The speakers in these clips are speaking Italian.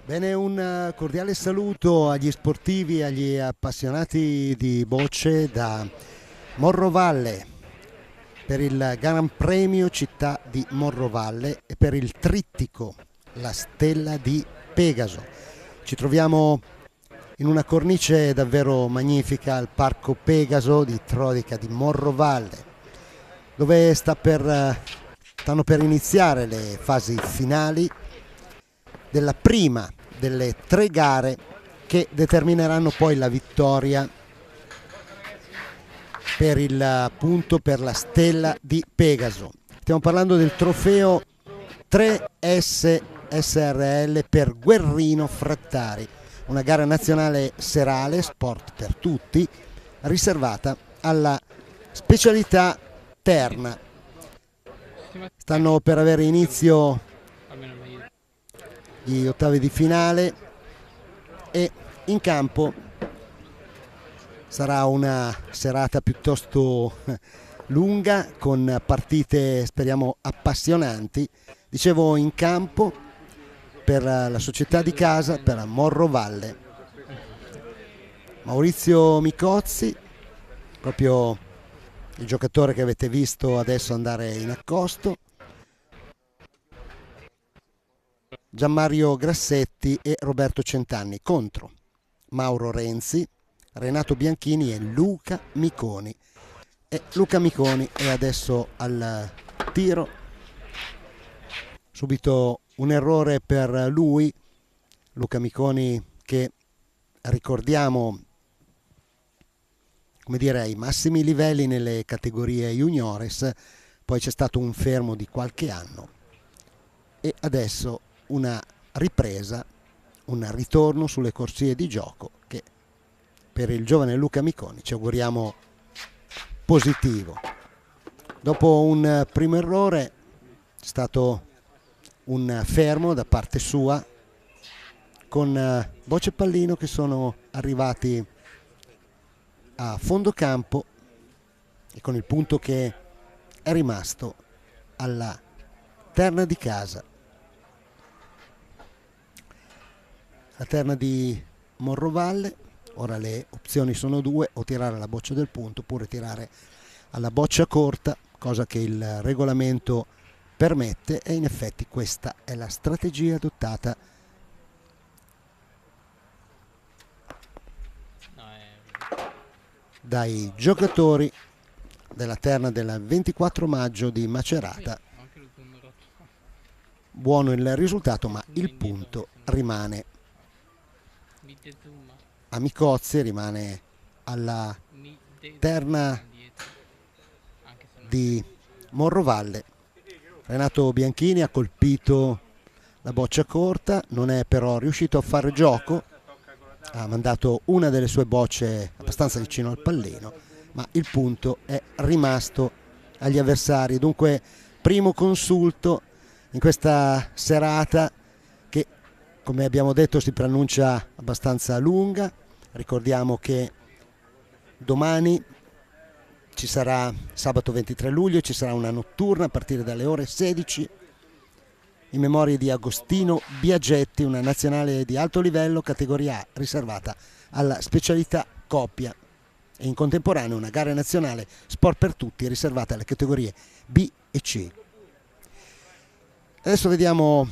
Bene, un cordiale saluto agli sportivi e agli appassionati di bocce da Morrovalle per il Gran Premio Città di Morrovalle e per il trittico La Stella di Pegaso. Ci troviamo in una cornice davvero magnifica al Parco Pegaso di Trodica di Morrovalle, dove stanno per iniziare le fasi finali della prima delle tre gare che determineranno poi la vittoria per il punto per la Stella di Pegaso. Stiamo parlando del trofeo 3S SRL per Guerrino Frattari, una gara nazionale serale, sport per tutti, riservata alla specialità terna. Stanno per avere inizio gli ottavi di finale e in campo sarà una serata piuttosto lunga con partite speriamo appassionanti. Dicevo, in campo per la società di casa, per Morrovalle, Maurizio Micozzi, proprio il giocatore che avete visto adesso andare in accosto, Gianmario Grassetti e Roberto Centanni, contro Mauro Renzi, Renato Bianchini e Luca Miconi. E Luca Miconi è adesso al tiro, subito un errore per lui. Luca Miconi, che ricordiamo, come dire, ai massimi livelli nelle categorie juniores, poi c'è stato un fermo di qualche anno e adesso una ripresa, un ritorno sulle corsie di gioco che per il giovane Luca Miconi ci auguriamo positivo. Dopo un primo errore c'è stato un fermo da parte sua con Bocce e Pallino che sono arrivati a fondo campo e con il punto che è rimasto alla terna di casa. La terna di Morrovalle, ora le opzioni sono due: o tirare alla boccia del punto oppure tirare alla boccia corta, cosa che il regolamento permette, e in effetti questa è la strategia adottata dai giocatori della terna del 24 maggio di Macerata. Buono il risultato, ma il punto rimane a Micozzi, rimane alla terna di Morrovalle. Renato Bianchini ha colpito la boccia corta, non è però riuscito a fare gioco, ha mandato una delle sue bocce abbastanza vicino al pallino, ma il punto è rimasto agli avversari. Dunque primo consulto in questa serata che, come abbiamo detto, si preannuncia abbastanza lunga. Ricordiamo che domani ci sarà, sabato 23 luglio, ci sarà una notturna a partire dalle ore 16 in memoria di Agostino Biagetti, una nazionale di alto livello, categoria A, riservata alla specialità coppia, e in contemporanea una gara nazionale sport per tutti riservata alle categorie B e C. Adesso vediamo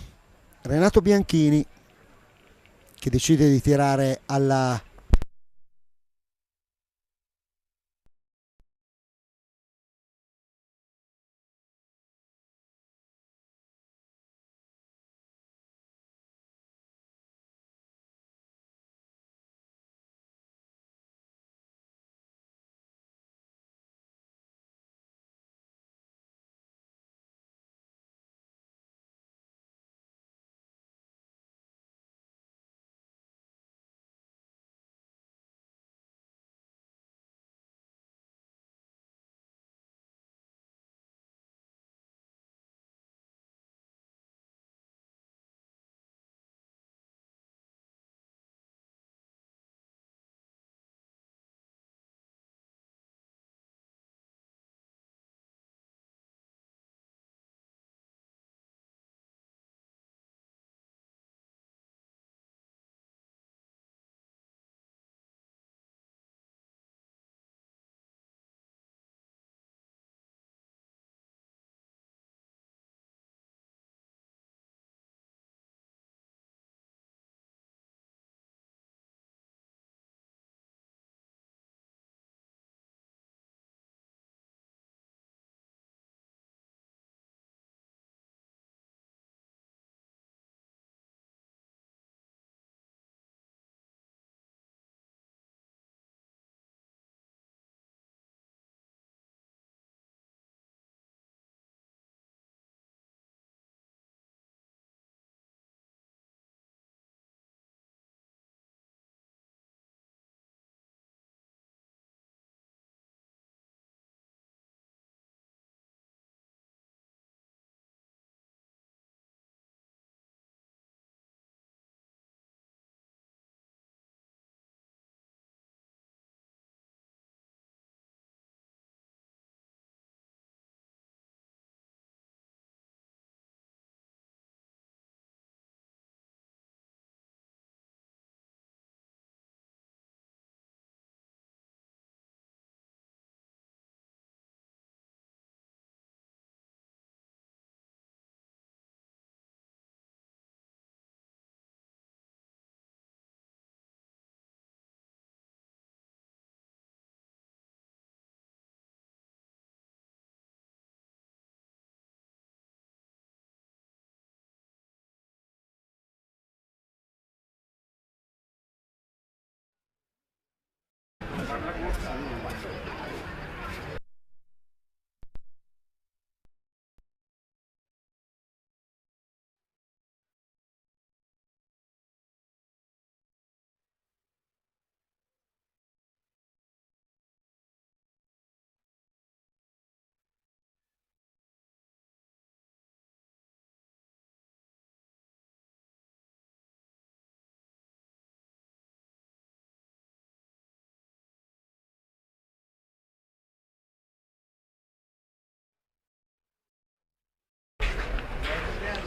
Renato Bianchini che decide di tirare alla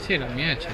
Sì, la mia c'è.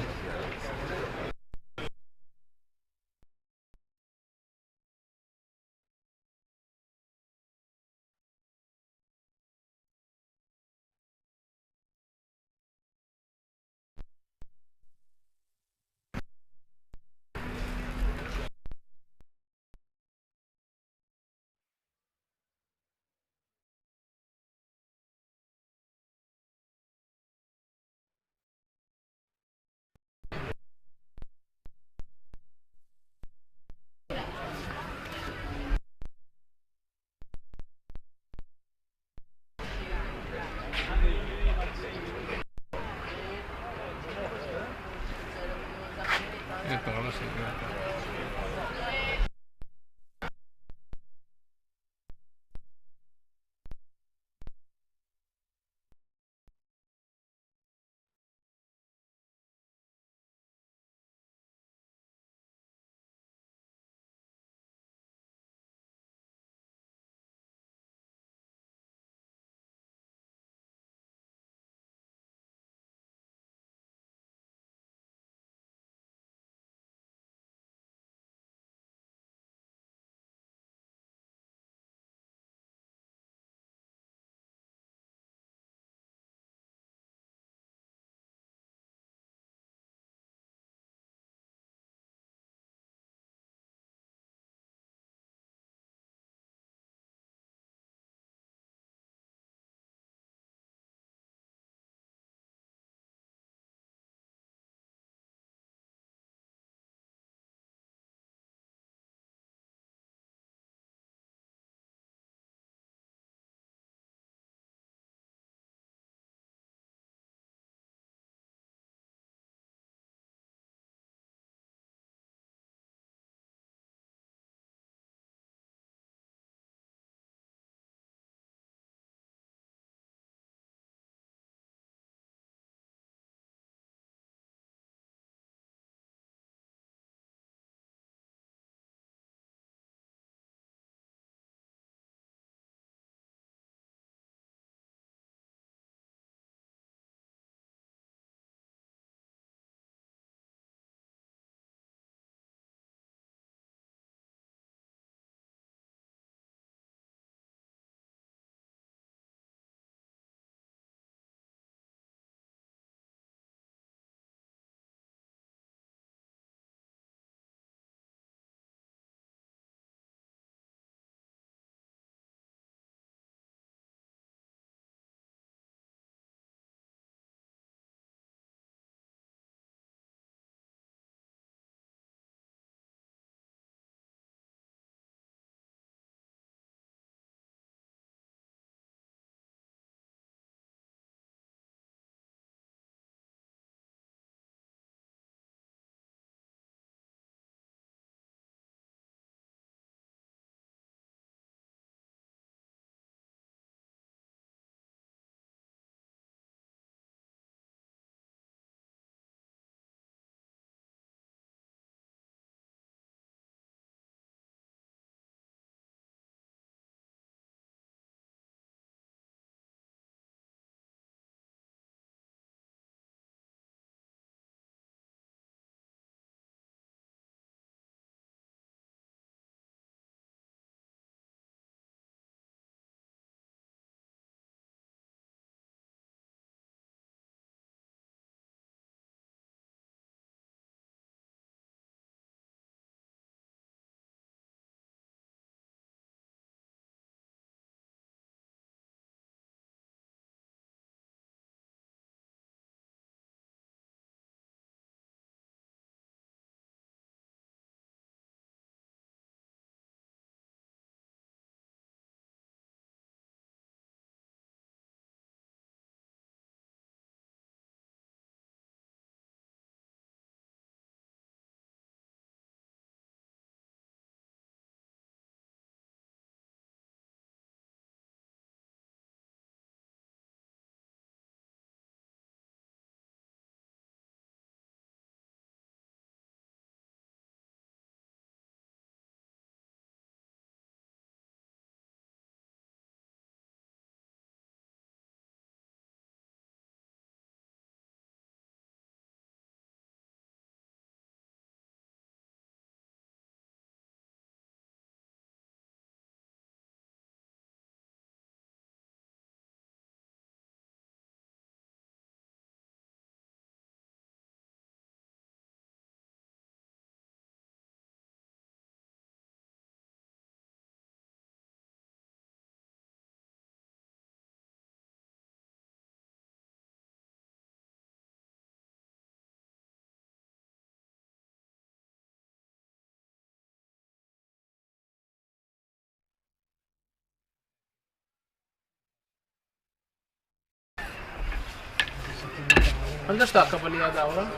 Quando stacca poi lì la tavola?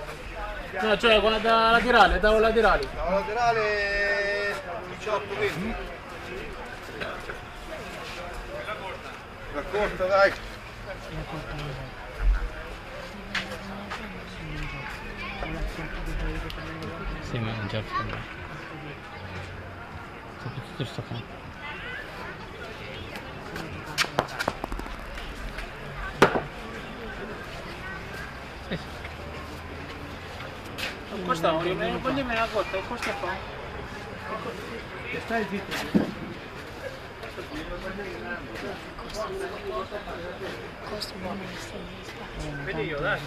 No, cioè quella da laterale, tavola laterali. La laterale 18-20. La corta dai. Sì, ma non c'è il fondo. Soprattutto sto qua. Sì, sì. Questa un po' di meno corta, questa qua. Stai zitto. Costa buono di Vedi io, dai.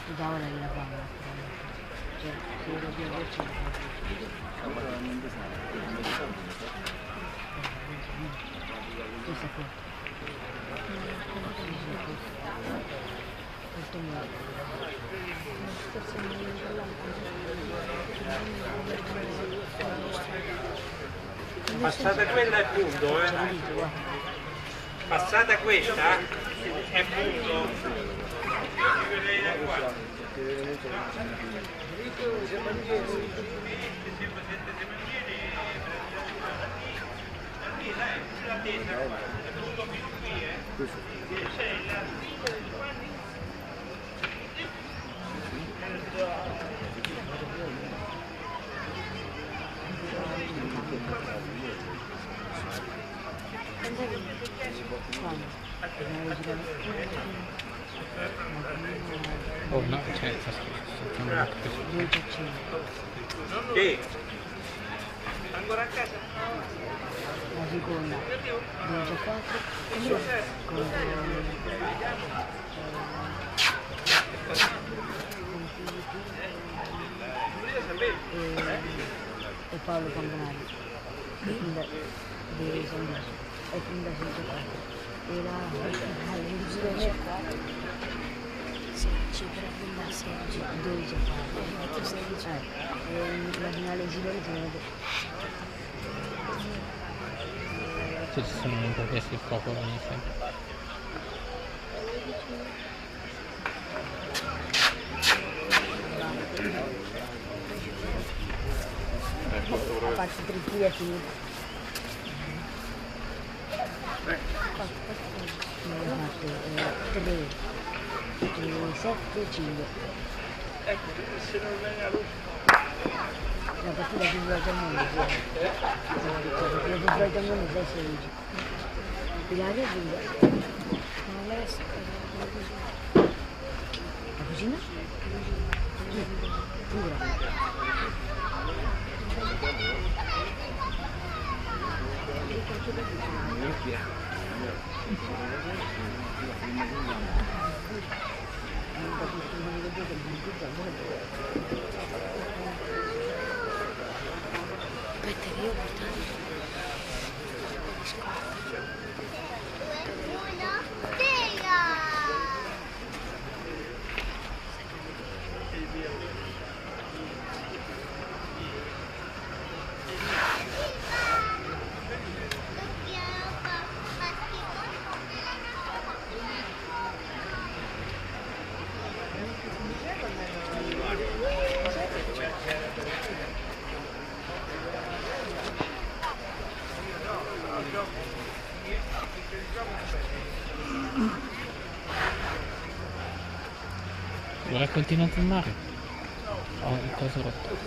Passata quella è punto, eh? Passata questa è punto. Oh no, cioè, sta scherzando. Che? Ancora a casa? La seconda 2-4 e Paolo Campanari di San e quindi 4 e la legge 4 16 per la 16 12 e la finale Giletti Ci sono un po' questi il fuoco ogni sempre. a parte trippia è finita. Ne ho fatte 3, 7, 5. La partita più volta al mondo, la partita più volta al mondo è 16. Pilaria è 2. La cucina? Pura. Aspetta che io ho portato Lo racconti in alto mare? Oh, il coso rotto.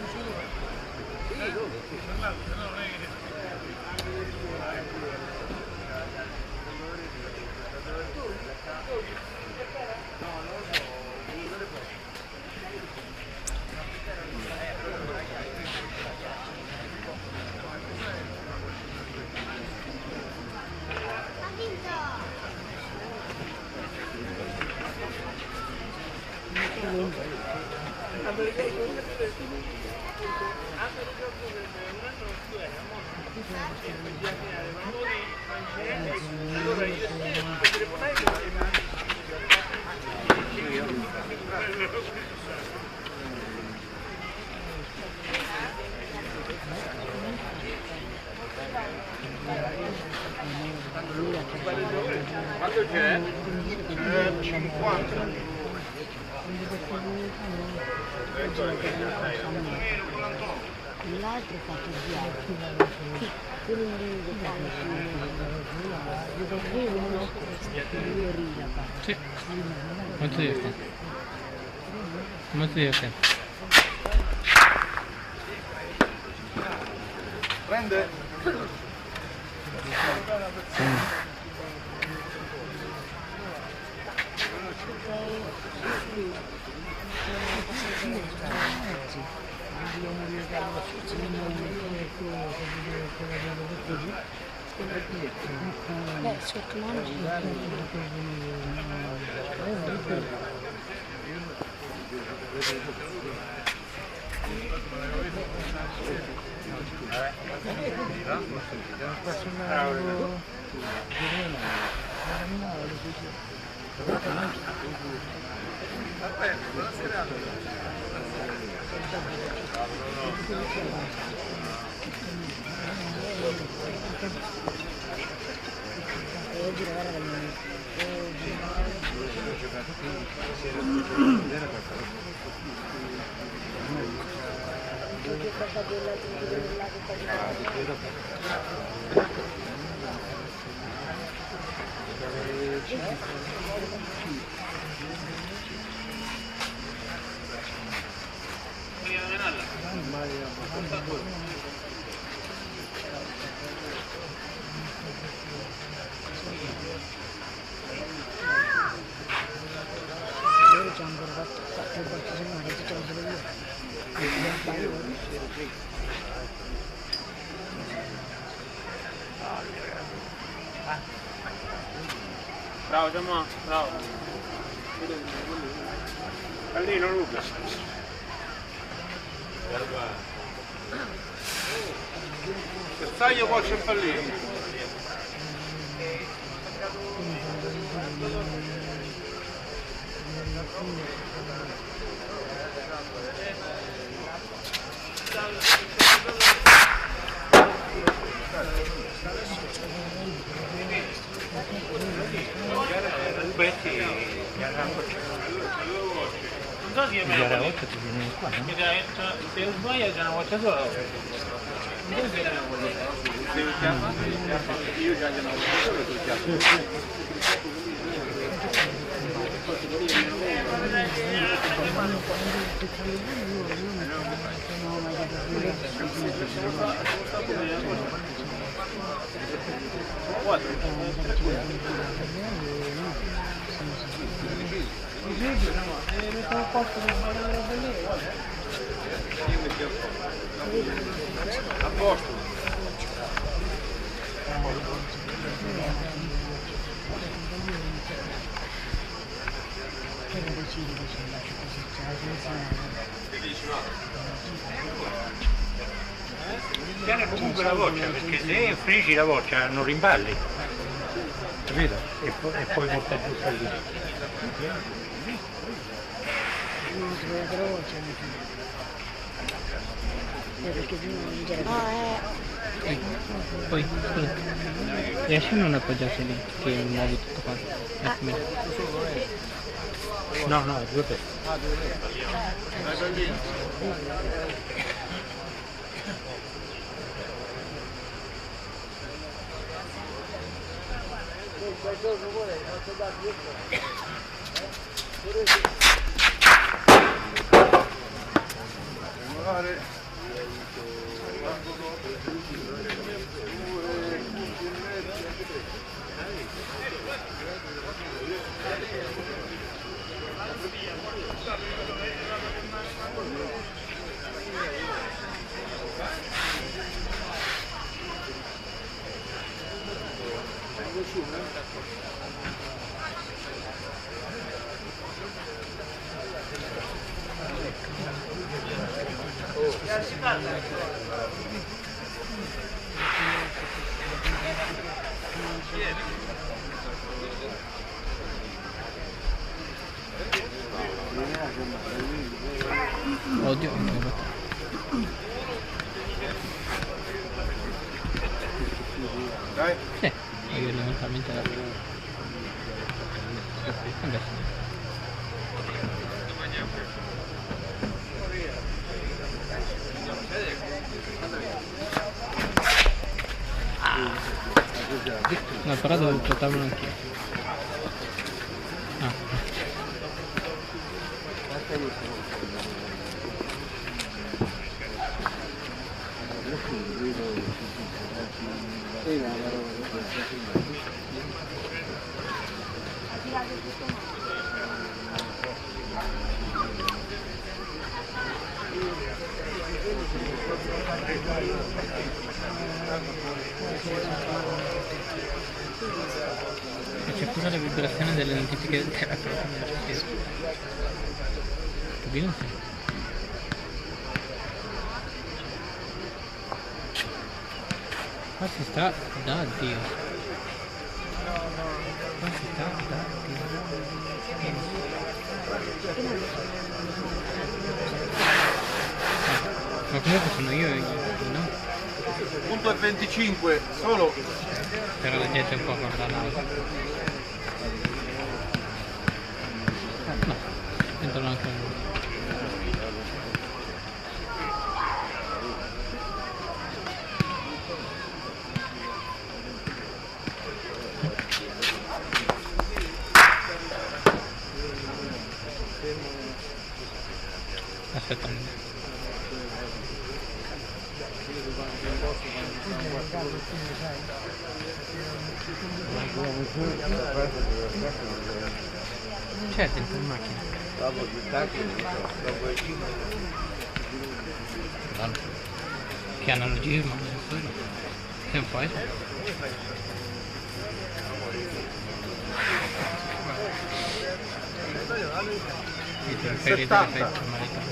Quanto c'è? 50. L'altro è fatto bianco. Quello lì che fa Sì. Molto divertente. Molto divertente. Prende? Beh, sotto mano c'è ancora fatto qualcosa ma che tutto lo solo io. Bravo Giamma, bravo. Pallino Luca. Bersaglio poi c'è il pallino. Non so se è Gara meglio. 8 ti viene qua, no? Se non sbaglio c'è una volta sola. Non so se è Io già gliene ho detto che chiaro. A posto. Tiene comunque la boccia, perché se frigi la boccia non rimballi. Capito? E poi porta giù lì. Perché prima non c'era Poi, scusa. Riesci a non appoggiarsi lì, che muovi tutto quanto? No, no, due pezzi. Oddio, Dai. io lentamente la Vabbè. No, però devo portarmelo anch'io. Ah. C'è pure la vibrazione delle notifiche del telefono, non ci capisco. Capito? Sì. Qua si sta da Dio. Qua si sta da Dio. Ma comunque sono io e no? Punto e 25 solo. Però la gente un po' guarda l'altro. No, entrano anche loro. Aspetta un minuto. Certo, in macchina. Dopo gli attacchi, dopo il 5. Che analogismo, che un po'. Per delle formalità.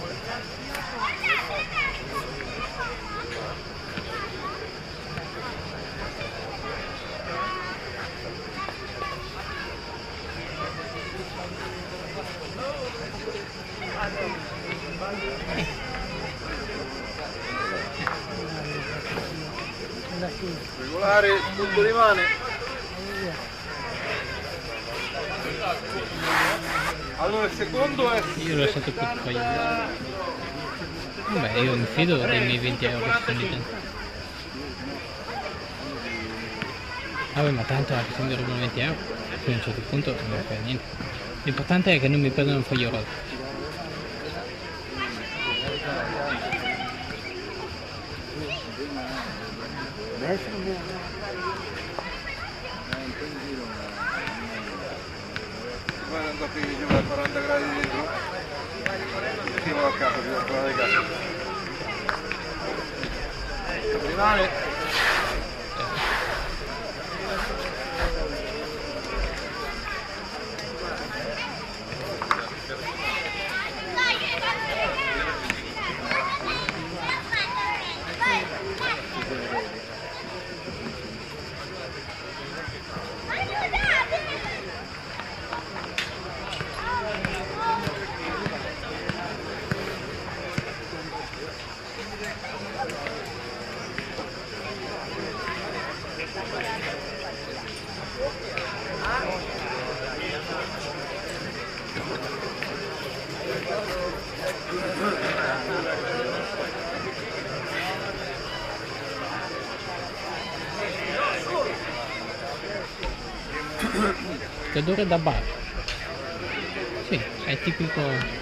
Regolare, punto rimane. Allora il secondo è... Io l'ho lasciato più sbagliato. Vabbè, io mi fido dei miei 20 euro che sono di dentro. Vabbè, ma tanto anche se mi rubano 20 euro, fino a un certo punto non mi frega niente. L'importante è che non mi prendono un foglio rosa. Guarda, andato io a 40 gradi dentro. Sì, vado a casa, devo tornare a casa. Rimane. Che odore da bar. Sì, è tipico.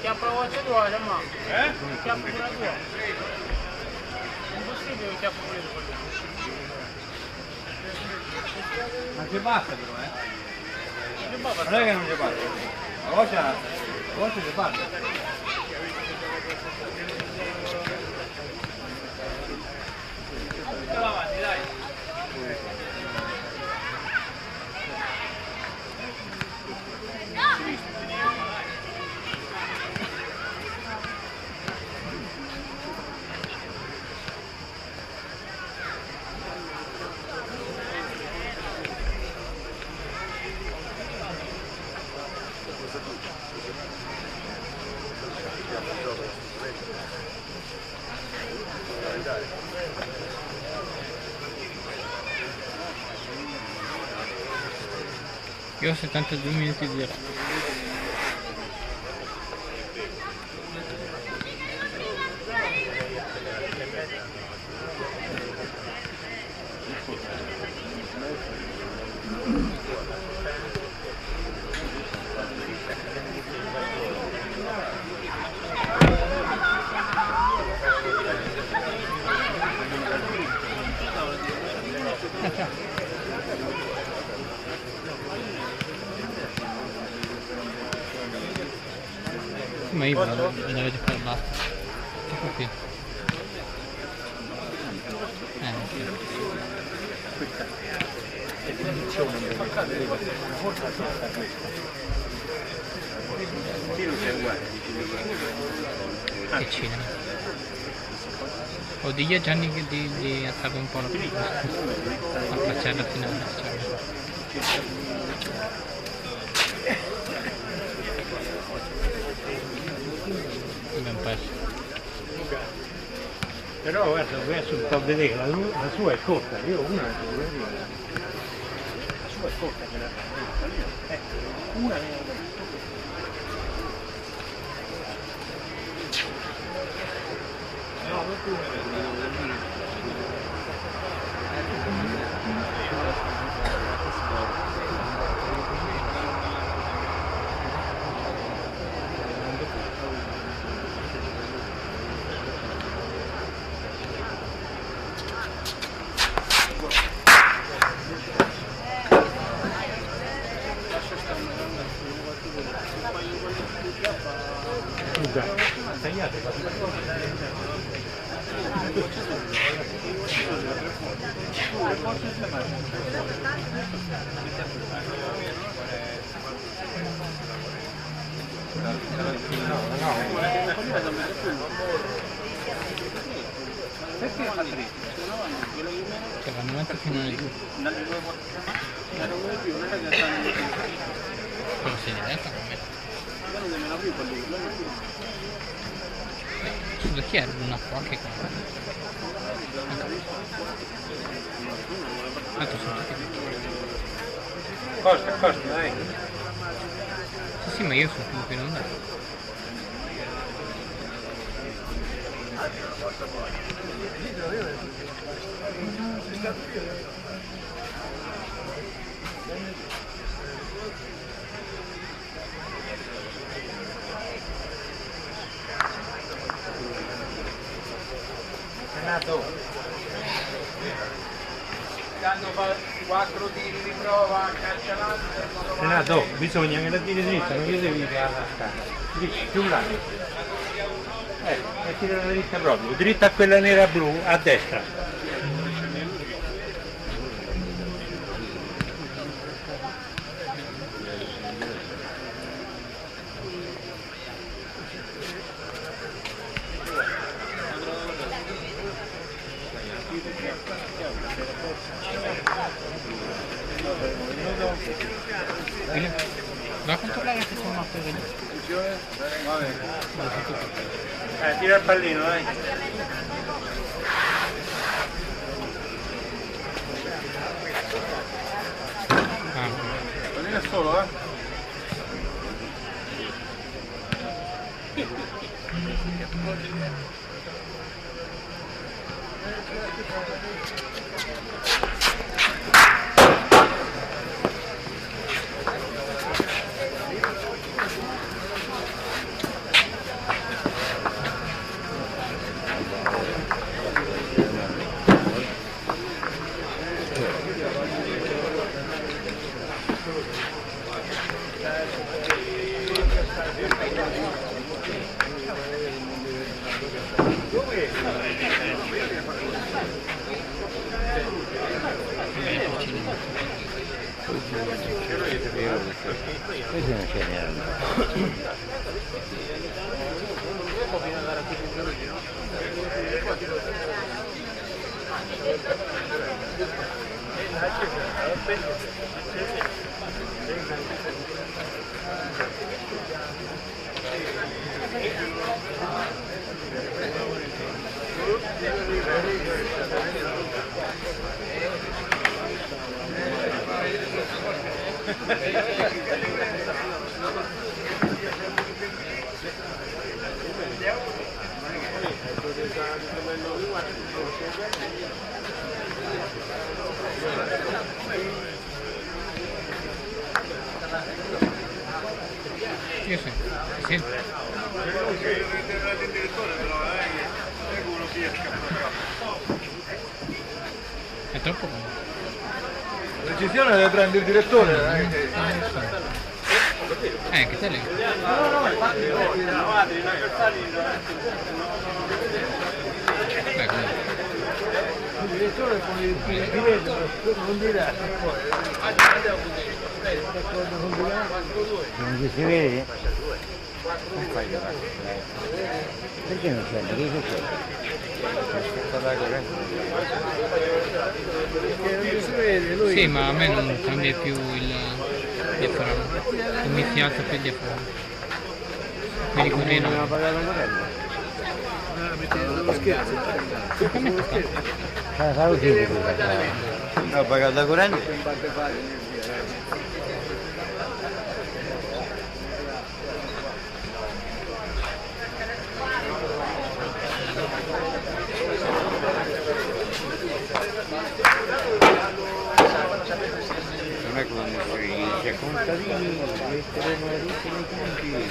Chiappa la voce tua, ma chiappa pure la tua. È impossibile che chiappa pure la tua. Ma che basta però, Che basta? Non è che non ci basta. La voce ci basta. Io ho 72 minuti di diretta. Ma io vedevo di fare basta. Ecco qui. Che cinema. O digli a Gianni di alzare un po' la facciata finale. Ben perso. Però guarda, adesso sto a vedere, la sua è corta, io una la sua è corta, una tagliate. Che vanno avanti fino alle 2. Quello si diretta come scusa, chi era una qua che altro sono tutti Costa, dai. sì, ma io sono più non andare. Quando fa 4 tiri di prova, calcia l'altro. Renato, bisogna che la tiri dritta, non gli devi tirare la scala. Dritta, più là. E tira la dritta proprio, dritta a quella nera blu, a destra. Va a controllare che sono a prendere. Tira il pallino, dai. Pallino è solo, eh? Questo non c'è neanche. Io sì, sì. È troppo bello. La decisione deve prendere il direttore. Che te lì. Il direttore poi non dirà. Non ci si vede? Perché non c'è? Che succede? Sì, ma a me non cambia più il diaframma. Non mi fiata più il diaframma. Quindi così no. Non ho pagato ancora. Ho pagato la corrente? Non è come c'è contadini, metteremo le risse nei campi.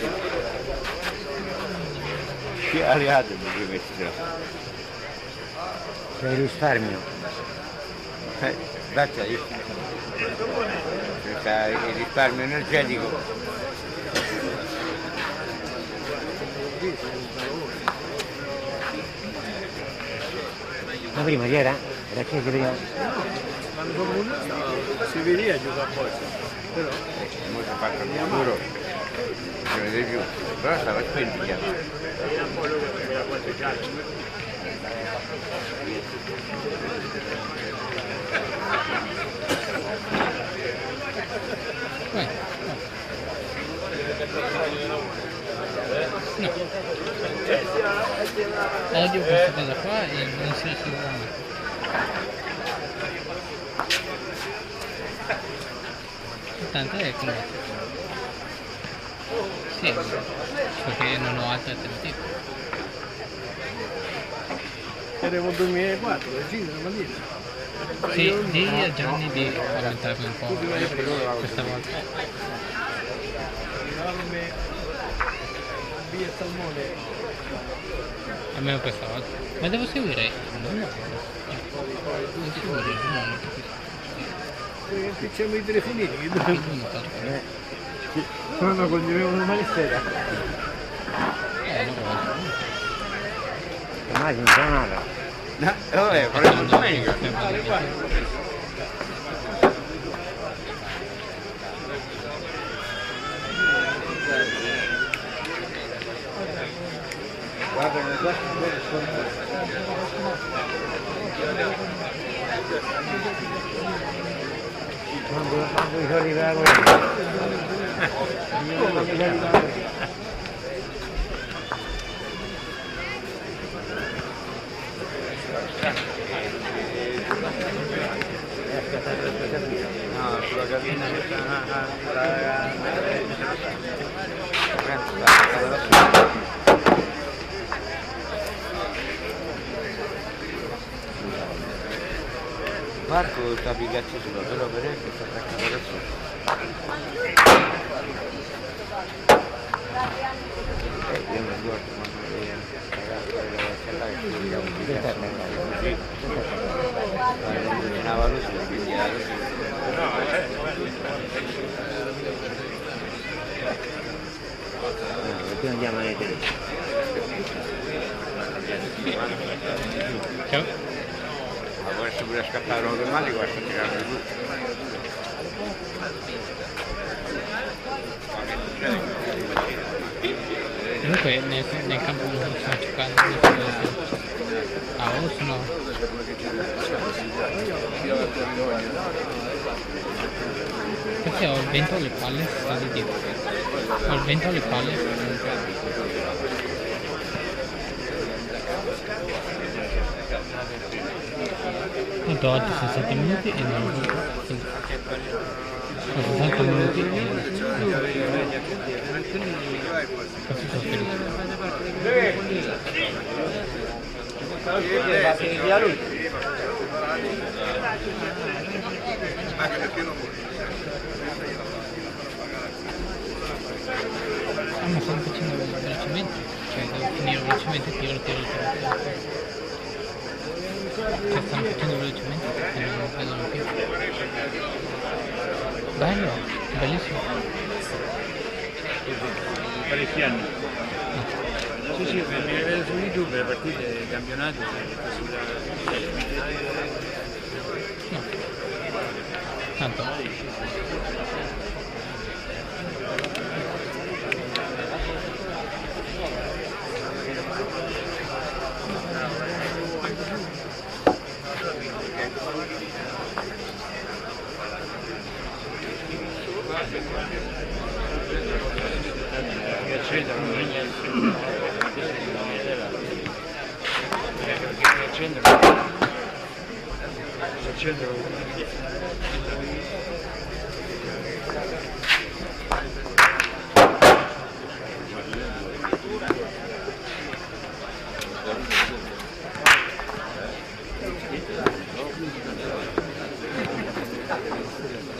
Chi ha alleato mi metterò? C'è il risparmio. Basta il risparmio energetico. Ma prima c'era? Era acceso prima? Quando comune si veniva a giocare a borsa, però Molto fatto il futuro, non vede più, però stava spento già. No. Odio questa cosa qua e non si riesce mai. Tanto è come sì, perché non ho altre alternative. eravamo nel 2004, la Gina, la Malina. Sì, di a Gianni di aumentarmi un po' questa volta. Enorme via salmone. Almeno questa volta. Ma devo seguire? Non seguire, non Impicciamo i telefonini. No, no, condividiamo una malissera. non voglio. Ormai non c'è nada. No, vabbè, faremo domenica. Guarda, nel quando i soldi per la corrente. No, sulla cabina che Marco sta pigliacci sulla, però per esempio sta attaccato adesso. Io non ricordo ma luce, quindi era così. No, perché non andiamo nei telefoni? Ciao. Ma può essere pure scappare automatico, basta tirare giù. Comunque nel campo non stiamo giocando a Oslo. Perché ho il vento alle palle, sta di dietro. Ho il vento alle palle. Tanto oggi sono 7 minuti e non 60 minuti. Così sono felice. Ma stanno facendo velocemente, cioè devo finire velocemente, tiro. Cioè stanno facendo velocemente perché non vedono più. Bello, bellissimo. Parecchi anni. Sì, sì, mi vedo su YouTube le partite dei campionati sulla... No. Tanto.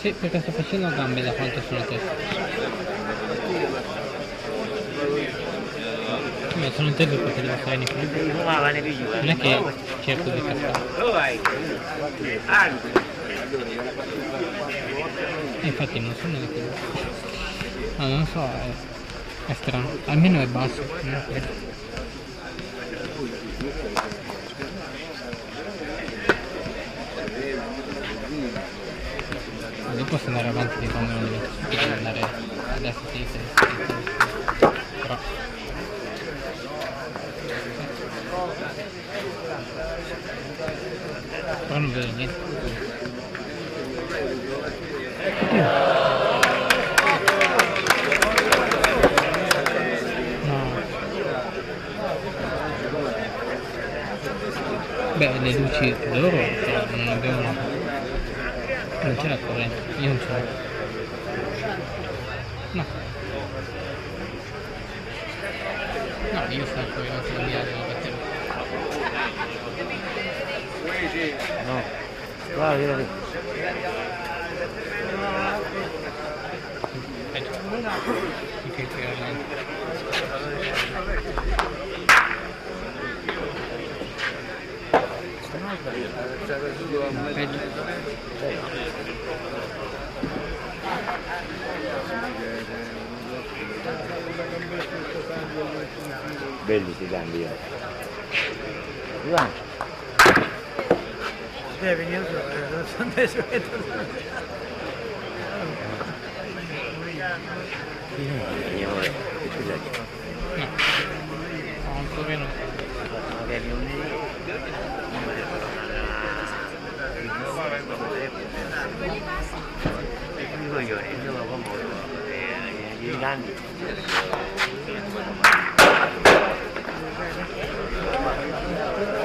Sì, perché sto facendo gambe da quanto sono te. Ma sono in tempo perché devo fare in equilibrio. Non è che cerco di cappare. Infatti non sono in equilibrio. No, non so, è strano. Almeno è basso, non è quello. Io posso andare avanti di quando non devo andare a destra, sinistra, però non vedo niente. No. Beh, le luci loro non abbiamo. Non c'è la corrente, io non ce l'ho. No. No, io sto probabilmente cambiare la batteria. No, guarda, vieni lì. Mi penso che Belli si cambi. Iván. Deve venire non sono desueto. Andiamo a no, un pochino. magari un coglioni, io lo compro gli grandi.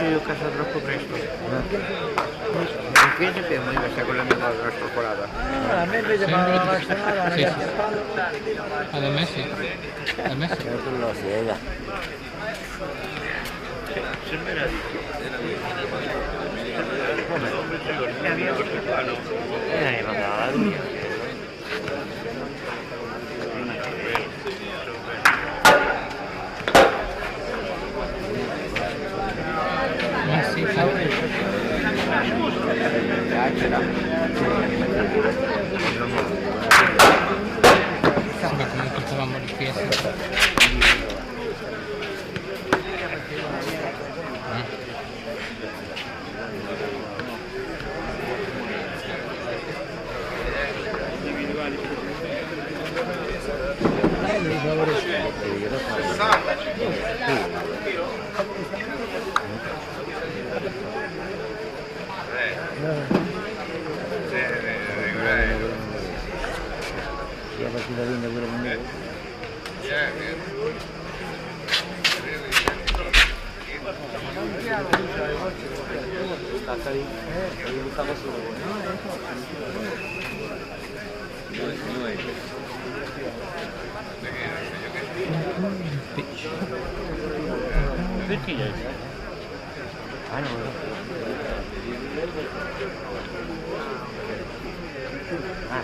Io ho casa troppo presto. In piedi per me questa con la mia cosa cioccolata. A me invece mi hanno lasciato Sì, sì. Da me sì. Da me sì. Tu lo spiega. Ne mandava la luce. Ma sì, sembra come portavamo di PS. Sia partita vinta pure con me. Stacca lì, devi buttare solo. Perché gli hai Ah no, ah,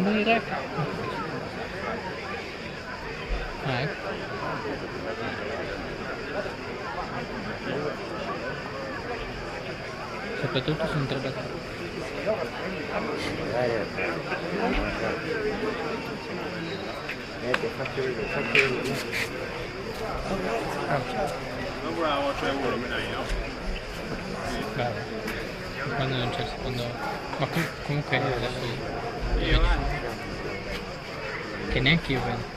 non il rec? Ah, ecco. Soprattutto sono 3 battute. Faccio vedere. Bravo, c'è uno, me no? Bravo. Quando non c'è il secondo. Ma comunque adesso. Che neanche io vedo.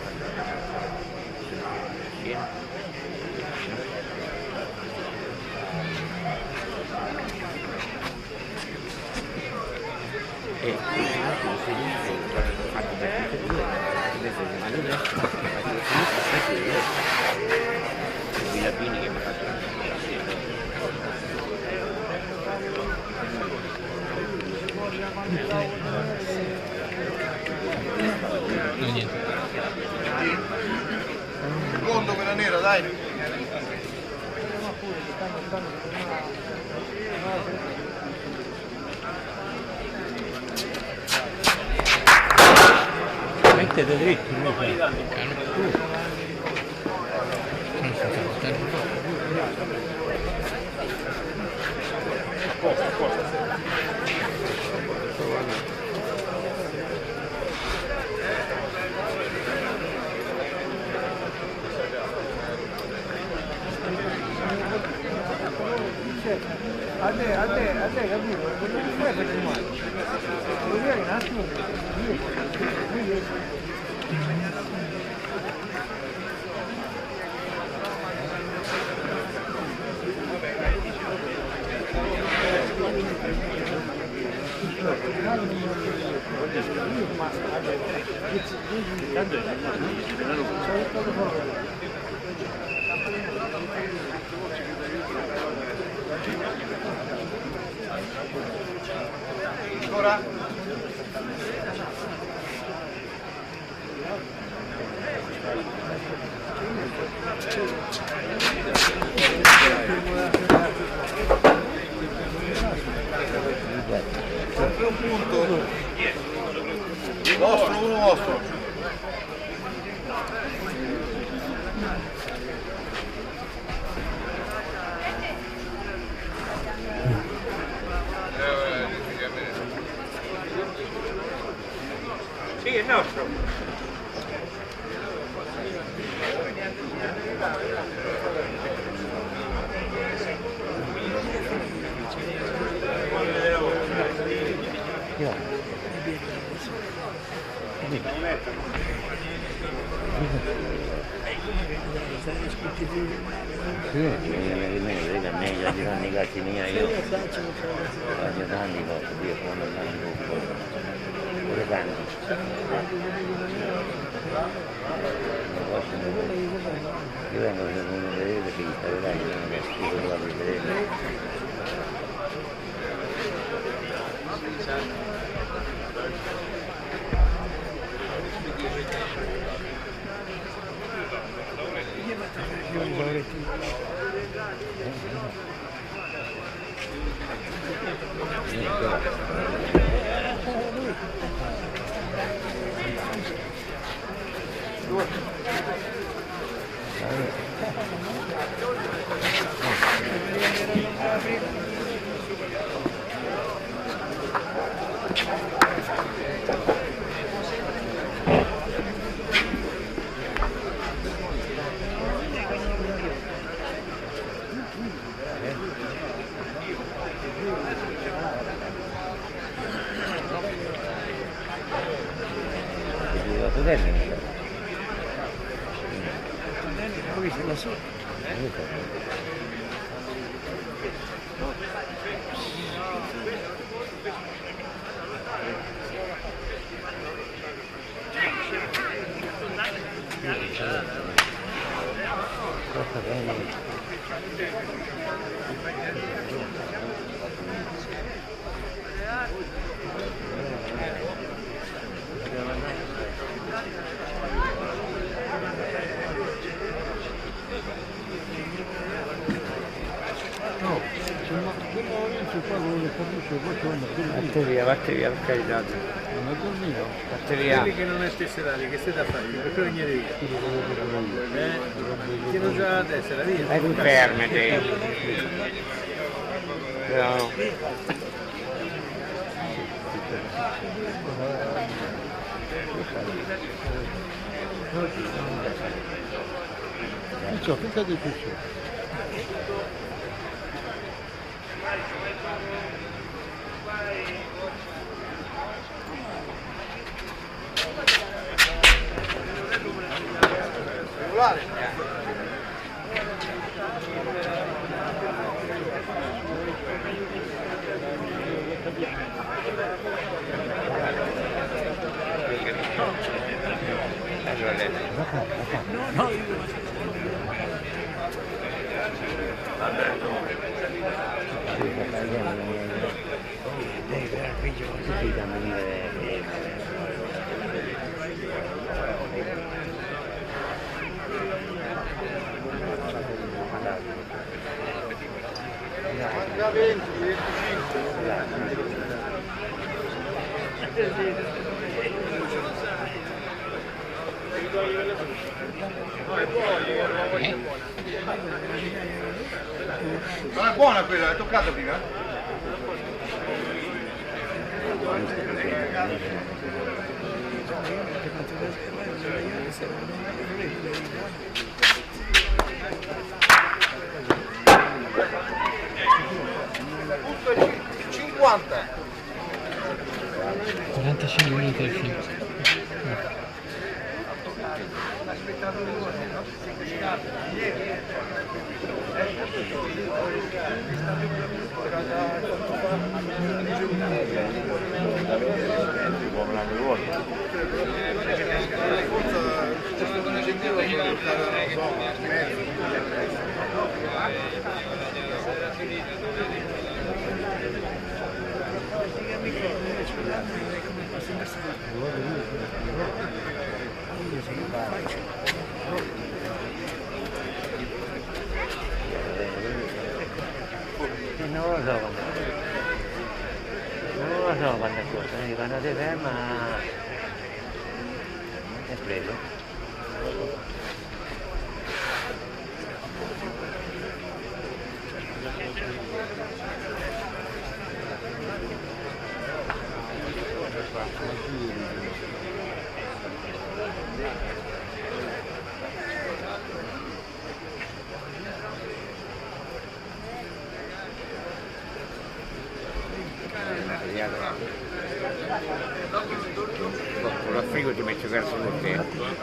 No, niente. Secondo quella nera, dai. Mettete dritti, no? Non so se A te, capito? Non ti fai per male. Lo vieni un attimo. Ora? Sempre un punto. Vostro, uno vostro. Sì, è nostro. Vedi, meglio di fanno i cazzi miei, io faccio tanti cose, io quando fanno pure tanti. Io vengo per un vedere finta, vedrai che non è schifo qua per vedere. Vatte via, per carità. Non ho dormito. Vatte via. Quelli che non è tesserati, che siete a fare? Perché non viene via? Chi non c'ha la tessera, via. E tu fermati. No. Picciò, ficcati il picciò. Non è buona quella, l'hai toccata prima? Punto 50. 45 minuti del film. Non lo so quando è cosa, quando ti ferma è preso. Con la frigo ti metto verso il te.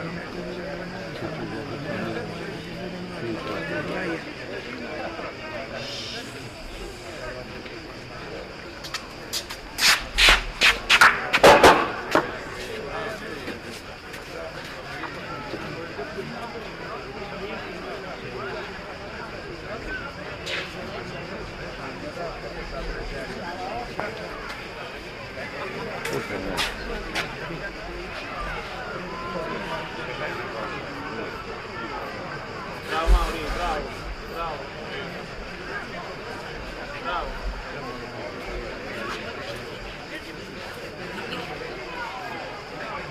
Bravo Mauri, bravo, bravo. Bravo.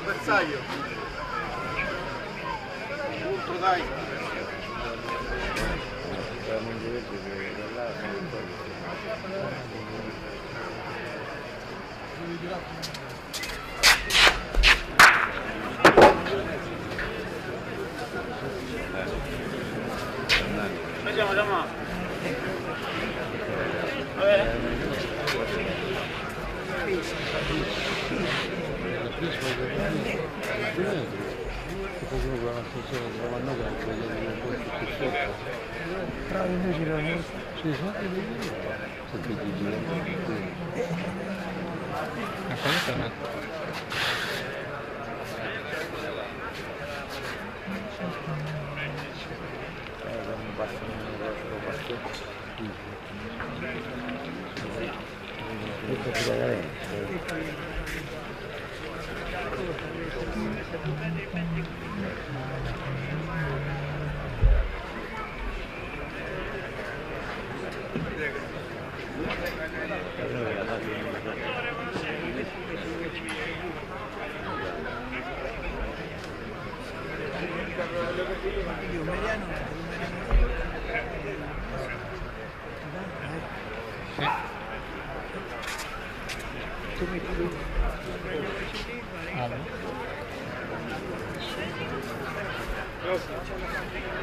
Bersaglio. Punto, dai. Andiamo, andiamo. Va bene?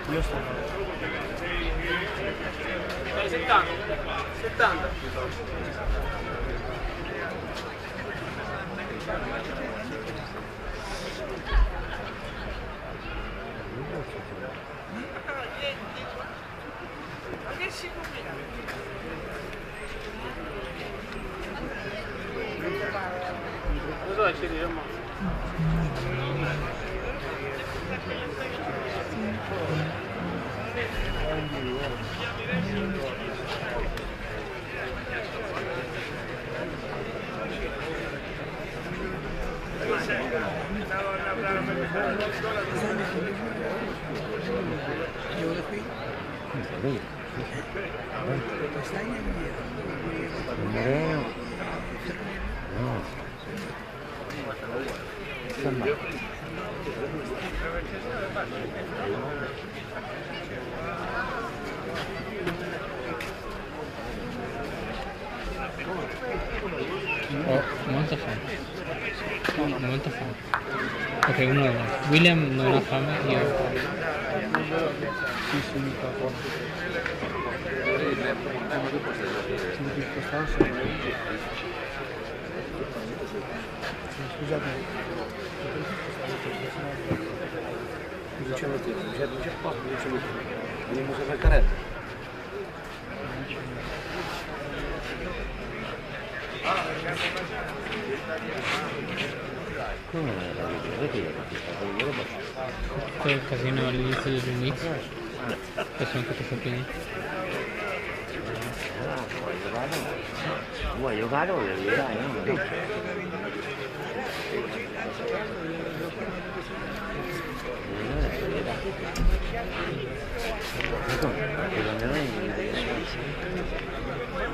Io sto. 70. 70. Cosa ci diremo? Ho molta fame. Molta fame. Ok, uno no. William non ha fame, io ho fame. Scusate. Veniamo sempre al carrello. Come la vedi? Questo è il casino all'inizio dell'inizio. Che sono tutti sapini. Vuoi giocare o devi giocare? No?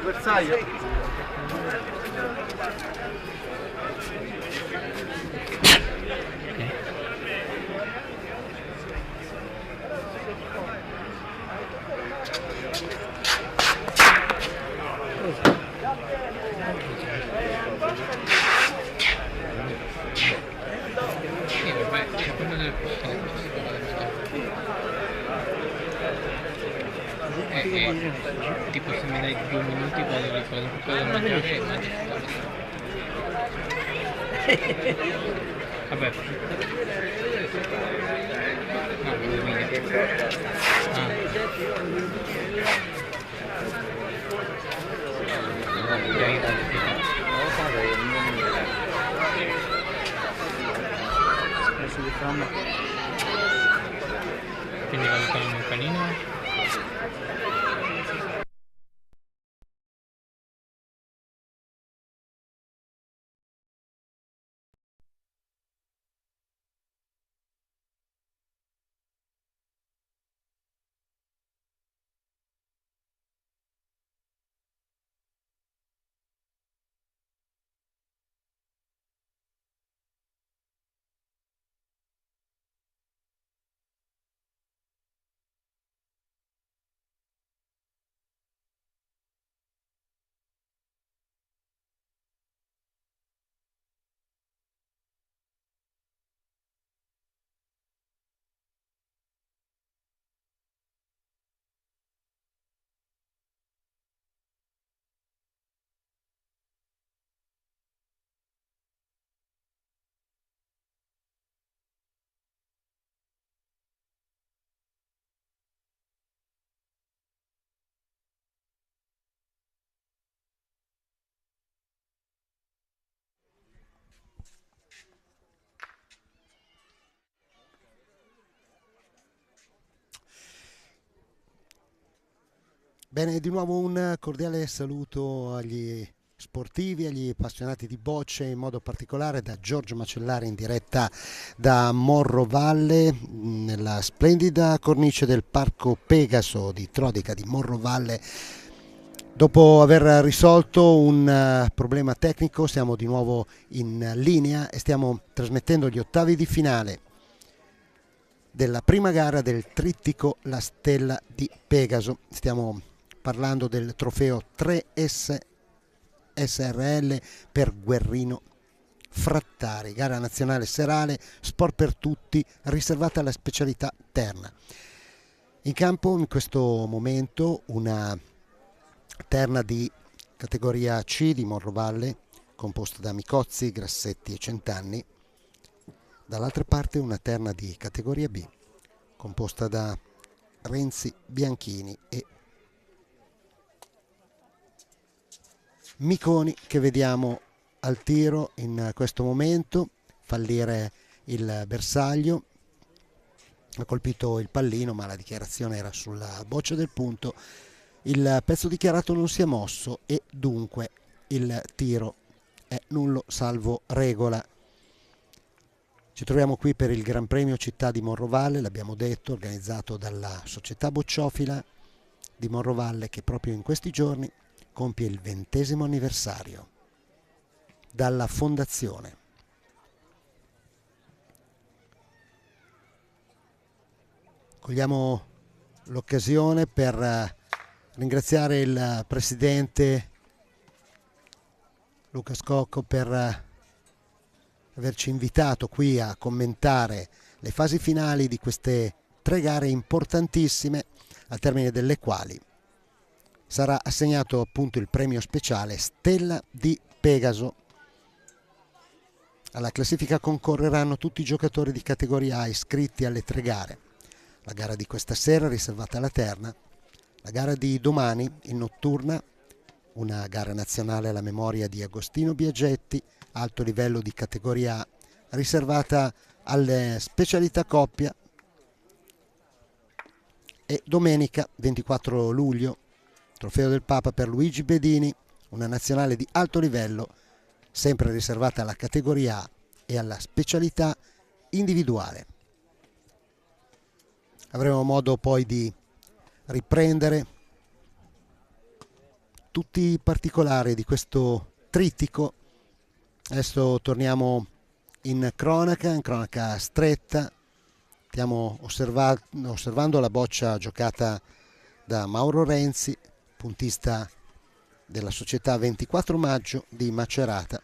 Bersaglio. Tipo se mi dai 2 minuti vado a ricordo tutto da mangiare e mangio vabbè no, 2 minuti quindi vado con il mio panino. Bene, di nuovo un cordiale saluto agli sportivi, agli appassionati di bocce, in modo particolare da Giorgio Macellari in diretta da Morro Valle, nella splendida cornice del Parco Pegaso di Trodica di Morro Valle. Dopo aver risolto un problema tecnico siamo di nuovo in linea e stiamo trasmettendo gli ottavi di finale della prima gara del trittico La Stella di Pegaso. Stiamo parlando del trofeo 3S SRL per Guerrino Frattari, gara nazionale serale, sport per tutti, riservata alla specialità terna. In campo in questo momento una terna di categoria C di Morrovalle, composta da Micozzi, Grassetti e Centanni. Dall'altra parte una terna di categoria B, composta da Renzi, Bianchini e Miconi, che vediamo al tiro in questo momento fallire il bersaglio. Ha colpito il pallino, ma la dichiarazione era sulla boccia del punto. Il pezzo dichiarato non si è mosso e dunque il tiro è nullo salvo regola. Ci troviamo qui per il Gran Premio Città di Morrovalle, l'abbiamo detto, organizzato dalla società bocciofila di Morrovalle, che proprio in questi giorni compie il 20° anniversario dalla fondazione. Cogliamo l'occasione per ringraziare il presidente Luca Scocco per averci invitato qui a commentare le fasi finali di queste 3 gare importantissime, al termine delle quali sarà assegnato appunto il premio speciale Stella di Pegaso. Alla classifica concorreranno tutti i giocatori di categoria A iscritti alle 3 gare. La gara di questa sera riservata alla terna, la gara di domani in notturna, una gara nazionale alla memoria di Agostino Biagetti, alto livello di categoria A, riservata alle specialità coppia, e domenica 24 luglio trofeo del Papa per Luigi Bedini, una nazionale di alto livello sempre riservata alla categoria A e alla specialità individuale. Avremo modo poi di riprendere tutti i particolari di questo trittico. Adesso torniamo in cronaca stretta. Stiamo osservando la boccia giocata da Mauro Renzi, puntista della società 24 maggio di Macerata,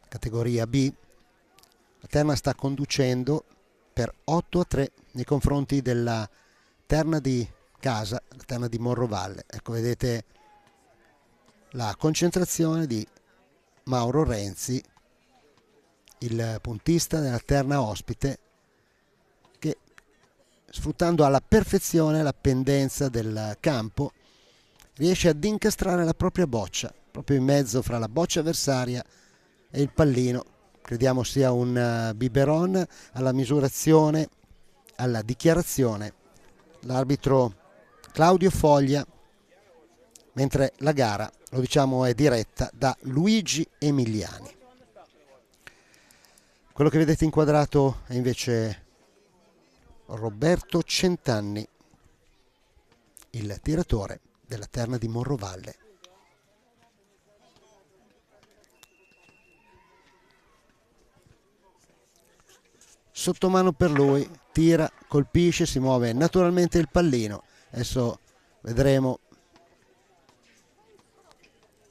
categoria B. La terna sta conducendo per 8-3 nei confronti della terna di casa, la terna di Morrovalle. Ecco, vedete la concentrazione di Mauro Renzi, il puntista della terna ospite, che sfruttando alla perfezione la pendenza del campo riesce ad incastrare la propria boccia proprio in mezzo fra la boccia avversaria e il pallino. Crediamo sia un biberon. Alla misurazione, alla dichiarazione, l'arbitro Claudio Foglia, mentre la gara, lo diciamo, è diretta da Luigi Emiliani. Quello che vedete inquadrato è invece Roberto Centanni, il tiratore della terna di Morrovalle. Sottomano per lui, tira, colpisce, si muove naturalmente il pallino. Adesso vedremo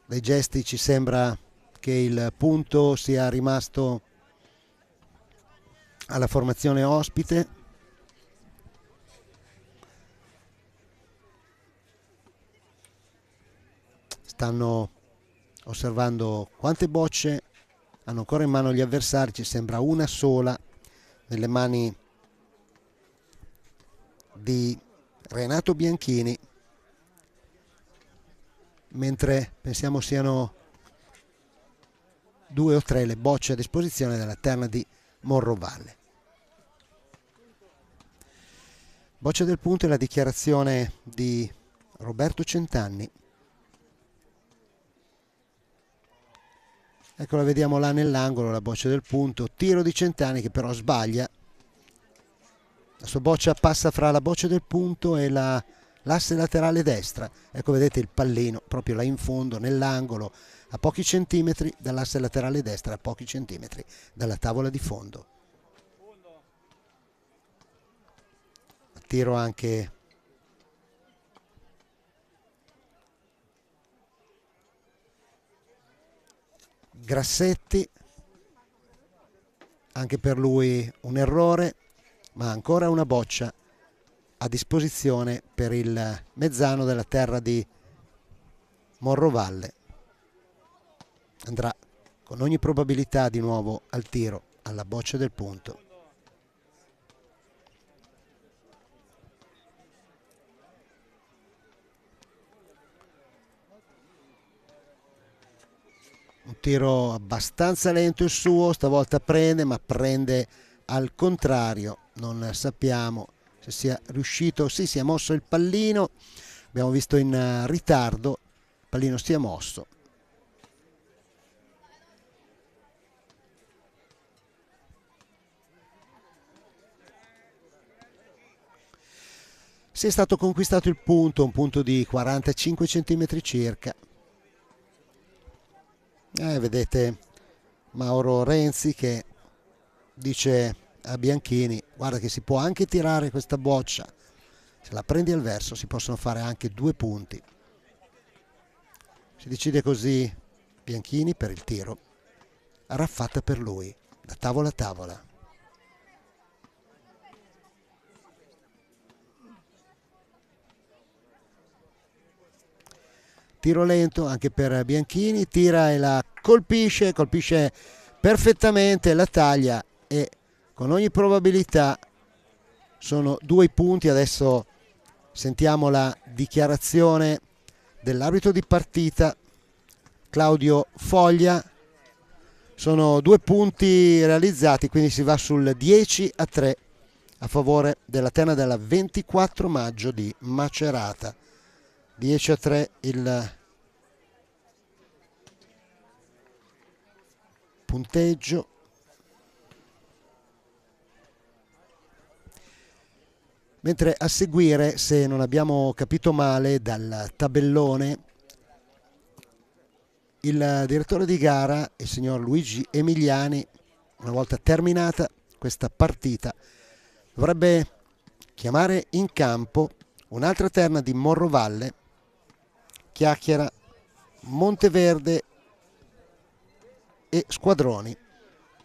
dai gesti, ci sembra che il punto sia rimasto alla formazione ospite. Stanno osservando quante bocce hanno ancora in mano gli avversari. Ci sembra una sola nelle mani di Renato Bianchini, mentre pensiamo siano 2 o 3 le bocce a disposizione della terna di Morrovalle. Boccia del punto e la dichiarazione di Roberto Centanni. Ecco, la vediamo là nell'angolo, la boccia del punto. Tiro di Centanni che però sbaglia. La sua boccia passa fra la boccia del punto e l'asse laterale destra. Ecco, vedete il pallino proprio là in fondo nell'angolo, a pochi centimetri dall'asse laterale destra, a pochi centimetri dalla tavola di fondo. tiro anche Grassetti, anche per lui un errore, ma ancora una boccia a disposizione per il mezzano della terra di Morrovalle. Andrà con ogni probabilità di nuovo al tiro alla boccia del punto. Un tiro abbastanza lento il suo, stavolta prende, ma prende al contrario. Non sappiamo se sia riuscito. Sì, si è mosso il pallino, abbiamo visto in ritardo, il pallino si è mosso. Si è stato conquistato il punto, un punto di 45 cm circa. Vedete Mauro Renzi che dice a Bianchini: guarda che si può anche tirare questa boccia, se la prendi al verso si possono fare anche 2 punti. Si decide così Bianchini per il tiro, raffatta per lui da tavola a tavola. Tiro lento anche per Bianchini, tira e la colpisce perfettamente, la taglia, e con ogni probabilità sono 2 punti. Adesso sentiamo la dichiarazione dell'arbitro di partita Claudio Foglia. Sono 2 punti realizzati, quindi si va sul 10-3 a favore della Terna della 24 maggio di Macerata. 10-3 il punteggio. Mentre a seguire, se non abbiamo capito male dal tabellone, il direttore di gara, il signor Luigi Emiliani, una volta terminata questa partita, dovrebbe chiamare in campo un'altra terna di Morrovalle, Chiacchiera, Monteverde e Squadroni,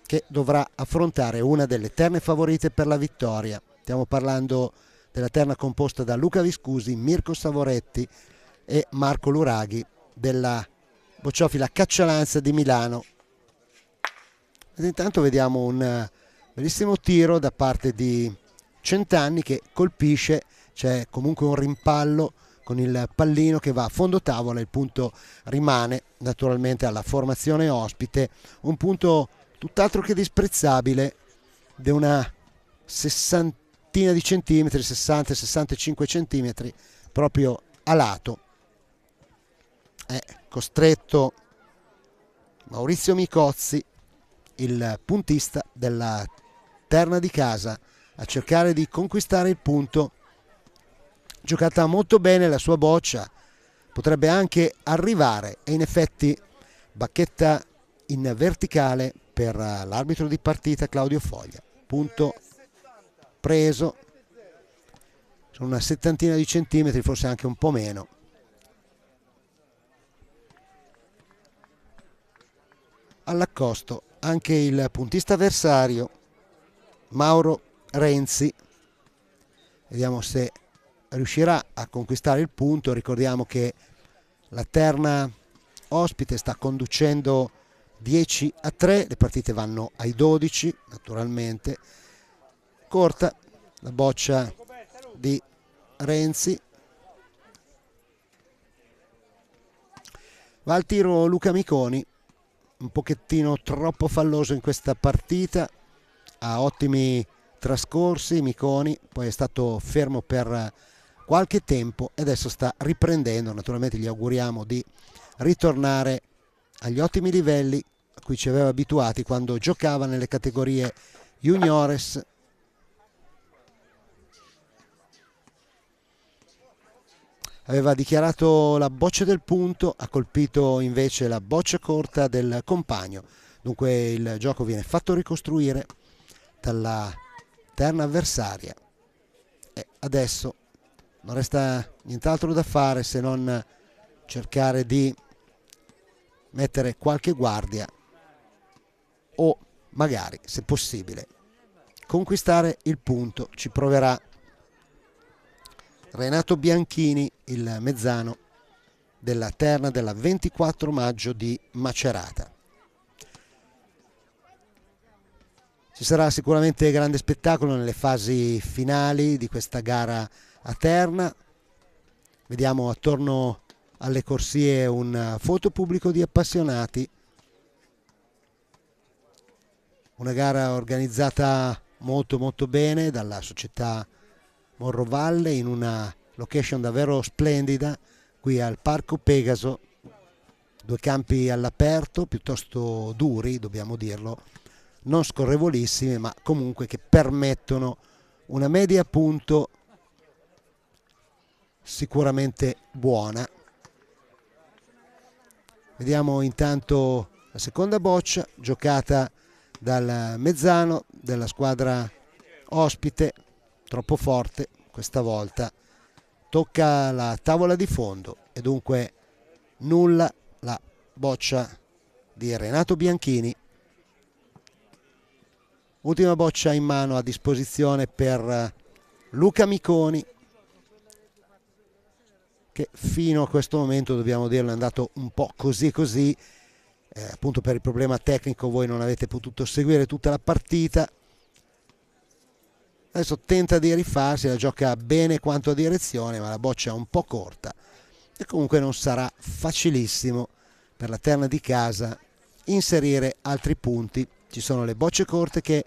che dovrà affrontare una delle terne favorite per la vittoria. Stiamo parlando della terna composta da Luca Viscusi, Mirko Savoretti e Marco Luraghi della Bocciofila Caccialanza di Milano. Ed intanto vediamo un bellissimo tiro da parte di Centanni che colpisce, c'è comunque un rimpallo con il pallino che va a fondo tavola, il punto rimane naturalmente alla formazione ospite, un punto tutt'altro che disprezzabile, di una sessantina di centimetri, 60-65 centimetri, proprio a lato. È costretto Maurizio Micozzi, il puntista della terna di casa, a cercare di conquistare il punto. Giocata molto bene la sua boccia, potrebbe anche arrivare, e in effetti bacchetta in verticale per l'arbitro di partita Claudio Foglia. Punto preso, sono una settantina di centimetri, forse anche un po' meno. All'accosto anche il puntista avversario Mauro Renzi, vediamo se riuscirà a conquistare il punto. Ricordiamo che la terna ospite sta conducendo 10-3, le partite vanno ai 12 naturalmente. Corta la boccia di Renzi, va al tiro Luca Miconi, un pochettino troppo falloso in questa partita, ha ottimi trascorsi Miconi, poi è stato fermo per qualche tempo e adesso sta riprendendo. Naturalmente gli auguriamo di ritornare agli ottimi livelli a cui ci aveva abituati quando giocava nelle categorie juniores. Aveva dichiarato la boccia del punto, ha colpito invece la boccia corta del compagno, dunque il gioco viene fatto ricostruire dalla terna avversaria. adesso non resta nient'altro da fare se non cercare di mettere qualche guardia o magari, se possibile, conquistare il punto. Ci proverà Renato Bianchini, il mezzano della terna della 24 maggio di Macerata. Ci sarà sicuramente grande spettacolo nelle fasi finali di questa gara a terna. Vediamo attorno alle corsie un fotopubblico di appassionati. Una gara organizzata molto bene dalla società Morrovalle in una location davvero splendida qui al Parco Pegaso. 2 campi all'aperto piuttosto duri, dobbiamo dirlo, non scorrevolissimi, ma comunque che permettono una media punto sicuramente buona. Vediamo intanto la seconda boccia giocata dal mezzano della squadra ospite, troppo forte questa volta, tocca la tavola di fondo e dunque nulla la boccia di Renato Bianchini. Ultima boccia in mano a disposizione per Luca Miconi, che fino a questo momento, dobbiamo dirlo, è andato un po' così, appunto per il problema tecnico voi non avete potuto seguire tutta la partita. Adesso tenta di rifarsi, la gioca bene quanto a direzione, ma la boccia è un po' corta e comunque non sarà facilissimo per la terna di casa inserire altri punti. Ci sono le bocce corte che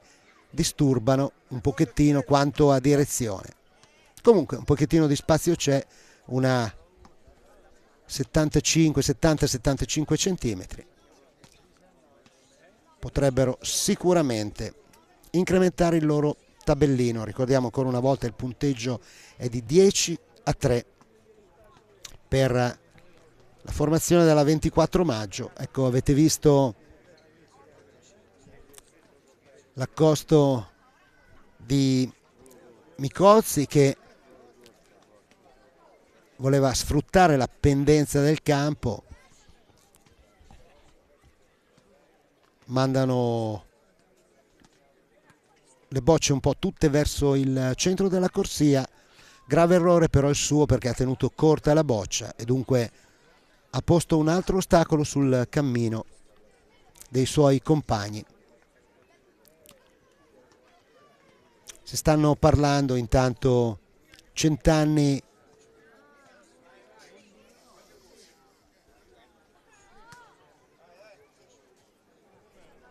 disturbano un pochettino quanto a direzione. Comunque un pochettino di spazio c'è, una 70-75 centimetri. Potrebbero sicuramente incrementare il loro tabellino. Ricordiamo ancora una volta il punteggio è di 10-3 per la formazione della 24 maggio. Ecco, avete visto l'accosto di Micozzi che voleva sfruttare la pendenza del campo. Mandano le bocce un po' tutte verso il centro della corsia. Grave errore però il suo, perché ha tenuto corta la boccia e dunque ha posto un altro ostacolo sul cammino dei suoi compagni. Si stanno parlando intanto Centanni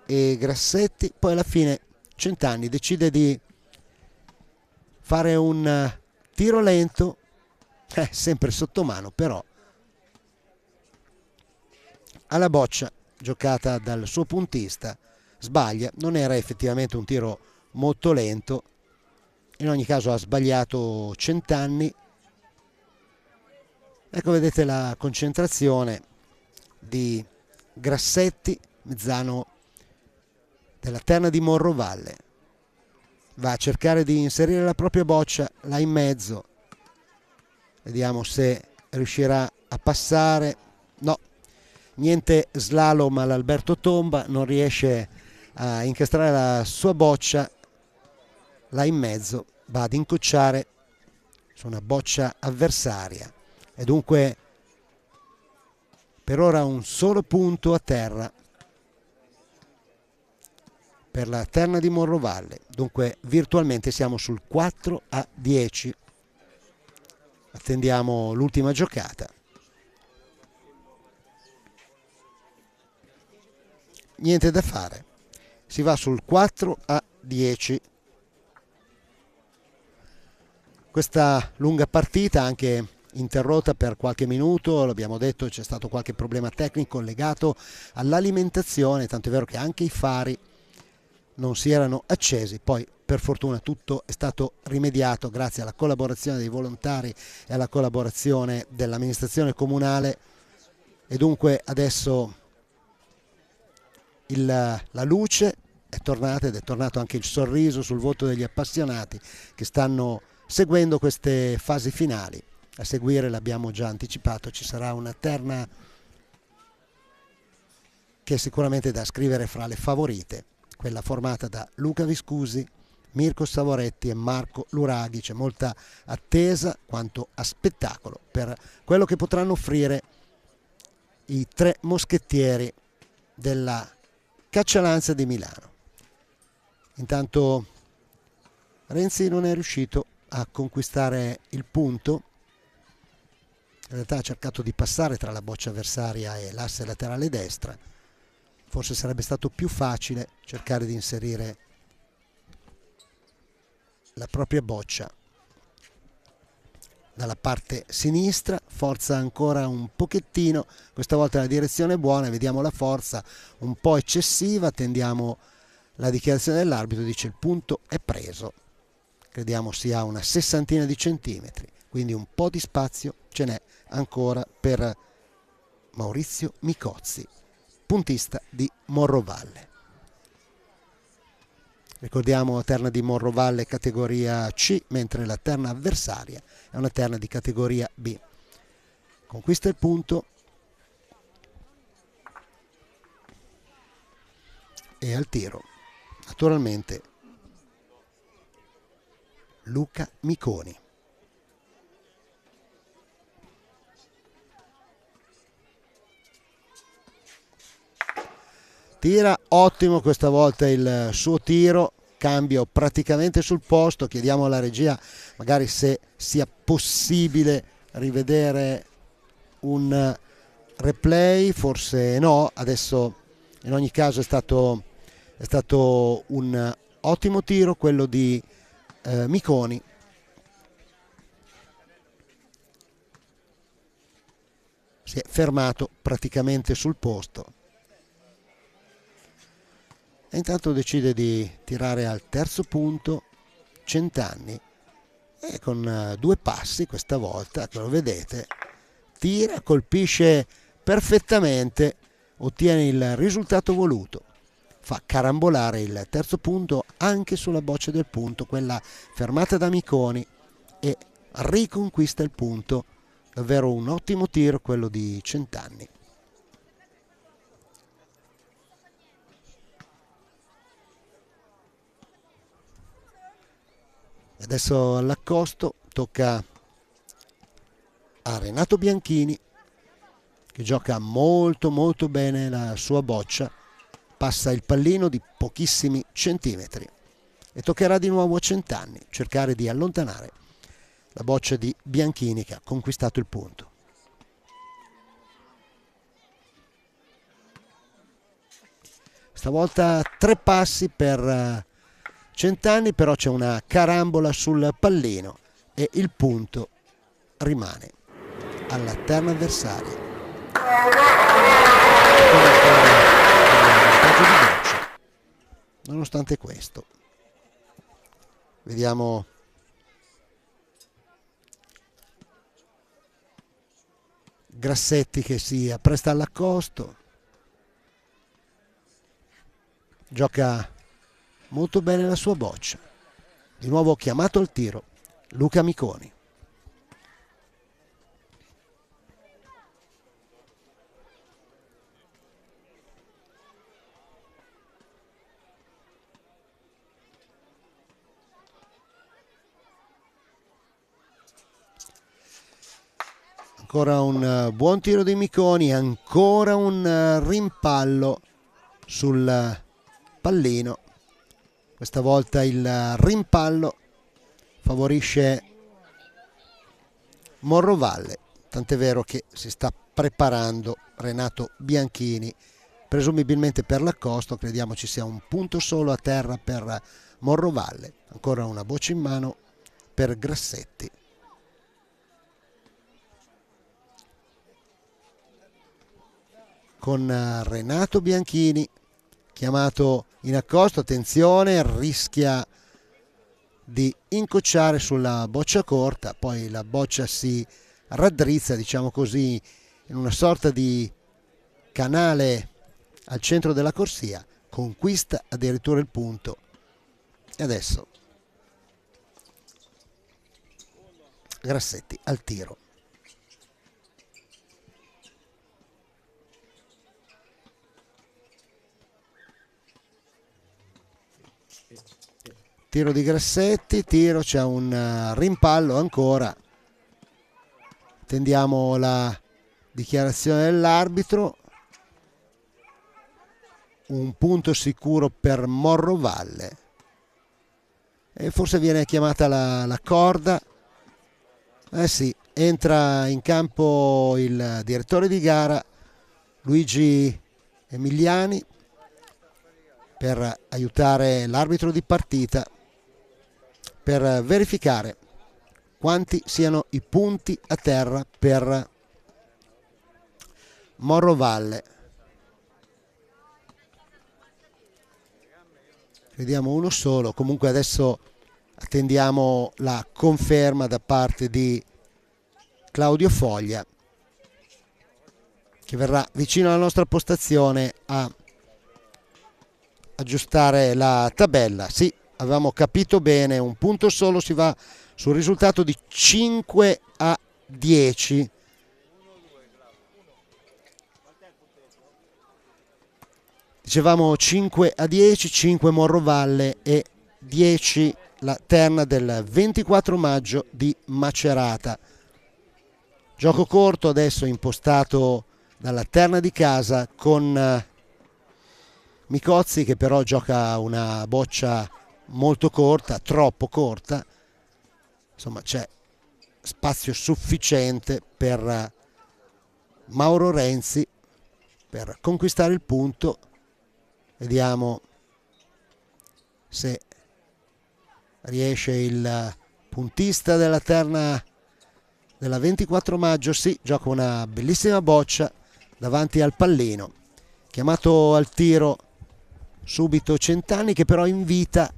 e Grassetti, poi alla fine Centanni decide di fare un tiro lento, sempre sotto mano, però alla boccia giocata dal suo puntista sbaglia. Non era effettivamente un tiro molto lento, in ogni caso ha sbagliato Centanni. Ecco, vedete la concentrazione di Grassetti, mezzano della terna di Morrovalle. Va a cercare di inserire la propria boccia là in mezzo. Vediamo se riuscirà a passare. No, niente slalom all'Alberto Tomba, non riesce a incastrare la sua boccia là in mezzo. Va ad incocciare su una boccia avversaria e dunque per ora un solo punto a terra per la terna di Morrovalle. Dunque virtualmente siamo sul 4-10. Attendiamo l'ultima giocata. Niente da fare, si va sul 4-10. Questa lunga partita, anche interrotta per qualche minuto, l'abbiamo detto, c'è stato qualche problema tecnico legato all'alimentazione, tanto è vero che anche i fari non si erano accesi. Poi per fortuna tutto è stato rimediato grazie alla collaborazione dei volontari e alla collaborazione dell'amministrazione comunale e dunque adesso la luce è tornata ed è tornato anche il sorriso sul volto degli appassionati che stanno seguendo queste fasi finali. A seguire, l'abbiamo già anticipato, ci sarà una terna che è sicuramente da scrivere fra le favorite, quella formata da Luca Viscusi, Mirko Savoretti e Marco Luraghi. C'è molta attesa quanto a spettacolo per quello che potranno offrire i tre moschettieri della Caccialanza di Milano. Intanto Renzi non è riuscito a conquistare il punto, in realtà ha cercato di passare tra la boccia avversaria e l'asse laterale destra. Forse sarebbe stato più facile cercare di inserire la propria boccia dalla parte sinistra. Forza ancora un pochettino, questa volta la direzione è buona, vediamo la forza un po' eccessiva, attendiamo la dichiarazione dell'arbitro, dice il punto è preso, crediamo sia una sessantina di centimetri, quindi un po' di spazio ce n'è ancora per Maurizio Micozzi, puntista di Morrovalle. Ricordiamo terna di Morrovalle categoria C, mentre la terna avversaria è una terna di categoria B. Conquista il punto e al tiro naturalmente Luca Miconi. Tira, ottimo questa volta il suo tiro, cambio praticamente sul posto. Chiediamo alla regia magari se sia possibile rivedere un replay, forse no. Adesso in ogni caso è stato un ottimo tiro quello di Miconi. Si è fermato praticamente sul posto. E intanto decide di tirare al terzo punto Centanni e con due passi questa volta, che lo vedete, tira, colpisce perfettamente, ottiene il risultato voluto, fa carambolare il terzo punto anche sulla boccia del punto, quella fermata da Miconi, e riconquista il punto. Davvero un ottimo tiro quello di Centanni. Adesso all'accosto tocca a Renato Bianchini, che gioca molto bene la sua boccia, passa il pallino di pochissimi centimetri e toccherà di nuovo a Centanni cercare di allontanare la boccia di Bianchini, che ha conquistato il punto. Stavolta 3 passi per Centanni, però c'è una carambola sul pallino e il punto rimane alla terna avversaria. Nonostante questo, vediamo Grassetti che si appresta all'accosto, gioca molto bene la sua boccia. Di nuovo chiamato al tiro Luca Miconi. Ancora un buon tiro di Miconi, ancora un rimpallo sul pallino. Questa volta il rimpallo favorisce Morrovalle, tant'è vero che si sta preparando Renato Bianchini, presumibilmente per l'accosto. Crediamo ci sia un punto solo a terra per Morrovalle. Ancora una boccia in mano per Grassetti. Con Renato Bianchini chiamato in accosto, attenzione, rischia di incocciare sulla boccia corta, poi la boccia si raddrizza, diciamo così, in una sorta di canale al centro della corsia, conquista addirittura il punto. E adesso Grassetti al tiro. Tiro di Grassetti, tiro, c'è un rimpallo ancora. Attendiamo la dichiarazione dell'arbitro. Un punto sicuro per Morrovalle. E forse viene chiamata la corda. Sì, entra in campo il direttore di gara Luigi Emiliani per aiutare l'arbitro di partita per verificare quanti siano i punti a terra per Morrovalle. Vediamo uno solo, comunque adesso attendiamo la conferma da parte di Claudio Foglia, che verrà vicino alla nostra postazione a aggiustare la tabella. Sì, avevamo capito bene, un punto solo, si va sul risultato di 5-10. Dicevamo 5-10, 5 Morrovalle e 10 la terna del 24 maggio di Macerata. Gioco corto adesso impostato dalla terna di casa con Micozzi, che però gioca una boccia molto corta, troppo corta. Insomma, c'è spazio sufficiente per Mauro Renzi per conquistare il punto. Vediamo se riesce il puntista della terna della 24 maggio. Sì, gioca una bellissima boccia davanti al pallino. Chiamato al tiro subito Centanni, che però invita,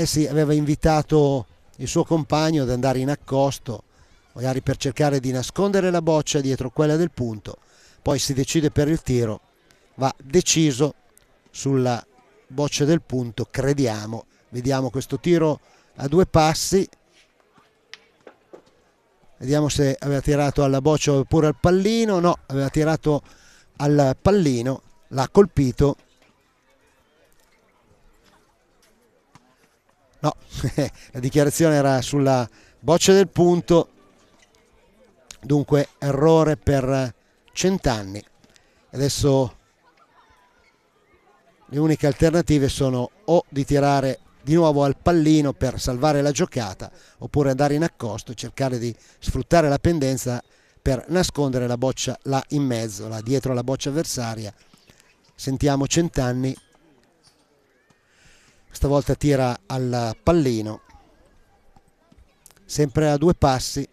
sì, aveva invitato il suo compagno ad andare in accosto, magari per cercare di nascondere la boccia dietro quella del punto. Poi si decide per il tiro, va deciso sulla boccia del punto, crediamo. Vediamo questo tiro a due passi, vediamo se aveva tirato alla boccia oppure al pallino. No, aveva tirato al pallino, l'ha colpito. No, la dichiarazione era sulla boccia del punto, dunque errore per Centanni. Adesso le uniche alternative sono o di tirare di nuovo al pallino per salvare la giocata, oppure andare in accosto e cercare di sfruttare la pendenza per nascondere la boccia là in mezzo, là dietro la boccia avversaria. Sentiamo Centanni, questa volta tira al pallino, sempre a due passi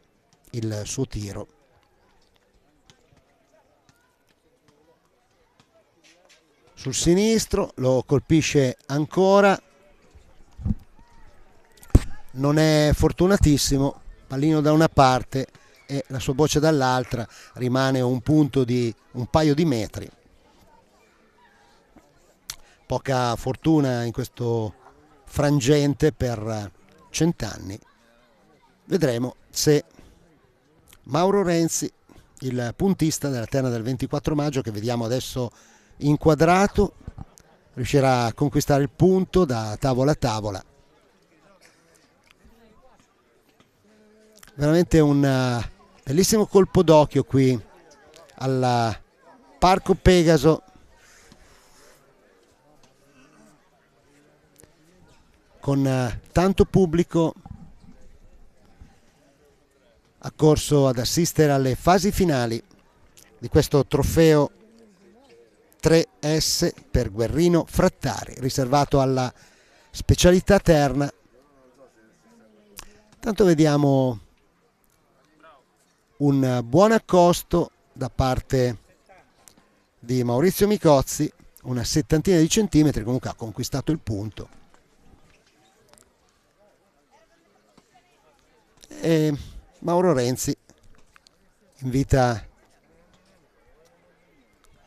il suo tiro. Sul sinistro lo colpisce ancora, non è fortunatissimo, pallino da una parte e la sua boccia dall'altra, rimane un punto di un paio di metri. Poca fortuna in questo frangente per Centanni. Vedremo se Mauro Renzi, il puntista della terna del 24 maggio, che vediamo adesso inquadrato, riuscirà a conquistare il punto da tavola a tavola. Veramente un bellissimo colpo d'occhio qui al Parco Pegaso, con tanto pubblico accorso ad assistere alle fasi finali di questo trofeo 3S per Guerrino Frattari, riservato alla specialità terna. Tanto vediamo un buon accosto da parte di Maurizio Micozzi, una settantina di centimetri, comunque ha conquistato il punto. E Mauro Renzi invita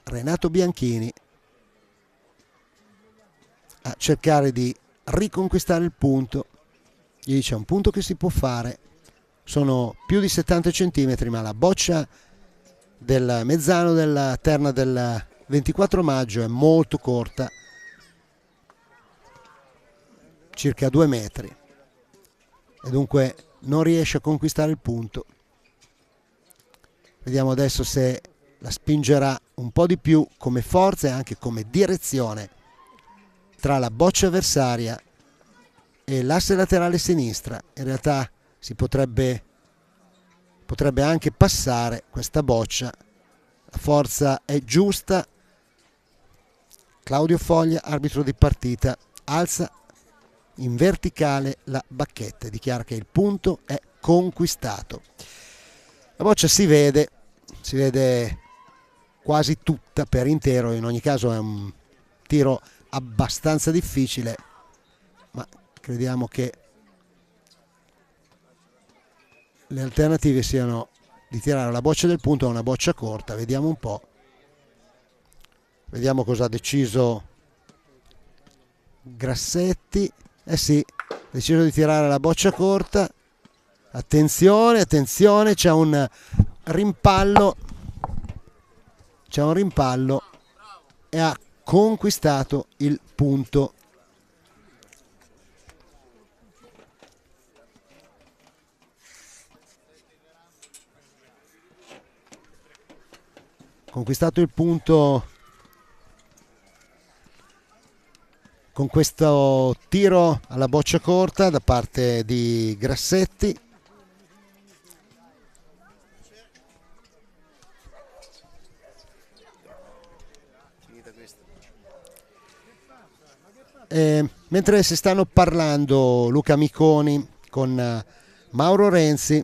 Renato Bianchini a cercare di riconquistare il punto gli dice è un punto che si può fare, sono più di 70 centimetri, ma la boccia del mezzano della terna del 24 maggio è molto corta, circa 2 metri, e dunque non riesce a conquistare il punto. Vediamo adesso se la spingerà un po' di più come forza e anche come direzione tra la boccia avversaria e l'asse laterale sinistra. In realtà si potrebbe anche passare questa boccia, la forza è giusta. Claudio Foglia, arbitro di partita, alza in verticale la bacchetta e dichiara che il punto è conquistato. La boccia si vede quasi tutta per intero, in ogni caso è un tiro abbastanza difficile, ma crediamo che le alternative siano di tirare la boccia del punto a una boccia corta. Vediamo un po', vediamo cosa ha deciso Grassetti. Sì, ha deciso di tirare la boccia corta. Attenzione, attenzione, c'è un rimpallo e ha conquistato il punto. Conquistato il punto con questo tiro alla boccia corta da parte di Grassetti. Mentre si stanno parlando Luca Miconi con Mauro Renzi,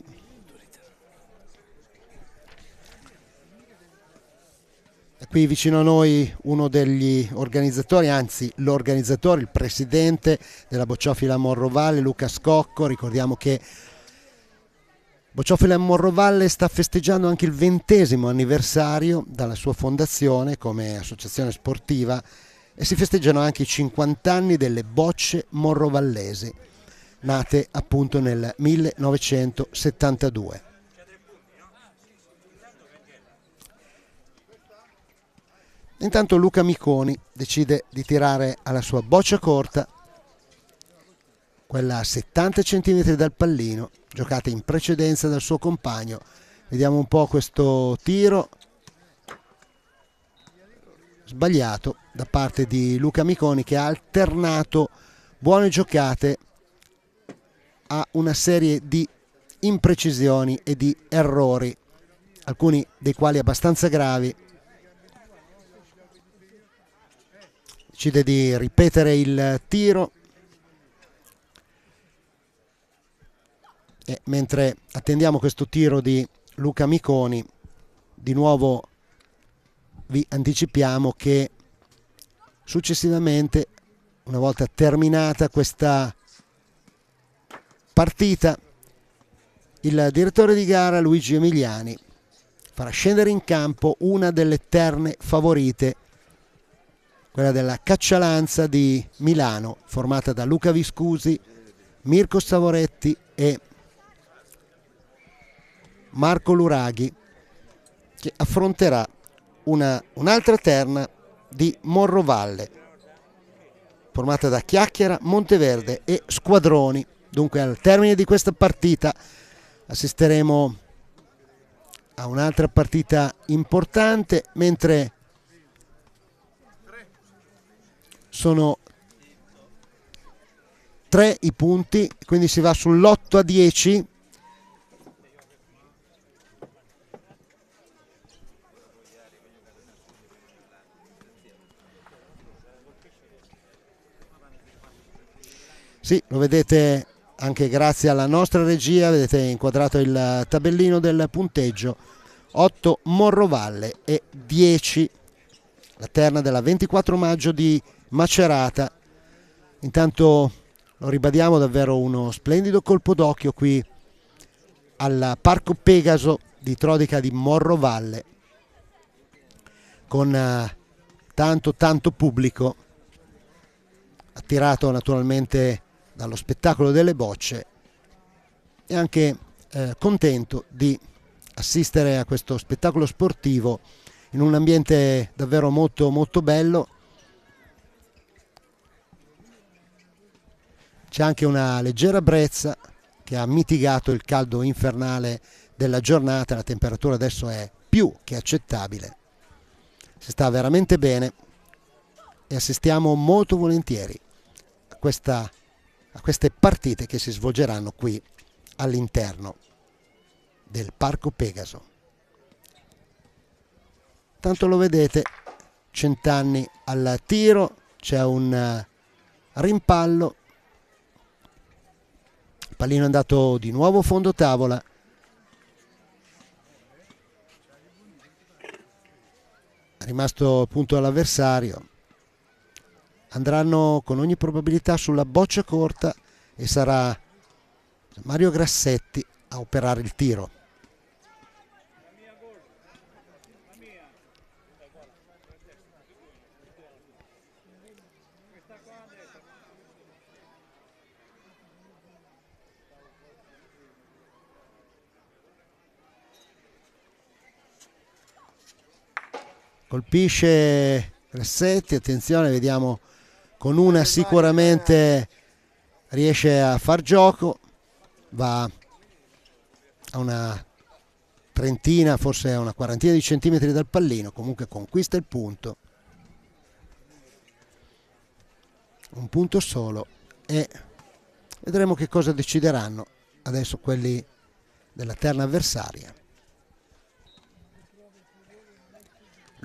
è qui vicino a noi uno degli organizzatori, anzi l'organizzatore, il presidente della Bocciofila Morrovalle, Luca Scocco. Ricordiamo che Bocciofila Morrovalle sta festeggiando anche il 20° anniversario dalla sua fondazione come associazione sportiva, e si festeggiano anche i 50 anni delle bocce morrovallesi, nate appunto nel 1972. Intanto Luca Miconi decide di tirare alla sua boccia corta, quella a 70 cm dal pallino, giocata in precedenza dal suo compagno. Vediamo un po' questo tiro sbagliato da parte di Luca Miconi, che ha alternato buone giocate a una serie di imprecisioni e di errori, alcuni dei quali abbastanza gravi. Decide di ripetere il tiro e mentre attendiamo questo tiro di Luca Miconi, di nuovo vi anticipiamo che successivamente, una volta terminata questa partita, il direttore di gara Luigi Emiliani farà scendere in campo una delle terne favorite, quella della Caccialanza di Milano, formata da Luca Viscusi, Mirko Savoretti e Marco Luraghi, che affronterà un'altra terna di Morrovalle, formata da Chiacchiera, Monteverde e Squadroni. Dunque al termine di questa partita assisteremo a un'altra partita importante, mentre sono 3 i punti, quindi si va sull'8-10. Sì, lo vedete anche grazie alla nostra regia, vedete inquadrato il tabellino del punteggio: 8 Morrovalle e 10 la terna della 24 maggio di Macerata. Intanto lo ribadiamo, davvero uno splendido colpo d'occhio qui al Parco Pegaso di Trodica di Morrovalle, con tanto pubblico, attirato naturalmente dallo spettacolo delle bocce e anche contento di assistere a questo spettacolo sportivo in un ambiente davvero molto molto bello. C'è anche una leggera brezza che ha mitigato il caldo infernale della giornata, la temperatura adesso è più che accettabile, si sta veramente bene e assistiamo molto volentieri a queste partite che si svolgeranno qui all'interno del Parco Pegaso. Tanto lo vedete, Centanni al tiro, c'è un rimpallo, il pallino è andato di nuovo fondo tavola, è rimasto appunto all'avversario. Andranno con ogni probabilità sulla boccia corta e sarà Mario Grassetti a operare il tiro. Colpisce Grassetti, attenzione, vediamo, con una sicuramente riesce a far gioco, va a una trentina, forse a una quarantina di centimetri dal pallino, comunque conquista il punto, un punto solo, e vedremo che cosa decideranno adesso quelli della terna avversaria.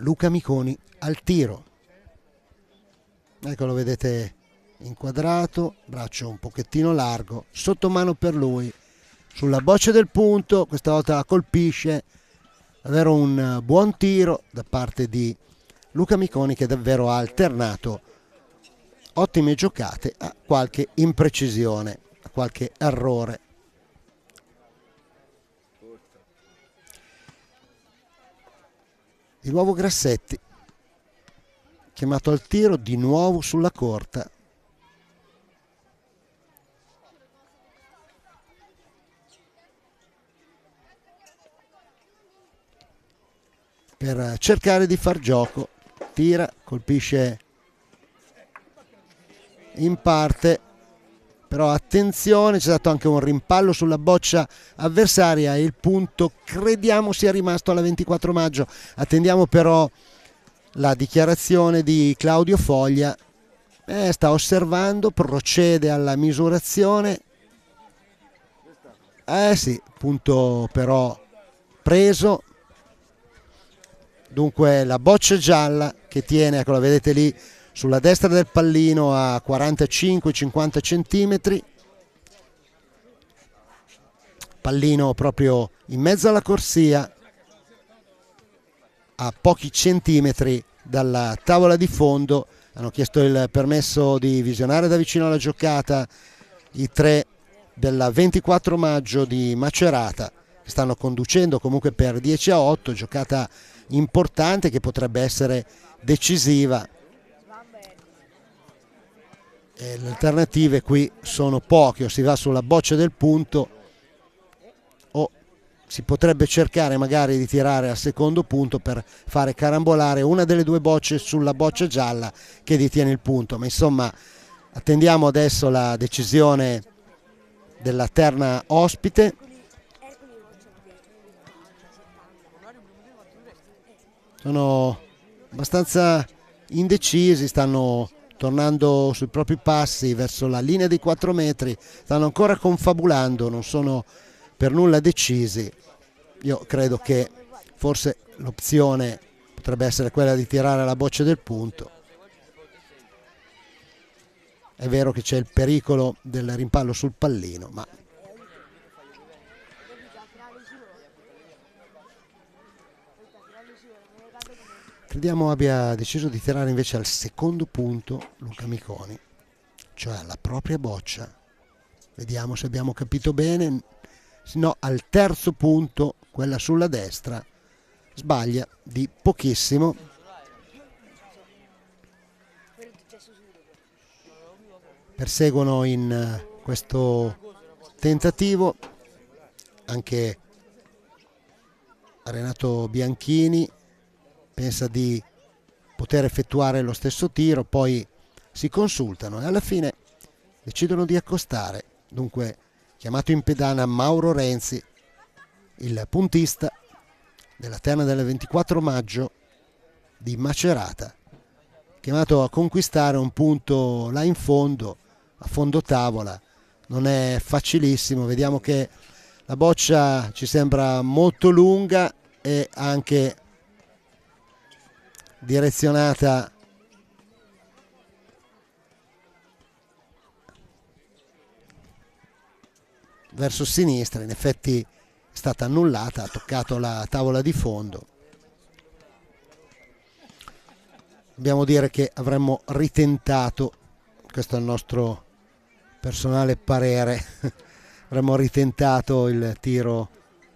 Luca Miconi al tiro, ecco, lo vedete inquadrato, braccio un pochettino largo, sotto mano per lui, sulla boccia del punto, questa volta la colpisce, davvero un buon tiro da parte di Luca Miconi, che davvero ha alternato ottime giocate a qualche imprecisione, a qualche errore. Di nuovo Grassetti, chiamato al tiro, di nuovo sulla corta. Per cercare di far gioco, tira, colpisce in parte, però attenzione, c'è stato anche un rimpallo sulla boccia avversaria e il punto crediamo sia rimasto alla 24 maggio. Attendiamo però la dichiarazione di Claudio Foglia, sta osservando, procede alla misurazione, sì, punto però preso, dunque la boccia gialla che tiene, ecco, la vedete lì sulla destra del pallino a 45-50 centimetri, pallino proprio in mezzo alla corsia, a pochi centimetri dalla tavola di fondo. Hanno chiesto il permesso di visionare da vicino la giocata i tre della 24 maggio di Macerata, che stanno conducendo comunque per 10-8, giocata importante che potrebbe essere decisiva. E le alternative qui sono poche, o si va sulla boccia del punto o si potrebbe cercare magari di tirare al secondo punto per fare carambolare una delle due bocce sulla boccia gialla che detiene il punto. Ma insomma, attendiamo adesso la decisione della terna ospite. Sono abbastanza indecisi, stanno tornando sui propri passi verso la linea dei 4 metri, stanno ancora confabulando, non sono per nulla decisi. Io credo che forse l'opzione potrebbe essere quella di tirare alla boccia del punto. È vero che c'è il pericolo del rimpallo sul pallino, ma crediamo abbia deciso di tirare invece al secondo punto Luca Miconi, cioè alla propria boccia. Vediamo se abbiamo capito bene. No, al terzo punto, quella sulla destra, sbaglia di pochissimo. Perseguono in questo tentativo anche Renato Bianchini pensa di poter effettuare lo stesso tiro, poi si consultano e alla fine decidono di accostare. Dunque chiamato in pedana Mauro Renzi, il puntista della terna del 24 maggio di Macerata, chiamato a conquistare un punto là in fondo, a fondo tavola. Non è facilissimo, vediamo che la boccia ci sembra molto lunga e anche direzionata verso sinistra, in effetti è stata annullata, ha toccato la tavola di fondo. Dobbiamo dire che avremmo ritentato, questo è il nostro personale parere, avremmo ritentato il tiro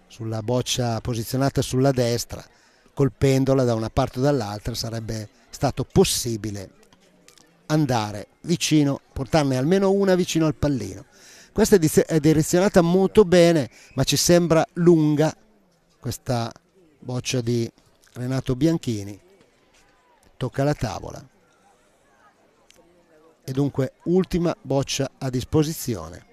sulla boccia posizionata sulla destra, colpendola da una parte o dall'altra sarebbe stato possibile andare vicino, portarne almeno una vicino al pallino. Questa è direzionata molto bene, ma ci sembra lunga questa boccia di Renato Bianchini. Tocca la tavola e dunque ultima boccia a disposizione.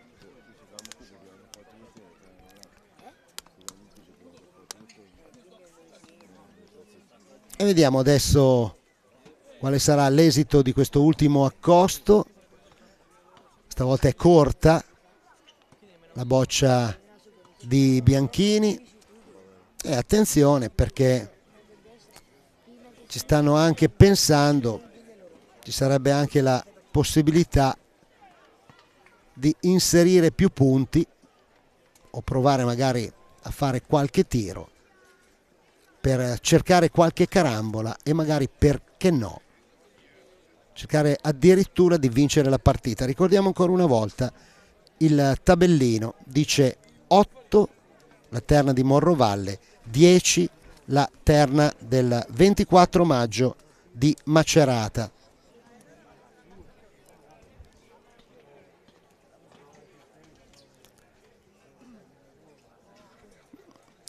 E vediamo adesso quale sarà l'esito di questo ultimo accosto. Stavolta è corta la boccia di Bianchini e attenzione perché ci stanno anche pensando, ci sarebbe anche la possibilità di inserire più punti o provare magari a fare qualche tiro per cercare qualche carambola e magari, perché no, cercare addirittura di vincere la partita. Ricordiamo ancora una volta il tabellino, dice 8 la terna di Morrovalle, 10 la terna del 24 maggio di Macerata.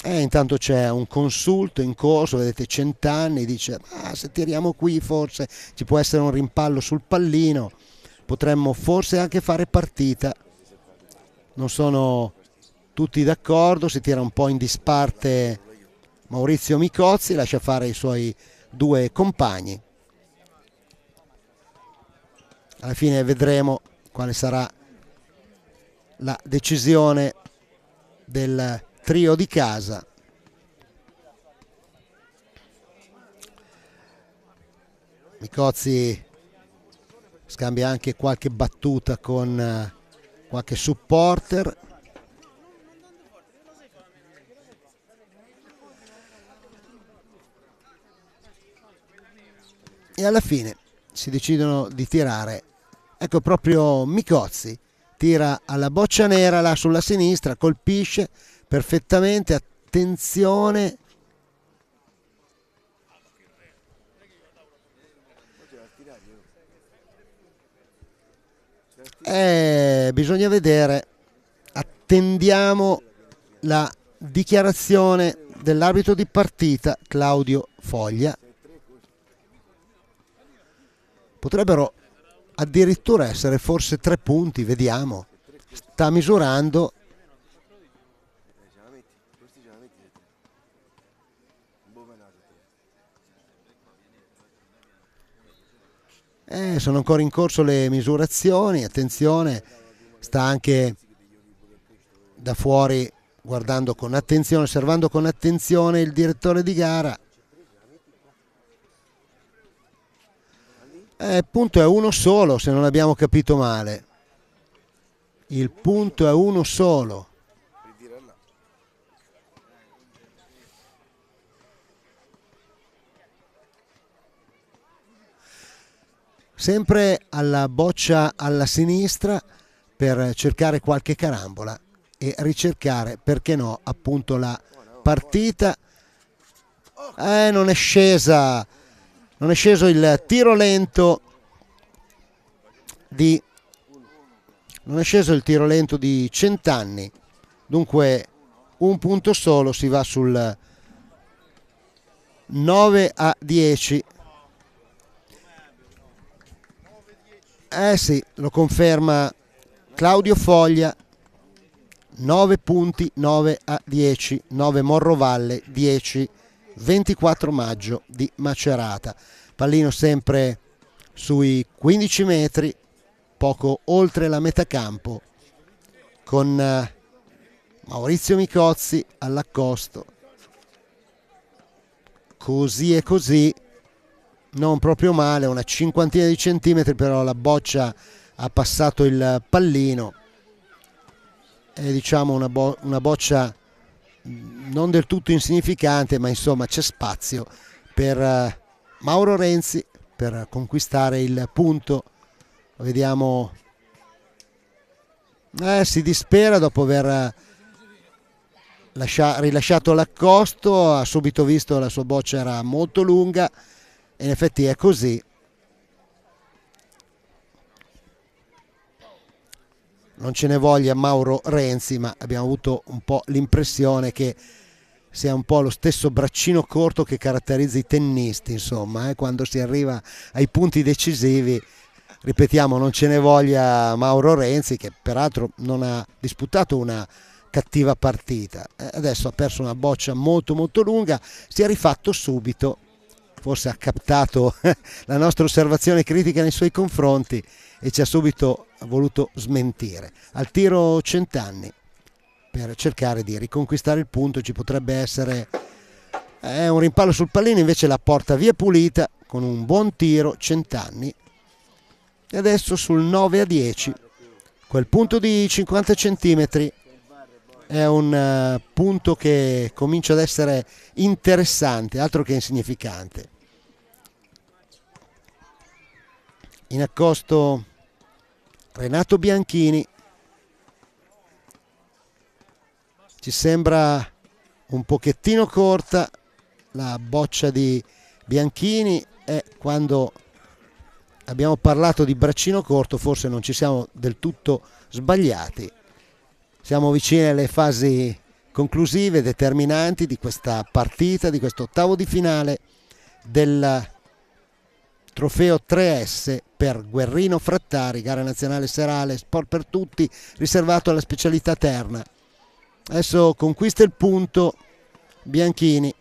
Intanto c'è un consulto in corso, vedete Centanni, dice se tiriamo qui forse ci può essere un rimpallo sul pallino, potremmo forse anche fare partita. Non sono tutti d'accordo, si tira un po' in disparte Maurizio Micozzi, lascia fare i suoi due compagni. Alla fine vedremo quale sarà la decisione del trio di casa. Micozzi scambia anche qualche battuta con qualche supporter. E alla fine si decidono di tirare. Ecco, proprio Micozzi tira alla boccia nera là sulla sinistra, colpisce perfettamente, attenzione. Bisogna vedere, attendiamo la dichiarazione dell'arbitro di partita Claudio Foglia. Potrebbero addirittura essere forse 3 punti, vediamo. Sta misurando. Sono ancora in corso le misurazioni, attenzione, sta anche da fuori guardando con attenzione, osservando con attenzione il direttore di gara. Il punto è uno solo, se non abbiamo capito male. Il punto è uno solo. Sempre alla boccia alla sinistra per cercare qualche carambola e ricercare, perché no, appunto la partita. Non è scesa. Non è sceso il tiro lento di Centanni. Dunque un punto solo, si va sul 9-10. Sì, lo conferma Claudio Foglia. 9 punti, 9-10, 9 Morrovalle, 10 24 maggio di Macerata. Pallino sempre sui 15 metri, poco oltre la metà campo, con Maurizio Micozzi all'accosto. Così e così, non proprio male, una cinquantina di centimetri, però la boccia ha passato il pallino. È diciamo una boccia non del tutto insignificante, ma insomma c'è spazio per Mauro Renzi per conquistare il punto. Vediamo, si dispera dopo aver rilasciato l'accosto, ha subito visto che la sua boccia era molto lunga e in effetti è così. Non ce ne voglia Mauro Renzi, ma abbiamo avuto un po' l'impressione che sia un po' lo stesso braccino corto che caratterizza i tennisti, insomma, quando si arriva ai punti decisivi. Ripetiamo, non ce ne voglia Mauro Renzi, che peraltro non ha disputato una cattiva partita. Adesso ha perso una boccia molto molto lunga, si è rifatto subito, forse ha captato la nostra osservazione critica nei suoi confronti e ci ha subito voluto smentire. Al tiro Centanni per cercare di riconquistare il punto. Ci potrebbe essere un rimpallo sul pallino, invece la porta via pulita con un buon tiro Centanni. E adesso sul 9-10, quel punto di 50 centimetri è un punto che comincia ad essere interessante, altro che insignificante. In accosto Renato Bianchini, ci sembra un pochettino corta la boccia di Bianchini, e quando abbiamo parlato di braccino corto forse non ci siamo del tutto sbagliati. Siamo vicini alle fasi conclusive, determinanti di questa partita, di questo ottavo di finale del trofeo 3S per Guerrino Frattari, gara nazionale serale, sport per tutti, riservato alla specialità terna. Adesso conquista il punto Bianchini.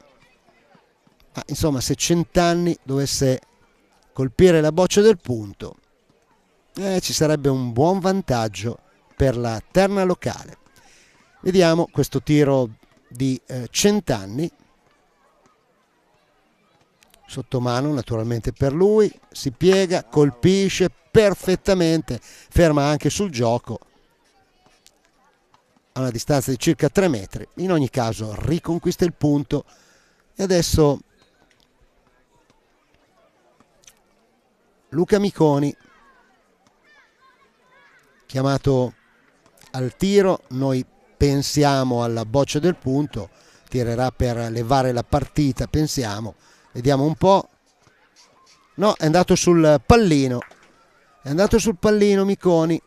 Insomma, se Centanni dovesse colpire la boccia del punto, ci sarebbe un buon vantaggio per la terna locale. Vediamo questo tiro di Centanni, sottomano naturalmente per lui, si piega, colpisce perfettamente, ferma anche sul gioco a una distanza di circa 3 metri. In ogni caso riconquista il punto e adesso Luca Miconi, chiamato al tiro. Noi pensiamo alla boccia del punto, tirerà per levare la partita, pensiamo. Vediamo un po'. No, è andato sul pallino. È andato sul pallino Miconi.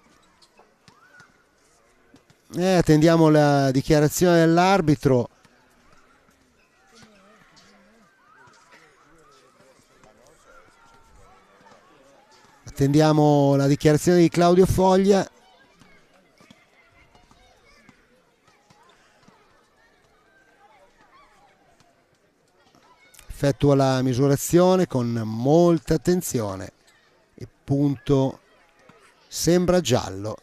Attendiamo la dichiarazione dell'arbitro. Attendiamo la dichiarazione di Claudio Foglia. Effettua la misurazione con molta attenzione. Il punto sembra giallo.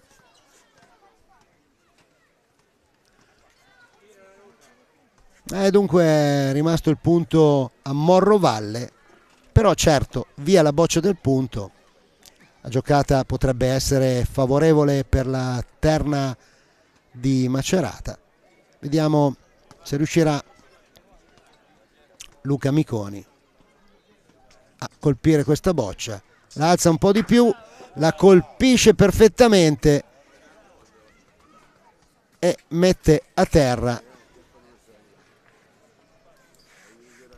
Dunque è rimasto il punto a Morrovalle, però certo via la boccia del punto la giocata potrebbe essere favorevole per la terna di Macerata. Vediamo se riuscirà Luca Miconi a colpire questa boccia. La alza un po' di più, la colpisce perfettamente e mette a terra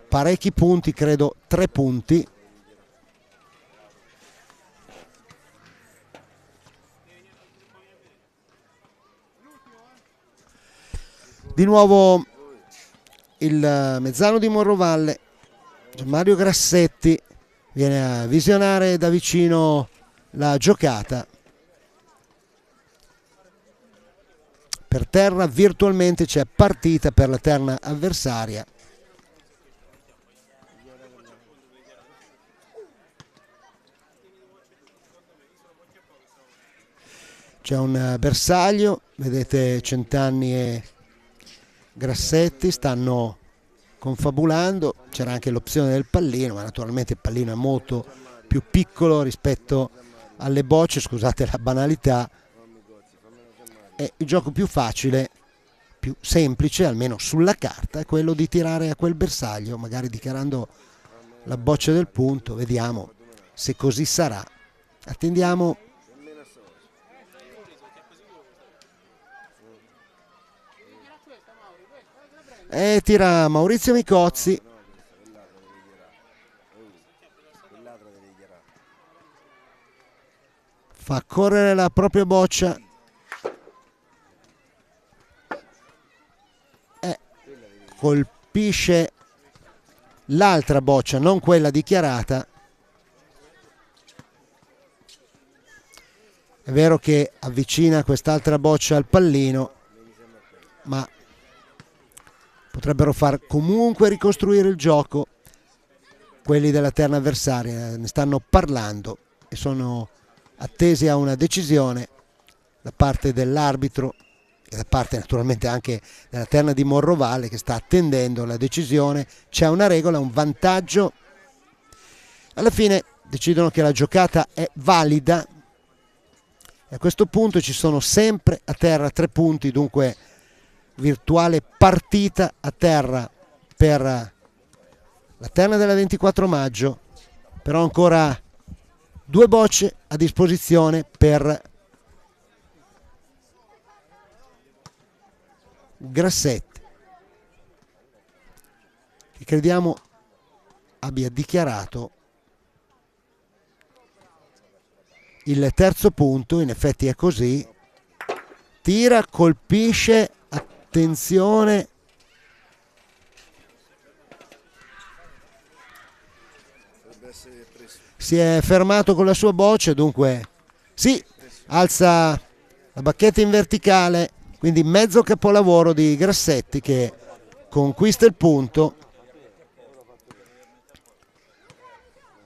parecchi punti, credo 3 punti. Di nuovo il mezzano di Morrovalle, Gianmario Grassetti, viene a visionare da vicino la giocata. Per terra virtualmente c'è partita per la terna avversaria. C'è un bersaglio, vedete Centanni e Grassetti stanno confabulando, c'era anche l'opzione del pallino, ma naturalmente il pallino è molto più piccolo rispetto alle bocce, scusate la banalità, e il gioco più facile, più semplice, almeno sulla carta, è quello di tirare a quel bersaglio, magari dichiarando la boccia del punto. Vediamo se così sarà. Attendiamo. E tira Maurizio Micozzi. Fa correre la propria boccia. E colpisce l'altra boccia, non quella dichiarata. È vero che avvicina quest'altra boccia al pallino, ma potrebbero far comunque ricostruire il gioco quelli della terna avversaria, ne stanno parlando e sono attesi a una decisione da parte dell'arbitro e da parte naturalmente anche della terna di Morrovalle, che sta attendendo la decisione. C'è una regola, un vantaggio. Alla fine decidono che la giocata è valida e a questo punto ci sono sempre a terra 3 punti, dunque virtuale partita a terra per la terna della 24 maggio, però ancora 2 bocce a disposizione per Grassetti, che crediamo abbia dichiarato il terzo punto. In effetti è così, tira, colpisce, attenzione, si è fermato con la sua boccia, dunque sì, alza la bacchetta in verticale, quindi mezzo capolavoro di Grassetti che conquista il punto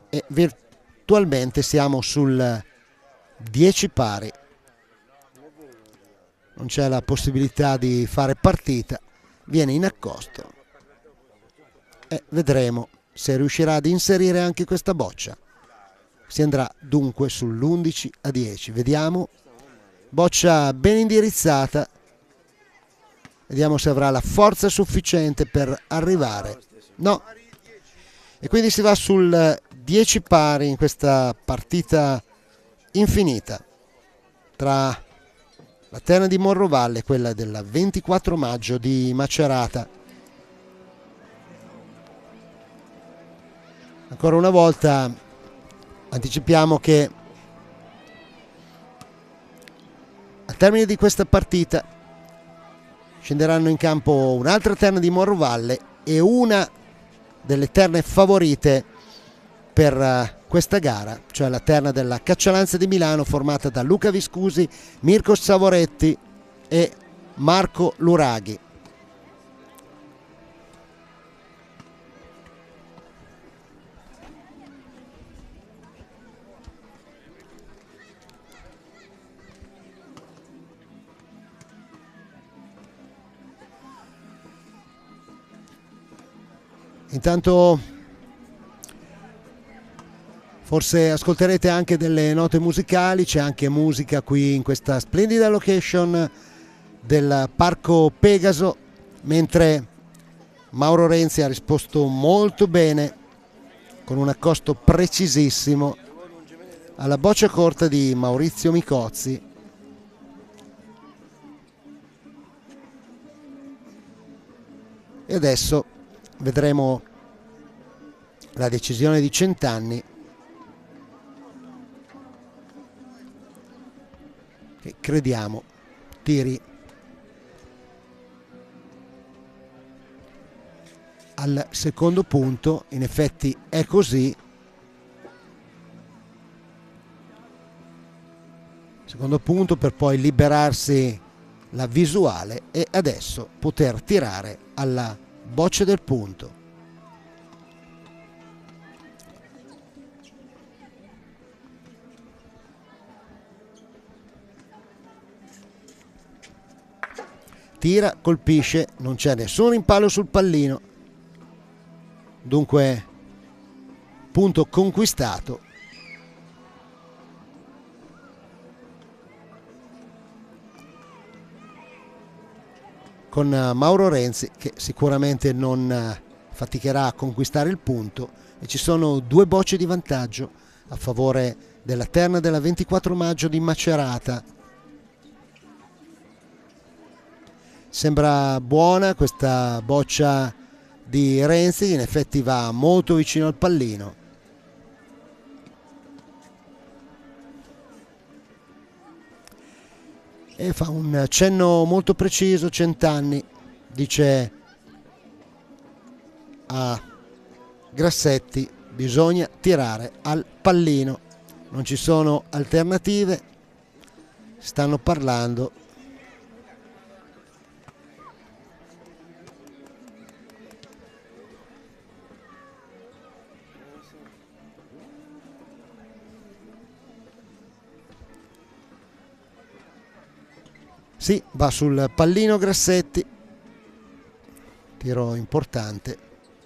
e virtualmente siamo sul 10 pari. Non c'è la possibilità di fare partita, viene in accosto e vedremo se riuscirà ad inserire anche questa boccia. Si andrà dunque sull'11 a 10. Vediamo, boccia ben indirizzata, vediamo se avrà la forza sufficiente per arrivare. No, e quindi si va sul 10 pari in questa partita infinita tra la terna di Morrovalle e quella della 24 maggio di Macerata. Ancora una volta anticipiamo che al termine di questa partita scenderanno in campo un'altra terna di Morrovalle e una delle terne favorite per questa gara, cioè la terna della Caccialanza di Milano, formata da Luca Viscusi, Mirko Savoretti e Marco Luraghi. Intanto forse ascolterete anche delle note musicali, c'è anche musica qui in questa splendida location del Parco Pegaso, mentre Mauro Renzi ha risposto molto bene con un accosto precisissimo alla boccia corta di Maurizio Micozzi. E adesso vedremo la decisione di Centanni, che crediamo tiri al secondo punto, in effetti è così. Secondo punto per poi liberarsi la visuale e adesso poter tirare alla boccia del punto. Tira, colpisce, non c'è nessun impallo sul pallino, dunque punto conquistato. Con Mauro Renzi, che sicuramente non faticherà a conquistare il punto, e ci sono 2 bocce di vantaggio a favore della terna della 24 maggio di Macerata. Sembra buona questa boccia di Renzi, in effetti va molto vicino al pallino. E fa un cenno molto preciso, Centanni, dice a Grassetti: bisogna tirare al pallino, non ci sono alternative, stanno parlando. Sì, va sul pallino Grassetti, tiro importante,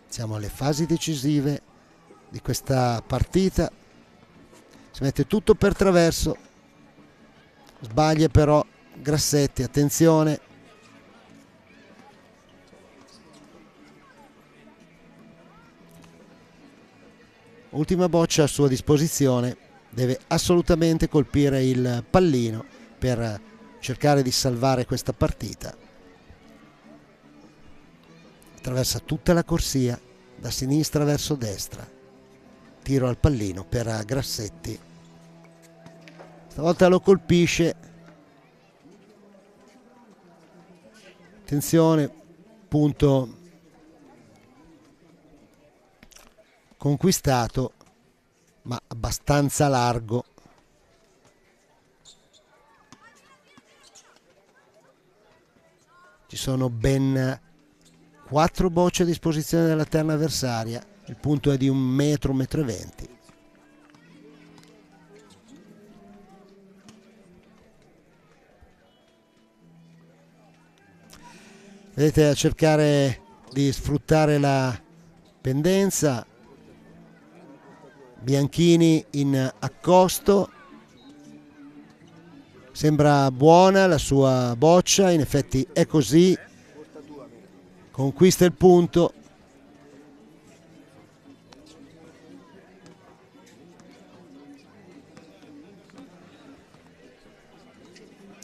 siamo alle fasi decisive di questa partita, si mette tutto per traverso, sbaglia però Grassetti, attenzione, ultima boccia a sua disposizione, deve assolutamente colpire il pallino per cercare di salvare questa partita. Attraversa tutta la corsia da sinistra verso destra, tiro al pallino per Grassetti, stavolta lo colpisce, attenzione, punto conquistato ma abbastanza largo. Ci sono ben 4 bocce a disposizione della terna avversaria, il punto è di 1 metro, 1,20 metri. Vedete, a cercare di sfruttare la pendenza, Bianchini in accosto. Sembra buona la sua boccia, in effetti è così, conquista il punto.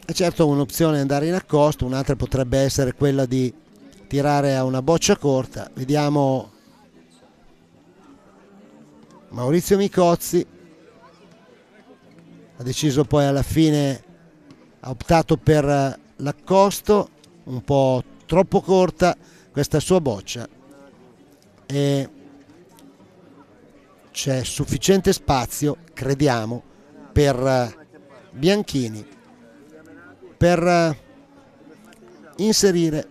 E certo un'opzione è andare in accosto, un'altra potrebbe essere quella di tirare a una boccia corta. Vediamo Maurizio Micozzi, ha deciso poi alla fine, ha optato per l'accosto, un po' troppo corta questa sua boccia e c'è sufficiente spazio, crediamo, per Bianchini per inserire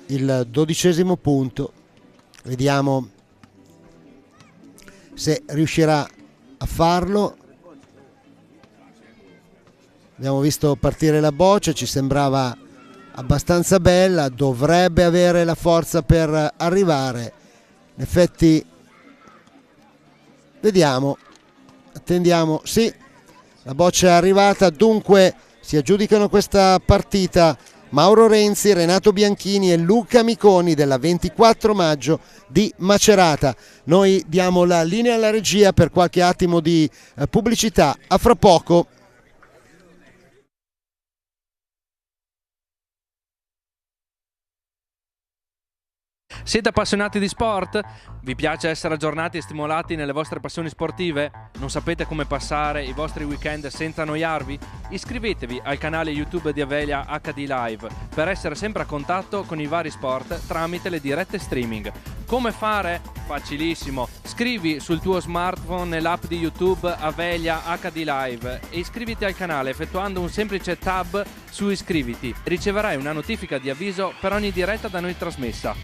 il 12° punto. Vediamo se riuscirà a farlo. Abbiamo visto partire la boccia, ci sembrava abbastanza bella, dovrebbe avere la forza per arrivare. In effetti, vediamo, attendiamo, sì, la boccia è arrivata, dunque si aggiudicano questa partita Mauro Renzi, Renato Bianchini e Luca Miconi della 24 maggio di Macerata. Noi diamo la linea alla regia per qualche attimo di pubblicità, a fra poco. Siete appassionati di sport? Vi piace essere aggiornati e stimolati nelle vostre passioni sportive? Non sapete come passare i vostri weekend senza annoiarvi? Iscrivetevi al canale YouTube di Avelia HD Live per essere sempre a contatto con i vari sport tramite le dirette streaming. Come fare? Facilissimo. Scrivi sul tuo smartphone nell'app di YouTube Avelia HD Live e iscriviti al canale effettuando un semplice tab su iscriviti. Riceverai una notifica di avviso per ogni diretta da noi trasmessa.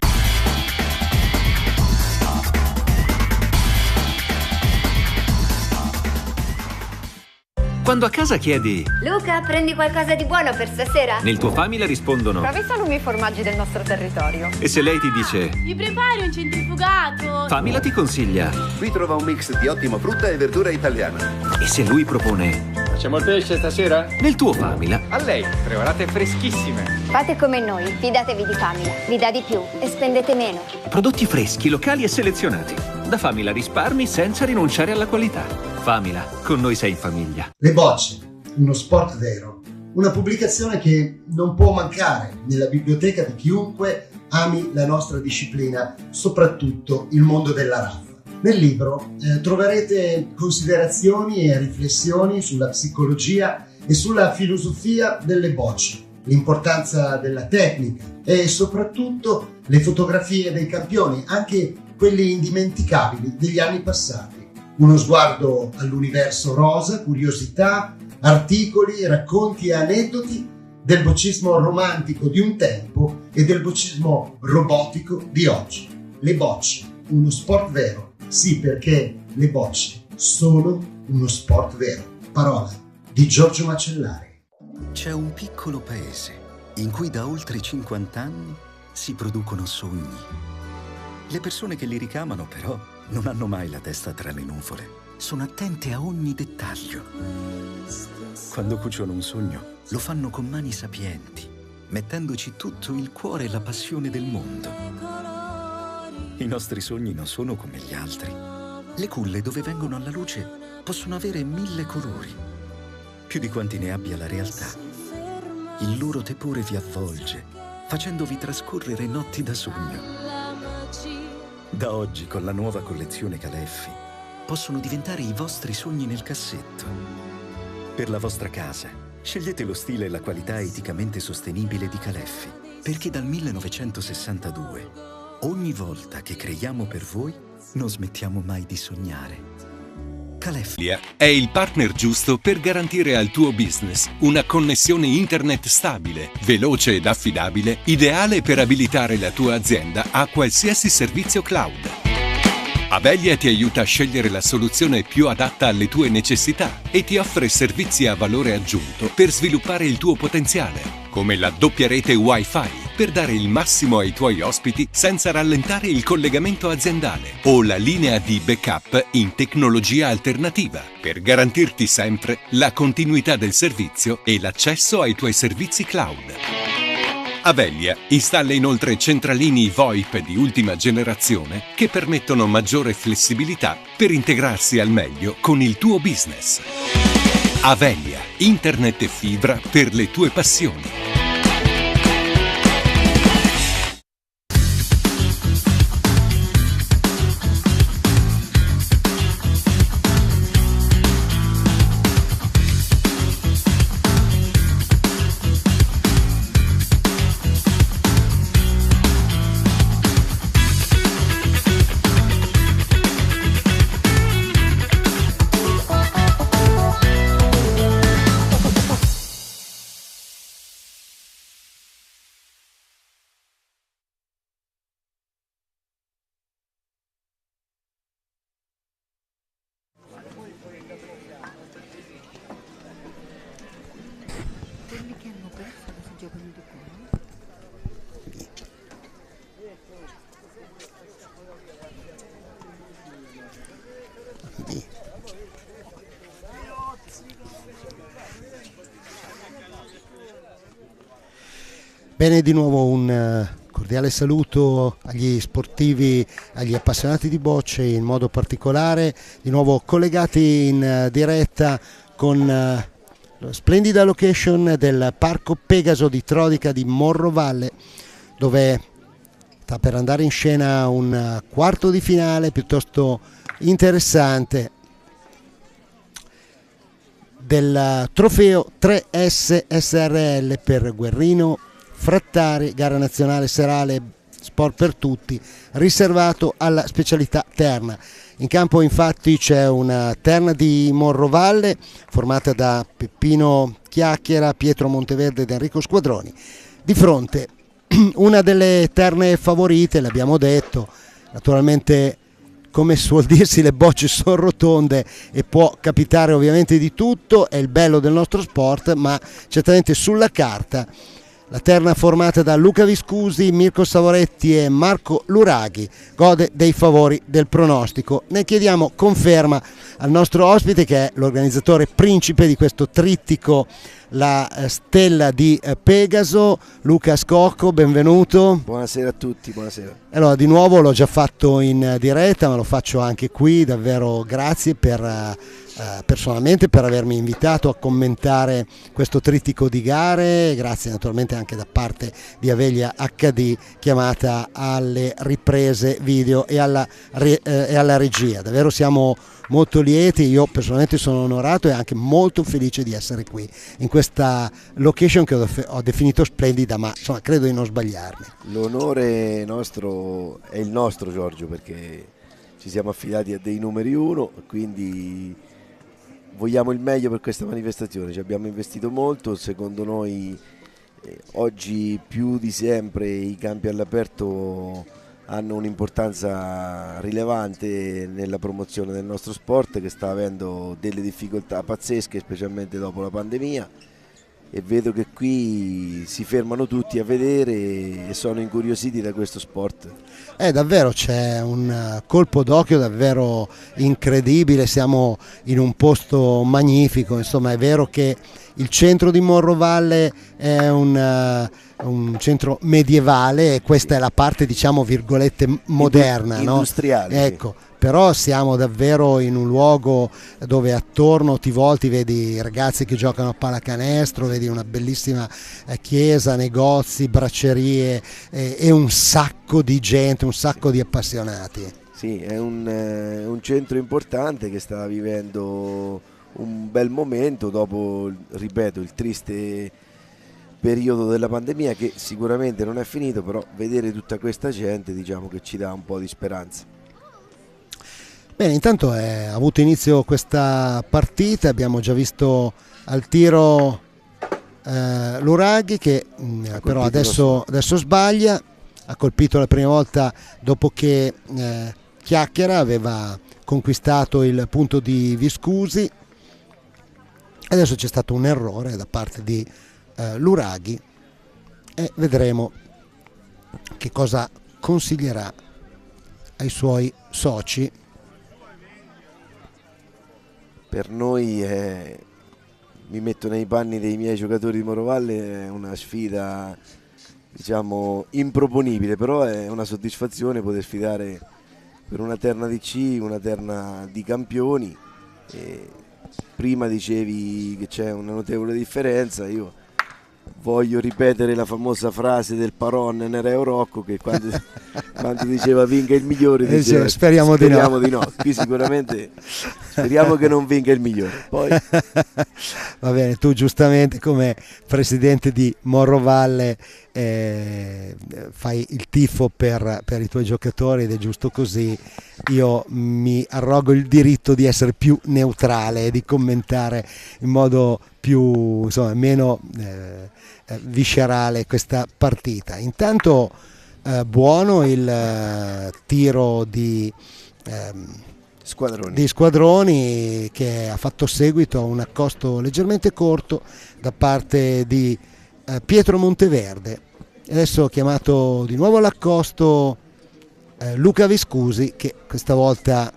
Quando a casa chiedi Luca, prendi qualcosa di buono per stasera? nel tuo Famila rispondono Provi salumi e formaggi del nostro territorio. e se lei ti dice Mi prepari un centrifugato? Famila ti consiglia Qui trova un mix di ottima frutta e verdura italiana. e se lui propone facciamo il pesce stasera? nel tuo Famila A lei, 3 orate freschissime. Fate come noi, fidatevi di Famila. Vi dà di più e spendete meno. prodotti freschi, locali e selezionati. Da Famila risparmi senza rinunciare alla qualità. Famila, con noi sei in famiglia. Le bocce, uno sport vero. Una pubblicazione che non può mancare nella biblioteca di chiunque ami la nostra disciplina, soprattutto il mondo della raffa. Nel libro troverete considerazioni e riflessioni sulla psicologia e sulla filosofia delle bocce, l'importanza della tecnica e soprattutto le fotografie dei campioni, anche quelli indimenticabili degli anni passati. Uno sguardo all'universo rosa, curiosità, articoli, racconti e aneddoti del boccismo romantico di un tempo e del boccismo robotico di oggi. Le bocce, uno sport vero. Sì, perché le bocce sono uno sport vero. Parola di Giorgio Macellari. C'è un piccolo paese in cui da oltre 50 anni si producono sogni. Le persone che li ricamano, però, non hanno mai la testa tra le nuvole. Sono attente a ogni dettaglio. Quando cuciono un sogno, lo fanno con mani sapienti, mettendoci tutto il cuore e la passione del mondo. I nostri sogni non sono come gli altri. Le culle dove vengono alla luce possono avere 1000 colori, più di quanti ne abbia la realtà. Il loro tepore vi avvolge, facendovi trascorrere notti da sogno. Da oggi, con la nuova collezione Caleffi, possono diventare i vostri sogni nel cassetto. Per la vostra casa, scegliete lo stile e la qualità eticamente sostenibile di Caleffi, perché dal 1962, ogni volta che creiamo per voi, non smettiamo mai di sognare. Caleffi è il partner giusto per garantire al tuo business una connessione internet stabile, veloce ed affidabile, ideale per abilitare la tua azienda a qualsiasi servizio cloud. Avelia ti aiuta a scegliere la soluzione più adatta alle tue necessità e ti offre servizi a valore aggiunto per sviluppare il tuo potenziale, come la doppia rete Wi-Fi per dare il massimo ai tuoi ospiti senza rallentare il collegamento aziendale, o la linea di backup in tecnologia alternativa per garantirti sempre la continuità del servizio e l'accesso ai tuoi servizi cloud. Avelia installa inoltre centralini VoIP di ultima generazione che permettono maggiore flessibilità per integrarsi al meglio con il tuo business. Avelia, internet e fibra per le tue passioni. Bene, di nuovo un cordiale saluto agli sportivi, agli appassionati di bocce in modo particolare, di nuovo collegati in diretta con la splendida location del Parco Pegaso di Trodica di Morrovalle, dove sta per andare in scena un quarto di finale piuttosto interessante del trofeo 3S SRL per Guerrino Frattari, gara nazionale serale sport per tutti, riservato alla specialità terna. In campo infatti c'è una terna di Morrovalle formata da Peppino Chiacchiera, Pietro Monteverde ed Enrico Squadroni. Di fronte una delle terne favorite, l'abbiamo detto, naturalmente come suol dirsi le bocce sono rotonde e può capitare ovviamente di tutto, è il bello del nostro sport, ma certamente sulla carta la terna formata da Luca Viscusi, Mirko Savoretti e Marco Luraghi gode dei favori del pronostico. Ne chiediamo conferma al nostro ospite, che è l'organizzatore principe di questo trittico, la stella di Pegaso, Luca Scocco, benvenuto. Buonasera a tutti, buonasera. Allora, di nuovo l'ho già fatto in diretta, ma lo faccio anche qui, davvero grazie personalmente per avermi invitato a commentare questo trittico di gare, grazie naturalmente anche da parte di Avelia HD, chiamata alle riprese video e alla regia. Davvero siamo molto lieti, io personalmente sono onorato e anche molto felice di essere qui in questa location che ho definito splendida, ma insomma credo di non sbagliarmi. L'onore nostro è il nostro, Giorgio, perché ci siamo affidati a dei numeri uno, quindi vogliamo il meglio per questa manifestazione, ci abbiamo investito molto, secondo noi oggi più di sempre i campi all'aperto hanno un'importanza rilevante nella promozione del nostro sport, che sta avendo delle difficoltà pazzesche, specialmente dopo la pandemia, e vedo che qui si fermano tutti a vedere e sono incuriositi da questo sport. Davvero c'è un colpo d'occhio davvero incredibile, siamo in un posto magnifico, insomma è vero che il centro di Morrovalle è un centro medievale e questa è la parte, diciamo, virgolette moderna, industriale, no? Ecco, però siamo davvero in un luogo dove attorno ti volti, vedi ragazzi che giocano a pallacanestro, vedi una bellissima chiesa, negozi, braccerie e un sacco di gente, un sacco di appassionati. Sì, è un centro importante che sta vivendo un bel momento dopo, ripeto, il triste periodo della pandemia, che sicuramente non è finito, però vedere tutta questa gente, diciamo, che ci dà un po' di speranza. Bene, intanto ha avuto inizio questa partita, abbiamo già visto al tiro Luraghi che però adesso sbaglia, ha colpito la prima volta dopo che Chiacchiera aveva conquistato il punto di Viscusi. Adesso c'è stato un errore da parte di Luraghi e vedremo che cosa consiglierà ai suoi soci. Per noi mi metto nei panni dei miei giocatori di Morrovalle, è una sfida, diciamo, improponibile, però è una soddisfazione poter sfidare per una terna di C, una terna di campioni. Prima dicevi che c'è una notevole differenza, io voglio ripetere la famosa frase del Paron Nereo Rocco, che quando diceva vinca il migliore diceva speriamo di no. Qui sicuramente speriamo che non vinca il migliore. Poi va bene, tu giustamente come presidente di Morrovalle fai il tifo per i tuoi giocatori ed è giusto così. Io mi arrogo il diritto di essere più neutrale e di commentare in modo più, insomma, meno viscerale questa partita. Intanto buono il tiro di Squadroni, che ha fatto seguito a un accosto leggermente corto da parte di Pietro Monteverde. Adesso chiamato di nuovo all'accosto Luca Viscusi, che questa volta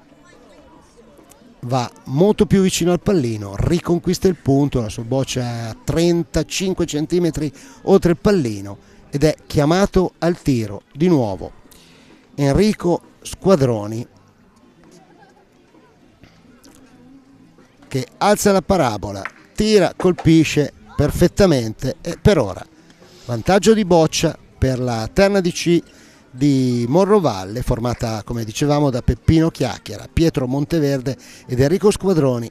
va molto più vicino al pallino, riconquista il punto, la sua boccia è a 35 cm oltre il pallino ed è chiamato al tiro di nuovo Enrico Squadroni, che alza la parabola, tira, colpisce perfettamente e per ora vantaggio di boccia per la terna di C di Morrovalle, formata come dicevamo da Peppino Chiacchiera, Pietro Monteverde ed Enrico Squadroni,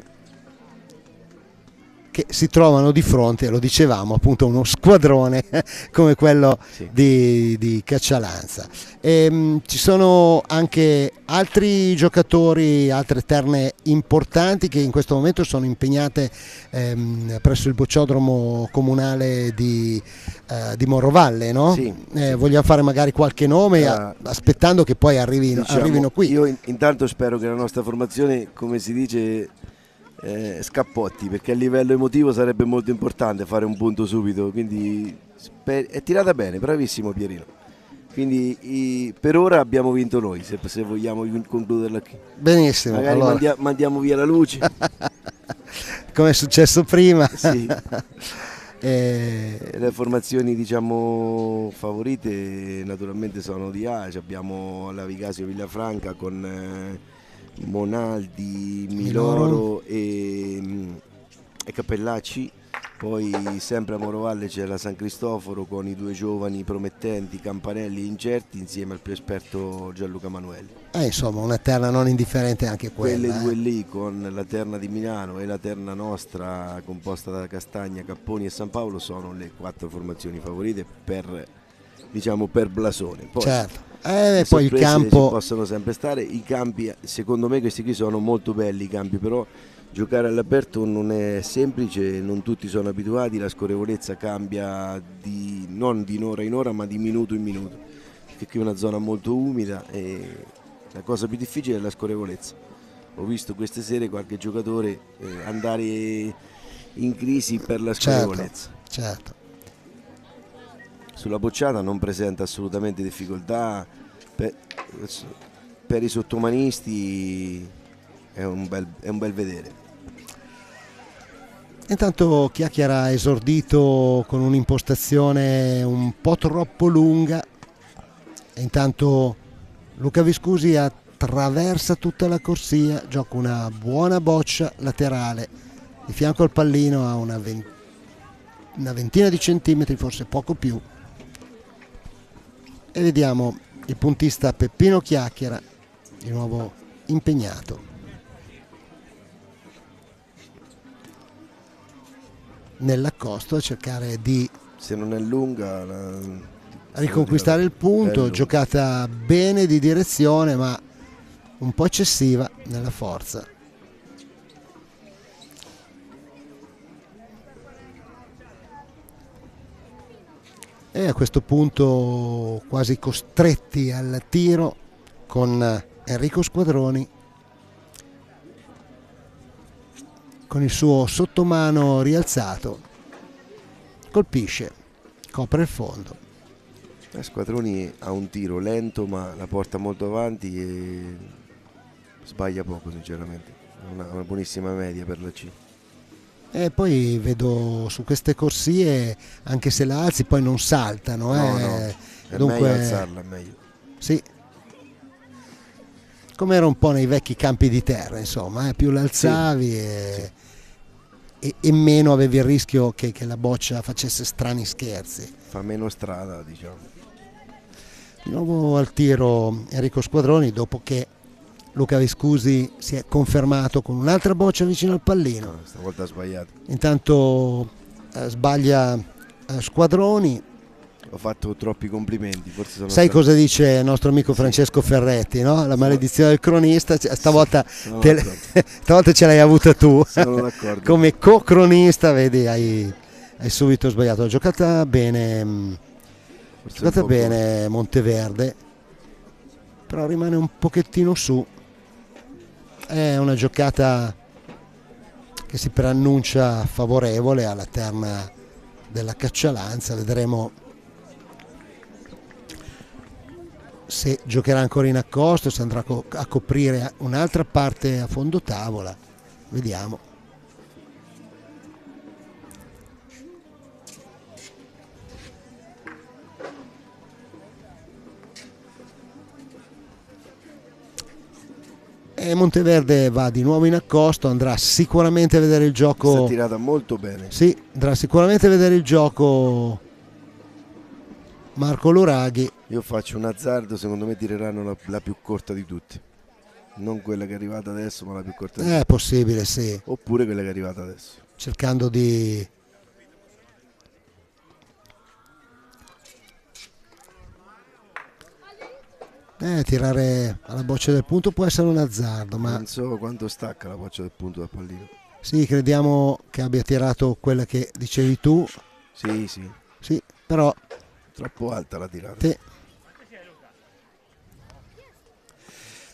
che si trovano di fronte, lo dicevamo, appunto uno squadrone come quello di Caccialanza. Ci sono anche altri giocatori, altre terne importanti che in questo momento sono impegnate presso il bocciodromo comunale di Morrovalle, no? Sì. Vogliamo fare magari qualche nome aspettando che poi arrivino qui. Io intanto spero che la nostra formazione, come si dice, scappotti, perché a livello emotivo sarebbe molto importante fare un punto subito, quindi è tirata bene, bravissimo Pierino, quindi per ora abbiamo vinto noi, se vogliamo concluderla qui. Benissimo, magari allora mandiamo via la luce come è successo prima. Sì. Le formazioni diciamo favorite naturalmente sono di A, abbiamo la Vigasio Villafranca con Monaldi, Miloro e Cappellacci, poi sempre a Morrovalle c'è la San Cristoforo con i due giovani promettenti Campanelli e Incerti insieme al più esperto Gianluca Manuelli. Insomma una terna non indifferente anche quella. Quelle due lì con la terna di Milano e la terna nostra composta da Castagna, Capponi e San Paolo sono le 4 formazioni favorite per blasone. Poi, certo. Poi il campo ci possono sempre stare, i campi secondo me questi qui sono molto belli i campi, però giocare all'aperto non è semplice, non tutti sono abituati, la scorrevolezza cambia non di un'ora in ora ma di minuto in minuto, perché qui è una zona molto umida e la cosa più difficile è la scorrevolezza. Ho visto queste sere qualche giocatore andare in crisi per la scorrevolezza. Certo. Sulla bocciata non presenta assolutamente difficoltà, per i sottomanisti è un bel vedere. Intanto Chiacchiera ha esordito con un'impostazione un po' troppo lunga e intanto Luca Viscusi attraversa tutta la corsia, gioca una buona boccia laterale di fianco al pallino a una ventina di centimetri, forse poco più. E vediamo il puntista Peppino Chiacchiera di nuovo impegnato. Nell'accosto a cercare di, se non è lunga, riconquistare il punto, giocata bene di direzione ma un po' eccessiva nella forza. E a questo punto quasi costretti al tiro con Enrico Squadroni con il suo sottomano rialzato, colpisce, copre il fondo. Squadroni ha un tiro lento ma la porta molto avanti e sbaglia poco sinceramente, una buonissima media per la C. E poi vedo su queste corsie, anche se la alzi poi non saltano. No, è dunque, meglio alzarla, meglio. Sì, come era un po' nei vecchi campi di terra, insomma, più l'alzavi e meno avevi il rischio che la boccia facesse strani scherzi. Fa meno strada, diciamo. Di nuovo al tiro Enrico Squadroni dopo che Luca Viscusi si è confermato con un'altra boccia vicino al pallino. No, stavolta ha sbagliato. Intanto sbaglia Squadroni. Ho fatto troppi complimenti, forse sono Sai cosa dice il nostro amico Francesco Ferretti, no? La maledizione del cronista, stavolta ce l'hai avuta tu. Sono d'accordo. Come co-cronista, vedi, hai subito sbagliato. Ha giocata bene, Monteverde, però rimane un pochettino su. È una giocata che si preannuncia favorevole alla terna della Caccialanza. Vedremo se giocherà ancora in accosto, se andrà a coprire un'altra parte a fondo tavola. Vediamo. E Monteverde va di nuovo in accosto, andrà sicuramente a vedere il gioco. Si è tirata molto bene. Sì, andrà sicuramente a vedere il gioco Marco Luraghi. Io faccio un azzardo, secondo me tireranno la più corta di tutte. Non quella che è arrivata adesso, ma la più corta di tutte. È possibile, sì. Oppure quella che è arrivata adesso. Cercando di... tirare alla boccia del punto può essere un azzardo, ma... Non so quanto stacca la boccia del punto dal pallino. Sì, crediamo che abbia tirato quella che dicevi tu. Sì. Sì, però... Troppo alta la tirata. Sì.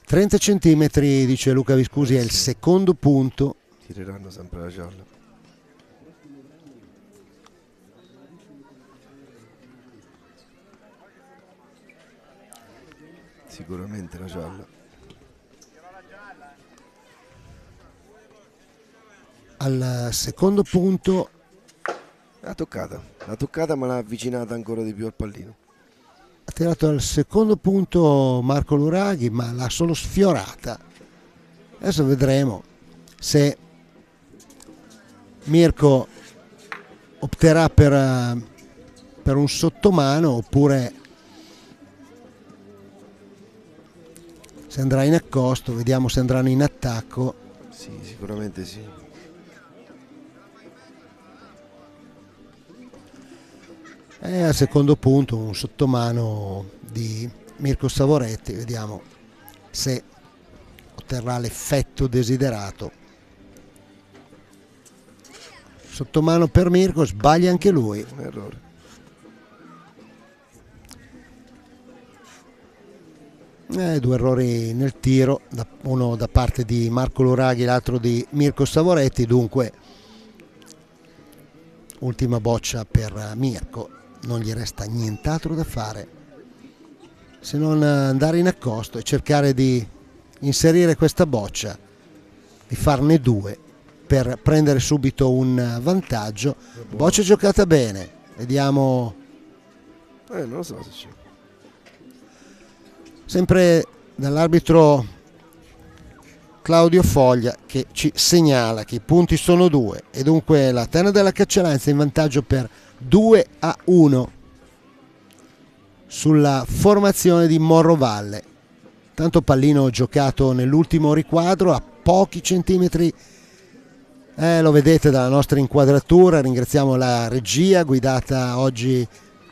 30 centimetri, dice Luca Viscusi, è il secondo punto. Tireranno sempre la gialla. Sicuramente la gialla. Al secondo punto l'ha toccata ma l'ha avvicinata ancora di più al pallino. Ha tirato al secondo punto Marco Luraghi, ma l'ha solo sfiorata. Adesso vedremo se Mirko opterà per un sottomano oppure se andrà in accosto. Vediamo se andranno in attacco. Sì, sicuramente sì. E al secondo punto un sottomano di Mirko Savoretti, vediamo se otterrà l'effetto desiderato. Sottomano per Mirko, sbaglia anche lui. Un errore. Due errori nel tiro, uno da parte di Marco Luraghi, l'altro di Mirko Savoretti, dunque ultima boccia per Mirko. Non gli resta nient'altro da fare se non andare in accosto e cercare di inserire questa boccia, di farne due per prendere subito un vantaggio. Boccia giocata bene, vediamo. Non lo so se c'è. Sempre dall'arbitro Claudio Foglia che ci segnala che i punti sono 2 e dunque la Terna della Caccialanza in vantaggio per 2-1 sulla formazione di Morrovalle. Tanto pallino giocato nell'ultimo riquadro a pochi centimetri, lo vedete dalla nostra inquadratura. Ringraziamo la regia guidata oggi,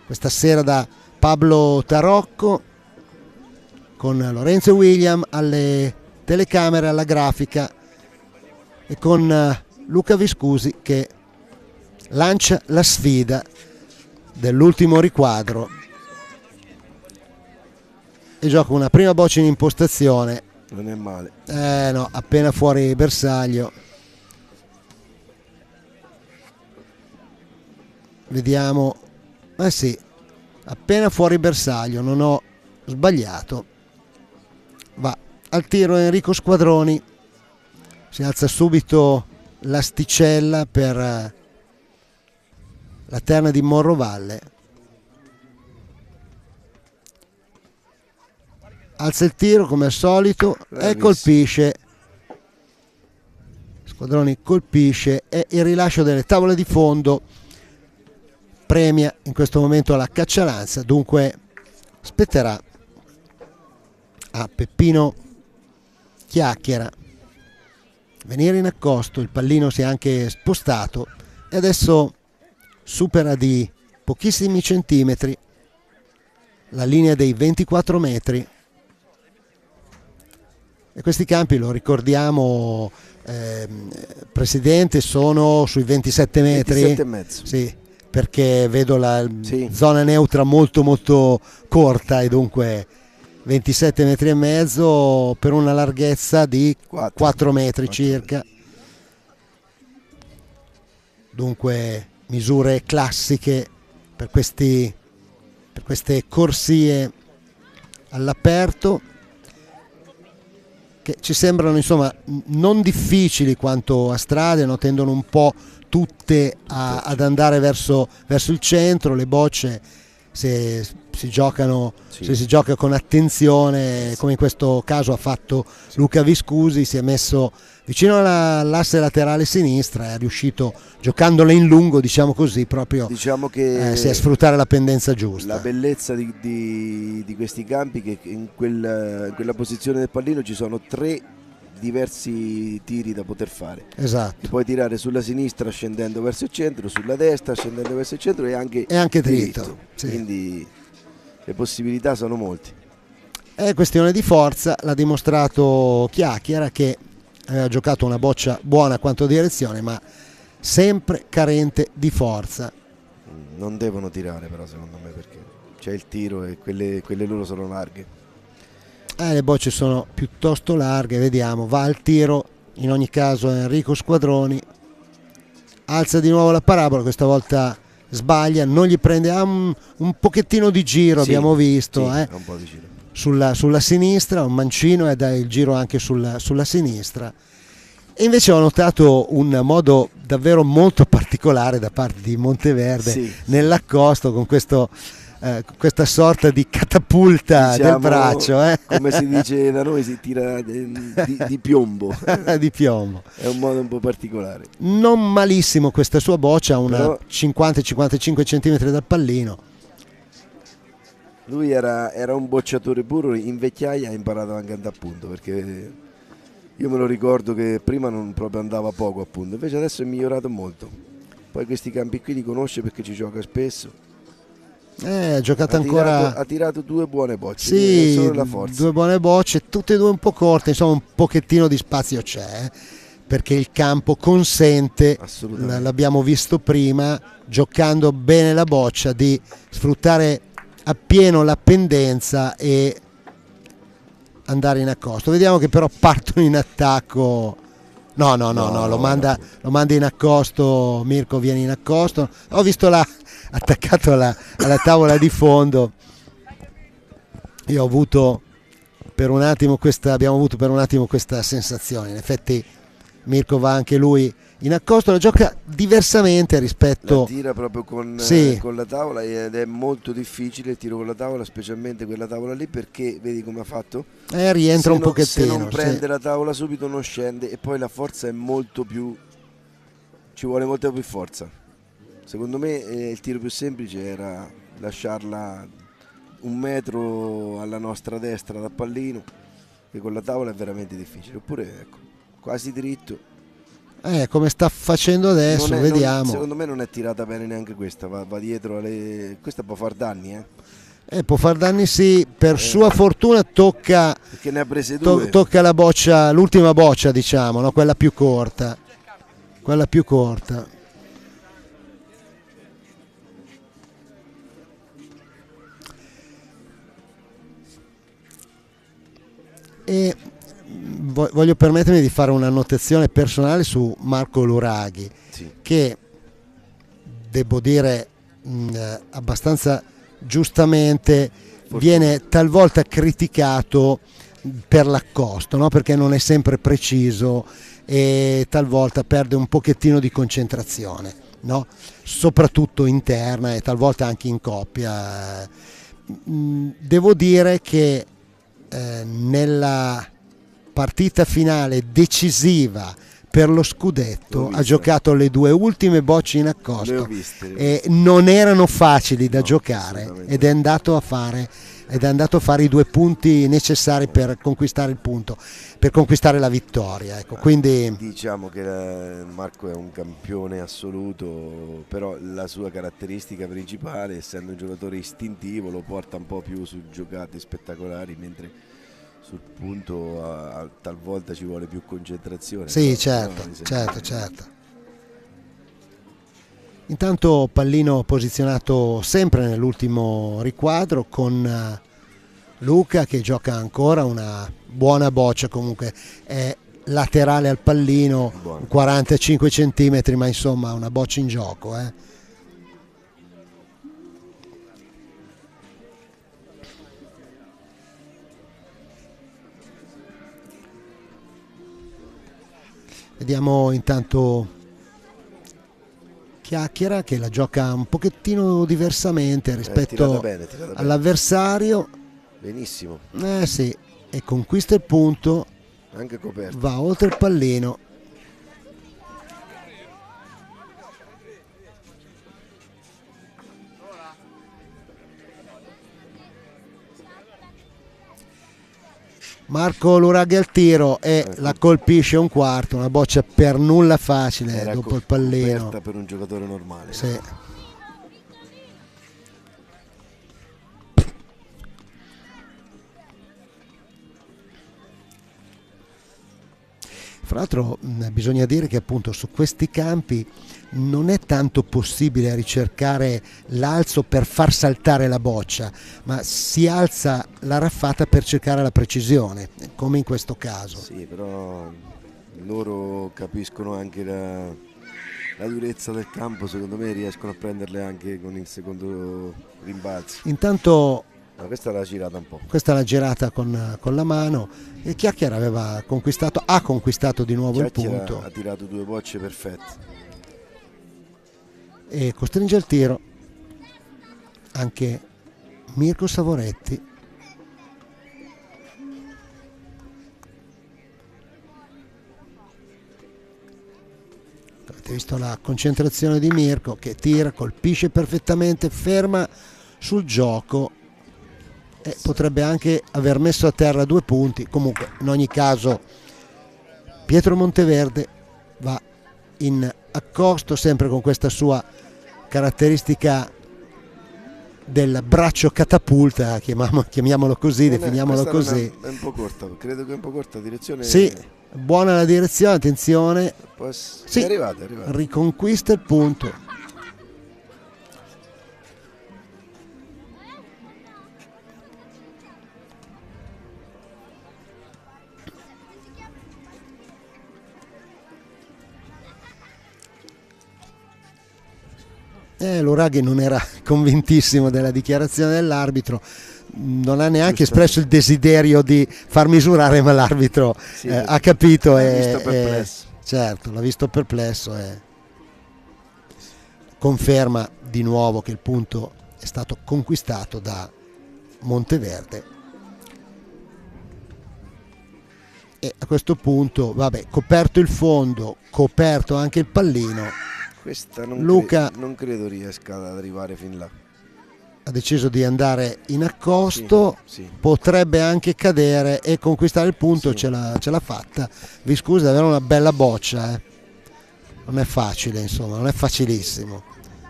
questa sera, da Pablo Tarocco, con Lorenzo William alle telecamere, alla grafica, e con Luca Viscusi che lancia la sfida dell'ultimo riquadro e gioca una prima boccia in impostazione. Non è male. No, appena fuori bersaglio. Vediamo. Sì, appena fuori bersaglio, non ho sbagliato. Va al tiro Enrico Squadroni, si alza subito l'asticella per la Terna di Morrovalle. Alza il tiro come al solito e colpisce. Squadroni colpisce e il rilascio delle tavole di fondo premia in questo momento la Caccialanza. Dunque spetterà a Peppino Chiacchiera venire in accosto. Il pallino si è anche spostato e adesso supera di pochissimi centimetri la linea dei 24 metri. E questi campi, lo ricordiamo, Presidente, sono sui 27 metri. 27 e mezzo. Sì, perché vedo la zona neutra molto molto corta e dunque 27 metri e mezzo per una larghezza di 4 metri circa. Dunque misure classiche per queste corsie all'aperto, che ci sembrano insomma non difficili quanto a strade, no? Tendono un po' tutte ad andare verso il centro. Le bocce se si giocano, Sì. se si gioca con attenzione, come in questo caso ha fatto Luca Viscusi, si è messo vicino all'asse laterale sinistra, è riuscito, giocandola in lungo, diciamo così, proprio Diciamo che a sfruttare la pendenza giusta. la bellezza di questi campi che in quella posizione del pallino ci sono 3 diversi tiri da poter fare. Esatto. Ti puoi tirare sulla sinistra scendendo verso il centro, sulla destra scendendo verso il centro e anche dritto. Sì. Quindi le possibilità sono molte. È questione di forza, l'ha dimostrato Chiacchiera, che aveva giocato una boccia buona quanto direzione, ma sempre carente di forza. Non devono tirare però, secondo me, perché c'è il tiro e quelle loro sono larghe. Le bocce sono piuttosto larghe, vediamo, va al tiro in ogni caso Enrico Squadroni, alza di nuovo la parabola, questa volta sbaglia, non gli prende, ha un pochettino di giro, Sì, abbiamo visto, sì, un po' di giro. sulla sinistra, un mancino e dà il giro anche sulla sinistra. E invece ho notato un modo davvero molto particolare da parte di Monteverde, Sì. nell'accosto, con questa sorta di catapulta Diciamo, del braccio, come si dice da noi, si tira di piombo. di piombo. È un modo un po' particolare. Non malissimo questa sua boccia, una Però 50-55 cm dal pallino. lui era un bocciatore puro, in vecchiaia ha imparato anche ad andare a punto, perché io me lo ricordo che prima non proprio andava poco a punto, invece adesso è migliorato molto. Poi questi campi qui li conosce perché ci gioca spesso. Ha giocato ancora. Ha tirato 2 buone bocce, Sì, solo la forza. 2 buone bocce, tutte e 2 un po' corte, insomma un pochettino di spazio c'è, perché il campo consente, l'abbiamo visto prima, giocando bene la boccia, di sfruttare appieno la pendenza e andare in accosto. Vediamo che però partono in attacco. No, lo manda in accosto. Mirko viene in accosto. Ho visto là attaccato alla tavola di fondo. Io ho avuto per un attimo abbiamo avuto per un attimo questa sensazione. In effetti Mirko va anche lui in accosto, la gioca diversamente rispetto. La tira proprio con la tavola ed è molto difficile il tiro con la tavola, specialmente quella tavola lì, perché vedi come ha fatto? Rientra un pochettino. Se non prende la tavola subito non scende, e poi la forza è molto più, ci vuole molta più forza. Secondo me il tiro più semplice era lasciarla 1 metro alla nostra destra dal pallino, che con la tavola è veramente difficile, oppure ecco, quasi dritto. Come sta facendo adesso, vediamo. Secondo me non è tirata bene neanche questa, va dietro questa può far danni, può far danni, sì, per sua fortuna tocca, perché ne ha prese 2. Tocca la boccia, l'ultima boccia, diciamo, no? Quella più corta. E voglio permettermi di fare una notazione personale su Marco Luraghi, che devo dire abbastanza giustamente viene talvolta criticato per l'accosto, no? Perché non è sempre preciso e talvolta perde un pochettino di concentrazione, no? Soprattutto interna e talvolta anche in coppia. Devo dire che nella partita finale decisiva per lo scudetto ha giocato le 2 ultime bocce in accosto e non erano facili da giocare ed è andato a fare i 2 punti necessari per conquistare il punto, per conquistare la vittoria, ecco. Quindi diciamo che Marco è un campione assoluto, però la sua caratteristica principale, essendo un giocatore istintivo, lo porta un po' più su giocate spettacolari, mentre sul punto talvolta ci vuole più concentrazione. Sì, certo. Intanto pallino posizionato sempre nell'ultimo riquadro con Luca che gioca ancora una buona boccia, comunque è laterale al pallino, 45 cm, ma insomma una boccia in gioco. Vediamo intanto Chiacchiera che la gioca un pochettino diversamente rispetto tirata bene. all'avversario. Benissimo. Sì, e conquista il punto. Anche coperto. Va oltre il pallino. Marco Luraghi al tiro e la colpisce un quarto, una boccia per nulla facile. Era dopo il pallino. Coperta per un giocatore normale. Sì. Fra l'altro bisogna dire che appunto su questi campi non è tanto possibile ricercare l'alzo per far saltare la boccia, ma si alza la raffata per cercare la precisione, come in questo caso. Sì, però loro capiscono anche la durezza del campo, secondo me riescono a prenderle anche con il secondo rimbalzo. Intanto questa l'ha girata un po'. Questa l'ha girata con la mano e Chiacchiera ha conquistato di nuovo il punto. Ha tirato 2 bocce perfette. E costringe al tiro anche Mirko Savoretti. Avete visto la concentrazione di Mirko che tira, colpisce perfettamente, ferma sul gioco e potrebbe anche aver messo a terra 2 punti. Comunque in ogni caso Pietro Monteverde va in accosto sempre con questa sua caratteristica del braccio catapulta, chiamiamolo così, definiamolo così. È un po' corta, credo che è un po' corta direzione. Sì, buona la direzione, attenzione. Sì, è arrivata. Riconquista il punto. Luraghi non era convintissimo della dichiarazione dell'arbitro, non ha neanche espresso il desiderio di far misurare, ma l'arbitro ha capito certo, l'ha visto perplesso e conferma di nuovo che il punto è stato conquistato da Monteverde. E a questo punto, coperto il fondo, coperto anche il pallino, questa Luca non credo riesca ad arrivare fin là. Ha deciso di andare in accosto, sì. Potrebbe anche cadere e conquistare il punto, ce l'ha fatta. Vi scusi, avere una bella boccia, non è facile, insomma, non è facilissimo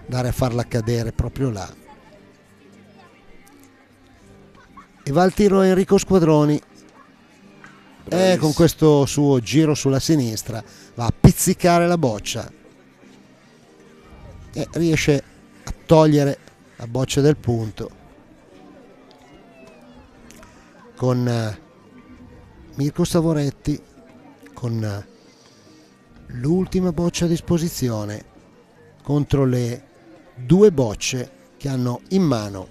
andare a farla cadere proprio là. E va al tiro Enrico Squadroni. E con questo suo giro sulla sinistra va a pizzicare la boccia e riesce a togliere la boccia del punto con Mirko Savoretti con l'ultima boccia a disposizione contro le 2 bocce che hanno in mano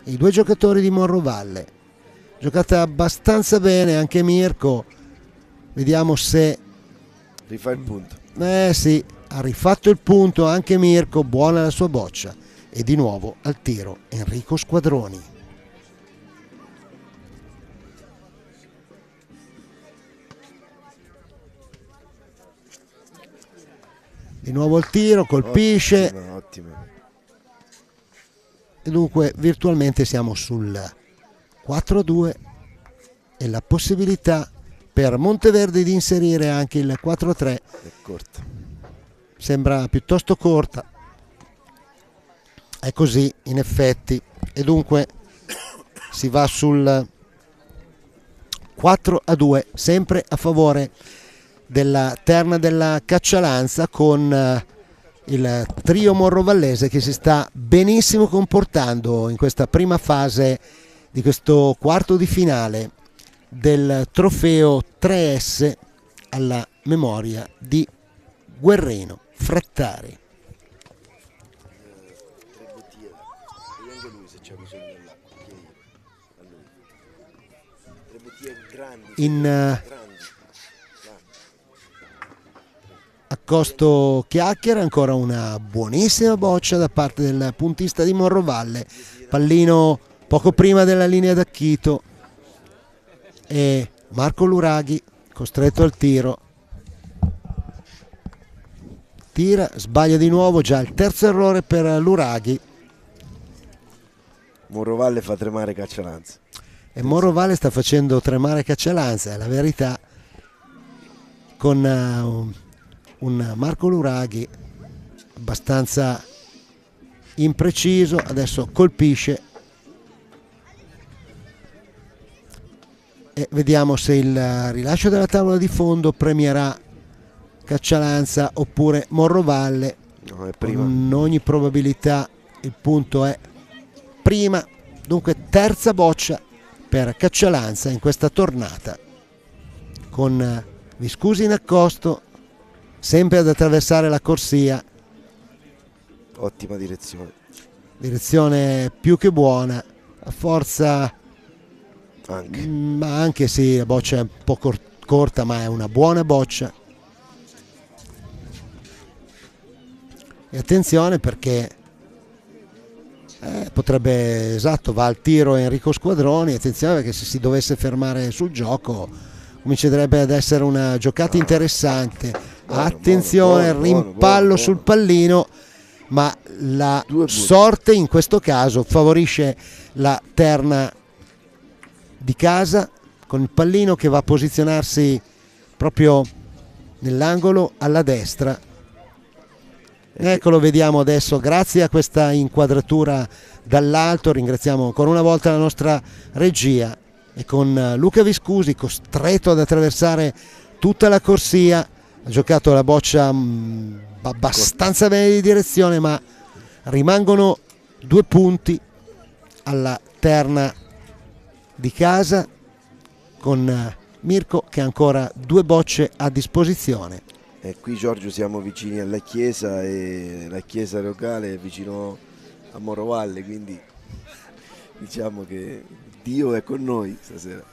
i 2 giocatori di Morrovalle. Giocata abbastanza bene anche Mirko, vediamo se rifà il punto. Sì, ha rifatto il punto anche Mirko, buona la sua boccia. E di nuovo al tiro Enrico Squadroni. Di nuovo al tiro, colpisce. Ottimo. E dunque virtualmente siamo sul 4-2 e la possibilità per Monteverde di inserire anche il 4-3 è corta. Sembra piuttosto corta. È così in effetti, e dunque si va sul 4-2 sempre a favore della terna della Caccialanza, con il trio morrovallese che si sta benissimo comportando in questa prima fase di questo quarto di finale del trofeo 3S alla memoria di Guerrino Frattari. Accosto chiacchiera, ancora una buonissima boccia da parte del puntista di Morrovalle, pallino poco prima della linea d'acchito e Marco Luraghi costretto al tiro, tira, sbaglia di nuovo, già il terzo errore per Luraghi. Morrovalle fa tremare Caccialanza. E Morrovalle sta facendo tremare Caccialanza, è la verità, con un Marco Luraghi abbastanza impreciso. Adesso colpisce e vediamo se il rilascio della tavola di fondo premierà Caccialanza oppure Morrovalle. No, è prima. Con ogni probabilità il punto è prima, dunque terza boccia per Caccialanza in questa tornata, con Viscusi in accosto, sempre ad attraversare la corsia. Ottima Direzione più che buona, a forza anche. Ma anche sì, la boccia è un po' corta, ma è una buona boccia. E attenzione perché potrebbe, esatto, va al tiro Enrico Squadroni. Attenzione perché se si dovesse fermare sul gioco comincerebbe ad essere una giocata interessante. Attenzione, rimpallo sul pallino, ma la sorte in questo caso favorisce la terna di casa, con il pallino che va a posizionarsi proprio nell'angolo alla destra. Eccolo, vediamo adesso, grazie a questa inquadratura dall'alto. Ringraziamo ancora una volta la nostra regia, e con Luca Viscusi costretto ad attraversare tutta la corsia, ha giocato la boccia abbastanza bene di direzione, ma rimangono 2 punti alla terna di casa, con Mirko che ha ancora 2 bocce a disposizione. E qui, Giorgio, siamo vicini alla chiesa, e la chiesa locale è vicino a Morrovalle, quindi diciamo che Dio è con noi stasera.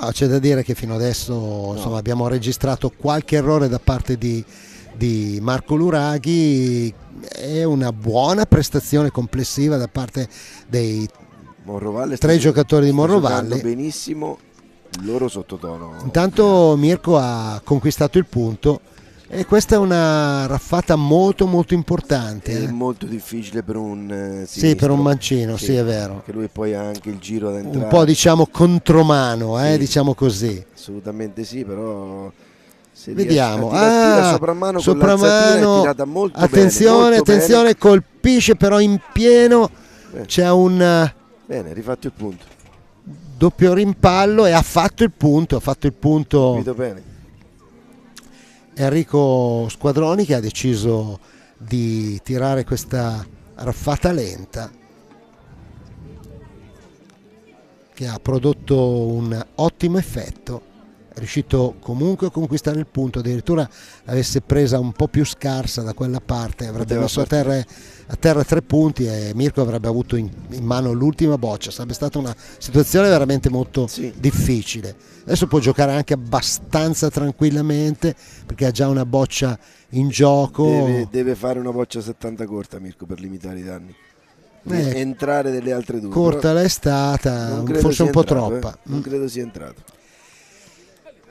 No, c'è da dire che fino adesso insomma, abbiamo registrato qualche errore da parte di Marco Luraghi, è una buona prestazione complessiva da parte dei Morrovalle, 3 giocatori di Morrovalle. Benissimo, loro sottotono. Intanto Mirko ha conquistato il punto, e questa è una raffata molto molto importante. È molto difficile per un sì, per un mancino, sì, è vero. Che lui poi ha anche il giro da entrare. Un po' diciamo contromano, sì, diciamo così. Assolutamente sì, però se vediamo. Tira soprammano, soprammano, è tirata molto attenzione, bene, molto attenzione, bene. Colpisce però in pieno. C'è un bene, rifatto il punto. Doppio rimpallo e ha fatto il punto, Capito bene. Enrico Squadroni, che ha deciso di tirare questa raffata lenta che ha prodotto un ottimo effetto. È riuscito comunque a conquistare il punto, addirittura avesse presa un po' più scarsa da quella parte avrebbe messo a terra 3 punti e Mirko avrebbe avuto in mano l'ultima boccia. Sarebbe stata una situazione veramente molto difficile. Adesso può giocare anche abbastanza tranquillamente perché ha già una boccia in gioco. Deve fare una boccia 70 corta Mirko per limitare i danni. Entrare delle altre 2. Corta l'è stata, forse un po' troppa. Non credo sia entrato.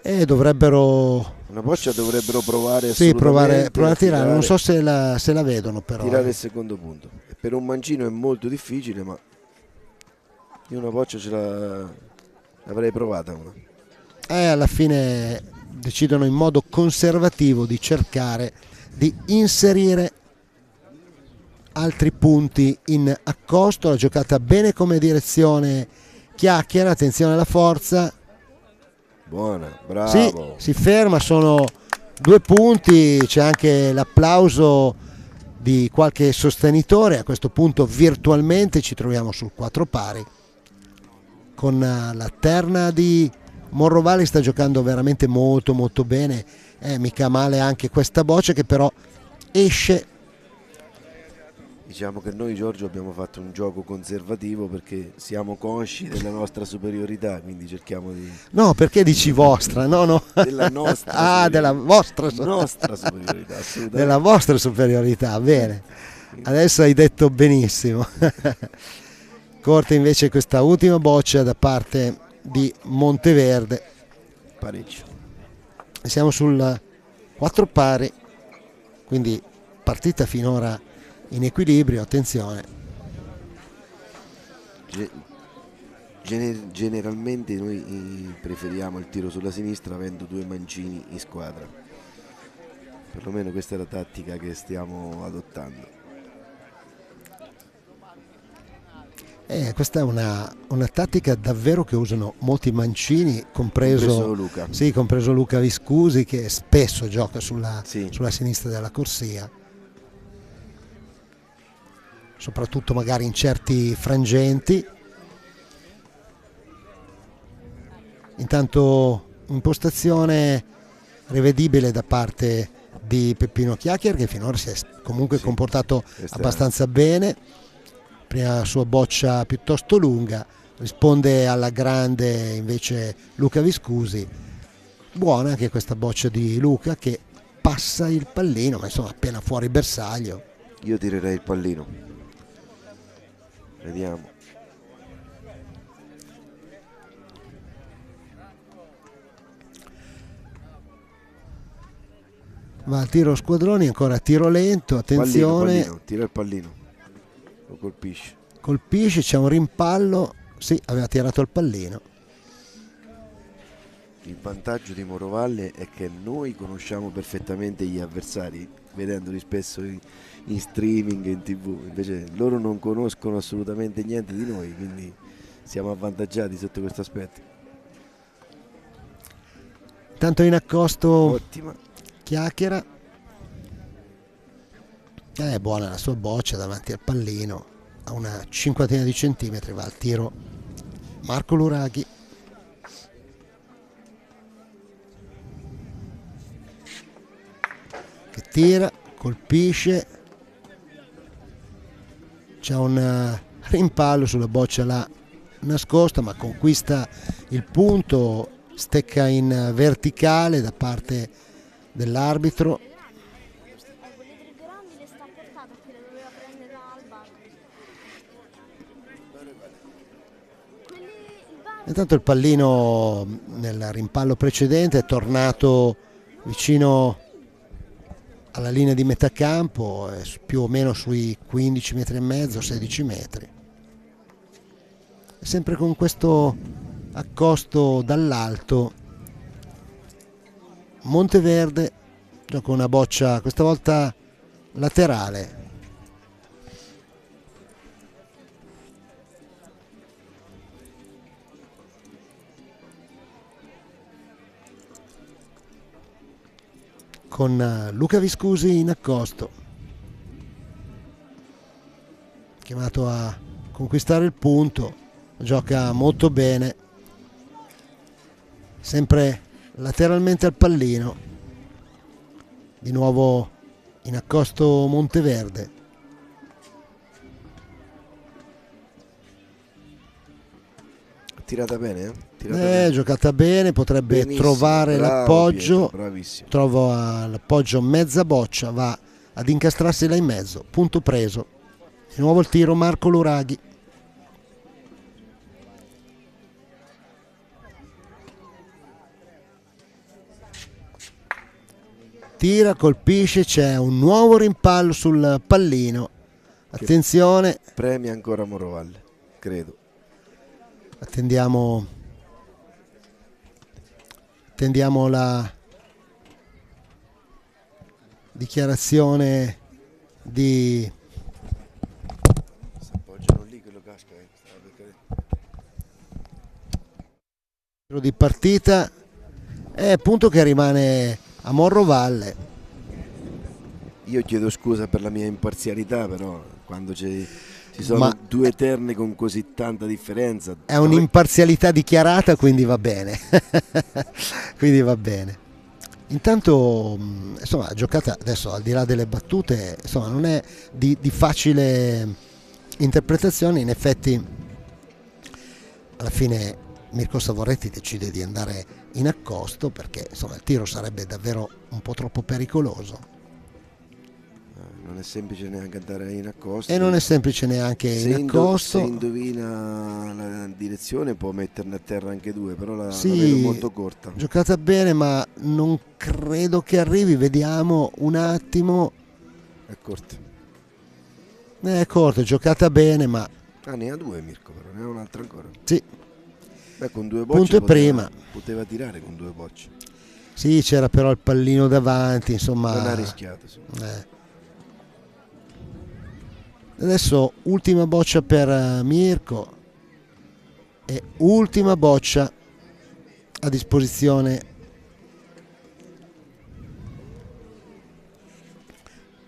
E dovrebbero una boccia dovrebbero provare provare a tirare. Non so se la vedono, però tirare il secondo punto. Per un mancino è molto difficile, ma io una boccia l'avrei provata una. Alla fine decidono in modo conservativo di cercare di inserire altri punti in accosto. La giocata bene come direzione Chiacchiera, attenzione alla forza. Buona, bravo. Sì, si ferma, sono 2 punti, c'è anche l'applauso di qualche sostenitore. A questo punto virtualmente ci troviamo sul 4 pari, con la terna di Morrovalle sta giocando veramente molto molto bene. Mica male anche questa boccia, che però esce Diciamo che noi, Giorgio, abbiamo fatto un gioco conservativo perché siamo consci della nostra superiorità, quindi cerchiamo di... No, perché dici vostra? No, no. Della nostra della vostra nostra superiorità, assolutamente. Della vostra superiorità, bene. Adesso hai detto benissimo. Corte invece questa ultima boccia da parte di Monteverde. Pareggio. Siamo sul 4 pari, quindi partita finora in equilibrio, attenzione. Generalmente noi preferiamo il tiro sulla sinistra avendo 2 mancini in squadra. Perlomeno questa è la tattica che stiamo adottando. Questa è una tattica davvero che usano molti mancini, compreso Luca. Sì, compreso Luca Viscusi, che spesso gioca sulla sinistra della corsia, soprattutto magari in certi frangenti. Intanto impostazione rivedibile da parte di Peppino Chiacchier, che finora si è comunque comportato abbastanza bene. Prima sua boccia piuttosto lunga, risponde alla grande invece Luca Viscusi. Buona anche questa boccia di Luca, che passa il pallino, ma insomma appena fuori bersaglio. Io tirerei il pallino. Vediamo. Va al tiro squadroni, ancora tiro lento, attenzione. Tira il pallino. Lo colpisce. Colpisce, c'è un rimpallo. Sì, aveva tirato il pallino. Il vantaggio di Morovalle è che noi conosciamo perfettamente gli avversari, vedendoli spesso in streaming, in TV. Invece loro non conoscono assolutamente niente di noi, quindi siamo avvantaggiati sotto questo aspetto. Tanto in accosto. Ottima. Chiacchiera. È buona la sua boccia davanti al pallino, a una cinquantina di centimetri. Va al tiro Marco Luraghi. Che tira, colpisce, c'è un rimpallo sulla boccia là nascosta, ma conquista il punto, stecca in verticale da parte dell'arbitro. Intanto il pallino nel rimpallo precedente è tornato vicino alla linea di metà campo, più o meno sui 15 metri e mezzo, 16 metri. E sempre con questo accosto dall'alto Monteverde gioca una boccia questa volta laterale. Con Luca Viscusi in accosto, chiamato a conquistare il punto, gioca molto bene, sempre lateralmente al pallino. Di nuovo in accosto Monteverde. Tirata bene, giocata bene, potrebbe benissimo, trovare l'appoggio. Bravissimo. Trova l'appoggio mezza boccia, va ad incastrarsi là in mezzo, punto preso. Di nuovo il tiro Marco Luraghi. Tira, colpisce, c'è un nuovo rimpallo sul pallino. Attenzione. Premia ancora Morovalle, credo. Attendiamo la dichiarazione di partita. È punto che rimane a Morrovalle. Io chiedo scusa per la mia imparzialità, però quando ci sono due terni con così tanta differenza. È un'imparzialità dichiarata, quindi va bene. Quindi va bene. Intanto insomma la giocata adesso, al di là delle battute, insomma non è di facile interpretazione. In effetti alla fine Mirko Savoretti decide di andare in accosto perché insomma il tiro sarebbe davvero un po' troppo pericoloso. Non è semplice neanche andare in accosto. E non è semplice neanche in accosto. Se indovina la direzione può metterne a terra anche due, però la sì, vedo molto corta. Giocata bene, ma non credo che arrivi. Vediamo un attimo. È corta. È corta, giocata bene, ma... Ne ha due Mirko, però ne ha un'altra ancora. Sì. Beh, con due bocce punto e prima. Poteva tirare con due bocce. Sì, c'era però il pallino davanti, insomma... Non ha rischiato, sì. Adesso ultima boccia per Mirko e ultima boccia a disposizione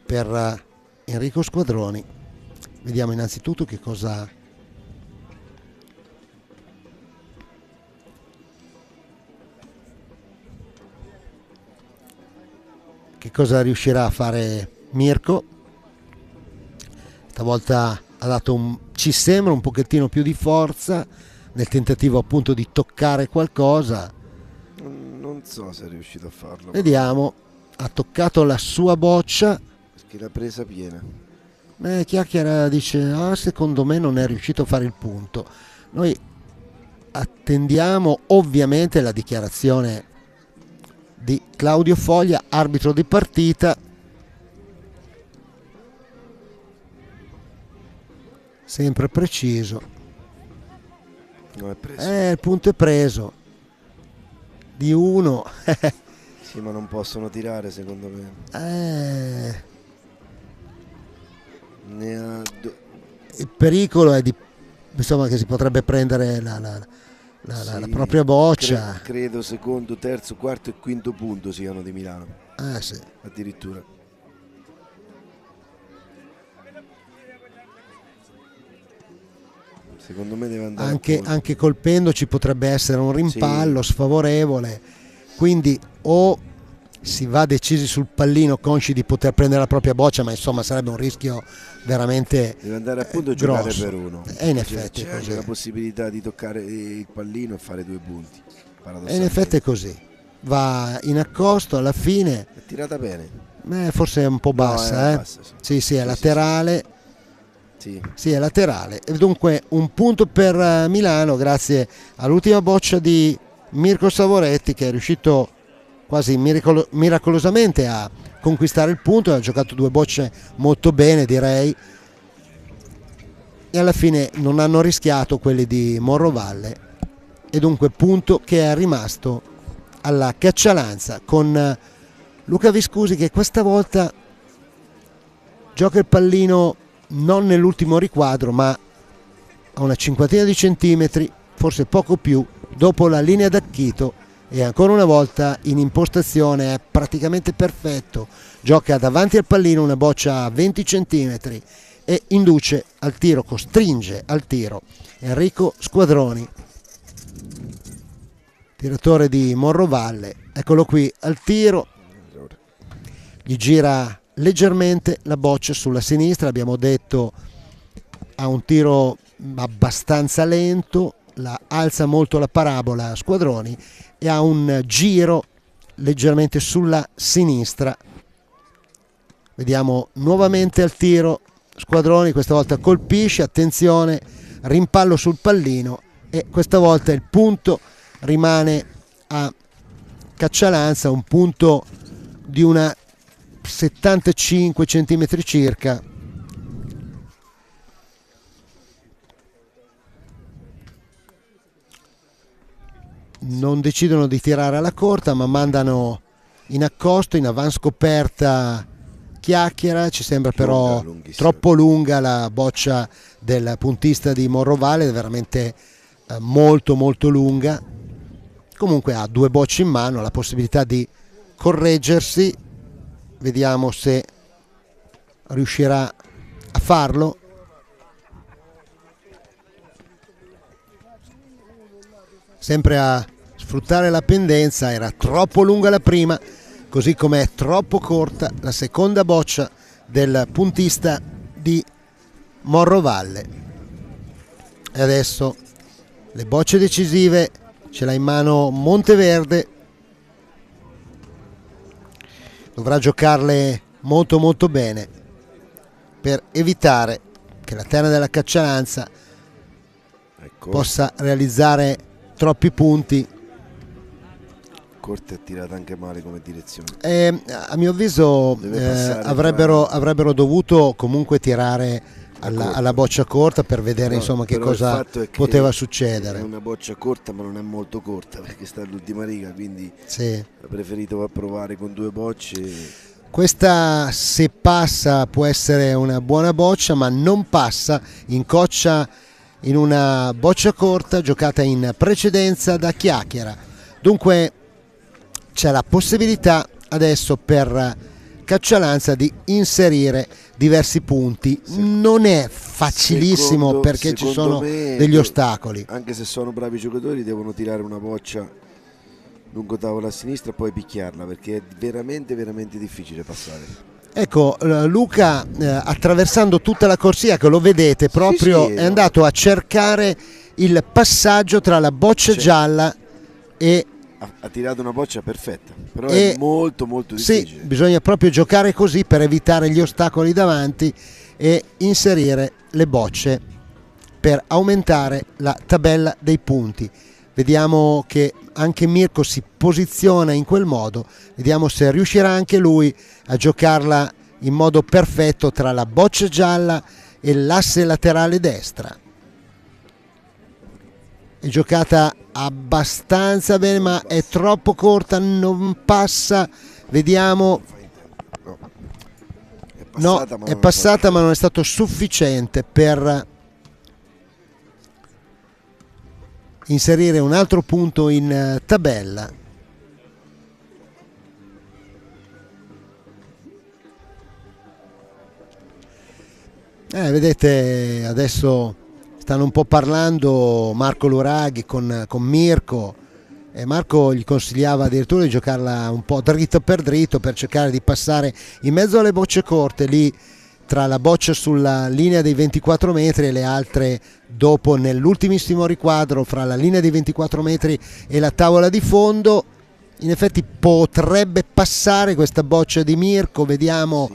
per Enrico Squadroni. Vediamo innanzitutto che cosa riuscirà a fare Mirko. Stavolta ha dato ci sembra un pochettino più di forza nel tentativo appunto di toccare qualcosa. Non so se è riuscito a farlo. Vediamo, ha toccato la sua boccia. Perché l'ha presa piena. Chiacchiera dice, secondo me non è riuscito a fare il punto. Noi attendiamo ovviamente la dichiarazione di Claudio Foglia, arbitro di partita. Sempre preciso. No, è preso. Il punto è preso di 1. Sì, ma non possono tirare secondo me. Ne ha Il pericolo è insomma che si potrebbe prendere la propria boccia. Credo secondo, terzo, quarto e quinto punto siano di Milano. Sì. Addirittura. Secondo me deve andare anche colpendoci potrebbe essere un rimpallo sfavorevole, quindi o si va decisi sul pallino consci di poter prendere la propria boccia, ma insomma sarebbe un rischio veramente deve andare appunto a grosso. Giocare per uno E in effetti c'è anche la possibilità di toccare il pallino e fare 2 punti. E in effetti è così, va in accosto alla fine. È tirata bene. Forse è un po' bassa, è bassa, sì, è laterale. Sì, è laterale. E dunque un punto per Milano grazie all'ultima boccia di Mirko Savoretti, che è riuscito quasi miracolosamente a conquistare il punto. Ha giocato 2 bocce molto bene, direi, e alla fine non hanno rischiato quelli di Morrovalle, e dunque punto che è rimasto alla Caccialanza con Luca Viscusi, che questa volta gioca il pallino non nell'ultimo riquadro, ma a una cinquantina di centimetri, forse poco più, dopo la linea d'acchito, e ancora una volta in impostazione è praticamente perfetto. Gioca davanti al pallino una boccia a 20 centimetri e induce al tiro, costringe al tiro Enrico Squadroni, tiratore di Morrovalle. Eccolo qui al tiro, gli gira leggermente la boccia sulla sinistra, abbiamo detto ha un tiro abbastanza lento, alza molto la parabola Squadroni e ha un giro leggermente sulla sinistra. Vediamo nuovamente al tiro Squadroni, questa volta colpisce, attenzione, rimpallo sul pallino, e questa volta il punto rimane a Caccialanza, un punto di una 75 centimetri circa. Non decidono di tirare alla corta, ma mandano in accosto, in avanscoperta Chiacchiera. Ci sembra però troppo lunga la boccia del puntista di Morrovalle, è veramente molto molto lunga. Comunque ha 2 bocce in mano, ha la possibilità di correggersi. Vediamo se riuscirà a farlo. Sempre a sfruttare la pendenza, era troppo lunga la prima, così come è troppo corta la seconda boccia del puntista di Morrovalle. E adesso le bocce decisive ce l'ha in mano Monteverde, dovrà giocarle molto molto bene per evitare che la terna della Caccialanza possa realizzare troppi punti. Corte è tirata anche male come direzione. A mio avviso avrebbero dovuto comunque tirare alla boccia corta per vedere insomma che cosa poteva succedere. È una boccia corta, ma non è molto corta perché sta all'ultima riga, quindi ha preferito provare con 2 bocce. Questa, se passa, può essere una buona boccia, ma non passa, incoccia in una boccia corta giocata in precedenza da Chiacchiera. Dunque c'è la possibilità adesso per Caccialanza di inserire diversi punti. Non è facilissimo perché ci sono degli ostacoli. Anche se sono bravi giocatori, devono tirare una boccia lungo tavola a sinistra e poi picchiarla, perché è veramente veramente difficile passare. Ecco, Luca attraversando tutta la corsia, che lo vedete proprio, è andato a cercare il passaggio tra la boccia gialla e ha tirato una boccia perfetta, però è molto molto difficile. Sì, bisogna proprio giocare così per evitare gli ostacoli davanti e inserire le bocce per aumentare la tabella dei punti. Vediamo che anche Mirko si posiziona in quel modo, vediamo se riuscirà anche lui a giocarla in modo perfetto tra la boccia gialla e l'asse laterale destra. È giocata abbastanza bene, ma è troppo corta, non passa. Vediamo. È passata, ma non è stato sufficiente per inserire un altro punto in tabella. Vedete, adesso stanno un po' parlando Marco Luraghi con Mirko, e Marco gli consigliava addirittura di giocarla un po' dritto per cercare di passare in mezzo alle bocce corte, lì tra la boccia sulla linea dei 24 metri e le altre dopo nell'ultimissimo riquadro fra la linea dei 24 metri e la tavola di fondo. In effetti potrebbe passare questa boccia di Mirko, vediamo.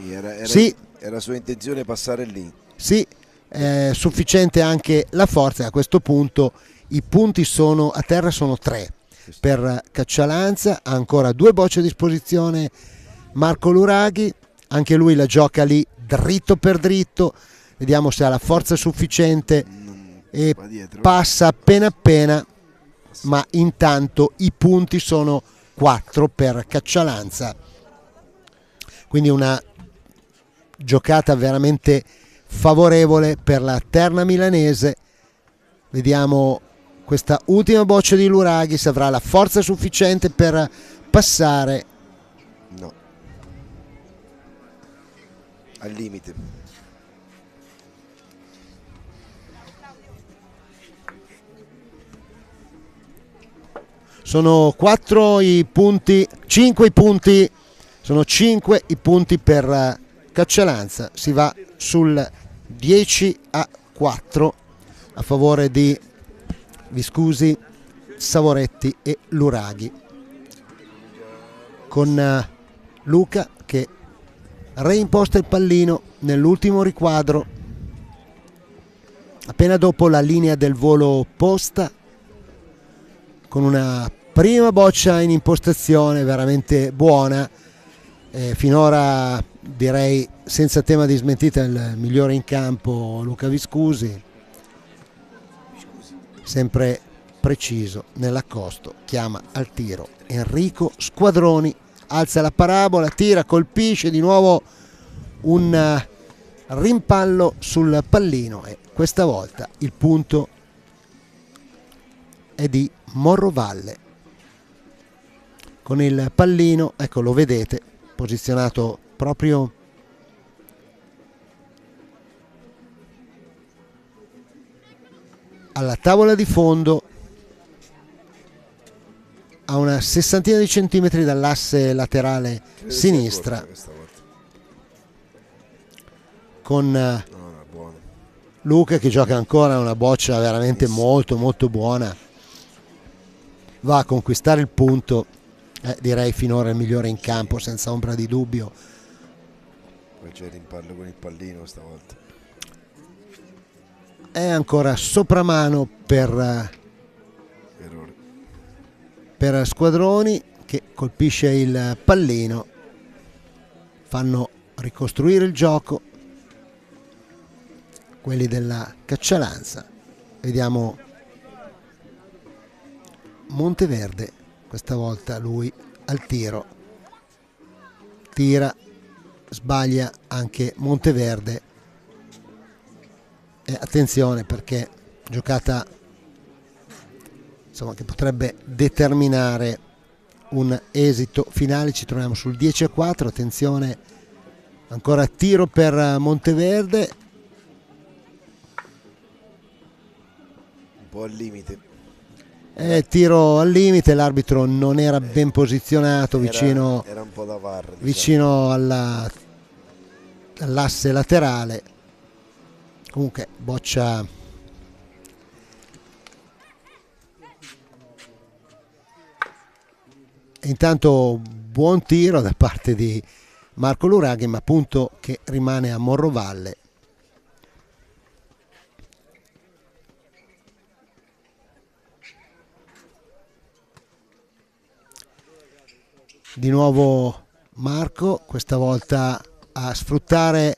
Era sua intenzione passare lì. Sì, è sufficiente anche la forza. A questo punto i punti a terra sono 3 per Caccialanza, ha ancora 2 bocce a disposizione Marco Luraghi, anche lui la gioca lì dritto per dritto, vediamo se ha la forza sufficiente e passa appena, ma intanto i punti sono 4 per Caccialanza, quindi una giocata veramente favorevole per la terna milanese. Vediamo questa ultima boccia di Luraghi, se avrà la forza sufficiente per passare. No, al limite. Sono 4 i punti, 5 i punti, sono 5 i punti per Caccialanza, si va sul 10-4 a favore di Viscusi, Savoretti e Luraghi, con Luca che reimposta il pallino nell'ultimo riquadro appena dopo la linea del volo opposta, con una prima boccia in impostazione veramente buona, finora direi senza tema di smentita il migliore in campo Luca Viscusi, sempre preciso nell'accosto, chiama al tiro Enrico Squadroni, alza la parabola, tira, colpisce, di nuovo un rimpallo sul pallino e questa volta il punto è di Morrovalle. Con il pallino, ecco, lo vedete, posizionato proprio alla tavola di fondo, a una una sessantina di centimetri dall'asse laterale sinistra, con Luca che gioca ancora una boccia veramente molto molto buona, va a conquistare il punto, direi finora il migliore in campo senza ombra di dubbio. Poi c'è rimpallo con il pallino stavolta. È ancora sopramano per Squadroni, che colpisce il pallino, fanno ricostruire il gioco quelli della Caccialanza. Vediamo Monteverde, questa volta lui al tiro, tira, sbaglia anche Monteverde, e attenzione perché giocata insomma che potrebbe determinare un esito finale. Ci troviamo sul 10-4, attenzione, ancora tiro per Monteverde, un po' al limite, tiro al limite, l'arbitro non era ben posizionato, vicino un po' da VAR, diciamo, vicino all'asse laterale. Comunque boccia e intanto buon tiro da parte di Marco Luraghi, ma punto che rimane a Morrovalle. Di nuovo Marco, questa volta a sfruttare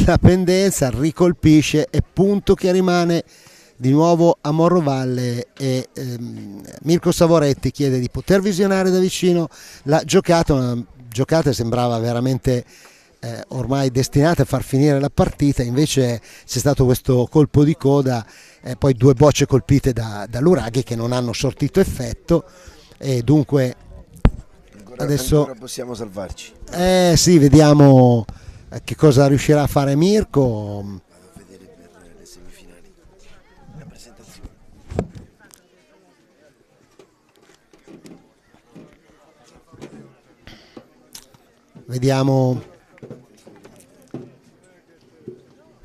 la pendenza, ricolpisce e punto che rimane di nuovo a Morrovalle. E Mirko Savoretti chiede di poter visionare da vicino la giocata, una giocata che sembrava veramente ormai destinata a far finire la partita, invece c'è stato questo colpo di coda, poi due bocce colpite da Luraghi che non hanno sortito effetto, e dunque adesso ancora possiamo salvarci. Sì, vediamo che cosa riuscirà a fare Mirko. Vado a vedere per le semifinali la presentazione. Vediamo,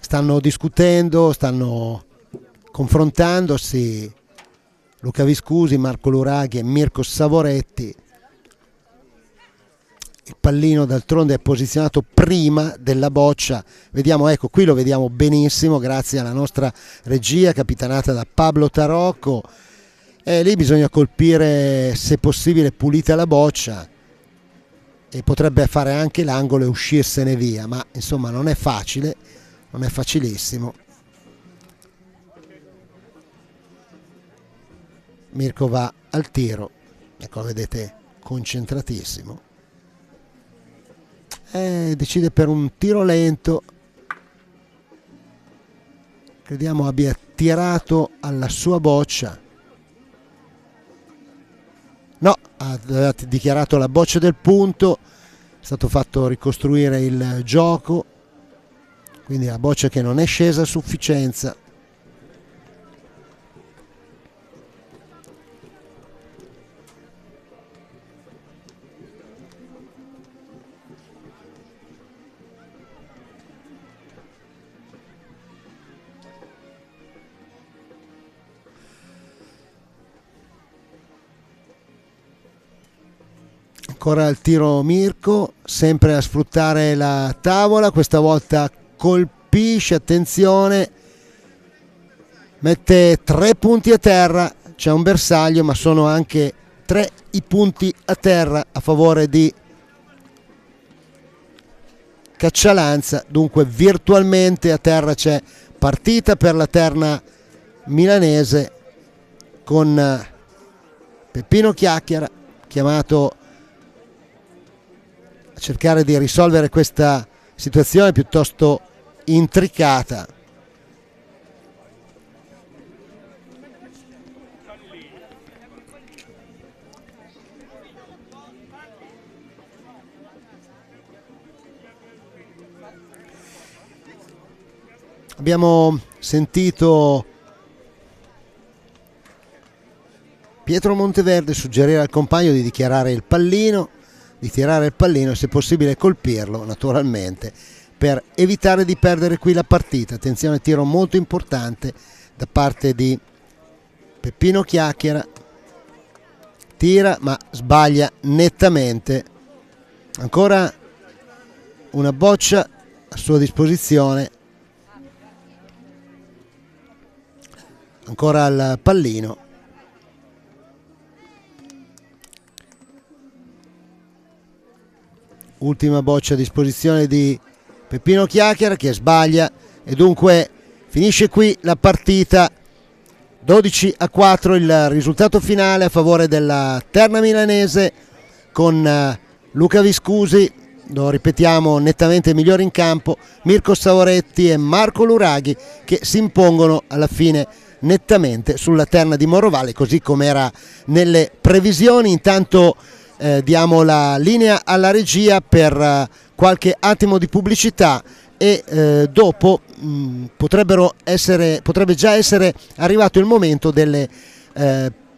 stanno discutendo, stanno confrontandosi Luca Viscusi, Marco Luraghi e Mirko Savoretti. Il pallino d'altronde è posizionato prima della boccia, vediamo, ecco qui lo vediamo benissimo grazie alla nostra regia capitanata da Pablo Tarocco, e lì bisogna colpire se possibile pulita la boccia, e potrebbe fare anche l'angolo e uscirsene via, ma insomma non è facile, non è facilissimo. Mirko va al tiro, ecco, vedete, concentratissimo, decide per un tiro lento, crediamo abbia tirato alla sua boccia, no, ha dichiarato la boccia del punto, è stato fatto ricostruire il gioco, quindi la boccia che non è scesa a sufficienza. Ancora il tiro Mirko, sempre a sfruttare la tavola, questa volta colpisce, attenzione, mette 3 punti a terra, c'è un bersaglio ma sono anche 3 i punti a terra a favore di Caccialanza, dunque virtualmente a terra c'è partita per la terna milanese, con Peppino Chiacchiera chiamato a cercare di risolvere questa situazione piuttosto intricata. Abbiamo sentito Pietro Monteverde suggerire al compagno di dichiarare il pallino, di tirare il pallino e se possibile colpirlo naturalmente per evitare di perdere qui la partita. Attenzione, tiro molto importante da parte di Peppino Chiacchiera, tira ma sbaglia nettamente. Ancora una boccia a sua disposizione, ancora al pallino. Ultima boccia a disposizione di Peppino Chiacchiera che sbaglia e dunque finisce qui la partita. 12-4 il risultato finale a favore della Terna Milanese, con Luca Viscusi, lo ripetiamo, nettamente migliore in campo, Mirko Savoretti e Marco Luraghi che si impongono alla fine nettamente sulla Terna di Morovalle, così come era nelle previsioni. Intanto diamo la linea alla regia qualche attimo di pubblicità e dopo potrebbe già essere arrivato il momento delle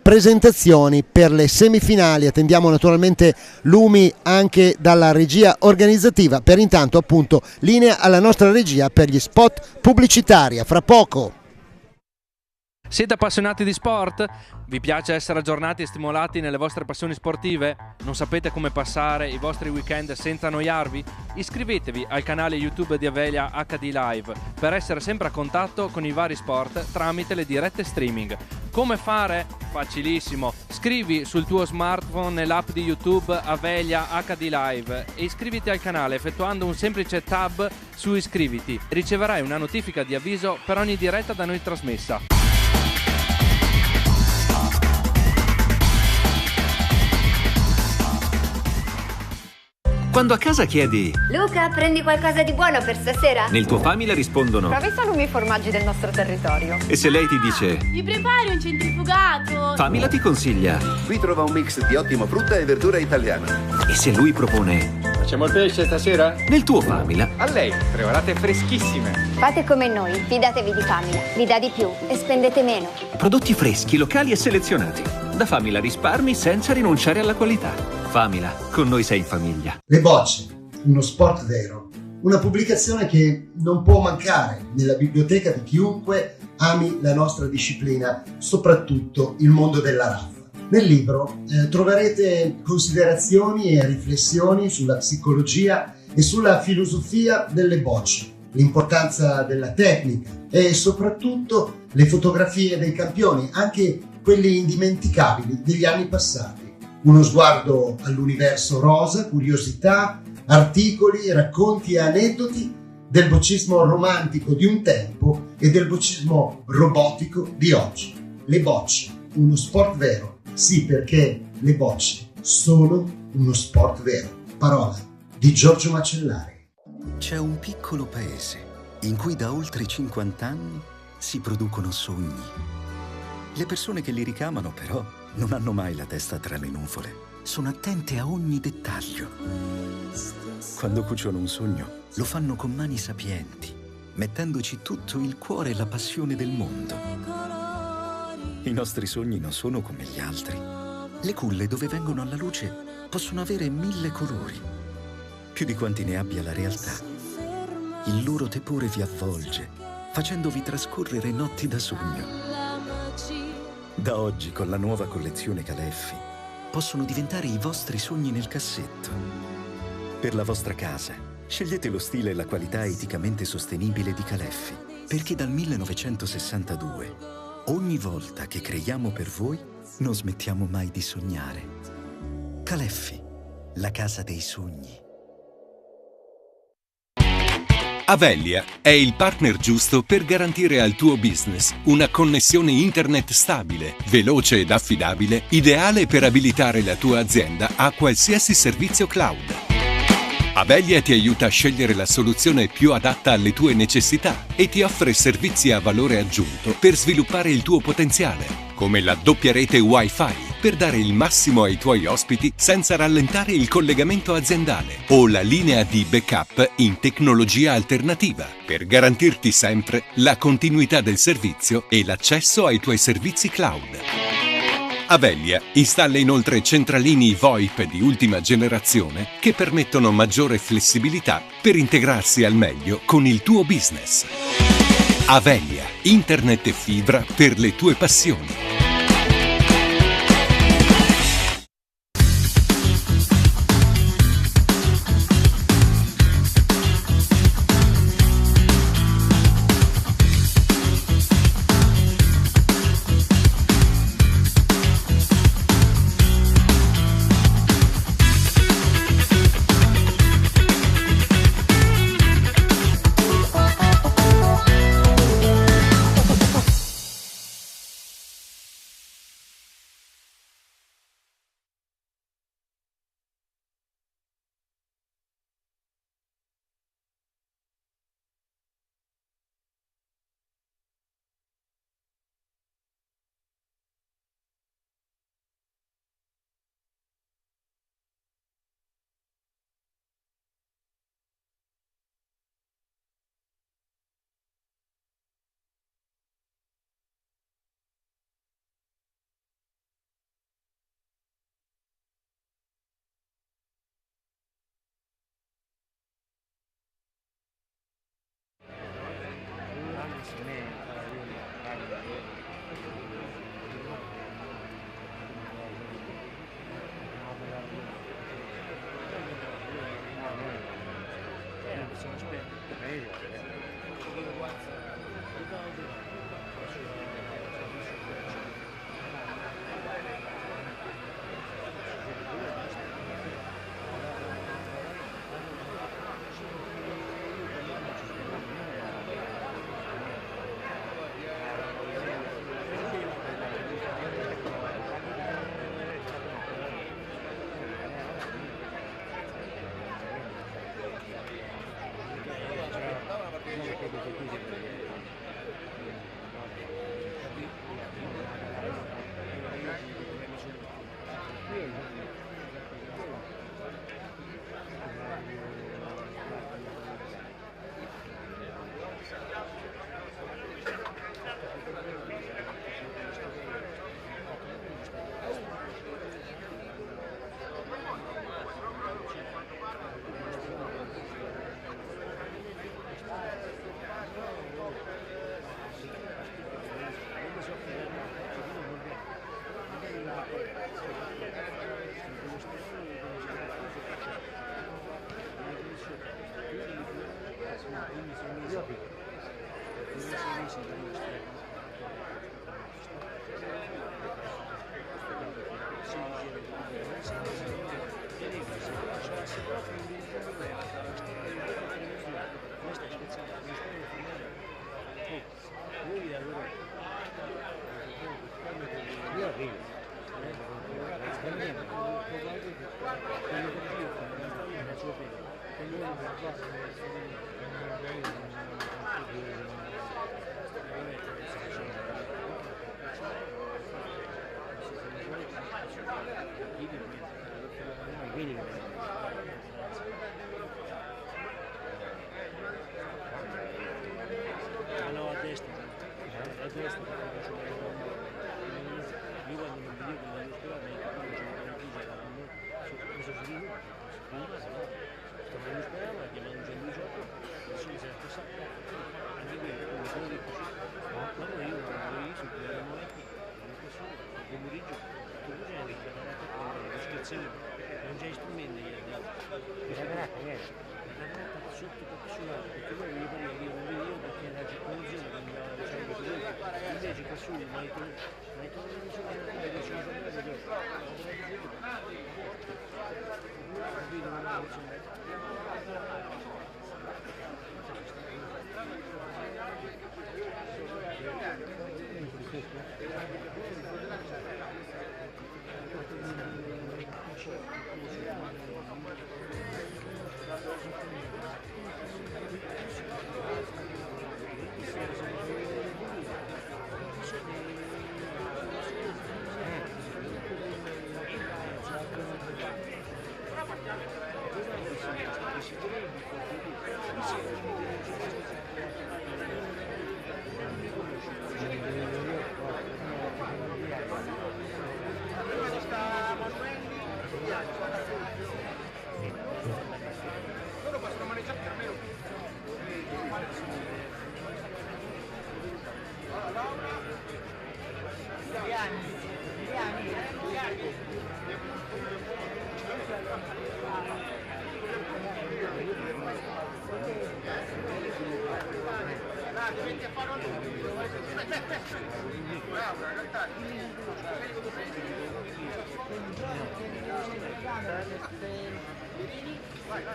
presentazioni per le semifinali. Attendiamo naturalmente lumi anche dalla regia organizzativa. Per intanto appunto linea alla nostra regia per gli spot pubblicitari. A fra poco. Siete appassionati di sport? Vi piace essere aggiornati e stimolati nelle vostre passioni sportive? Non sapete come passare i vostri weekend senza annoiarvi? Iscrivetevi al canale YouTube di Avelia HD Live per essere sempre a contatto con i vari sport tramite le dirette streaming. Come fare? Facilissimo. Scrivi sul tuo smartphone nell'app di YouTube Avelia HD Live e iscriviti al canale effettuando un semplice tab su iscriviti. Riceverai una notifica di avviso per ogni diretta da noi trasmessa. Quando a casa chiedi Luca, prendi qualcosa di buono per stasera? nel tuo Famila rispondono Provi i salumi formaggi del nostro territorio. e se lei ti dice Mi prepari un centrifugato? Famila ti consiglia Qui trova un mix di ottima frutta e verdura italiana. e se lui propone Facciamo il pesce stasera? nel tuo Famila A lei, preparate freschissime. Fate come noi, fidatevi di Famila. Vi dà di più e spendete meno. prodotti freschi, locali e selezionati. Da Famila risparmi senza rinunciare alla qualità. Famila, con noi sei in famiglia. Le bocce, uno sport vero. Una pubblicazione che non può mancare nella biblioteca di chiunque ami la nostra disciplina, soprattutto il mondo della raffa. Nel libro troverete considerazioni e riflessioni sulla psicologia e sulla filosofia delle bocce, l'importanza della tecnica e soprattutto le fotografie dei campioni, anche quelli indimenticabili degli anni passati. Uno sguardo all'universo rosa, curiosità, articoli, racconti e aneddoti del boccismo romantico di un tempo e del boccismo robotico di oggi. Le bocce, uno sport vero. Sì, perché le bocce sono uno sport vero. Parola di Giorgio Macellari. C'è un piccolo paese in cui da oltre 50 anni si producono sogni. Le persone che li ricamano, però, non hanno mai la testa tra le nuvole. Sono attente a ogni dettaglio. Quando cuciono un sogno, lo fanno con mani sapienti, mettendoci tutto il cuore e la passione del mondo. I nostri sogni non sono come gli altri. Le culle dove vengono alla luce possono avere 1000 colori, più di quanti ne abbia la realtà. Il loro tepore vi avvolge, facendovi trascorrere notti da sogno. Da oggi, con la nuova collezione Caleffi, possono diventare i vostri sogni nel cassetto. Per la vostra casa, scegliete lo stile e la qualità eticamente sostenibile di Caleffi, perché dal 1962, ogni volta che creiamo per voi, non smettiamo mai di sognare. Caleffi, la casa dei sogni. Avelia è il partner giusto per garantire al tuo business una connessione internet stabile, veloce ed affidabile, ideale per abilitare la tua azienda a qualsiasi servizio cloud. Avelia ti aiuta a scegliere la soluzione più adatta alle tue necessità e ti offre servizi a valore aggiunto per sviluppare il tuo potenziale, come la doppia rete Wi-Fi per dare il massimo ai tuoi ospiti senza rallentare il collegamento aziendale, o la linea di backup in tecnologia alternativa per garantirti sempre la continuità del servizio e l'accesso ai tuoi servizi cloud. Avelia installa inoltre centralini VoIP di ultima generazione che permettono maggiore flessibilità per integrarsi al meglio con il tuo business. Avelia, internet e fibra per le tue passioni. Non c'è strumenti che sotto capsulato perché poi mi pare che io non vedo perché la circolazione quindi invece qua su ma hai Loro possono maneggiare per me. Dovete fare vai,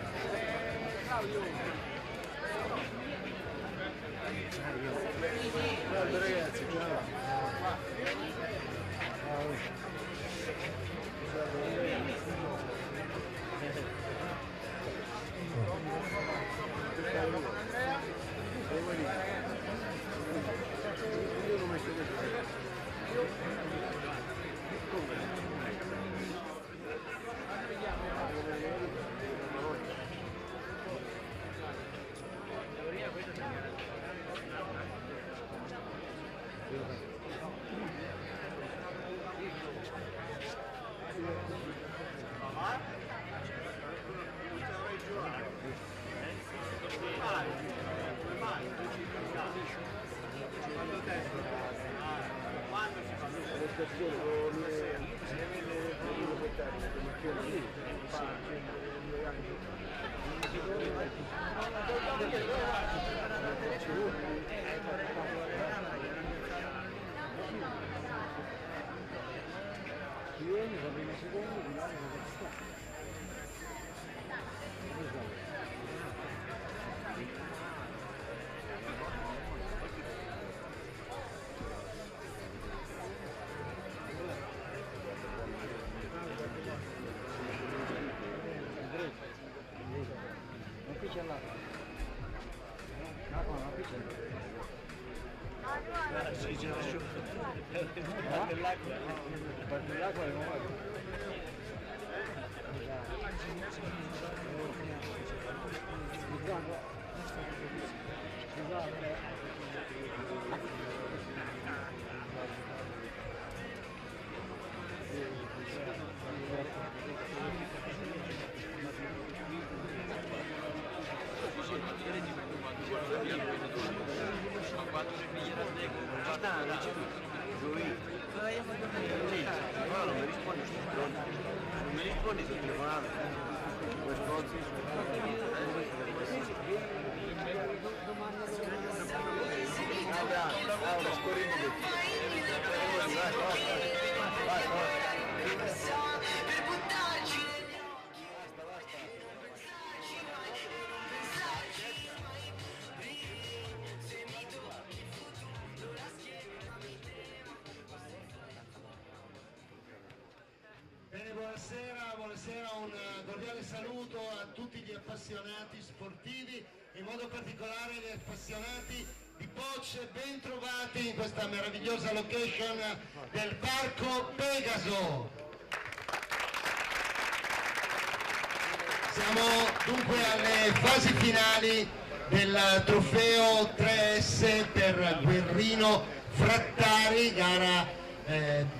vai. Claudio. Ciao ragazzi, Buonasera, un cordiale saluto a tutti gli appassionati sportivi, in modo particolare gli appassionati di bocce, ben trovati in questa meravigliosa location del Parco Pegaso. Siamo dunque alle fasi finali del trofeo 3S per Guerrino Frattari, gara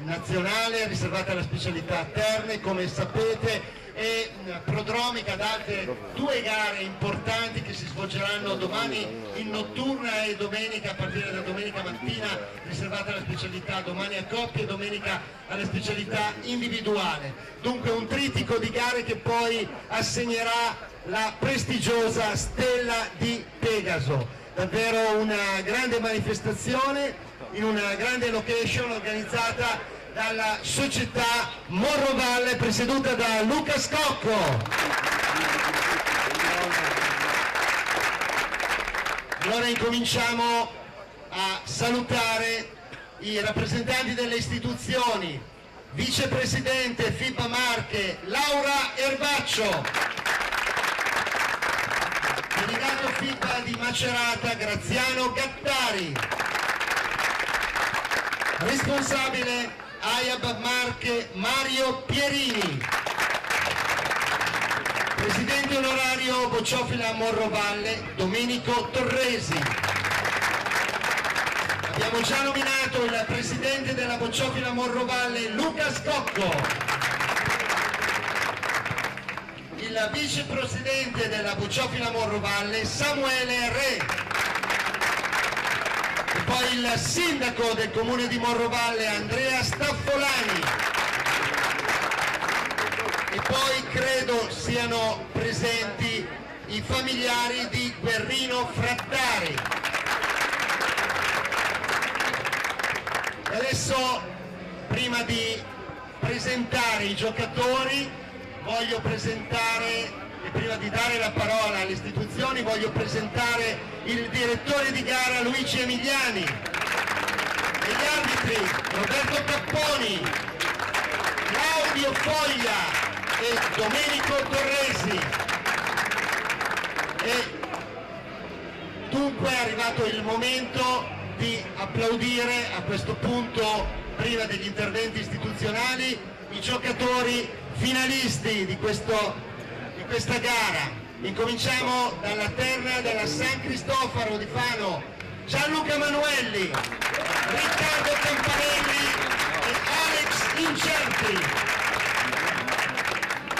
nazionale riservata alla specialità Terne, come sapete, e prodromica ad altre due gare importanti che si svolgeranno domani in notturna e domenica, a partire da domenica mattina, riservata alla specialità domani a coppie e domenica alla specialità individuale. Dunque un trittico di gare che poi assegnerà la prestigiosa Stella di Pegaso. Davvero una grande manifestazione in una grande location organizzata dalla società Morrovalle, presieduta da Luca Scocco. Allora incominciamo a salutare i rappresentanti delle istituzioni. Vicepresidente FIBA Marche Laura Erbaccio, delegato FIBA di Macerata Graziano Gattari, responsabile AIAB Marche Mario Pierini, presidente onorario Bocciofila Morrovalle Domenico Torresi. Abbiamo già nominato il presidente della Bocciofila Morrovalle Luca Scocco, il vicepresidente della Bocciofila Morrovalle Samuele Re, e poi il sindaco del comune di Morrovalle Andrea Staffolani, e poi credo siano presenti i familiari di Guerrino Frattari. E adesso, prima di presentare i giocatori, voglio presentare, e prima di dare la parola alle istituzioni, voglio presentare il direttore di gara Luigi Emiliani, e gli arbitri Roberto Capponi, Claudio Foglia e Domenico Torresi. E dunque è arrivato il momento di applaudire a questo punto, prima degli interventi istituzionali, i giocatori finalisti di questa gara. Incominciamo dalla terna della San Cristofaro di Fano: Gianluca Manuelli, Riccardo Campanelli e Alex Incerti.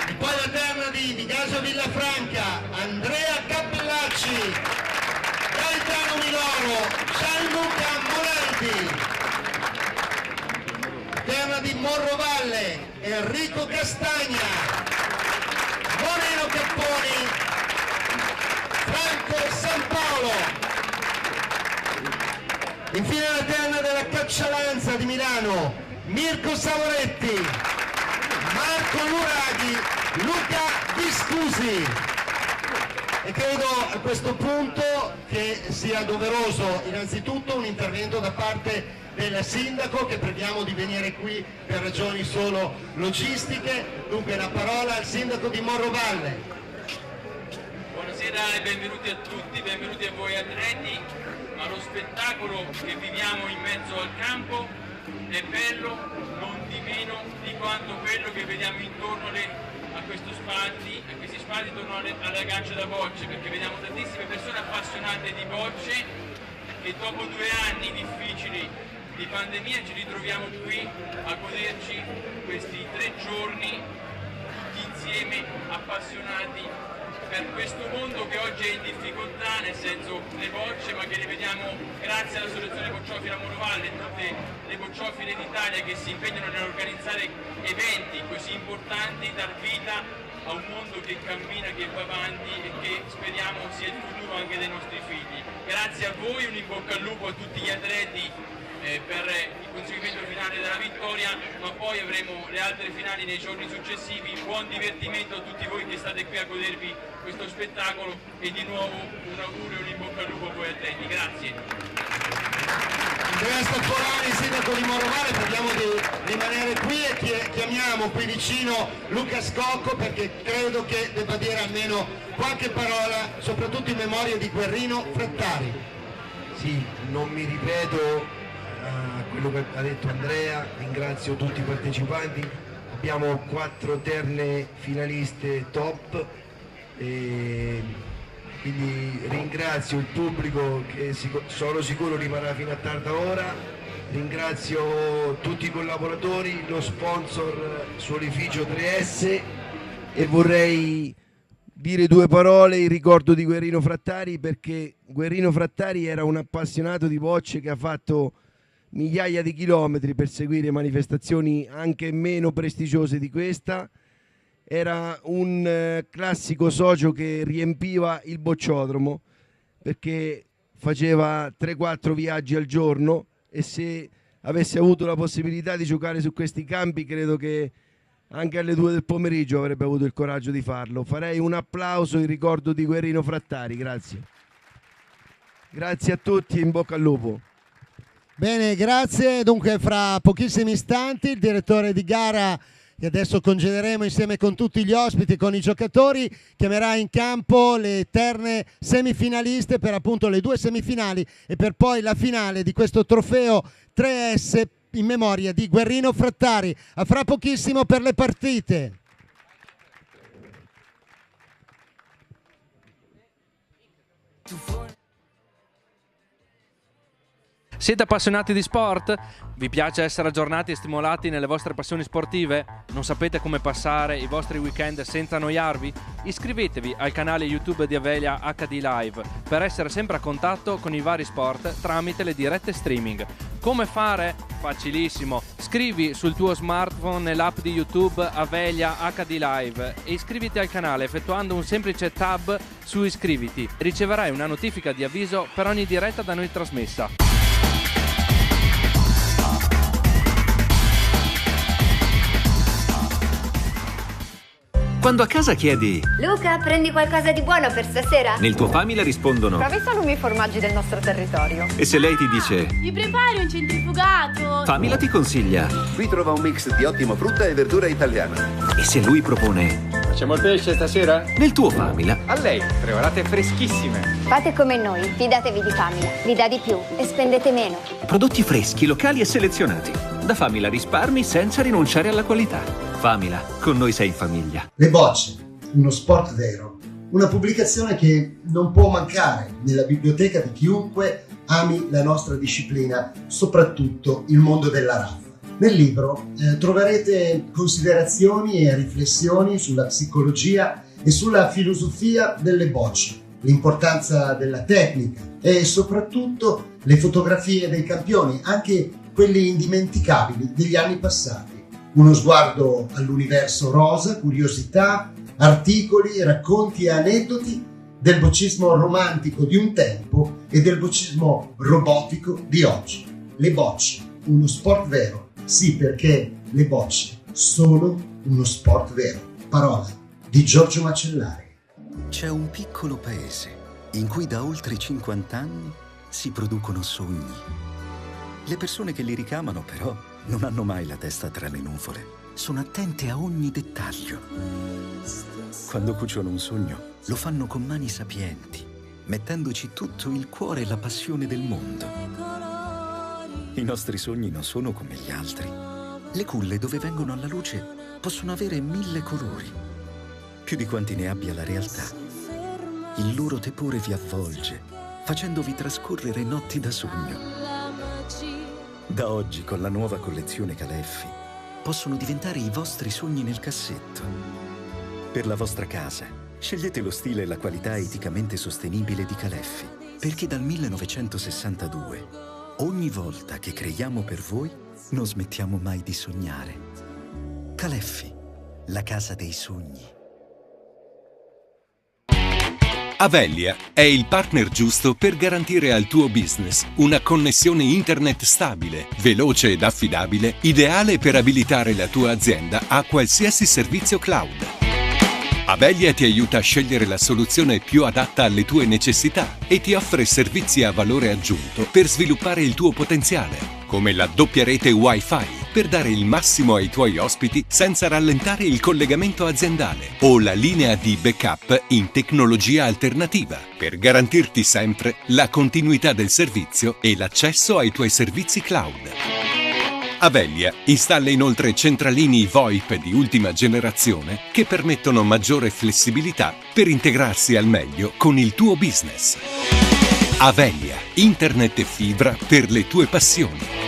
E poi la terna di Vigasio Villafranca: Andrea Cappellacci, Gaetano Miloro, Gianluca Molanti. Terna di Morrovalle: Enrico Castagna, Moreno Capponi, Franco San Paolo. Infine la terna della Caccialanza di Milano: Mirko Savoretti, Marco Luraghi, Luca Viscusi. E credo a questo punto che sia doveroso innanzitutto un intervento da parte del sindaco, che preghiamo di venire qui per ragioni solo logistiche. Dunque la parola al sindaco di Morrovalle. Buonasera e benvenuti a tutti, benvenuti a voi atleti. Ma lo spettacolo che viviamo in mezzo al campo è bello non di meno di quanto quello che vediamo intorno a questi spalti intorno alla gancia da bocce, perché vediamo tantissime persone appassionate di bocce che dopo 2 anni difficili di pandemia ci ritroviamo qui a goderci questi 3 giorni tutti insieme appassionati per questo mondo che oggi è in difficoltà, nel senso le bocce, ma che le vediamo grazie all'associazione Bocciofila Morrovalle e tutte le bocciofile d'Italia che si impegnano nell'organizzare eventi così importanti, dar vita a un mondo che cammina, che va avanti e che speriamo sia il futuro anche dei nostri figli. Grazie a voi, un in bocca al lupo a tutti gli atleti per il conseguimento finale della vittoria, ma poi avremo le altre finali nei giorni successivi. Buon divertimento a tutti voi che state qui a godervi questo spettacolo e di nuovo un augurio e un in bocca al lupo a voi atleti. Grazie. Andrea Staffolani, sindaco di Morrovalle, preghiamo di rimanere qui e chiamiamo qui vicino Luca Scocco, perché credo che debba dire almeno qualche parola, soprattutto in memoria di Guerrino Frattari. Sì, non mi ripeto a quello che ha detto Andrea, ringrazio tutti i partecipanti, abbiamo 4 terne finaliste top e quindi ringrazio il pubblico che sono sicuro rimarrà fino a tarda ora, ringrazio tutti i collaboratori, lo sponsor Suolificio 3S e vorrei dire 2 parole in ricordo di Guerrino Frattari, perché Guerrino Frattari era un appassionato di bocce che ha fatto migliaia di chilometri per seguire manifestazioni anche meno prestigiose di questa. Era un classico socio che riempiva il bocciodromo perché faceva 3-4 viaggi al giorno, e se avesse avuto la possibilità di giocare su questi campi credo che anche alle 2 del pomeriggio avrebbe avuto il coraggio di farlo. Farei un applauso in ricordo di Guerrino Frattari. Grazie. Grazie a tutti e in bocca al lupo. Bene, grazie. Dunque fra pochissimi istanti il direttore di gara, che adesso congederemo insieme con tutti gli ospiti e con i giocatori, chiamerà in campo le terne semifinaliste per appunto le 2 semifinali e per poi la finale di questo trofeo 3S in memoria di Guerrino Frattari. A fra pochissimo per le partite. Siete appassionati di sport? Vi piace essere aggiornati e stimolati nelle vostre passioni sportive? Non sapete come passare i vostri weekend senza annoiarvi? Iscrivetevi al canale YouTube di Avelia HD Live per essere sempre a contatto con i vari sport tramite le dirette streaming. Come fare? Facilissimo. Scrivi sul tuo smartphone nell'app di YouTube Avelia HD Live e iscriviti al canale effettuando un semplice tab su iscriviti. Riceverai una notifica di avviso per ogni diretta da noi trasmessa. Quando a casa chiedi Luca, prendi qualcosa di buono per stasera? nel tuo Famila rispondono Provi salumi e formaggi del nostro territorio. e se lei ti dice Mi prepari un centrifugato? Famila ti consiglia Qui trova un mix di ottima frutta e verdura italiana. e se lui propone Facciamo il pesce stasera? nel tuo Famila A lei, preparate freschissime. Fate come noi, fidatevi di Famila. Vi dà di più e spendete meno. prodotti freschi, locali e selezionati. Da Famila risparmi senza rinunciare alla qualità. Famila, con noi sei in famiglia. Le bocce, uno sport vero. Una pubblicazione che non può mancare nella biblioteca di chiunque ami la nostra disciplina, soprattutto il mondo della RAF. Nel libro troverete considerazioni e riflessioni sulla psicologia e sulla filosofia delle bocce, l'importanza della tecnica e soprattutto le fotografie dei campioni, anche quelli indimenticabili degli anni passati. Uno sguardo all'universo rosa, curiosità, articoli, racconti e aneddoti del boccismo romantico di un tempo e del boccismo robotico di oggi. Le bocce, uno sport vero. Sì, perché le bocce sono uno sport vero. Parola di Giorgio Macellari. C'è un piccolo paese in cui da oltre 50 anni si producono sogni. Le persone che li ricamano, però, non hanno mai la testa tra le nuvole. Sono attente a ogni dettaglio. Quando cuciono un sogno, lo fanno con mani sapienti, mettendoci tutto il cuore e la passione del mondo. I nostri sogni non sono come gli altri. Le culle dove vengono alla luce possono avere 1000 colori, più di quanti ne abbia la realtà. Il loro tepore vi avvolge, facendovi trascorrere notti da sogno. Da oggi, con la nuova collezione Caleffi, possono diventare i vostri sogni nel cassetto. Per la vostra casa, scegliete lo stile e la qualità eticamente sostenibile di Caleffi, perché dal 1962, ogni volta che creiamo per voi, non smettiamo mai di sognare. Caleffi, la casa dei sogni. Avelia è il partner giusto per garantire al tuo business una connessione internet stabile, veloce ed affidabile, ideale per abilitare la tua azienda a qualsiasi servizio cloud. Avelia ti aiuta a scegliere la soluzione più adatta alle tue necessità e ti offre servizi a valore aggiunto per sviluppare il tuo potenziale, come la doppia rete Wi-Fi per dare il massimo ai tuoi ospiti senza rallentare il collegamento aziendale, o la linea di backup in tecnologia alternativa per garantirti sempre la continuità del servizio e l'accesso ai tuoi servizi cloud. Avelia installa inoltre centralini VoIP di ultima generazione che permettono maggiore flessibilità per integrarsi al meglio con il tuo business. Avelia, internet e fibra per le tue passioni.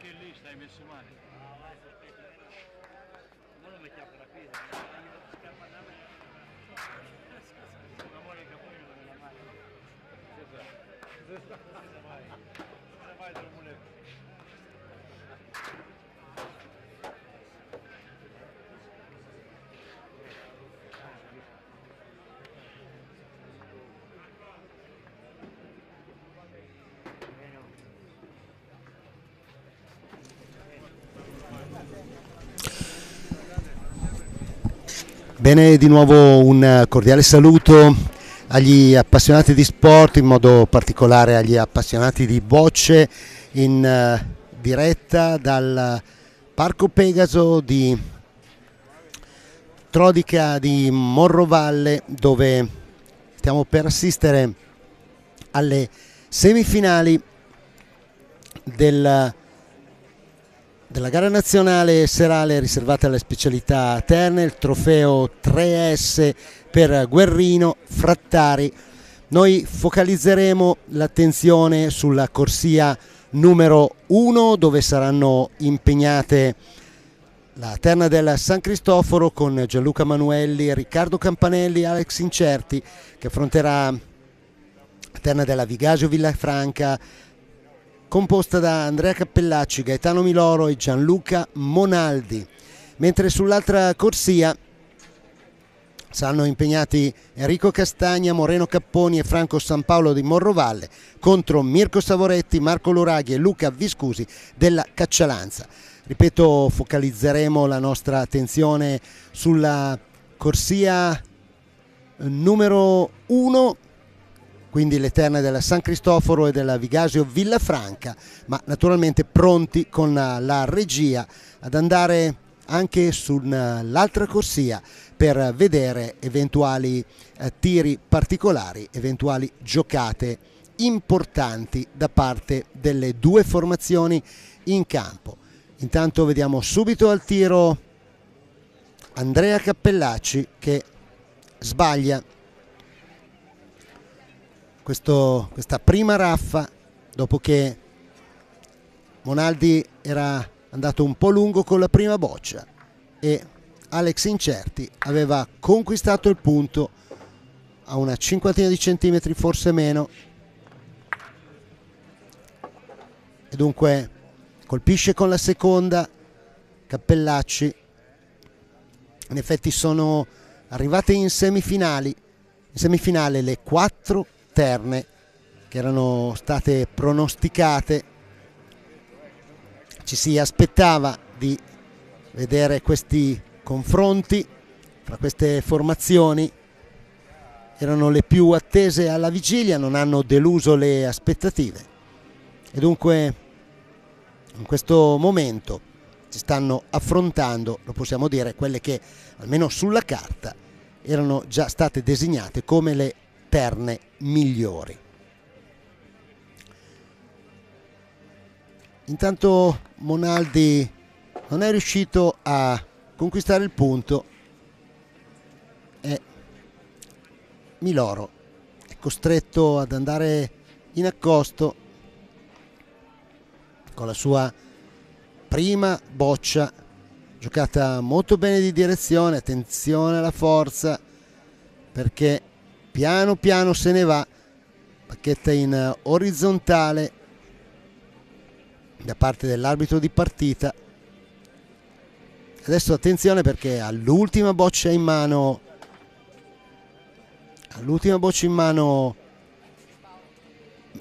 perché lì stai messo male. Non lo mettiamo la pietra, scappa da me. Ma muore il capolino con la mano. Cosa fai del muletto? Bene, di nuovo un cordiale saluto agli appassionati di sport, in modo particolare agli appassionati di bocce, in diretta dal Parco Pegaso di Trodica di Morrovalle, dove stiamo per assistere alle semifinali della gara nazionale serale riservata alle specialità terne, il trofeo 3S per Guerrino, Frattari. Noi focalizzeremo l'attenzione sulla corsia numero 1, dove saranno impegnate la terna del San Cristoforo con Gianluca Manuelli, Riccardo Campanelli, Alex Incerti, che affronterà la terna della Vigasio Villafranca, composta da Andrea Cappellacci, Gaetano Miloro e Gianluca Monaldi, mentre sull'altra corsia saranno impegnati Enrico Castagna, Moreno Capponi e Franco San Paolo di Morrovalle contro Mirko Savoretti, Marco Luraghi e Luca Viscusi della Caccialanza. Ripeto, focalizzeremo la nostra attenzione sulla corsia numero 1, quindi le terne della San Cristoforo e della Vigasio Villafranca, ma naturalmente pronti con la regia ad andare anche sull'altra corsia per vedere eventuali tiri particolari, eventuali giocate importanti da parte delle due formazioni in campo. Intanto vediamo subito al tiro Andrea Cappellacci, che sbaglia questa prima raffa dopo che Monaldi era andato un po' lungo con la prima boccia e Alex Incerti aveva conquistato il punto a una cinquantina di centimetri, forse meno, e dunque colpisce con la seconda Cappellacci. In effetti sono arrivate in semifinale le 4 terne che erano state pronosticate. Ci si aspettava di vedere questi confronti fra queste formazioni, erano le più attese alla vigilia, non hanno deluso le aspettative e dunque in questo momento si stanno affrontando, lo possiamo dire, quelle che almeno sulla carta erano già state designate come le terne migliori. Intanto Monaldi non è riuscito a conquistare il punto e Miloro è costretto ad andare in accosto con la sua prima boccia, giocata molto bene di direzione. Attenzione alla forza, perché piano piano se ne va, bacchetta in orizzontale da parte dell'arbitro di partita. Adesso attenzione, perché all'ultima boccia in mano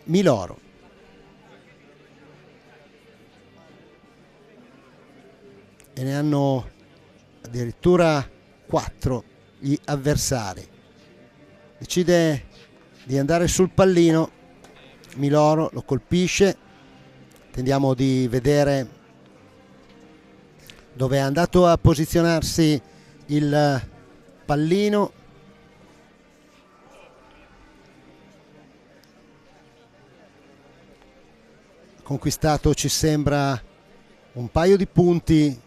Miloro. E ne hanno addirittura 4 gli avversari. Decide di andare sul pallino Miloro, lo colpisce. Tendiamo di vedere dove è andato a posizionarsi il pallino. Conquistato, ci sembra, un paio di punti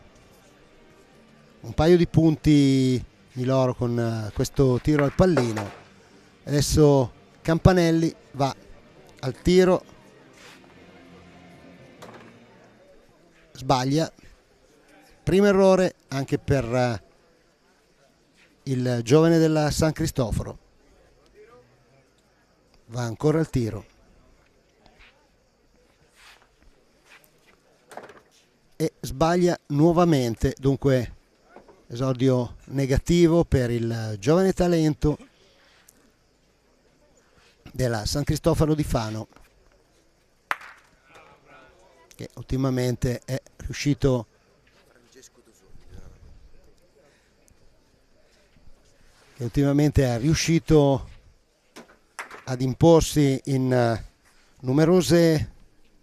Miloro con questo tiro al pallino. Adesso Campanelli va al tiro. sbaglia, primo errore anche per il giovane della San Cristoforo, va ancora al tiro e sbaglia nuovamente, dunque esordio negativo per il giovane talento della San Cristoforo di Fano, che ultimamente è riuscito ad imporsi in numerose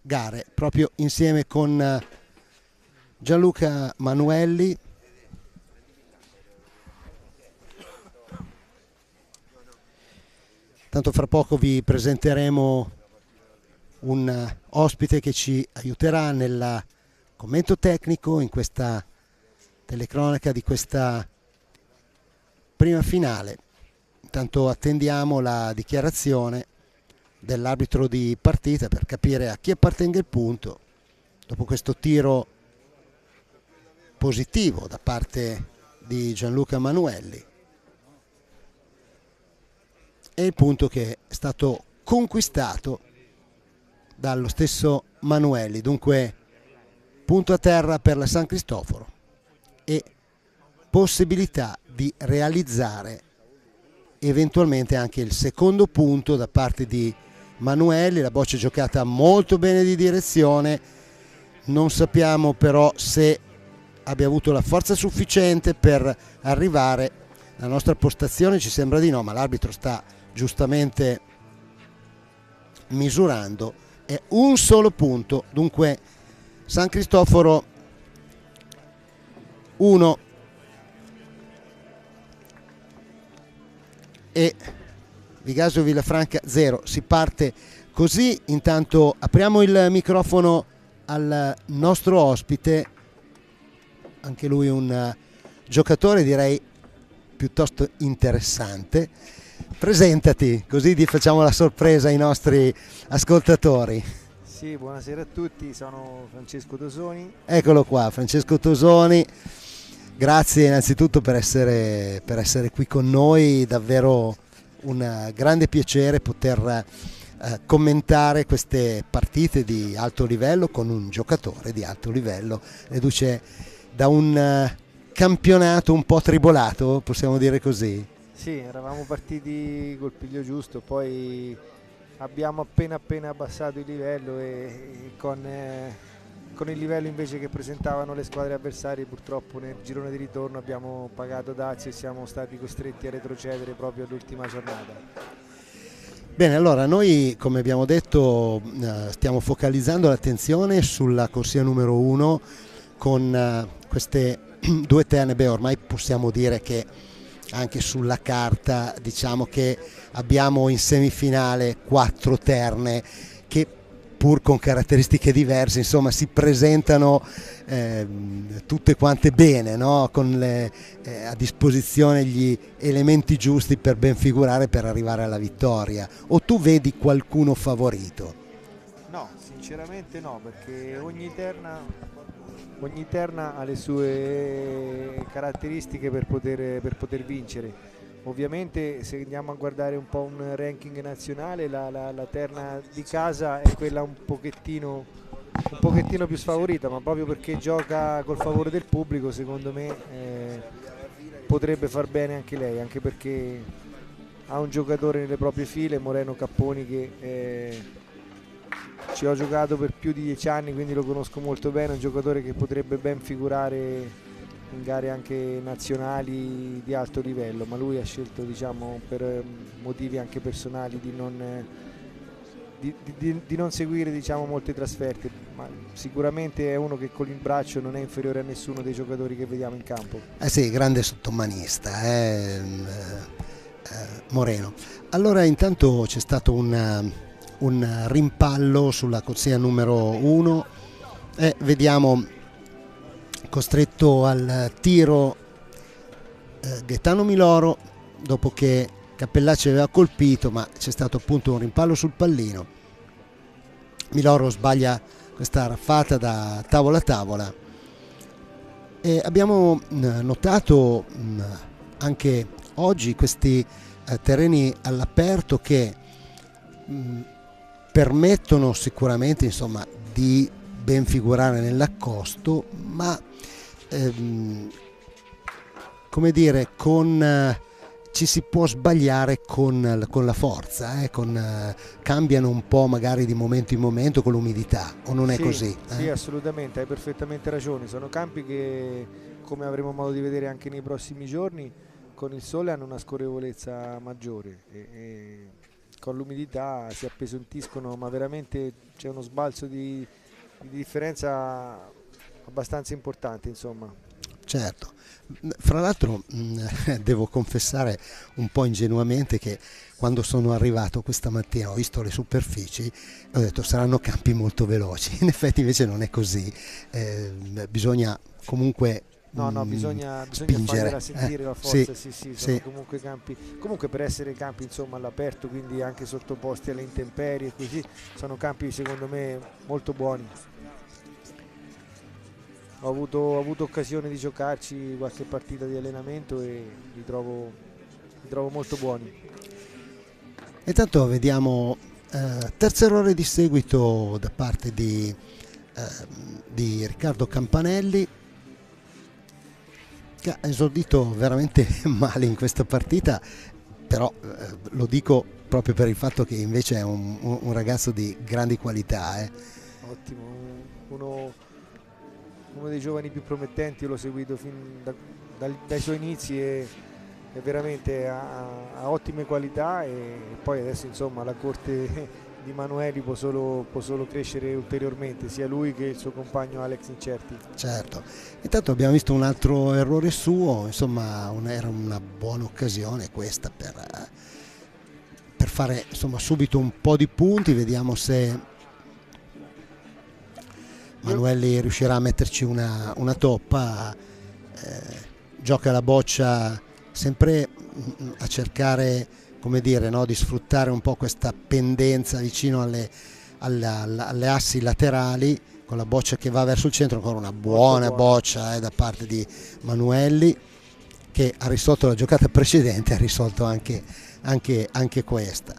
gare proprio insieme con Gianluca Manuelli. Tanto fra poco vi presenteremo un ospite che ci aiuterà nel commento tecnico in questa telecronaca di questa prima finale. Intanto attendiamo la dichiarazione dell'arbitro di partita per capire a chi appartenga il punto dopo questo tiro positivo da parte di Gianluca Manuelli. E il punto che è stato conquistato dallo stesso Manuelli, dunque punto a terra per la San Cristoforo e possibilità di realizzare eventualmente anche il secondo punto da parte di Manuelli. La boccia è giocata molto bene di direzione, non sappiamo però se abbia avuto la forza sufficiente per arrivare. La nostra postazione ci sembra di no, ma l'arbitro sta giustamente misurando. È un solo punto, dunque San Cristoforo 1 e Vigasio Villafranca 0. Si parte così. Intanto apriamo il microfono al nostro ospite, anche lui un giocatore direi piuttosto interessante. Presentati, così ti facciamo la sorpresa ai nostri ascoltatori. Sì, buonasera a tutti, sono Francesco Tosoni. Eccolo qua, Francesco Tosoni, grazie innanzitutto per essere qui con noi, davvero un grande piacere poter commentare queste partite di alto livello con un giocatore di alto livello, reduce da un campionato un po' tribolato, possiamo dire così. Sì, eravamo partiti col piglio giusto, poi abbiamo appena abbassato il livello e con il livello invece che presentavano le squadre avversarie purtroppo nel girone di ritorno abbiamo pagato dazio e siamo stati costretti a retrocedere proprio all'ultima giornata. Bene, allora noi come abbiamo detto stiamo focalizzando l'attenzione sulla corsia numero 1 con queste due terne. Beh, ormai possiamo dire che anche sulla carta diciamo che abbiamo in semifinale 4 terne che pur con caratteristiche diverse insomma si presentano tutte quante bene, no? Con a disposizione gli elementi giusti per ben figurare, per arrivare alla vittoria. O tu vedi qualcuno favorito? No, sinceramente no, perché ogni terna ha le sue caratteristiche per poter vincere. Ovviamente se andiamo a guardare un po' un ranking nazionale, la terna di casa è quella un pochettino più sfavorita, ma proprio perché gioca col favore del pubblico secondo me potrebbe far bene anche lei, anche perché ha un giocatore nelle proprie file, Moreno Capponi, che ci ho giocato per più di 10 anni, quindi lo conosco molto bene, un giocatore che potrebbe ben figurare in gare anche nazionali di alto livello, ma lui ha scelto, diciamo, per motivi anche personali di non seguire, diciamo, molte trasferte, ma sicuramente è uno che con il braccio non è inferiore a nessuno dei giocatori che vediamo in campo. Sì, grande sottomanista Moreno. Allora intanto c'è stato un rimpallo sulla corsia numero 1 e vediamo costretto al tiro Gaetano Miloro dopo che Cappellacci aveva colpito, ma c'è stato appunto un rimpallo sul pallino. Miloro sbaglia questa raffata da tavola a tavola. E abbiamo notato anche oggi questi terreni all'aperto che permettono sicuramente, insomma, di ben figurare nell'accosto, ma come dire, ci si può sbagliare con la forza, cambiano un po' magari di momento in momento con l'umidità, o non è così? Sì, assolutamente, hai perfettamente ragione. Sono campi che, come avremo modo di vedere anche nei prossimi giorni, con il sole hanno una scorrevolezza maggiore e con l'umidità si appesantiscono, ma veramente c'è uno sbalzo di differenza abbastanza importante, insomma. Certo, fra l'altro devo confessare un po' ingenuamente che quando sono arrivato questa mattina ho visto le superfici e ho detto saranno campi molto veloci, in effetti invece non è così, bisogna comunque bisogna spingere, farla sentire la forza, sì, sono sì. comunque campi, comunque per essere campi insomma all'aperto, quindi anche sottoposti alle intemperie, così sono campi secondo me molto buoni. Ho avuto occasione di giocarci qualche partita di allenamento e li trovo molto buoni. Intanto vediamo terzo errore di seguito da parte di Riccardo Campanelli, che ha esordito veramente male in questa partita, però lo dico proprio per il fatto che invece è un ragazzo di grandi qualità. Ottimo, uno dei giovani più promettenti, io l'ho seguito fin dai suoi inizi e veramente ha ottime qualità e poi adesso insomma la corte di Manueli può solo crescere ulteriormente, sia lui che il suo compagno Alex Incerti. Certo, intanto abbiamo visto un altro errore suo, insomma era una buona occasione questa per fare insomma subito un po' di punti, vediamo se Manueli riuscirà a metterci una toppa, gioca la boccia sempre a cercare, come dire, no, di sfruttare un po' questa pendenza vicino alle assi laterali, con la boccia che va verso il centro, ancora una buona boccia da parte di Manueli, che ha risolto la giocata precedente, ha risolto anche questa.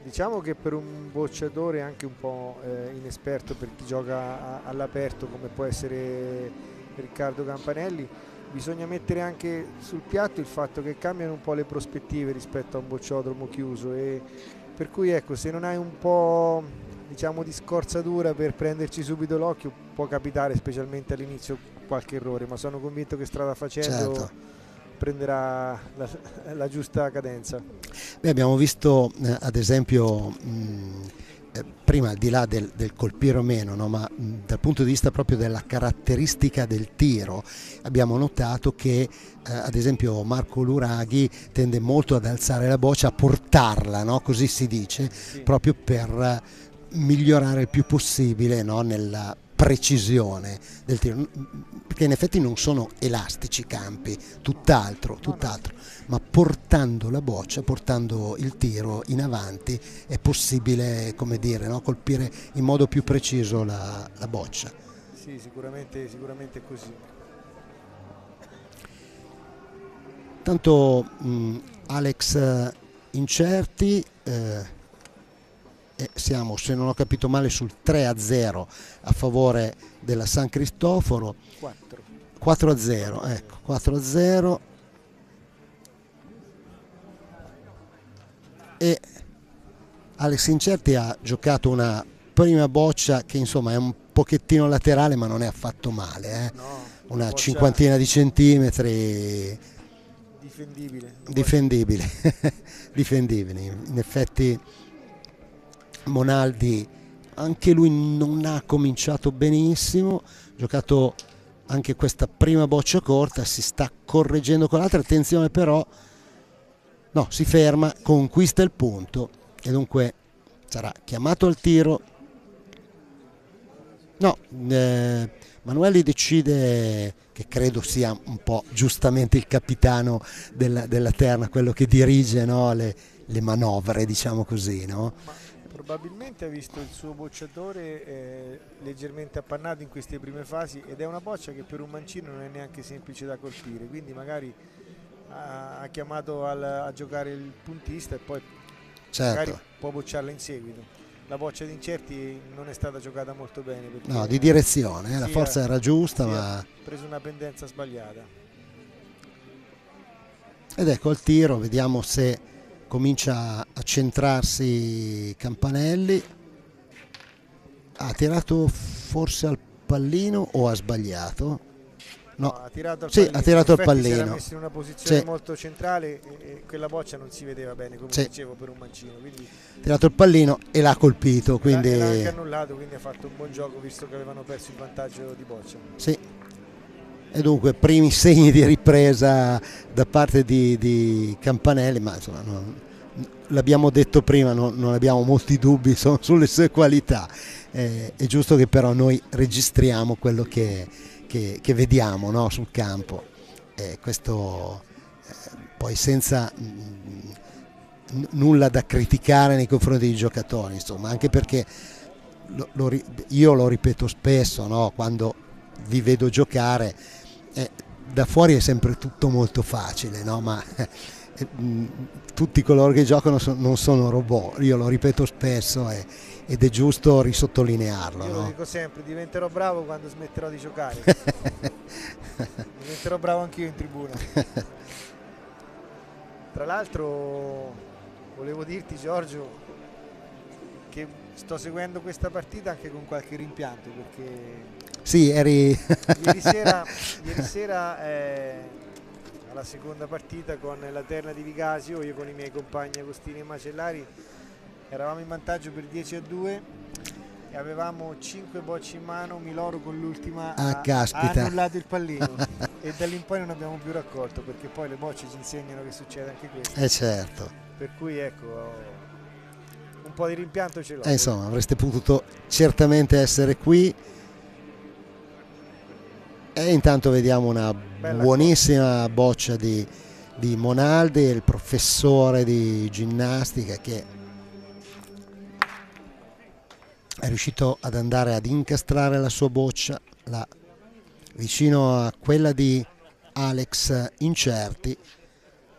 Diciamo che per un bocciatore anche un po' inesperto, per chi gioca all'aperto come può essere Riccardo Campanelli, bisogna mettere anche sul piatto il fatto che cambiano un po' le prospettive rispetto a un bocciodromo chiuso, e per cui ecco, se non hai un po' diciamo di scorzatura per prenderci subito l'occhio può capitare, specialmente all'inizio, qualche errore, ma sono convinto che strada facendo prenderà la giusta cadenza. Beh, abbiamo visto ad esempio prima, al di là del colpire o meno, no, ma dal punto di vista proprio della caratteristica del tiro, abbiamo notato che ad esempio Marco Luraghi tende molto ad alzare la boccia, a portarla, no, così si dice, proprio per migliorare il più possibile, no, nella precisione del tiro, perché in effetti non sono elastici i campi, tutt'altro, ma portando la boccia, portando il tiro in avanti è possibile, come dire, no, colpire in modo più preciso la boccia. Sì, sicuramente è così. Tanto Alex Incerti, siamo, se non ho capito male, sul 3-0 a favore della San Cristoforo. 4-0, ecco, 4-0. E Alex Incerti ha giocato una prima boccia che insomma è un pochettino laterale, ma non è affatto male, una cinquantina di centimetri. Difendibile. Difendibile. In effetti Monaldi anche lui non ha cominciato benissimo, ha giocato anche questa prima boccia corta, si sta correggendo con l'altra, attenzione però, no, si ferma, conquista il punto e dunque sarà chiamato al tiro. No, Manueli decide, che credo sia un po' giustamente il capitano della terna, quello che dirige, no, le manovre, diciamo così, no? Probabilmente ha visto il suo bocciatore leggermente appannato in queste prime fasi, ed è una boccia che per un mancino non è neanche semplice da colpire, quindi magari ha chiamato a giocare il puntista e poi magari può bocciarla in seguito. La boccia di Incerti non è stata giocata molto bene, No, di direzione, la forza era giusta, ma ha preso una pendenza sbagliata. Ed ecco il tiro, vediamo se comincia a centrarsi Campanelli. Ha tirato forse al pallino o ha sbagliato? No, ha tirato al sì, pallino. ha tirato al In effetti pallino. Si era messo in una posizione Sì. molto centrale e quella boccia non si vedeva bene, come Sì. dicevo, per un mancino. Quindi Ha tirato il pallino e l'ha colpito, quindi l'ha anche annullato, quindi ha fatto un buon gioco visto che avevano perso il vantaggio di boccia. sì. E dunque primi segni di ripresa da parte di Campanelli, ma insomma l'abbiamo detto prima, non abbiamo molti dubbi sulle sue qualità. È giusto che però noi registriamo quello che vediamo, no, sul campo, questo poi senza nulla da criticare nei confronti dei giocatori, insomma, anche perché io lo ripeto spesso, no, quando vi vedo giocare, da fuori è sempre tutto molto facile, no, ma tutti coloro che giocano non sono robot, io lo ripeto spesso ed è giusto risottolinearlo. Io no? lo dico sempre, diventerò bravo quando smetterò di giocare. Diventerò bravo anch'io in tribuna. Tra l'altro volevo dirti, Giorgio, che sto seguendo questa partita anche con qualche rimpianto, perché sì, eri ieri sera alla seconda partita con la terna di Vigasio, io con i miei compagni Agostini e Macellari eravamo in vantaggio per 10-2 e avevamo 5 bocce in mano. Miloro con l'ultima ha annullato il pallino e da lì in poi non abbiamo più raccolto, perché poi le bocce ci insegnano che succede anche questo. Certo. Per cui ecco, un po' di rimpianto ce l'ho. Insomma, avreste potuto certamente essere qui. E intanto vediamo una buonissima boccia di Monaldi, il professore di ginnastica, che è riuscito ad andare ad incastrare la sua boccia vicino a quella di Alex Incerti,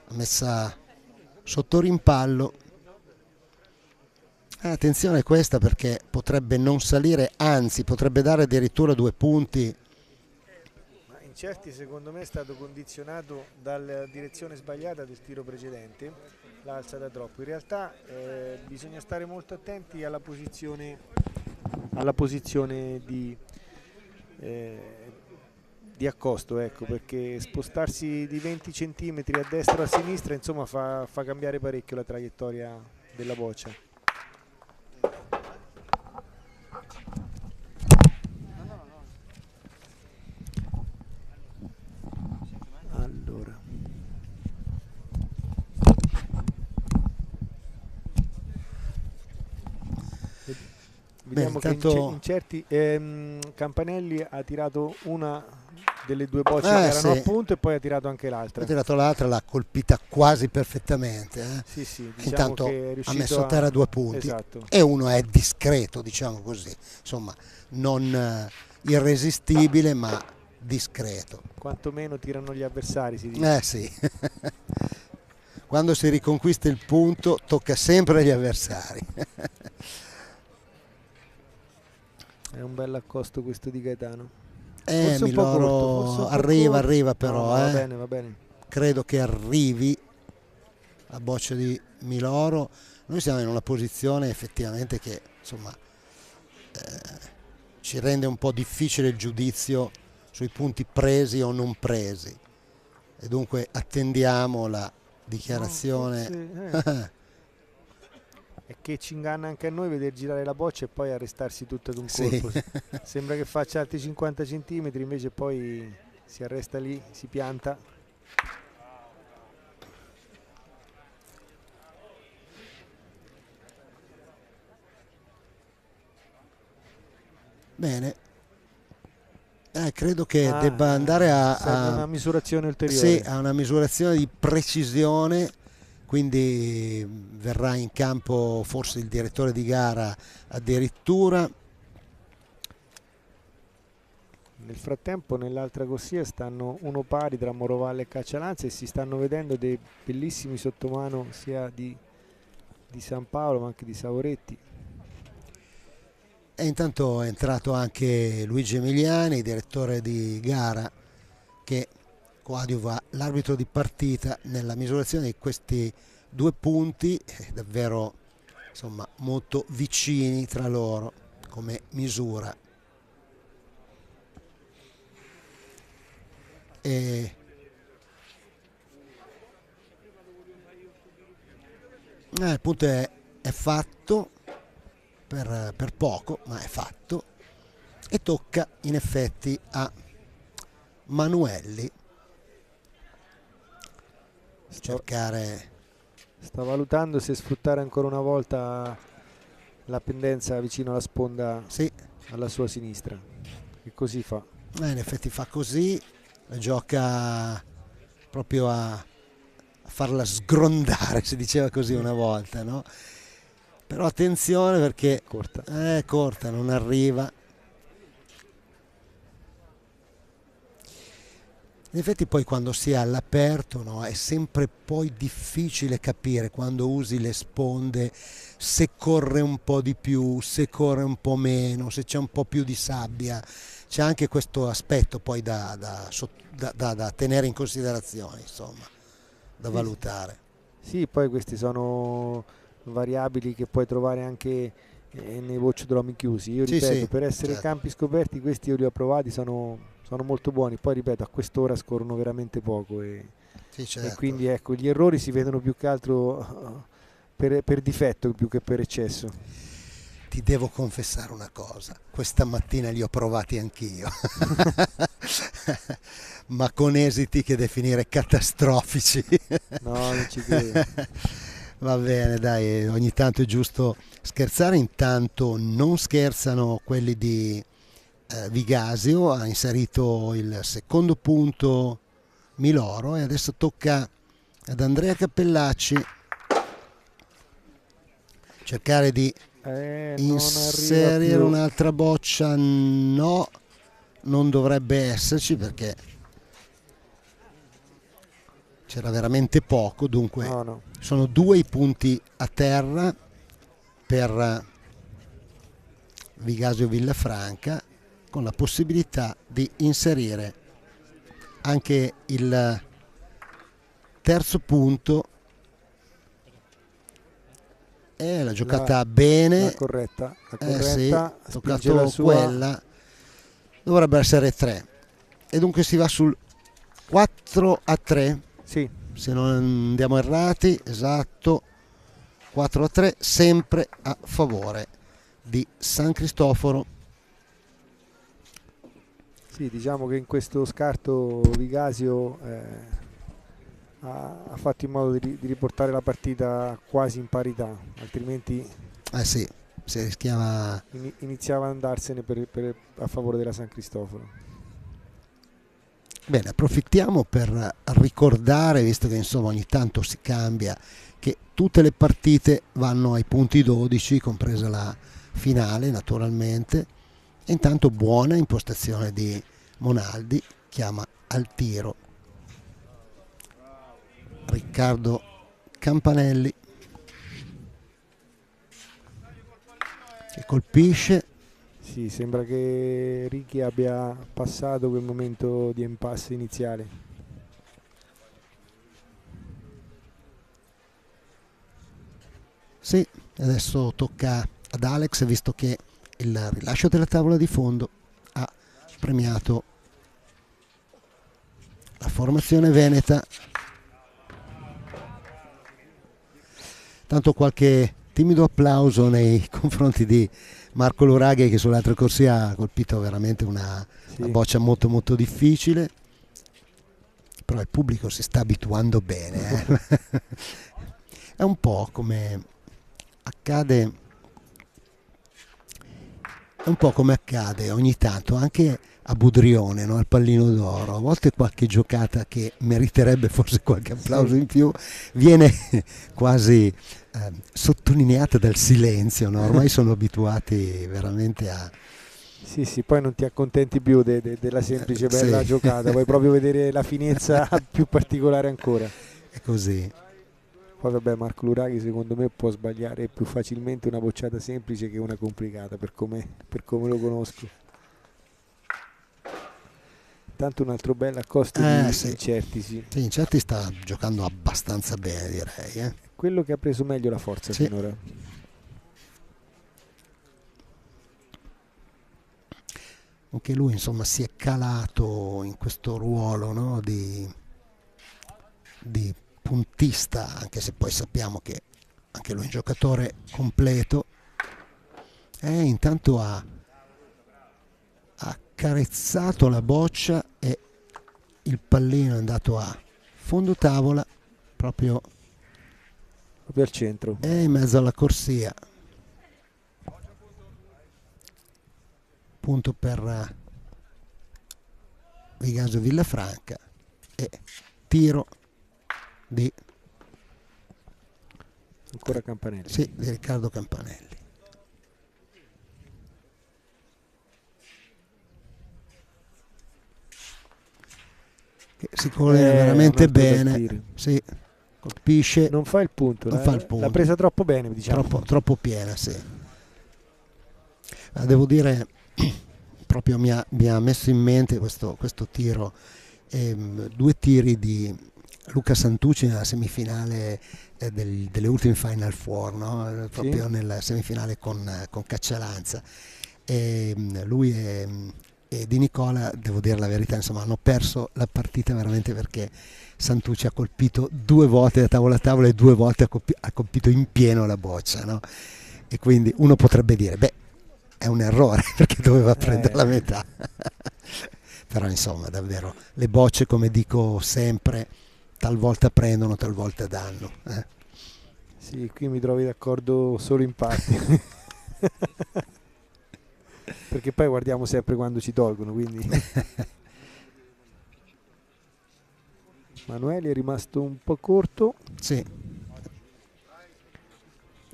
messa sotto rimpallo. Attenzione a questa, perché potrebbe non salire, anzi potrebbe dare addirittura 2 punti. Incerti secondo me è stato condizionato dalla direzione sbagliata del tiro precedente, l'ha alzata troppo. In realtà bisogna stare molto attenti alla posizione di accosto, ecco, perché spostarsi di 20 cm a destra o a sinistra insomma fa cambiare parecchio la traiettoria della boccia. Allora, vediamo che Incerti, Campanelli ha tirato una delle 2 bocce che erano a punto e poi ha tirato anche l'altra. Ha tirato l'altra, l'ha colpita quasi perfettamente. Sì, diciamo intanto che è riuscito ha messo a terra 2 punti. Esatto. E uno è discreto, diciamo così, insomma, non irresistibile ma discreto. Quantomeno tirano gli avversari, si dice. Sì. Quando si riconquista il punto tocca sempre agli avversari. È un bel accosto questo di Gaetano. Miloro arriva però. Va bene. Credo che arrivi la boccia di Miloro. Noi siamo in una posizione effettivamente che insomma ci rende un po' difficile il giudizio sui punti presi o non presi, e dunque attendiamo la dichiarazione. È che ci inganna anche a noi vedere girare la boccia e poi arrestarsi tutto ad un colpo. Sì. Sembra che faccia altri 50 cm, invece poi si arresta lì, si pianta. Bene. Credo che debba andare a una misurazione ulteriore. Sì, a una misurazione di precisione quindi verrà in campo forse il direttore di gara addirittura. Nel frattempo nell'altra corsia stanno uno pari tra Morovalle e Caccialanza e si stanno vedendo dei bellissimi sottomano sia di San Paolo ma anche di Savoretti. E intanto è entrato anche Luigi Emiliani, direttore di gara, che coadiuva l'arbitro di partita nella misurazione di questi due punti, davvero insomma molto vicini tra loro come misura. E il punto è fatto per poco, ma è fatto, e tocca in effetti a Manuelli cercare. Sta valutando se sfruttare ancora una volta la pendenza vicino alla sponda, sì, alla sua sinistra, e così fa. In effetti fa così, gioca proprio a farla sgrondare, si diceva così una volta, no? Però attenzione perché è corta, non arriva. In effetti poi quando si è all'aperto, no, è sempre poi difficile capire quando usi le sponde se corre un po' di più, se corre un po' meno, se c'è un po' più di sabbia. C'è anche questo aspetto poi da tenere in considerazione, insomma, da valutare. Sì, poi questi sono variabili che puoi trovare anche nei bocciodromi chiusi. Io ripeto, per essere campi scoperti questi io li ho provati, sono molto buoni. Poi ripeto, a quest'ora scorrono veramente poco e quindi ecco, gli errori si vedono più che altro per difetto più che per eccesso. Ti devo confessare una cosa, questa mattina li ho provati anch'io, ma con esiti che definire catastrofici. No, non ci credo. Va bene, dai, ogni tanto è giusto scherzare. Intanto non scherzano quelli di Vigasio, ha inserito il secondo punto Miloro e adesso tocca ad Andrea Cappellacci cercare di inserire un'altra boccia. No, non dovrebbe esserci perché c'era veramente poco, dunque no. Sono 2 i punti a terra per Vigasio Villafranca, con la possibilità di inserire anche il terzo punto. E l'ha giocata bene, la corretta, sì, ha toccato quella, dovrebbe essere 3 e dunque si va sul 4-3, sì, se non andiamo errati, esatto, 4-3 sempre a favore di San Cristoforo. Sì, diciamo che in questo scarto Vigasio ha fatto in modo di riportare la partita quasi in parità, altrimenti sì, si rischiava, iniziava ad andarsene a favore della San Cristoforo. Bene, approfittiamo per ricordare, visto che insomma ogni tanto si cambia, che tutte le partite vanno ai punti 12, compresa la finale naturalmente, e intanto buona impostazione di Monaldi, chiama al tiro Riccardo Campanelli che colpisce. Sì, sembra che Ricky abbia passato quel momento di impasse iniziale. Sì, adesso tocca ad Alex, visto che il rilascio della tavola di fondo ha premiato la formazione veneta. Tanto qualche timido applauso nei confronti di Marco Luraghi, che sull'altra corsia ha colpito veramente una boccia molto molto difficile, però il pubblico si sta abituando bene. È un po' come accade è un po' come accade ogni tanto anche a Budrione, no? Al pallino d'oro, a volte qualche giocata che meriterebbe forse qualche applauso in più viene quasi sottolineata dal silenzio, no? Ormai sono abituati veramente a... Sì, poi non ti accontenti più della semplice bella Sì. giocata, vuoi proprio vedere la finezza più particolare ancora. È così. Poi vabbè, Marco Luraghi secondo me può sbagliare più facilmente una bocciata semplice che una complicata, per come lo conosco. Tanto un altro bel accosto di Sì. Incerti, sì. Sì, Incerti sta giocando abbastanza bene, direi. Quello che ha preso meglio la forza Sì. finora. Anche lui insomma si è calato in questo ruolo, no? di puntista, anche se poi sappiamo che anche lui è un giocatore completo. Intanto ha carezzato la boccia e il pallino è andato a fondo tavola, proprio al centro, in mezzo alla corsia. Punto per Vigasio Villafranca e tiro di ancora Campanelli. Sì, di Riccardo Campanelli. Che si collega veramente bene. Sì, colpisce. Non fa il punto. Non fa il punto. L'ha presa troppo bene, diciamo. Troppo piena, sì. Ma devo dire, proprio mi ha messo in mente questo tiro, 2 tiri di Luca Santucci nella semifinale delle ultime Final Four, no? Proprio sì, nella semifinale con Caccialanza. Lui e Di Nicola, devo dire la verità, insomma, hanno perso la partita veramente perché Santucci ha colpito 2 volte da tavola a tavola e 2 volte ha colpito in pieno la boccia, no? E quindi uno potrebbe dire, beh, è un errore perché doveva prendere la metà. Però insomma, davvero, le bocce, come dico sempre, talvolta prendono, talvolta danno. Sì, qui mi trovi d'accordo solo in parte. Perché poi guardiamo sempre quando ci tolgono, quindi Manueli è rimasto un po' corto. Sì.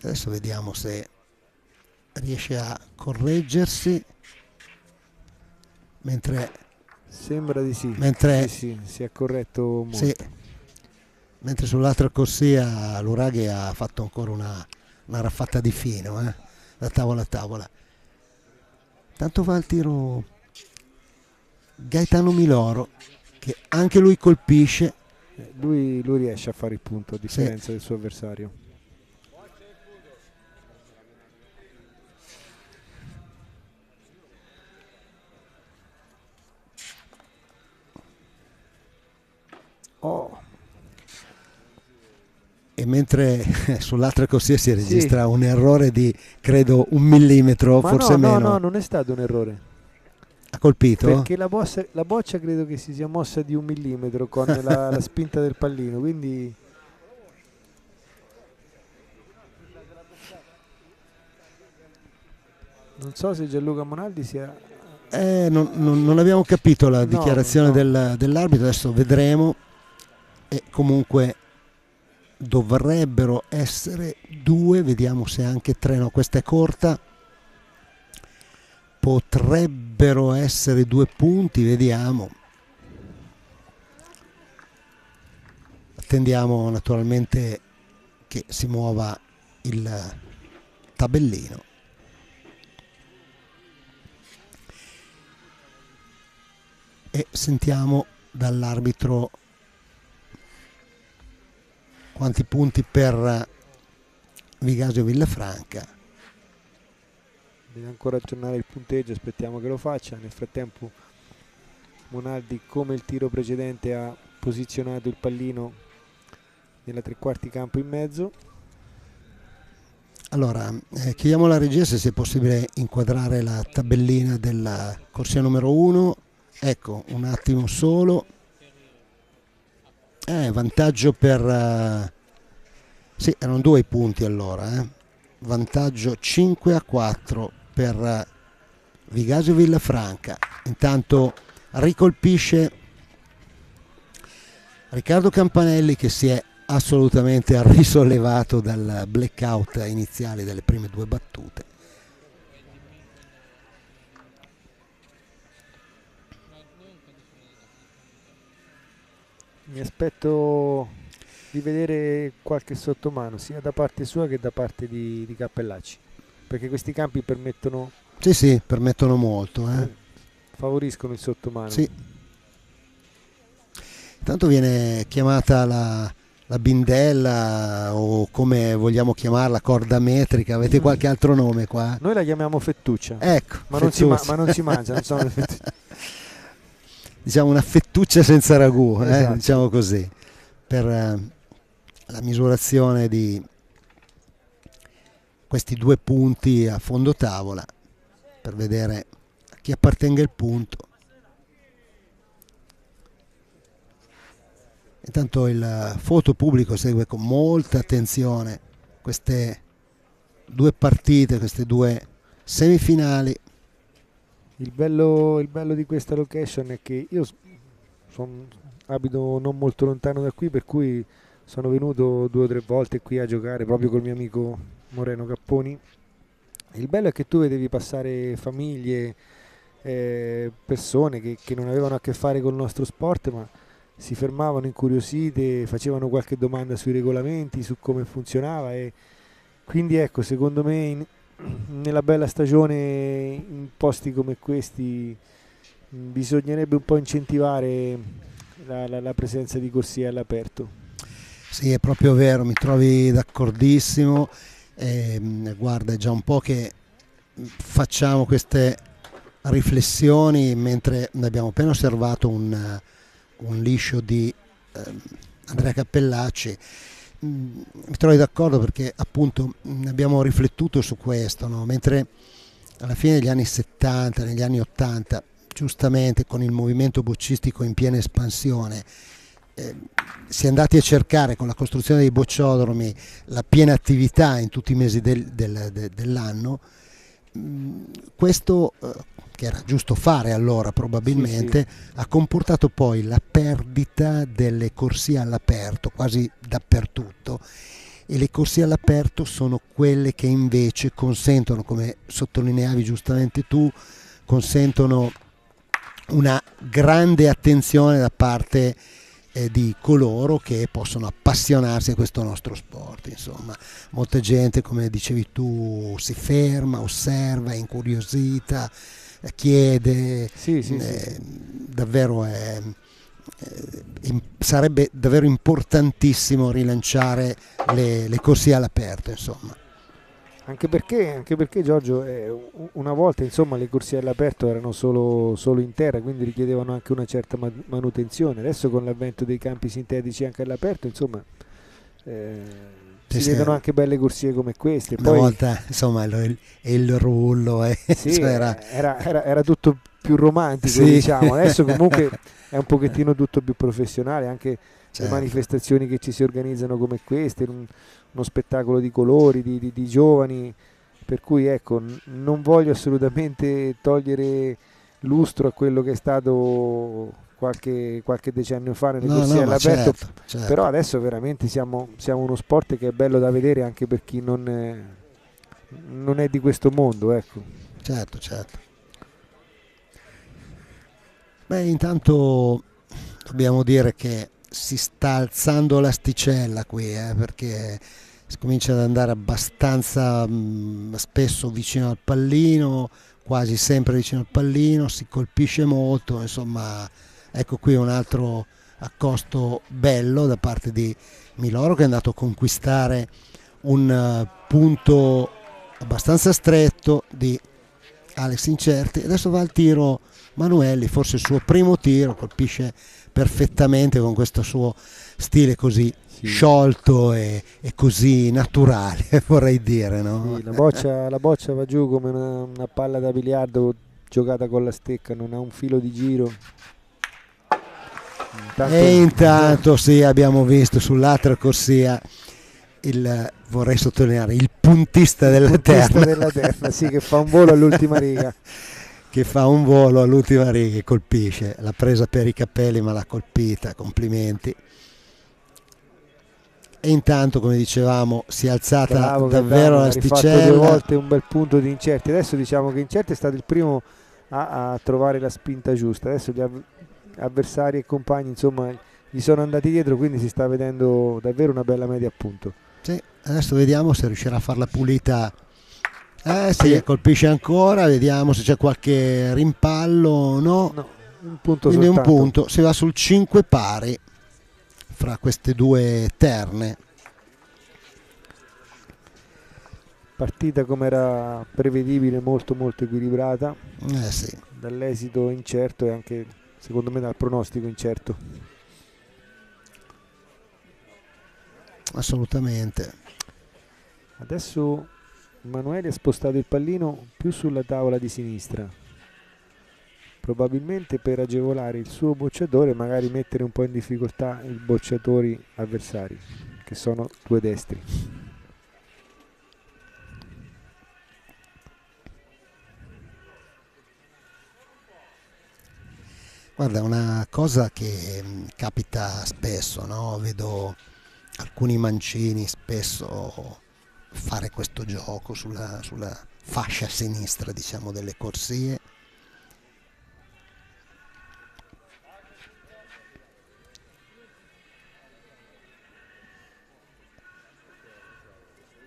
Adesso vediamo se riesce a correggersi, mentre sembra di sì. Mentre sì, si è corretto molto. Sì. Mentre sull'altra corsia Luraghi ha fatto ancora una raffatta di fino, da tavola a tavola. Tanto va il tiro Gaetano Miloro, che anche lui colpisce. Lui riesce a fare il punto a differenza del suo avversario. E mentre sull'altra corsia si registra un errore di credo 1 millimetro, ma forse meno. No, non è stato un errore. Ha colpito? Perché la boccia credo che si sia mossa di 1 millimetro con la spinta del pallino, quindi non so se Gianluca Monaldi sia... non abbiamo capito la dichiarazione dell'arbitro, adesso vedremo. E comunque dovrebbero essere 2, vediamo se anche 3, no, questa è corta, potrebbero essere 2 punti, vediamo. Attendiamo naturalmente che si muova il tabellino. E sentiamo dall'arbitro quanti punti per Vigasio Villafranca. Deve ancora aggiornare il punteggio, aspettiamo che lo faccia. Nel frattempo Monaldi, come il tiro precedente, ha posizionato il pallino nella 3/4 campo in mezzo. Allora, chiediamo alla regia se è possibile inquadrare la tabellina della corsia numero 1. Ecco, un attimo solo. Vantaggio per... sì, erano 2 i punti allora. Vantaggio 5-4 per Vigasio Villafranca. Intanto ricolpisce Riccardo Campanelli, che si è assolutamente risollevato dal blackout iniziale delle prime 2 battute. Mi aspetto di vedere qualche sottomano sia da parte sua che da parte di Cappellacci, perché questi campi permettono, Sì, permettono molto. Favoriscono il sottomano. Sì. Intanto viene chiamata la bindella, o come vogliamo chiamarla, corda metrica. Avete qualche altro nome qua? Noi la chiamiamo fettuccia. Ecco, ma fettuccia. non si mangia, non sono le fettucce. Diciamo una fettuccia senza ragù, Esatto. diciamo così, per la misurazione di questi 2 punti a fondo tavola, per vedere a chi appartenga il punto. Intanto il foto pubblico segue con molta attenzione queste 2 partite, queste 2 semifinali. Il bello di questa location è che io abito non molto lontano da qui, per cui sono venuto 2 o 3 volte qui a giocare proprio col mio amico Moreno Capponi. Il bello è che tu vedevi passare famiglie, persone che non avevano a che fare col nostro sport, ma si fermavano incuriosite, facevano qualche domanda sui regolamenti, su come funzionava, e quindi ecco, secondo me nella bella stagione in posti come questi bisognerebbe un po' incentivare la presenza di corsie all'aperto. Sì, è proprio vero, mi trovi d'accordissimo. Guarda, è già un po' che facciamo queste riflessioni, mentre abbiamo appena osservato un liscio di Andrea Cappellacci. Mi trovi d'accordo perché appunto abbiamo riflettuto su questo, no? Mentre alla fine degli anni 70, negli anni 80, giustamente con il movimento boccistico in piena espansione, si è andati a cercare con la costruzione dei bocciodromi la piena attività in tutti i mesi dell'anno. Questo, che era giusto fare allora probabilmente, ha comportato poi la perdita delle corsie all'aperto quasi dappertutto, e le corsie all'aperto sono quelle che invece consentono, come sottolineavi giustamente tu, consentono una grande attenzione da parte di coloro che possono appassionarsi a questo nostro sport. Insomma, molta gente, come dicevi tu, si ferma, osserva, è incuriosita, chiede. Davvero sarebbe davvero importantissimo rilanciare le corsie all'aperto, insomma. Anche perché Giorgio, una volta insomma le corsie all'aperto erano solo in terra, quindi richiedevano anche una certa manutenzione. Adesso con l'avvento dei campi sintetici anche all'aperto, insomma, si vedono anche belle corsie come queste. Una poi, volta insomma il rullo era tutto più romantico, diciamo. Adesso comunque è un pochettino tutto più professionale, anche le manifestazioni che ci si organizzano come queste, uno spettacolo di colori, di giovani, per cui ecco, non voglio assolutamente togliere lustro a quello che è stato qualche decennio fa nelle corsie all'aperto, certo. Però adesso veramente siamo uno sport che è bello da vedere anche per chi non è di questo mondo, ecco. Certo. Beh, intanto dobbiamo dire che si sta alzando l'asticella qui, perché si comincia ad andare abbastanza spesso vicino al pallino, quasi sempre vicino al pallino, si colpisce molto, insomma. Ecco qui un altro accosto bello da parte di Miloro, che è andato a conquistare un punto abbastanza stretto di Alex Incerti. Adesso va al tiro Manuelli, forse il suo primo tiro, colpisce perfettamente con questo suo stile così sciolto e così naturale, vorrei dire, no? Sì, la boccia va giù come una palla da biliardo giocata con la stecca, non ha un filo di giro. Intanto sì, abbiamo visto sull'altra corsia vorrei sottolineare il puntista della terna, sì, che fa un volo all'ultima riga. che fa un volo all'ultima riga e colpisce. L'ha presa per i capelli ma l'ha colpita, complimenti. E intanto, come dicevamo, si è alzata Bravo, davvero ha l'asticella. rifatto 2 volte un bel punto di Incerti. Adesso diciamo che Incerti è stato il primo a trovare la spinta giusta. Adesso gli avversari e compagni insomma gli sono andati dietro, quindi si sta vedendo davvero una bella media a punto. Sì, adesso vediamo se riuscirà a farla pulita. Sì, colpisce ancora, vediamo se c'è qualche rimpallo. No, un punto quindi soltanto. un punto, si va sul 5 pari fra queste due terne. Partita come era prevedibile, molto equilibrata, Sì. dall'esito incerto e anche secondo me dal pronostico incerto. Assolutamente. Adesso Emanuele ha spostato il pallino più sulla tavola di sinistra, probabilmente per agevolare il suo bocciatore e magari mettere un po' in difficoltà i bocciatori avversari, che sono 2 destri. Guarda, è una cosa che capita spesso, no? Vedo alcuni mancini spesso fare questo gioco sulla fascia sinistra, diciamo, delle corsie.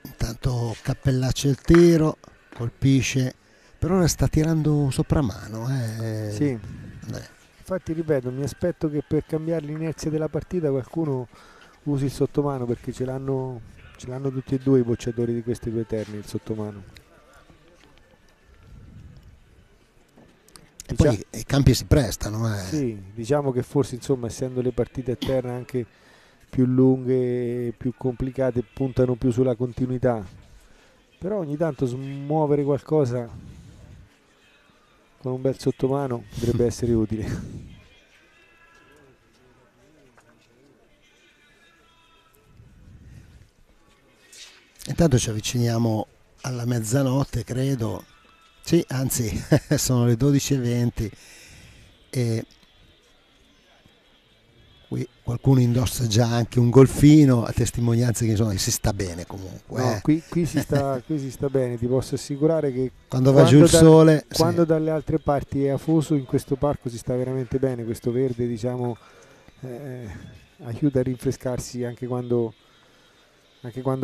Intanto Cappellacci il tiro, colpisce, per ora sta tirando sopramano. Sì. Infatti ripeto, mi aspetto che per cambiare l'inerzia della partita qualcuno usi il sottomano, perché ce l'hanno tutti e 2 i bocciatori di questi 2 terni, il sottomano. E poi i campi si prestano. Sì, diciamo che forse insomma, essendo le partite a terra anche più lunghe, più complicate, puntano più sulla continuità, però ogni tanto smuovere qualcosa con un bel sottomano potrebbe essere utile. Intanto ci avviciniamo alla mezzanotte, credo. Sì, anzi, sono le 12:20 e qui qualcuno indossa già anche un golfino, a testimonianza che insomma si sta bene comunque. No, qui si sta bene, ti posso assicurare che quando va giù il sole, quando sì. Dalle altre parti è afoso, in questo parco si sta veramente bene. Questo verde, diciamo, aiuta a rinfrescarsi anche quando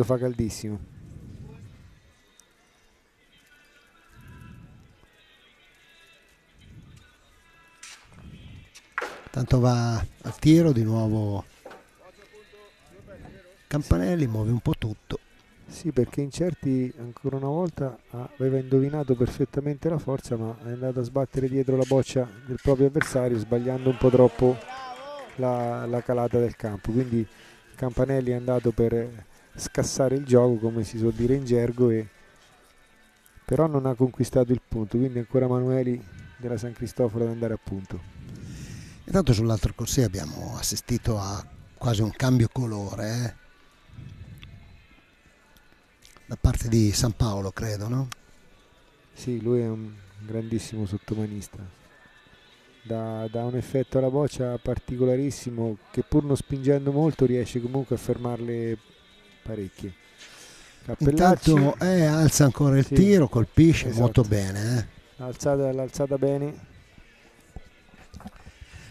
fa caldissimo. Tanto va al tiro di nuovo Campanelli, muove un po' tutto. Sì, perché Incerti ancora una volta aveva indovinato perfettamente la forza, ma è andato a sbattere dietro la boccia del proprio avversario, sbagliando un po' troppo la calata del campo. Quindi Campanelli è andato per scassare il gioco, come si suol dire in gergo, però non ha conquistato il punto, quindi ancora Manueli della San Cristoforo ad andare a punto. Intanto sull'altro corsia abbiamo assistito a quasi un cambio colore da parte di San Paolo, credo, no? Sì, lui è un grandissimo sottomanista, dà un effetto alla boccia particolarissimo, che pur non spingendo molto riesce comunque a fermarle parecchie. Cappellacci, intanto alza ancora il tiro, colpisce, esatto, molto bene. L'alzata bene.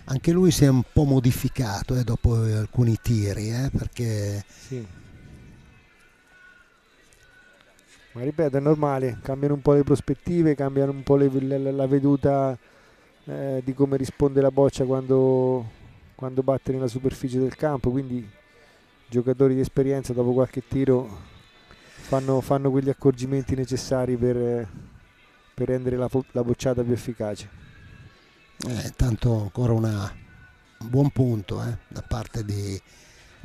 Anche lui si è un po' modificato dopo alcuni tiri, perché... Sì. Ma ripeto, è normale, cambiano un po' le prospettive, cambiano un po' la veduta di come risponde la boccia quando batte nella superficie del campo, quindi giocatori di esperienza dopo qualche tiro fanno quegli accorgimenti necessari per rendere la bocciata più efficace. Tanto ancora un buon punto da parte di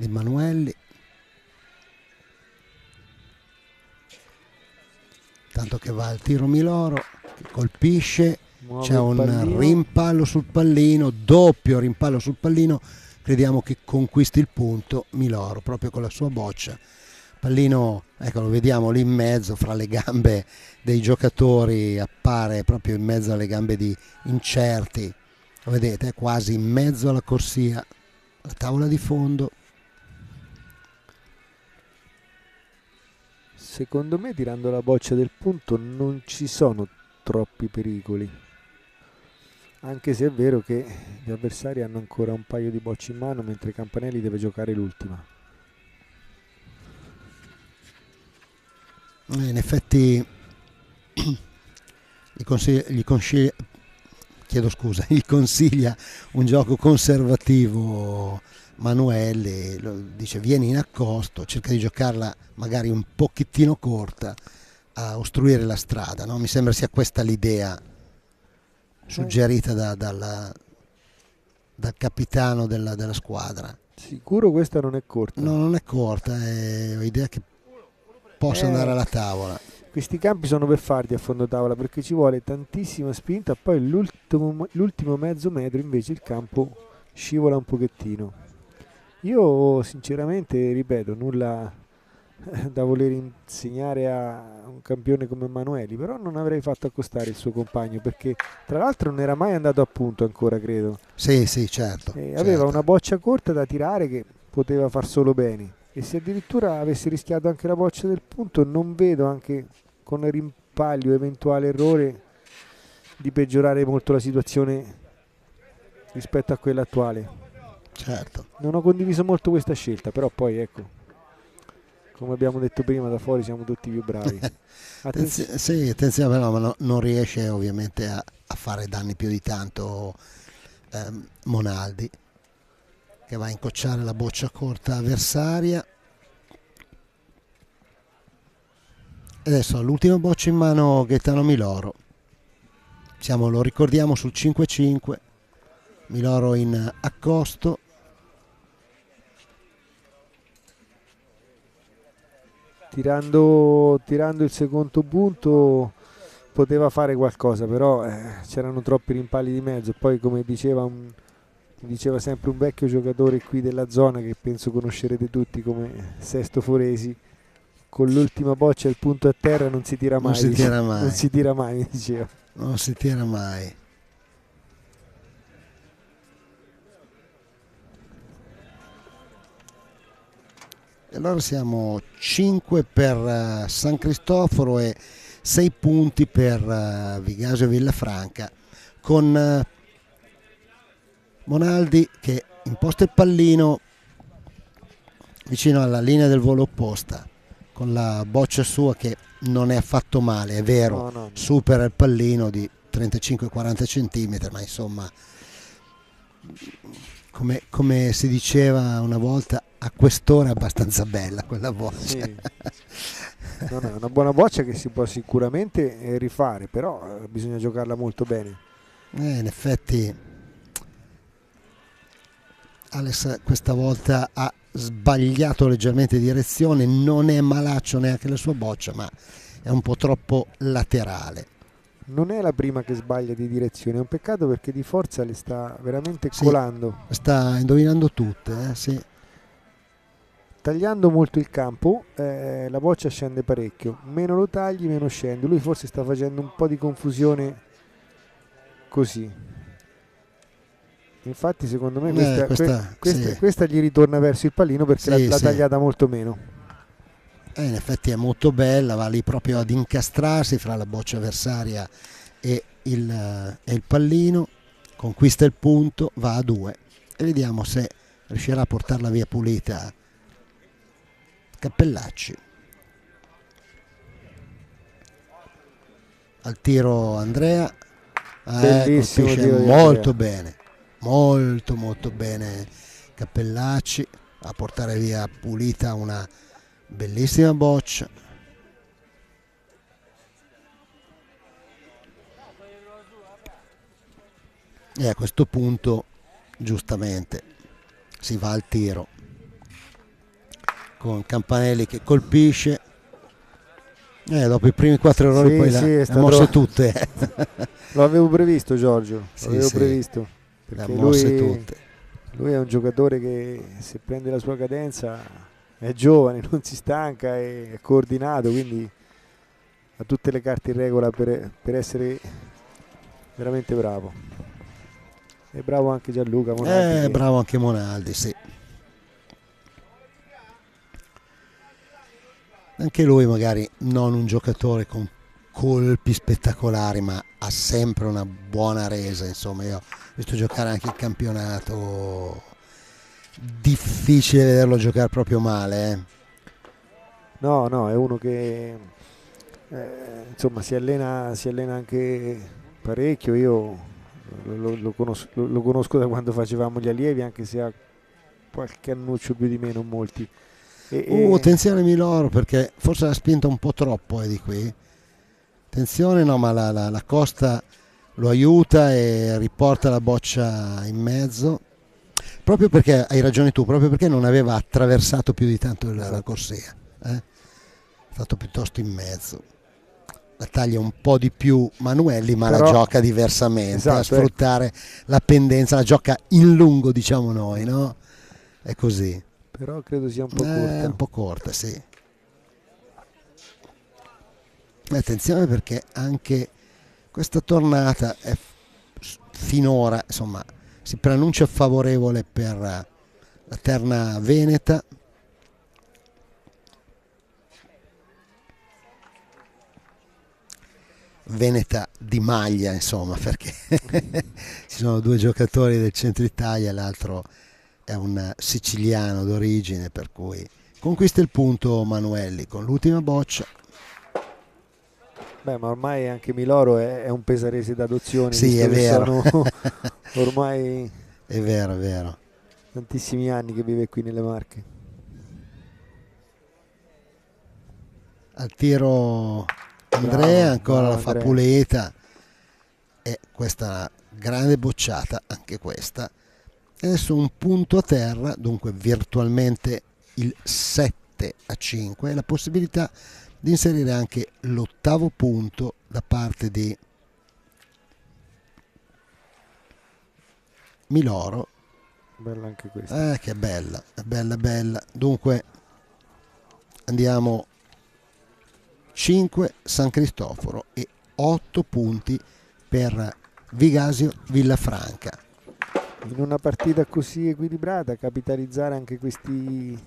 Manuelli. Tanto che va al tiro Miloro, che colpisce, c'è un rimpallo sul pallino, doppio rimpallo sul pallino, crediamo che conquisti il punto Miloro proprio con la sua boccia, Pallino, ecco, lo vediamo lì in mezzo fra le gambe dei giocatori, appare proprio in mezzo alle gambe di incerti, lo vedete, è quasi in mezzo alla corsia, la tavola di fondo. Secondo me, tirando la boccia del punto, non ci sono troppi pericoli, anche se è vero che gli avversari hanno ancora un paio di bocce in mano, mentre Campanelli deve giocare l'ultima. In effetti gli consiglia un gioco conservativo Manuelli, dice vieni in accosto, cerca di giocarla magari un pochettino corta a ostruire la strada, no? Mi sembra sia questa l'idea suggerita dal capitano della squadra. Sicuro questa non è corta? No, non è corta, è un'idea che possa andare alla tavola. Questi campi sono beffardi a fondo tavola perché ci vuole tantissima spinta, poi l'ultimo mezzo metro invece il campo scivola un pochettino. Io sinceramente, ripeto, nulla da voler insegnare a un campione come Emanueli, però non avrei fatto accostare il suo compagno, perché tra l'altro non era mai andato a punto ancora, credo. Sì, certo. Aveva una boccia corta da tirare che poteva far solo bene, e se addirittura avesse rischiato anche la boccia del punto, non vedo, anche con rimpaglio eventuale errore, di peggiorare molto la situazione rispetto a quella attuale. Certo. Non ho condiviso molto questa scelta, però poi ecco, come abbiamo detto prima, da fuori siamo tutti più bravi. Sì, attenzione però, ma non riesce ovviamente a fare danni più di tanto Monaldi, che va a incocciare la boccia corta avversaria. E adesso l'ultima boccia in mano Gaetano Miloro. Lo ricordiamo, sul 5-5, Miloro in accosto. Tirando il secondo punto poteva fare qualcosa, però c'erano troppi rimpalli di mezzo. Poi, come diceva sempre un vecchio giocatore qui della zona, che penso conoscerete tutti come Sesto Foresi, con l'ultima boccia il punto a terra non si tira mai. Non si tira mai. Non si tira mai, mi diceva. Non si tira mai. Allora siamo 5 per San Cristoforo e 6 punti per Vigasio Villafranca, con Monaldi che imposta il pallino vicino alla linea del volo opposta, con la boccia sua che non è affatto male, è vero, no. Supera il pallino di 35-40 cm, ma insomma, come si diceva una volta, a quest'ora è abbastanza bella quella boccia. Sì. No, è una buona boccia che si può sicuramente rifare, però bisogna giocarla molto bene. In effetti Alex questa volta ha sbagliato leggermente direzione, non è malaccio neanche la sua boccia, ma è un po' troppo laterale. Non è la prima che sbaglia di direzione, è un peccato perché di forza le sta veramente colando. Sta indovinando tutte, sì. Tagliando molto il campo, la boccia scende parecchio, meno lo tagli meno scende. Lui forse sta facendo un po' di confusione così. Infatti secondo me questa gli ritorna verso il pallino, perché l'ha tagliata molto meno. In effetti è molto bella, va lì proprio ad incastrarsi fra la boccia avversaria e il pallino, conquista il punto, va a 2 e vediamo se riuscirà a portarla via pulita Cappellacci. Al tiro Andrea, bellissimo tiro molto bene, molto bene Cappellacci a portare via pulita una bellissima boccia. E a questo punto giustamente si va al tiro con Campanelli che colpisce. Dopo i primi 4 errori poi le ha mosse tutte. Lo avevo previsto, Giorgio, previsto, perché le ha mosse tutte. Lui è un giocatore che, se prende la sua cadenza, è è giovane, non si stanca, è coordinato, quindi ha tutte le carte in regola per essere veramente bravo. E bravo anche Gianluca Monaldi. Bravo anche Monaldi, sì. Anche lui magari non un giocatore con colpi spettacolari, ma ha sempre una buona resa, insomma. Io ho visto giocare anche il campionato, difficile vederlo giocare proprio male. No, è uno che insomma si allena anche parecchio. Io lo conosco da quando facevamo gli allievi, anche se ha qualche annuccio più di me, non molti. Attenzione Miloro, perché forse l'ha spinta un po' troppo di qui. Attenzione, no, ma la Costa lo aiuta e riporta la boccia in mezzo, proprio perché, hai ragione tu, proprio perché non aveva attraversato più di tanto la corsia, è stato piuttosto in mezzo. La taglia un po' di più Manuelli, ma la gioca diversamente, esatto, a sfruttare la pendenza, la gioca in lungo, diciamo noi, no? È così. Però credo sia un po' corta. Un po' corta, sì. Attenzione, perché anche questa tornata è finora, insomma, si preannuncia favorevole per la terna veneta. Veneta di maglia, insomma, perché ci sono due giocatori del centro Italia, l'altro è un siciliano d'origine, per cui conquista il punto Manuelli con l'ultima boccia. Beh, ma ormai anche Miloro è un pesarese d'adozione. Sì, è vero. Ormai è vero. Tantissimi anni che vive qui nelle Marche. Al tiro Andrea, ancora la fa Andrea. pulita, e questa grande bocciata, anche questa. Adesso un punto a terra, dunque virtualmente il 7-5, e la possibilità di inserire anche l'ottavo punto da parte di Miloro. Bella anche questa. Che bella, bella. Dunque andiamo 5 San Cristoforo e 8 punti per Vigasio Villafranca. In una partita così equilibrata capitalizzare anche questi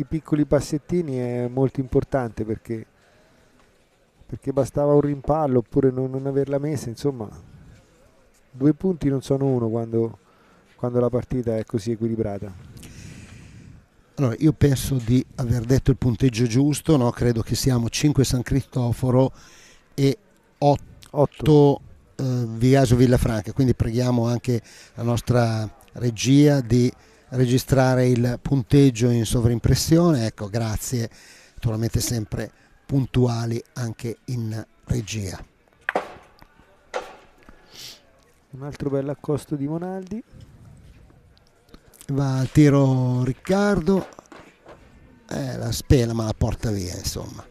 piccoli passettini è molto importante, perché bastava un rimpallo oppure non averla messa, insomma 2 punti non sono uno quando la partita è così equilibrata. Allora, io penso di aver detto il punteggio giusto, no? Credo che siamo 5 San Cristoforo e 8 Vigasio Villafranca, quindi preghiamo anche la nostra regia di registrare il punteggio in sovrimpressione. Ecco, grazie, naturalmente sempre puntuali anche in regia. Un altro bel accosto di Monaldi. Va al tiro Riccardo, la spela ma la porta via, insomma.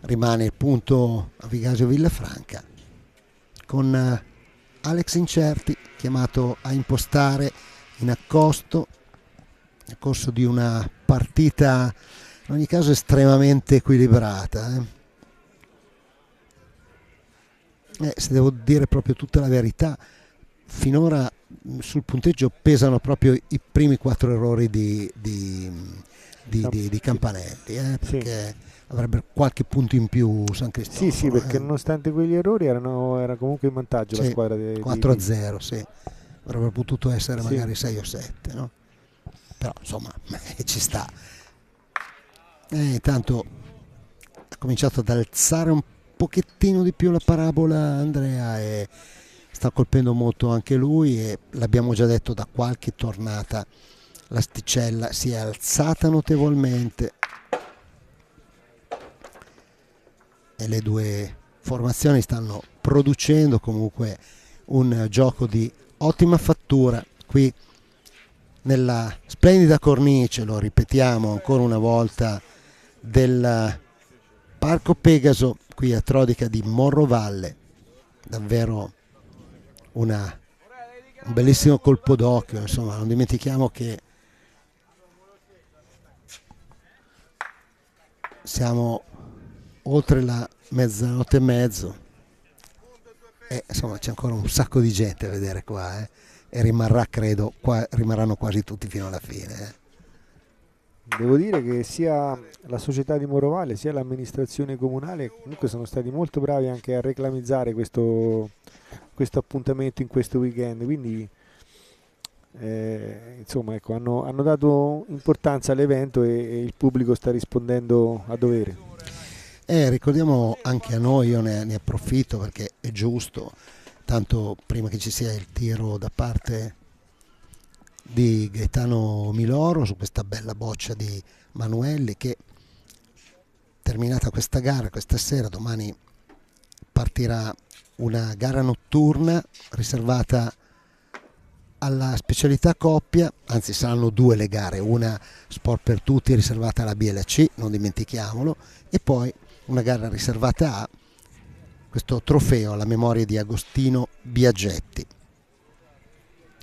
Rimane il punto a Vigasio Villafranca, con Alex Incerti chiamato a impostare in accosto nel corso di una partita in ogni caso estremamente equilibrata. Se devo dire proprio tutta la verità, finora sul punteggio pesano proprio i primi 4 errori di Campanelli, perché avrebbe qualche punto in più San Cristoforo. Sì, perché nonostante quegli errori era comunque in vantaggio la squadra 4-0, sì. Avrebbe potuto essere magari 6 o 7, no? Però insomma ci sta. Intanto ha cominciato ad alzare un pochettino di più la parabola Andrea, e sta colpendo molto anche lui, e l'abbiamo già detto da qualche tornata, l'asticella si è alzata notevolmente e le due formazioni stanno producendo comunque un gioco di ottima fattura qui nella splendida cornice, lo ripetiamo ancora una volta, del Parco Pegaso qui a Trodica di Morrovalle. Davvero un bellissimo colpo d'occhio, insomma, non dimentichiamo che siamo oltre la mezzanotte e mezzo e insomma c'è ancora un sacco di gente a vedere qua, e rimarrà, credo, rimarranno quasi tutti fino alla fine. Devo dire che sia la società di Morovalle sia l'amministrazione comunale comunque sono stati molto bravi anche a reclamizzare questo appuntamento in questo weekend, quindi insomma ecco, hanno dato importanza all'evento e il pubblico sta rispondendo a dovere. Ricordiamo anche a noi, io ne approfitto perché è giusto, tanto prima che ci sia il tiro da parte di Gaetano Miloro su questa bella boccia di Manuelli, che terminata questa gara, questa sera, domani partirà una gara notturna riservata alla specialità coppia, anzi saranno due le gare, una Sport per Tutti riservata alla BLC, non dimentichiamolo, e poi una gara riservata a questo trofeo alla memoria di Agostino Biaggetti.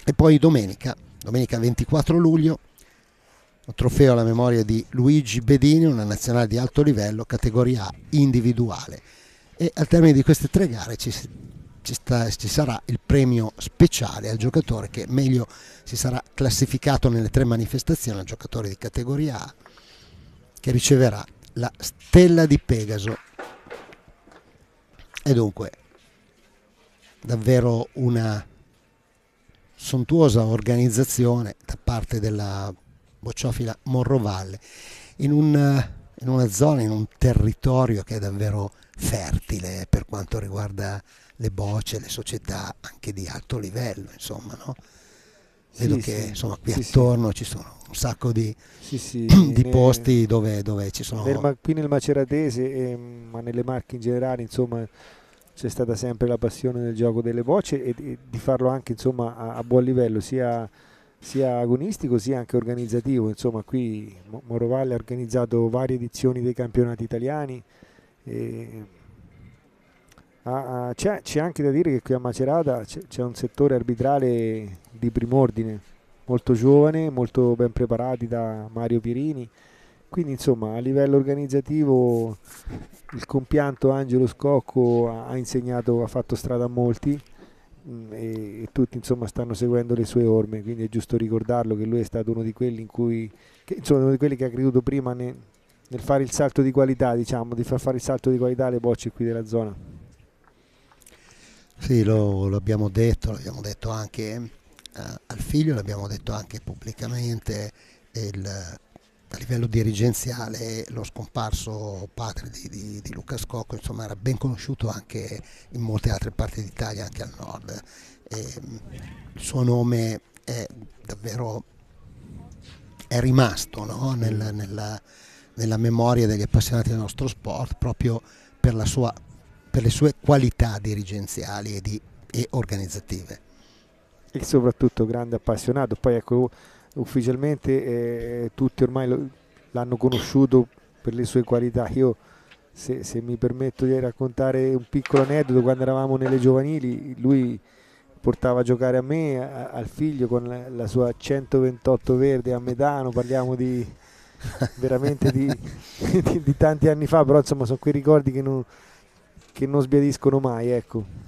E poi domenica 24 luglio, un trofeo alla memoria di Luigi Bedini, una nazionale di alto livello, categoria A individuale. E al termine di queste 3 gare ci sarà il premio speciale al giocatore che meglio si sarà classificato nelle 3 manifestazioni, al giocatore di categoria A, che riceverà la Stella di Pegaso. E dunque davvero una sontuosa organizzazione da parte della bocciofila Morrovalle in una zona, in un territorio che è davvero fertile per quanto riguarda le bocce, le società anche di alto livello, insomma, no? Vedo che insomma qui attorno ci sono un sacco di posti dove ci sono. Qui nel Maceratese, ma nelle Marche in generale, insomma, c'è stata sempre la passione del gioco delle bocce e di farlo anche, insomma, a buon livello, sia agonistico sia anche organizzativo. Insomma, qui Morovalle ha organizzato varie edizioni dei campionati italiani. C'è anche da dire che qui a Macerata c'è un settore arbitrale di prim'ordine, molto giovane, molto ben preparati da Mario Pirini, quindi insomma a livello organizzativo il compianto Angelo Scocco ha fatto strada a molti e tutti insomma stanno seguendo le sue orme, quindi è giusto ricordarlo che lui è stato uno di quelli uno di quelli che ha creduto prima nel fare il salto di qualità, diciamo, di far fare il salto di qualità alle bocce qui della zona. Sì, lo abbiamo detto anche al figlio, l'abbiamo detto anche pubblicamente, a livello dirigenziale lo scomparso padre di Luca Scocco, insomma, era ben conosciuto anche in molte altre parti d'Italia, anche al nord. Il suo nome è rimasto, no? nella memoria degli appassionati del nostro sport, proprio per le sue qualità dirigenziali e organizzative. E soprattutto grande appassionato. Poi ecco, ufficialmente tutti ormai l'hanno conosciuto per le sue qualità. Io, se mi permetto di raccontare un piccolo aneddoto, quando eravamo nelle giovanili lui portava a giocare a me, al figlio, con la sua 128 verde a metano, parliamo di veramente di tanti anni fa, però insomma sono quei ricordi che non sbiadiscono mai, ecco.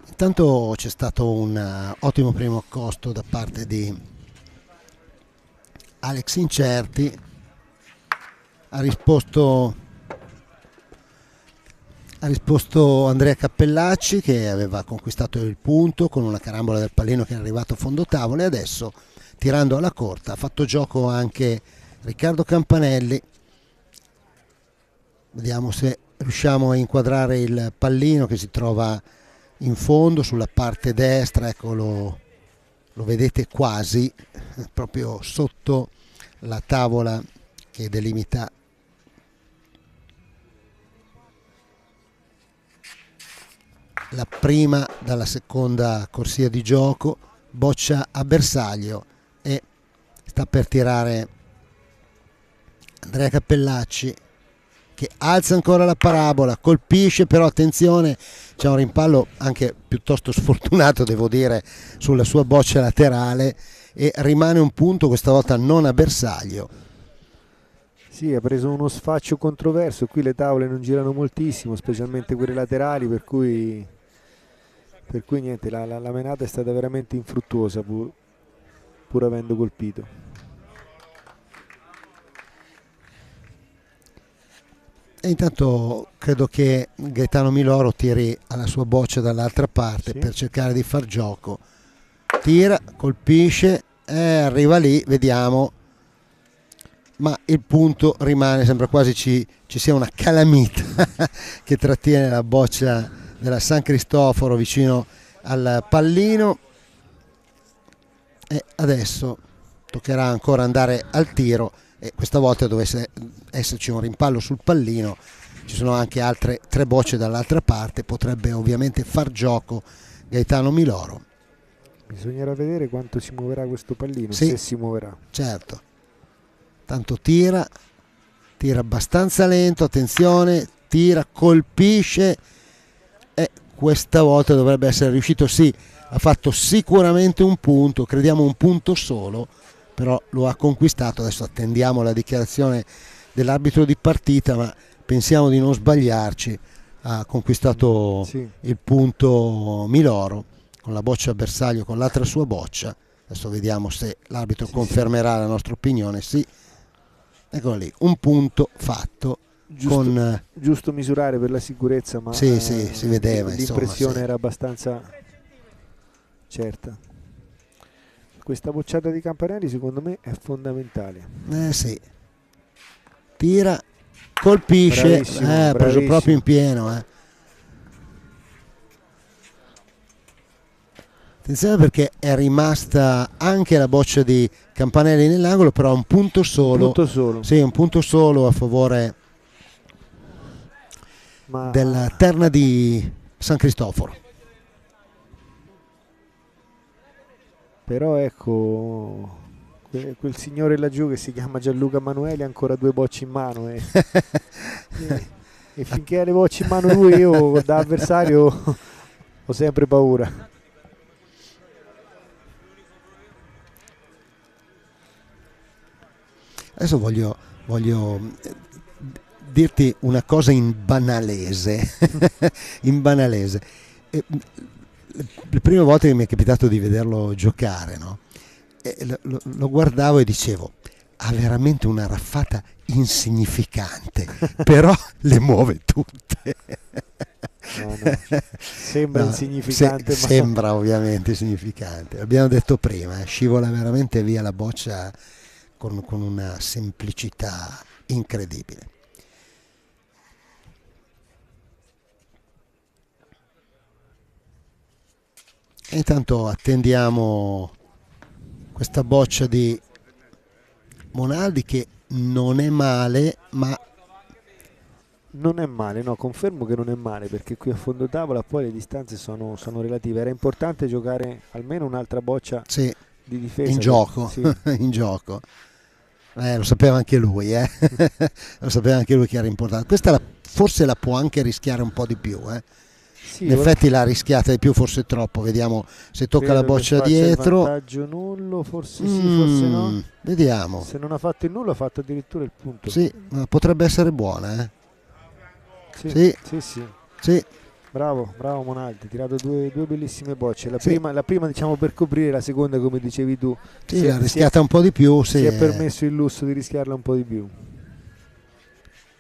Intanto c'è stato un ottimo primo accosto da parte di Alex Incerti, ha risposto Andrea Cappellacci, che aveva conquistato il punto con una carambola del pallino che è arrivato a fondo tavola, e adesso, tirando alla corta, ha fatto gioco anche Riccardo Campanelli. Vediamo se riusciamo a inquadrare il pallino che si trova in fondo sulla parte destra, ecco, lo vedete quasi proprio sotto la tavola che delimita la prima dalla seconda corsia di gioco. Boccia a bersaglio e sta per tirare Andrea Cappellacci, che alza ancora la parabola, colpisce, però attenzione, c'è un rimpallo anche piuttosto sfortunato, devo dire, sulla sua boccia laterale, e rimane un punto, questa volta non a bersaglio. Sì, ha preso uno sfaccio controverso, qui le tavole non girano moltissimo, specialmente quelle laterali, per cui niente, la menata è stata veramente infruttuosa pur avendo colpito. E intanto credo che Gaetano Miloro tiri alla sua boccia dall'altra parte, sì, per cercare di far gioco. Tira, colpisce, arriva lì, vediamo, ma il punto rimane, sembra quasi ci sia una calamita che trattiene la boccia della San Cristoforo vicino al pallino. E adesso toccherà ancora andare al tiro, e questa volta dovesse esserci un rimpallo sul pallino, ci sono anche altre 3 bocce dall'altra parte, potrebbe ovviamente far gioco Gaetano Miloro. Bisognerà vedere quanto si muoverà questo pallino, sì, se si muoverà. Certo, tanto tira abbastanza lento, attenzione, tira, colpisce, e questa volta dovrebbe essere riuscito, sì, ha fatto sicuramente un punto, crediamo un punto solo, però lo ha conquistato. Adesso attendiamo la dichiarazione dell'arbitro di partita, ma pensiamo di non sbagliarci, ha conquistato, sì, il punto Miloro con la boccia a bersaglio, con l'altra sua boccia. Adesso vediamo se l'arbitro, sì, confermerà, sì, la nostra opinione. Sì, eccolo lì, un punto fatto. Giusto misurare per la sicurezza, ma sì, sì, si vedeva, l'impressione, sì, era abbastanza certa. Questa bocciata di Campanelli secondo me è fondamentale. Sì, tira, colpisce, ha preso proprio in pieno. Attenzione, perché è rimasta anche la boccia di Campanelli nell'angolo, però un punto solo. Un punto solo. Sì, un punto solo a favore della terna di San Cristoforo. Però ecco, quel signore laggiù che si chiama Gianluca Manueli ha ancora 2 bocce in mano e finché ha le bocce in mano lui, io da avversario ho sempre paura. Adesso voglio dirti una cosa in banalese. In banalese. Le prime volte che mi è capitato di vederlo giocare, no? Lo guardavo e dicevo, ha veramente una raffata insignificante, però le muove tutte. No. Sembra insignificante, ma sembra ovviamente insignificante. Abbiamo detto prima, scivola veramente via la boccia con una semplicità incredibile. E intanto attendiamo questa boccia di Monaldi, che non è male, ma non è male, no, confermo che non è male, perché qui a fondo tavola poi le distanze sono relative. Era importante giocare almeno un'altra boccia, sì, di difesa in gioco, sì. In gioco. Lo sapeva anche lui, lo sapeva anche lui che era importante. Questa forse la può anche rischiare un po' di più, Sì, in effetti l'ha rischiata di più, forse troppo. Vediamo se tocca la boccia dietro. Il vantaggio nullo, forse sì, forse no. Vediamo. Se non ha fatto il nullo ha fatto addirittura il punto. Sì, ma potrebbe essere buona, Sì. Sì. Bravo Monaldi, ha tirato due bellissime bocce. La prima diciamo per coprire, la seconda come dicevi tu. Sì, l'ha rischiata un po' di più. Si è permesso il lusso di rischiarla un po' di più.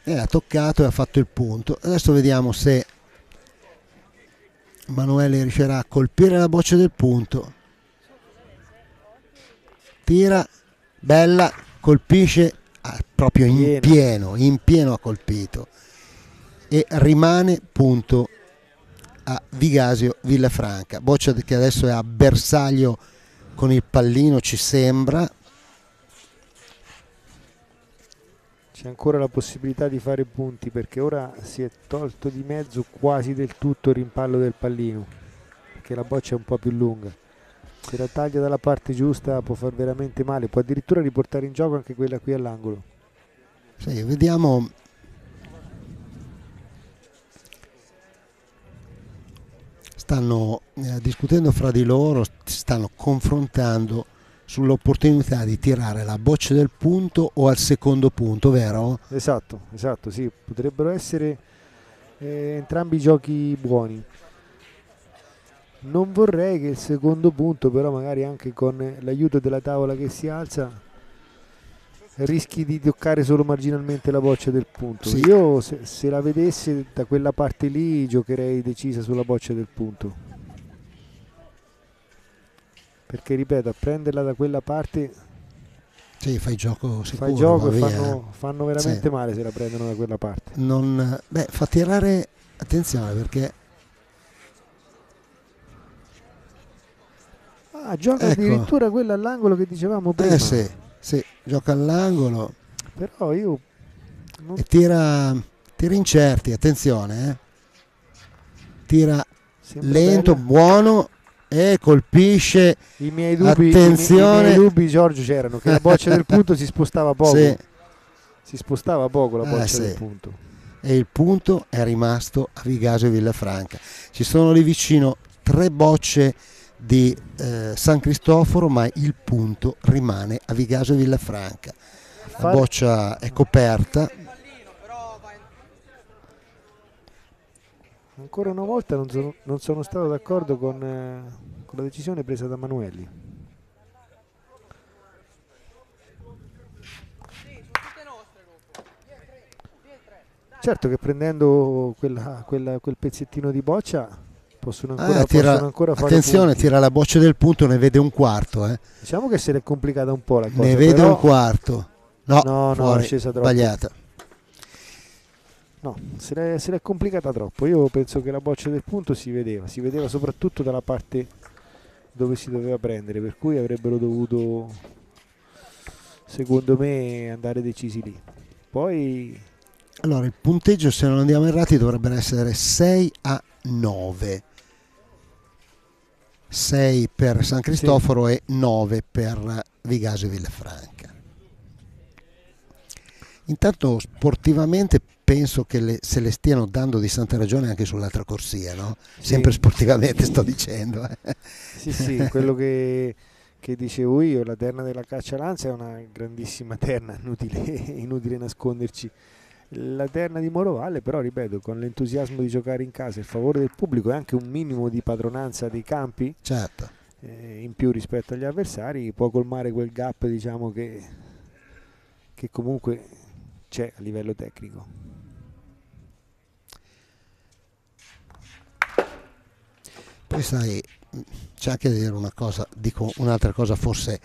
Ha toccato e ha fatto il punto. Adesso vediamo se Emanuele riuscirà a colpire la boccia del punto. Tira, bella, colpisce, proprio in pieno ha colpito, e rimane punto a Vigasio Villafranca. Boccia che adesso è a bersaglio con il pallino, ci sembra. C'è ancora la possibilità di fare punti, perché ora si è tolto di mezzo quasi del tutto il rimpallo del pallino, perché la boccia è un po' più lunga. Se la taglia dalla parte giusta può far veramente male, può addirittura riportare in gioco anche quella qui all'angolo. Sì, vediamo stanno discutendo fra di loro, stanno confrontando sull'opportunità di tirare la boccia del punto o al secondo punto, vero? Esatto, sì, potrebbero essere entrambi giochi buoni. Non vorrei che il secondo punto, però magari anche con l'aiuto della tavola che si alza, rischi di toccare solo marginalmente la boccia del punto. Sì. Io se la vedessi da quella parte lì giocherei decisa sulla boccia del punto. Perché ripeto, a prenderla da quella parte sì, fai gioco sicuro. Fai gioco e via. fanno veramente male se la prendono da quella parte. Fa tirare, attenzione perché gioca addirittura quella all'angolo che dicevamo prima. Sì, gioca all'angolo. Però io e tira incerti, attenzione, tira lento, bella. buono e colpisce. I miei dubbi, attenzione. I miei dubbi, Giorgio, c'erano che la boccia del punto si spostava poco. Sì. Si spostava poco la boccia del punto. E il punto è rimasto a Vigasio e Villafranca. Ci sono lì vicino 3 bocce di San Cristoforo, ma il punto rimane a Vigasio e Villafranca. La boccia è coperta. Ancora una volta non sono stato d'accordo con la decisione presa da Manuelli. Certo che prendendo quel pezzettino di boccia possono ancora fare attenzione, punti. tira la boccia del punto, ne vede un quarto. Diciamo che se l'è complicata un po' la cosa. Ne vede però... un quarto. No, è scesa troppo. Sbagliata. No, se l'è complicata troppo. Io penso che la boccia del punto si vedeva soprattutto dalla parte dove si doveva prendere, per cui avrebbero dovuto, secondo me, andare decisi lì. Poi allora il punteggio, se non andiamo errati, dovrebbe essere 6-9. 6 per San Cristoforo e 9 per Vigasio e Villafranca. Intanto sportivamente penso che se le stiano dando di santa ragione anche sull'altra corsia, no? Sempre sportivamente sto dicendo. Sì, quello che dicevo io, la terna della Caccialanza è una grandissima terna, inutile nasconderci. La terna di Morovalle però, ripeto, con l'entusiasmo di giocare in casa, il favore del pubblico e anche un minimo di padronanza dei campi, certo, in più rispetto agli avversari, può colmare quel gap, diciamo, che comunque c'è a livello tecnico. Poi sai, c'è anche da dire una cosa, dico un'altra cosa forse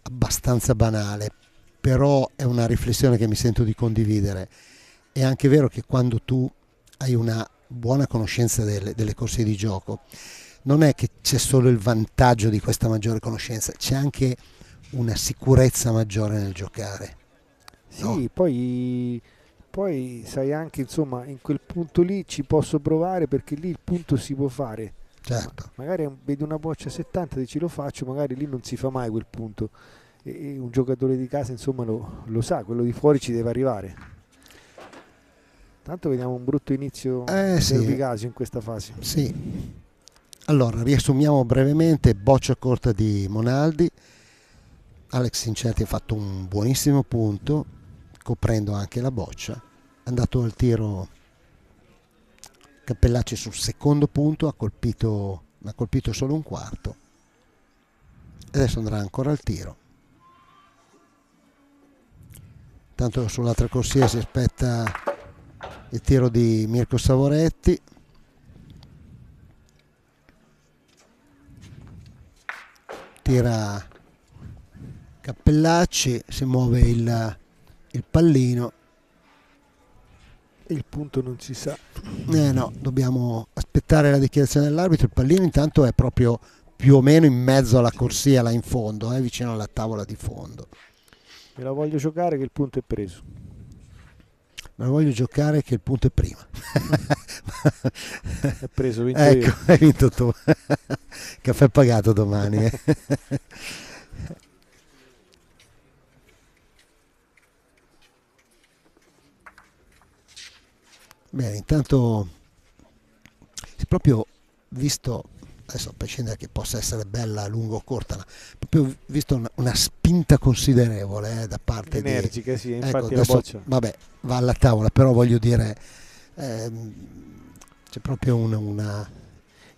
abbastanza banale, però è una riflessione che mi sento di condividere. È anche vero che quando tu hai una buona conoscenza delle corsie di gioco, non è che c'è solo il vantaggio di questa maggiore conoscenza, c'è anche una sicurezza maggiore nel giocare. Sì, no? Poi sai anche, insomma, in quel punto lì ci posso provare perché lì il punto si può fare. Certo. Magari vedi una boccia 70 e dici lo faccio, magari lì non si fa mai quel punto. E un giocatore di casa, insomma, lo sa, quello di fuori ci deve arrivare. Tanto vediamo un brutto inizio del Vigasio in questa fase. Sì. Allora, riassumiamo brevemente: boccia corta di Monaldi. Alex Incerti ha fatto un buonissimo punto, coprendo anche la boccia. È andato al tiro Cappellacci sul secondo punto, ha colpito solo un quarto. E adesso andrà ancora al tiro. Tanto sull'altra corsia si aspetta il tiro di Mirko Savoretti. Tira Cappellacci, si muove il pallino. Il punto non si sa. No, dobbiamo aspettare la dichiarazione dell'arbitro. Il pallino intanto è proprio più o meno in mezzo alla corsia, là in fondo, vicino alla tavola di fondo. Me la voglio giocare che il punto è preso. Me la voglio giocare che il punto è prima. È preso, vinto ecco, io. Hai vinto tu. Caffè pagato domani. Bene, intanto proprio visto, adesso a prescindere che possa essere bella lungo o corta, proprio visto una spinta considerevole da parte energica, sì, infatti ecco, la adesso, boccia vabbè, va alla tavola, però voglio dire c'è proprio una...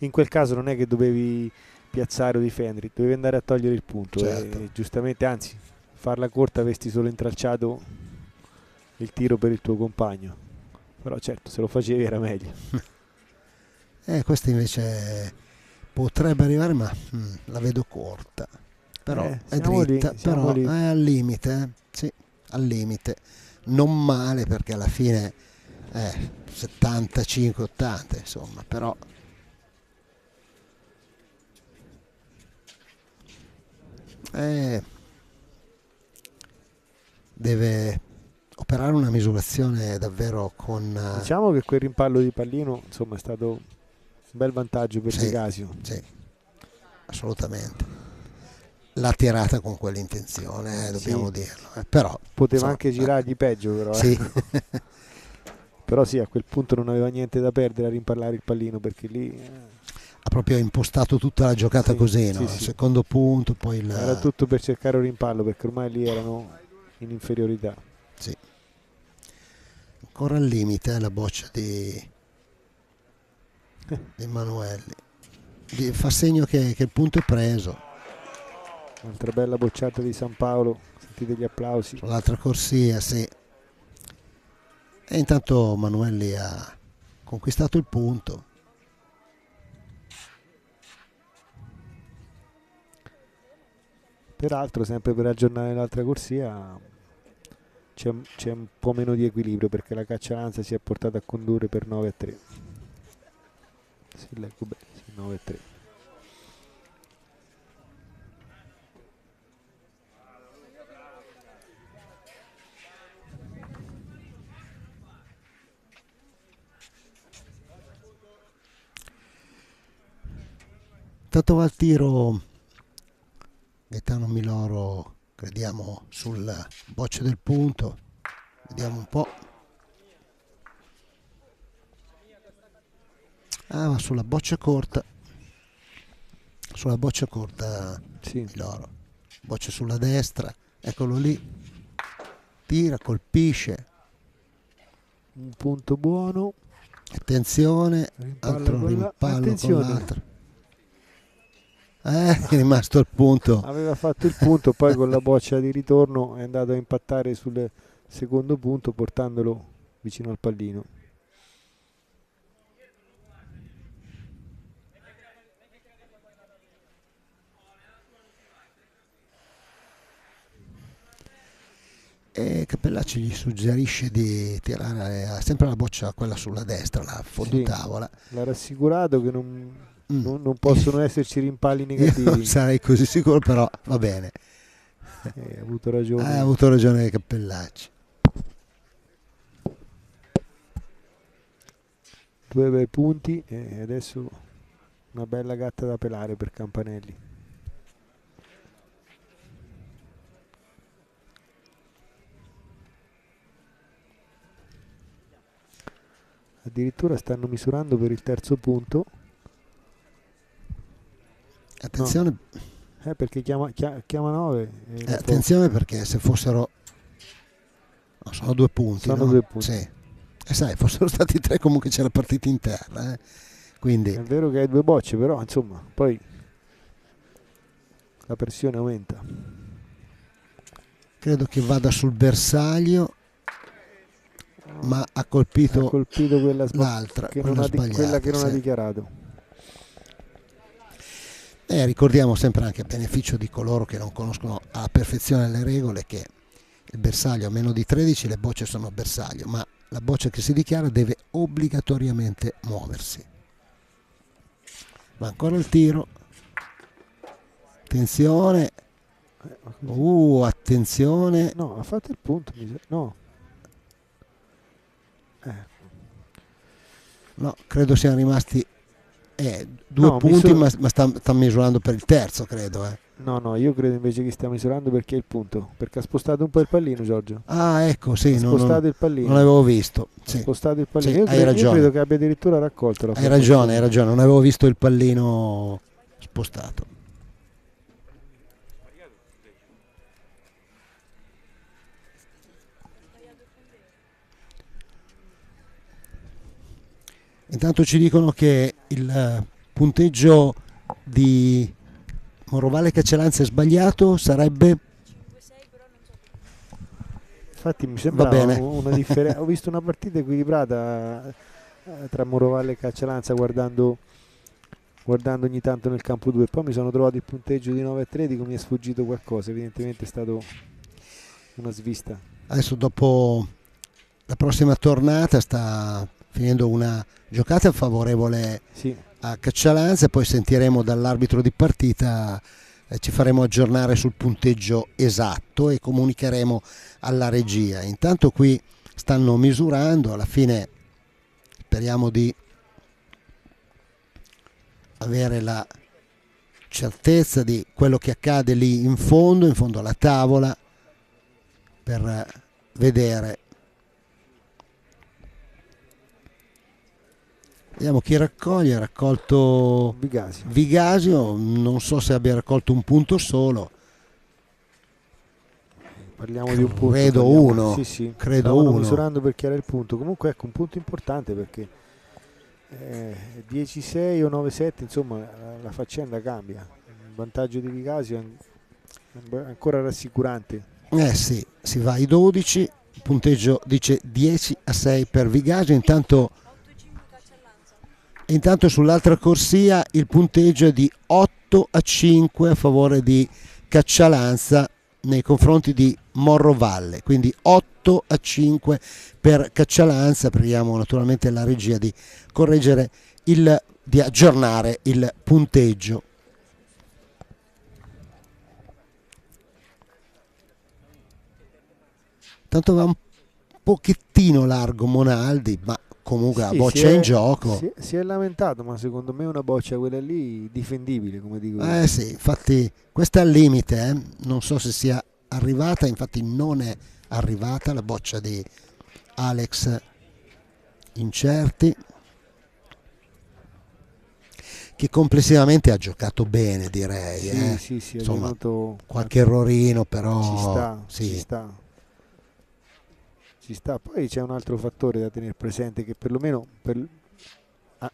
In quel caso non è che dovevi piazzare o difendere, dovevi andare a togliere il punto, certo. E giustamente, anzi, farla corta avresti solo intralciato il tiro per il tuo compagno, però certo, se lo facevi era meglio. Questa invece potrebbe arrivare, ma la vedo corta, però è dritta, però è al limite, sì, al limite, non male, perché alla fine 75-80, insomma, però deve operare una misurazione davvero con... Diciamo che quel rimpallo di pallino, insomma, è stato un bel vantaggio per De Casio. Sì, assolutamente. L'ha tirata con quell'intenzione, dobbiamo dirlo. Però poteva anche girargli peggio, però. Sì. Però sì, a quel punto non aveva niente da perdere a rimpallare il pallino, perché lì... Ha proprio impostato tutta la giocata così, no? Il secondo punto, poi il... Era tutto per cercare un rimpallo, perché ormai lì erano in inferiorità. Sì. Ancora al limite la boccia di Emanuelli. Fa segno che il punto è preso. Un'altra bella bocciata di San Paolo, sentite gli applausi. Sull'altra corsia, sì. E intanto Emanuelli ha conquistato il punto. Peraltro, sempre per aggiornare l'altra corsia, c'è un po' meno di equilibrio, perché la Caccialanza si è portata a condurre per 9-3. Se leggo bene, 9-3. Intanto va al tiro Gaetano Miloro, crediamo, sul bocce del punto. Vediamo un po'. Va sulla boccia corta. Sulla boccia corta, sì. Miloro. Boccia sulla destra, eccolo lì. Tira, colpisce. Un punto buono. Attenzione, altro rimpallo con l'altro. È rimasto al punto. Aveva fatto il punto, poi con la boccia di ritorno è andato a impattare sul secondo punto, portandolo vicino al pallino. E Cappellacci gli suggerisce di tirare sempre la boccia, quella sulla destra, la fondotavola. L'ha rassicurato che non possono esserci rimpalli negativi. Io non sarei così sicuro, però va bene. Ha avuto ragione. Ha avuto ragione Cappellacci. 2 bei punti e adesso una bella gatta da pelare per Campanelli. Addirittura stanno misurando per il terzo punto. Attenzione, no. Perché chiama 9. Attenzione, perché se fossero, no, sono 2 punti. Sono no? 2 punti. Sì. Sai, fossero stati 3 comunque c'era partita in terra. Quindi è vero che hai 2 bocce, però insomma poi la pressione aumenta. Credo che vada sul bersaglio, ma ha colpito quella l'altra, quella che non ha dichiarato. Ricordiamo sempre, anche a beneficio di coloro che non conoscono alla perfezione le regole, che il bersaglio a meno di 13 le bocce sono bersaglio, ma la boccia che si dichiara deve obbligatoriamente muoversi. Ma ancora il tiro, attenzione, attenzione, no, ha fatto il punto, no. No, credo siano rimasti 2 punti, ma sta misurando per il terzo, credo. No, io credo invece che stia misurando perché è il punto, perché ha spostato un po' il pallino, Giorgio. Ah, ecco, sì, ha spostato il pallino. Non l'avevo visto. Ha spostato il Sì, pallino. hai ragione. Io credo che abbia addirittura raccolto la Hai ragione, non avevo visto il pallino spostato. Intanto ci dicono che il punteggio di Morovalle Caccialanza è sbagliato, sarebbe... Infatti mi sembrava una differenza. Ho visto una partita equilibrata tra Morovalle e Caccialanza guardando ogni tanto nel campo 2, poi mi sono trovato il punteggio di 9-3, dico mi è sfuggito qualcosa, evidentemente è stato una svista. Adesso dopo la prossima tornata sta finendo una giocata favorevole a Caccialanza e poi sentiremo dall'arbitro di partita, ci faremo aggiornare sul punteggio esatto e comunicheremo alla regia. Intanto qui stanno misurando, alla fine speriamo di avere la certezza di quello che accade lì in fondo alla tavola, per vedere. Vediamo chi raccoglie. Ha raccolto Vigasio, non so se abbia raccolto un punto solo. Parliamo di un punto. Credo uno. Sì. Credo stavano uno. misurando per chi era il punto. Comunque ecco un punto importante perché 10-6 o 9-7, insomma la faccenda cambia. Il vantaggio di Vigasio è ancora rassicurante. Sì, si va ai 12, il punteggio dice 10-6 per Vigasio. Intanto sull'altra corsia il punteggio è di 8-5 a favore di Caccialanza nei confronti di Morrovalle, quindi 8-5 per Caccialanza. Preghiamo naturalmente la regia di correggere di aggiornare il punteggio. Tanto va un pochettino largo Monaldi, ma comunque la boccia è in gioco. Si è lamentato, ma secondo me una boccia quella lì difendibile, come dico. Sì, infatti questa è al limite, non so se sia arrivata, infatti non è arrivata la boccia di Alex Incerti, che complessivamente ha giocato bene, direi. Sì, insomma, qualche errorino però ci sta. Poi c'è un altro fattore da tenere presente, che perlomeno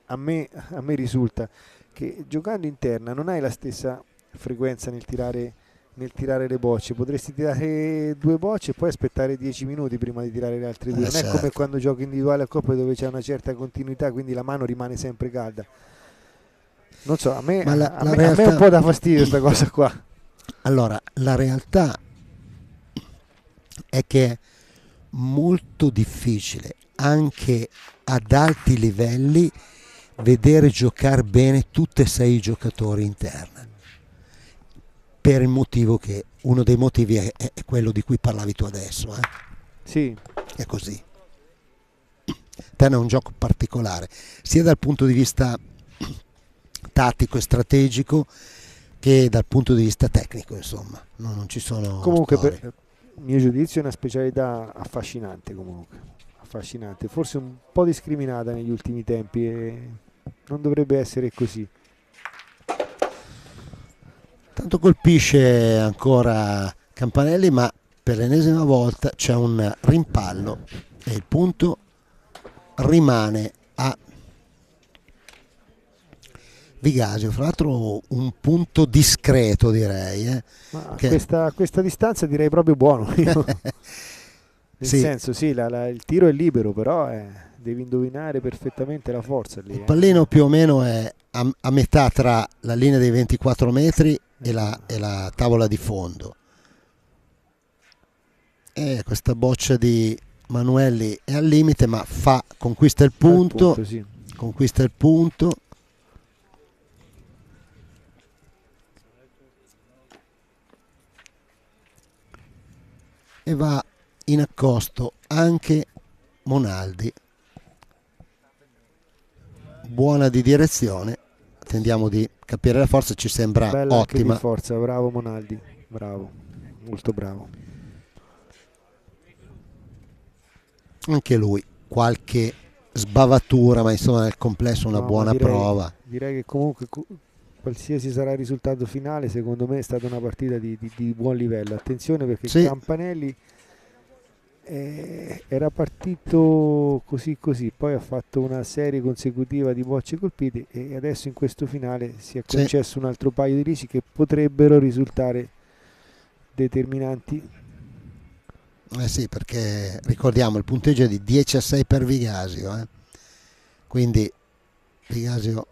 a me risulta che giocando interna non hai la stessa frequenza nel tirare le bocce. Potresti tirare 2 bocce e poi aspettare 10 minuti prima di tirare le altre 2. Non è come quando giochi individuale a coppia dove c'è una certa continuità, quindi la mano rimane sempre calda. Non so, a me un po' dà fastidio questa cosa qua. Allora, la realtà è che è molto difficile anche ad alti livelli vedere giocare bene tutti e 6 i giocatori interni, per il motivo che uno dei motivi è quello di cui parlavi tu adesso. Sì, è così. Interno è un gioco particolare sia dal punto di vista tattico e strategico che dal punto di vista tecnico, insomma non ci sono comunque storie. Per mio giudizio è una specialità affascinante, forse un po' discriminata negli ultimi tempi e non dovrebbe essere così. Tanto colpisce ancora Campanelli, ma per l'ennesima volta c'è un rimpallo e il punto rimane a Vigasio. Fra l'altro un punto discreto, direi. Ma a questa distanza direi proprio buono. Nel senso, il tiro è libero, però devi indovinare perfettamente la forza lì. Il pallino più o meno è a metà tra la linea dei 24 metri e la tavola di fondo. E questa boccia di Manuelli è al limite, ma conquista il punto. Conquista il punto. E va in accosto anche Monaldi, buona di direzione. tendiamo di capire la forza, ci sembra Bella anche ottima. di forza, bravo Monaldi, bravo, molto bravo. Anche lui qualche sbavatura, ma insomma nel complesso una No, buona ma direi- prova. Direi che comunque qualsiasi sarà il risultato finale, secondo me è stata una partita di buon livello. Attenzione perché Sì. Campanelli era partito così, poi ha fatto una serie consecutiva di bocce colpite e adesso in questo finale si è Sì. concesso un altro paio di risi che potrebbero risultare determinanti. Sì, perché ricordiamo il punteggio è di 10-6 per quindi Vigasio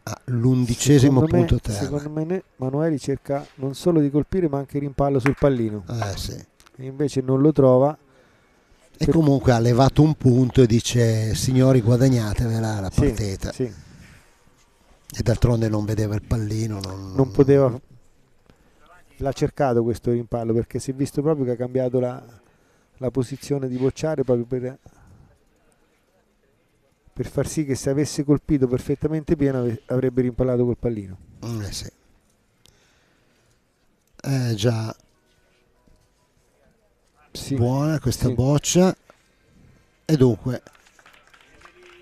ha l'11° punto terra. Secondo me Manueli cerca non solo di colpire ma anche rimpallo sul pallino. Sì. E invece non lo trova. E comunque ha levato un punto e dice: signori, guadagnatevela la Sì, partita. sì. E d'altronde non vedeva il pallino. Non poteva. L'ha cercato questo rimpallo perché si è visto proprio che ha cambiato la posizione di bocciare proprio per far sì che se avesse colpito perfettamente pieno avrebbe rimpallato col pallino. Sì. Già Sì, buona questa sì. boccia, e dunque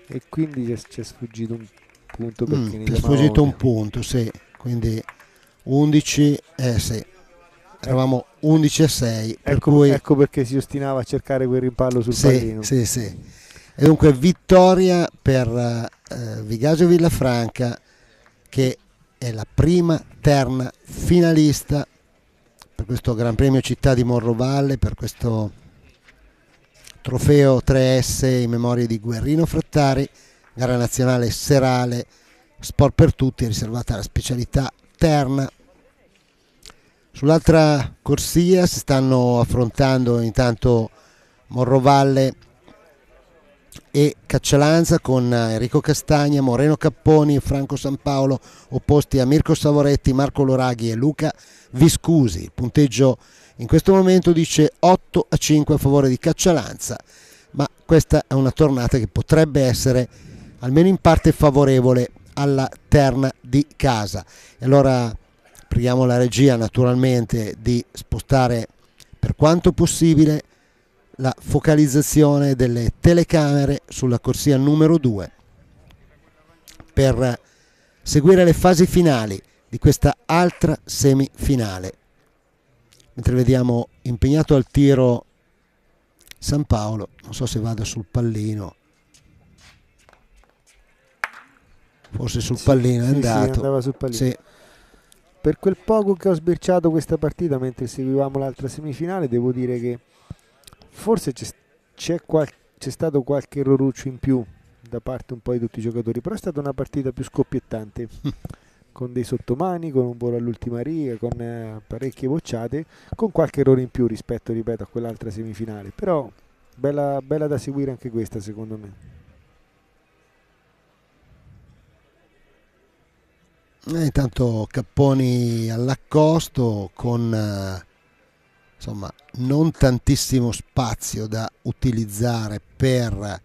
E quindi ci è sfuggito un punto perché ne ti è chiamava sfuggito uno. un punto, sì, quindi 11, sì, eravamo 11-6, per cui Ecco perché si ostinava a cercare quel rimpallo sul sì, pallino. sì, sì. E dunque vittoria per Vigasio Villafranca, che è la prima terna finalista per questo Gran Premio Città di Morrovalle, per questo trofeo 3S in memoria di Guerrino Frattari, gara nazionale serale, sport per tutti, riservata alla specialità terna. Sull'altra corsia si stanno affrontando intanto Morrovalle e Caccialanza, con Enrico Castagna, Moreno Capponi e Franco San Paolo opposti a Mirko Savoretti, Marco Loraghi e Luca Viscusi. Il punteggio in questo momento dice 8-5 a favore di Caccialanza, ma questa è una tornata che potrebbe essere almeno in parte favorevole alla terna di casa. E allora preghiamo la regia naturalmente di spostare per quanto possibile la focalizzazione delle telecamere sulla corsia numero 2 per seguire le fasi finali di questa altra semifinale, mentre vediamo impegnato al tiro San Paolo. Non so se vada sul pallino, forse sul pallino è andato. Sì, andava sul pallino. Sì. Per quel poco che ho sbirciato questa partita mentre seguivamo l'altra semifinale, devo dire che forse c'è stato qualche erroruccio in più da parte un po' di tutti i giocatori, però è stata una partita più scoppiettante con dei sottomani, con un volo all'ultima riga, con parecchie bocciate, con qualche errore in più rispetto, ripeto, a quell'altra semifinale, però bella da seguire anche questa, secondo me. Intanto Capponi all'accosto con insomma non tantissimo spazio da utilizzare per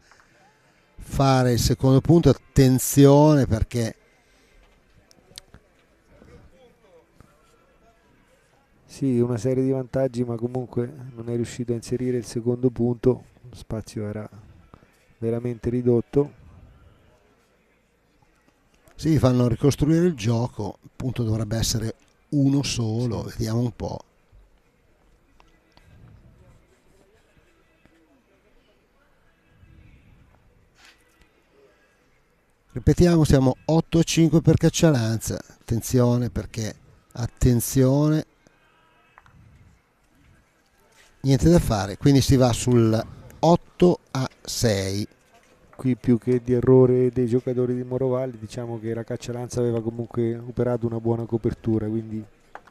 fare il secondo punto. Attenzione perché sì, una serie di vantaggi, ma comunque non è riuscito a inserire il secondo punto, lo spazio era veramente ridotto. sì, fanno ricostruire il gioco, il punto dovrebbe essere uno solo, vediamo un po'. Ripetiamo, siamo 8-5 per Caccialanza. Attenzione perché, attenzione, niente da fare, quindi si va sul 8-6. Qui più che di errore dei giocatori di Morrovalle, diciamo che la Caccialanza aveva comunque operato una buona copertura, quindi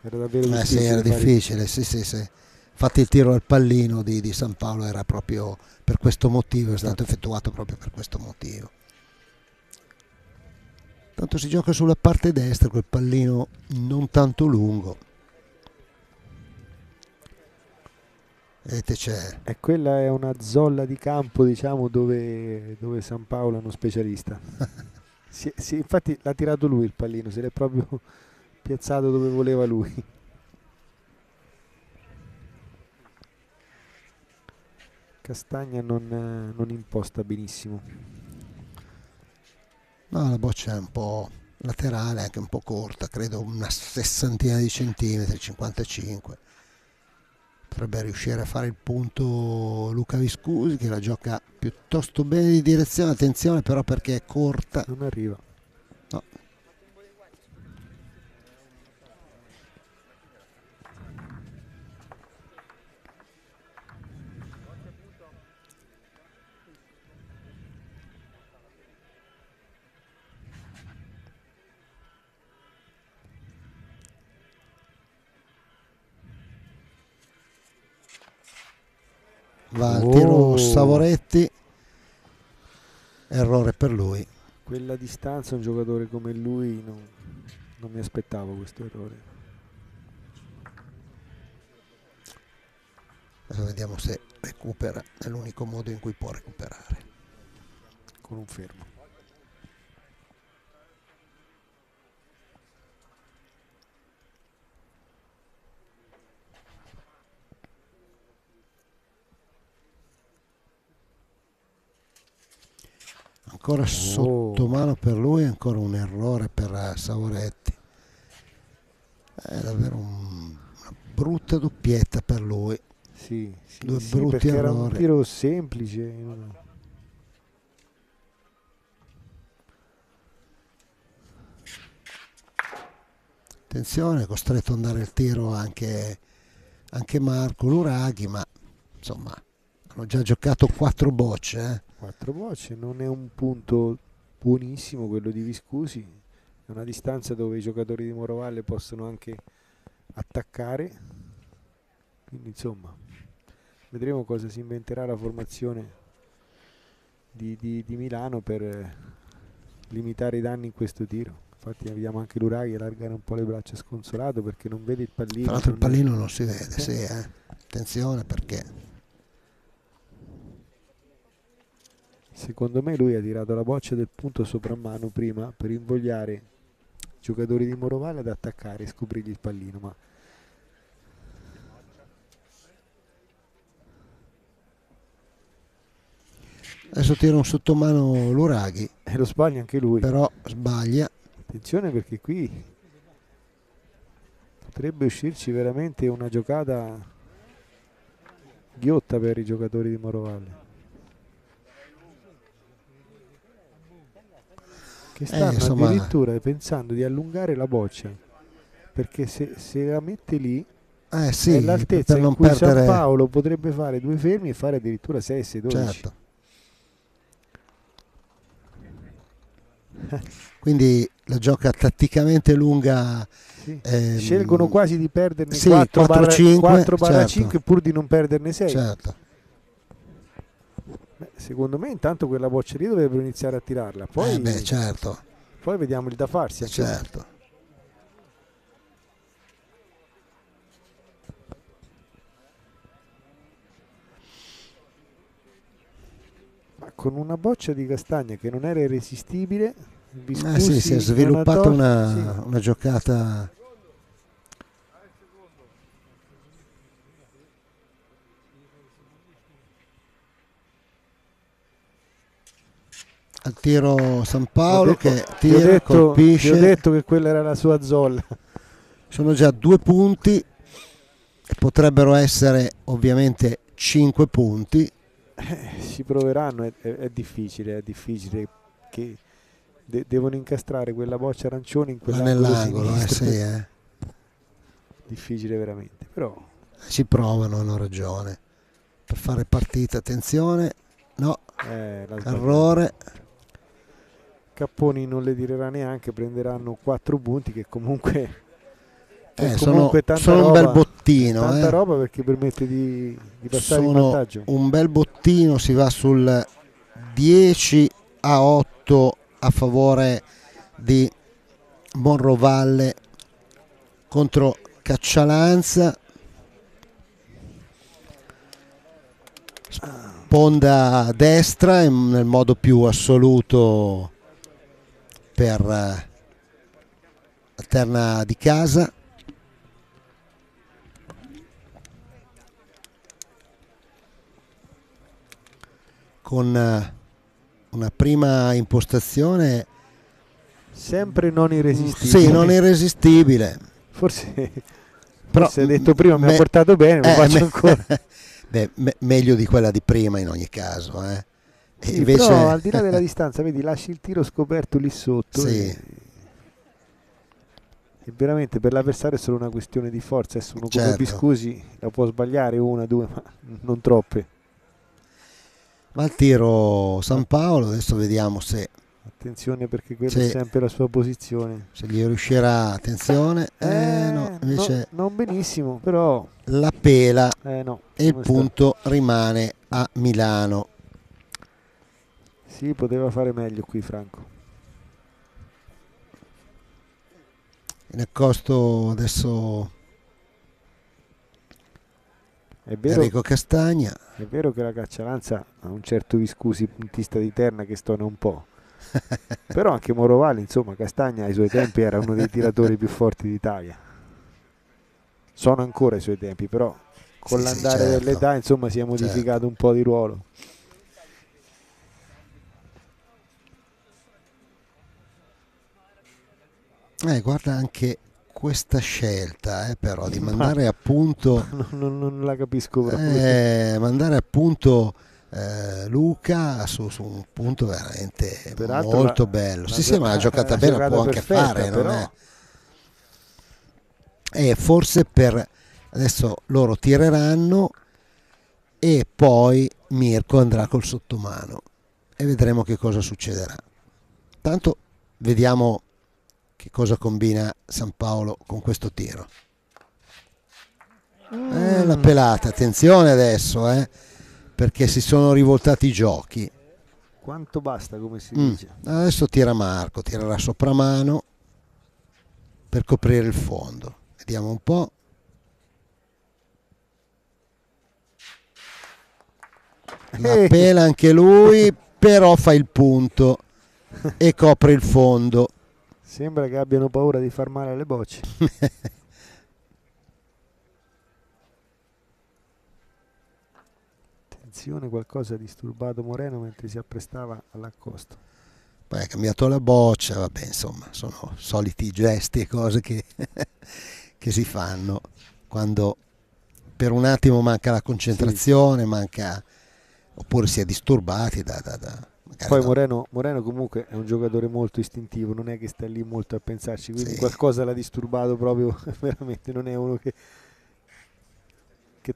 era davvero difficile. Sì, era fare- difficile, sì. Infatti il tiro al pallino di San Paolo era proprio per questo motivo, è stato effettuato proprio per questo motivo. Tanto si gioca sulla parte destra, quel pallino non tanto lungo. Vedete, c'è. E quella è una zolla di campo, diciamo, dove San Paolo è uno specialista. Sì, infatti l'ha tirato lui il pallino, se l'è proprio piazzato dove voleva lui. Castagna non imposta benissimo. No, la boccia è un po' laterale, anche un po' corta, credo una sessantina di centimetri, 55. Potrebbe riuscire a fare il punto Luca Viscusi, che la gioca piuttosto bene di direzione, attenzione però perché è corta. Non arriva. No. Va al tiro Savoretti, errore per lui. Quella distanza, un giocatore come lui non mi aspettavo questo errore. Adesso vediamo se recupera, è l'unico modo in cui può recuperare. Con un fermo. Ancora sotto mano per lui, ancora un errore per Savoretti. È davvero una brutta doppietta per lui. Sì, Due brutti perché errori. era un tiro semplice. Attenzione, è costretto ad andare il tiro anche Marco Luraghi, ma insomma hanno già giocato 4 bocce. 4 bocce, non è un punto buonissimo quello di Viscusi, è una distanza dove i giocatori di Morovalle possono anche attaccare, quindi insomma vedremo cosa si inventerà la formazione di Milano per limitare i danni in questo tiro. Infatti vediamo anche Luraghi allargare un po' le braccia sconsolato perché non vede il pallino. Tra l'altro il pallino non si vede, sì, attenzione perché secondo me lui ha tirato la boccia del punto soprammano prima per invogliare i giocatori di Morovalle ad attaccare e scoprirgli il pallino, ma adesso tira un sottomano Luraghi e lo sbaglia anche lui, però sbaglia. Attenzione perché qui potrebbe uscirci veramente una giocata ghiotta per i giocatori di Morovalle, che stanno addirittura pensando di allungare la boccia, perché se la mette lì sì, è l'altezza per in non cui perdere... San Paolo potrebbe fare 2 fermi e fare addirittura 6-12. Certo. Quindi la gioca tatticamente lunga. Sì. Scelgono quasi di perderne 4-5 certo. Pur di non perderne 6. Certo. Secondo me intanto quella boccia lì dovrebbero iniziare a tirarla, poi, certo. Poi vediamo il da farsi. Certo. Ma con una boccia di Castagna che non era irresistibile, Viscusi si è sviluppata una giocata. Al tiro San Paolo che tira, colpisce. Ti ho detto che quella era la sua zolla. Sono già 2 punti, potrebbero essere ovviamente 5 punti. Si proveranno, è difficile che devono incastrare quella boccia arancione in nell'angolo, difficile veramente, però ci provano, hanno ragione per fare partita. Attenzione, no, errore. Capponi non le tirerà neanche, prenderanno 4 punti che comunque sono roba, un bel bottino, tanta roba, perché permette di passare in vantaggio. Un bel bottino, si va sul 10-8 a favore di Monrovalle contro Caccialanza. Sponda a destra nel modo più assoluto per la terna di casa. Con una prima impostazione sempre non irresistibile. Sì, non irresistibile. Forse Però hai detto prima mi ha portato bene, lo faccio ancora. Beh, meglio di quella di prima in ogni caso. Sì, invece... però al di là della distanza, vedi, lasci il tiro scoperto lì sotto. Sì. E veramente per l'avversario è solo una questione di forza. Adesso uno come Certo. Piscusi la può sbagliare una, due, ma non troppe. Ma il tiro San Paolo, adesso vediamo se... Attenzione perché quella è sempre la sua posizione. Se gli riuscirà, attenzione. No, invece non benissimo, però... La pela no, e il punto rimane a Milano. Sì, poteva fare meglio qui Franco. In accosto adesso È vero, Enrico Castagna. È vero che la Caccialanza ha un certo Viscusi, puntista di terna, che stona un po'. Però anche Morovali, insomma, Castagna ai suoi tempi era uno dei tiratori più forti d'Italia. Sono ancora ai suoi tempi, però con l'andare dell'età, insomma, si è modificato un po' di ruolo. Guarda anche questa scelta però di mandare a punto non la capisco proprio. Mandare a punto Luca su un punto veramente molto bello. Sì, ma l'ha giocata bene, la può anche fare, non è? E forse per adesso loro tireranno e poi Mirko andrà col sottomano e vedremo che cosa succederà. Tanto vediamo che cosa combina San Paolo con questo tiro. La pelata, attenzione adesso, perché si sono rivoltati i giochi. Quanto basta, come si dice. Adesso tira Marco, tirerà sopramano per coprire il fondo. Vediamo un po'. La pela anche lui, però fa il punto e copre il fondo. Sembra che abbiano paura di far male alle bocce. Attenzione, qualcosa ha disturbato Moreno mentre si apprestava all'accosto. Poi ha cambiato la boccia, vabbè, insomma, sono soliti gesti e cose che, che si fanno quando per un attimo manca la concentrazione, manca, oppure si è disturbati poi Moreno comunque è un giocatore molto istintivo, non è che sta lì molto a pensarci, quindi qualcosa l'ha disturbato proprio, veramente non è uno che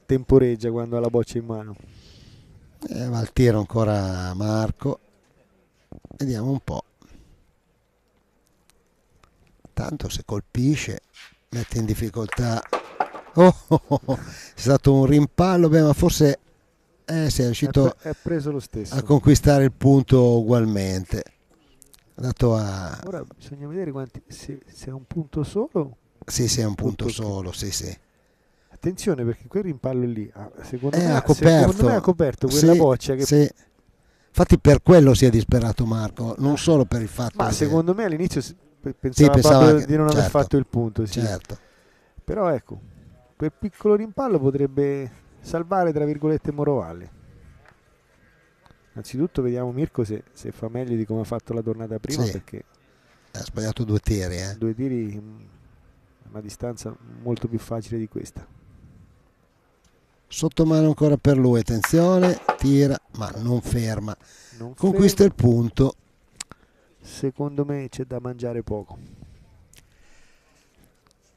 temporeggia quando ha la boccia in mano. Va al tiro ancora Marco, vediamo un po'. Tanto se colpisce mette in difficoltà. È stato un rimpallo, ma forse si è riuscito è preso lo stesso a conquistare il punto ugualmente. Ora bisogna vedere se è un punto solo. Sì, è un punto solo, sì. Attenzione perché quel rimpallo lì secondo me ha coperto quella boccia che... Sì. Infatti per quello si è disperato Marco, non solo per il fatto ma secondo me all'inizio pensava proprio di non aver fatto il punto, certo. Però ecco, quel piccolo rimpallo potrebbe salvare tra virgolette Morovali. Anzitutto vediamo Mirko se fa meglio di come ha fatto la tornata prima, perché ha sbagliato 2 tiri. 2 tiri a una distanza molto più facile di questa. Sottomano ancora per lui, attenzione, tira ma non ferma, conquista il punto. Secondo me c'è da mangiare poco,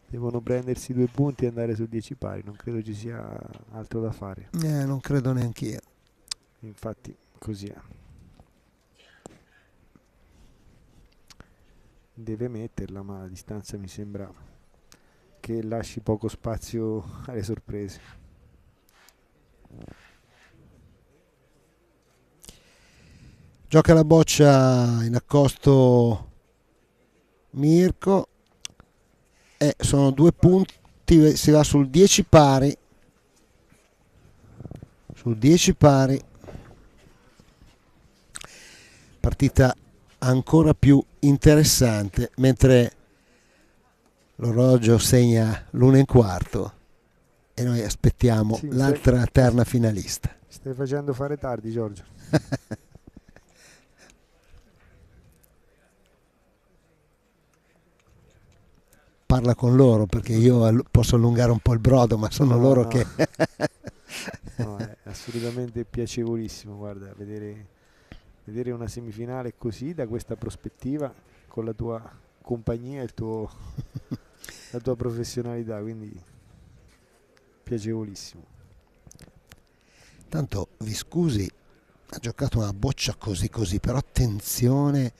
devono prendersi 2 punti e andare su 10 pari, non credo ci sia altro da fare. Non credo neanch'io, infatti così è. Deve metterla, ma la distanza mi sembra che lasci poco spazio alle sorprese. Gioca la boccia in accosto Mirko e sono 2 punti, si va sul 10 pari, partita ancora più interessante, mentre l'orologio segna l'1:15 e noi aspettiamo Sì, l'altra terna finalista. Stai facendo fare tardi, Giorgio. Parla con loro, perché io posso allungare un po' il brodo, ma sono loro che... No, è assolutamente piacevolissimo, guarda, vedere una semifinale così, da questa prospettiva, con la tua compagnia e la tua professionalità, quindi piacevolissimo. Tanto Viscusi ha giocato una boccia così, però attenzione,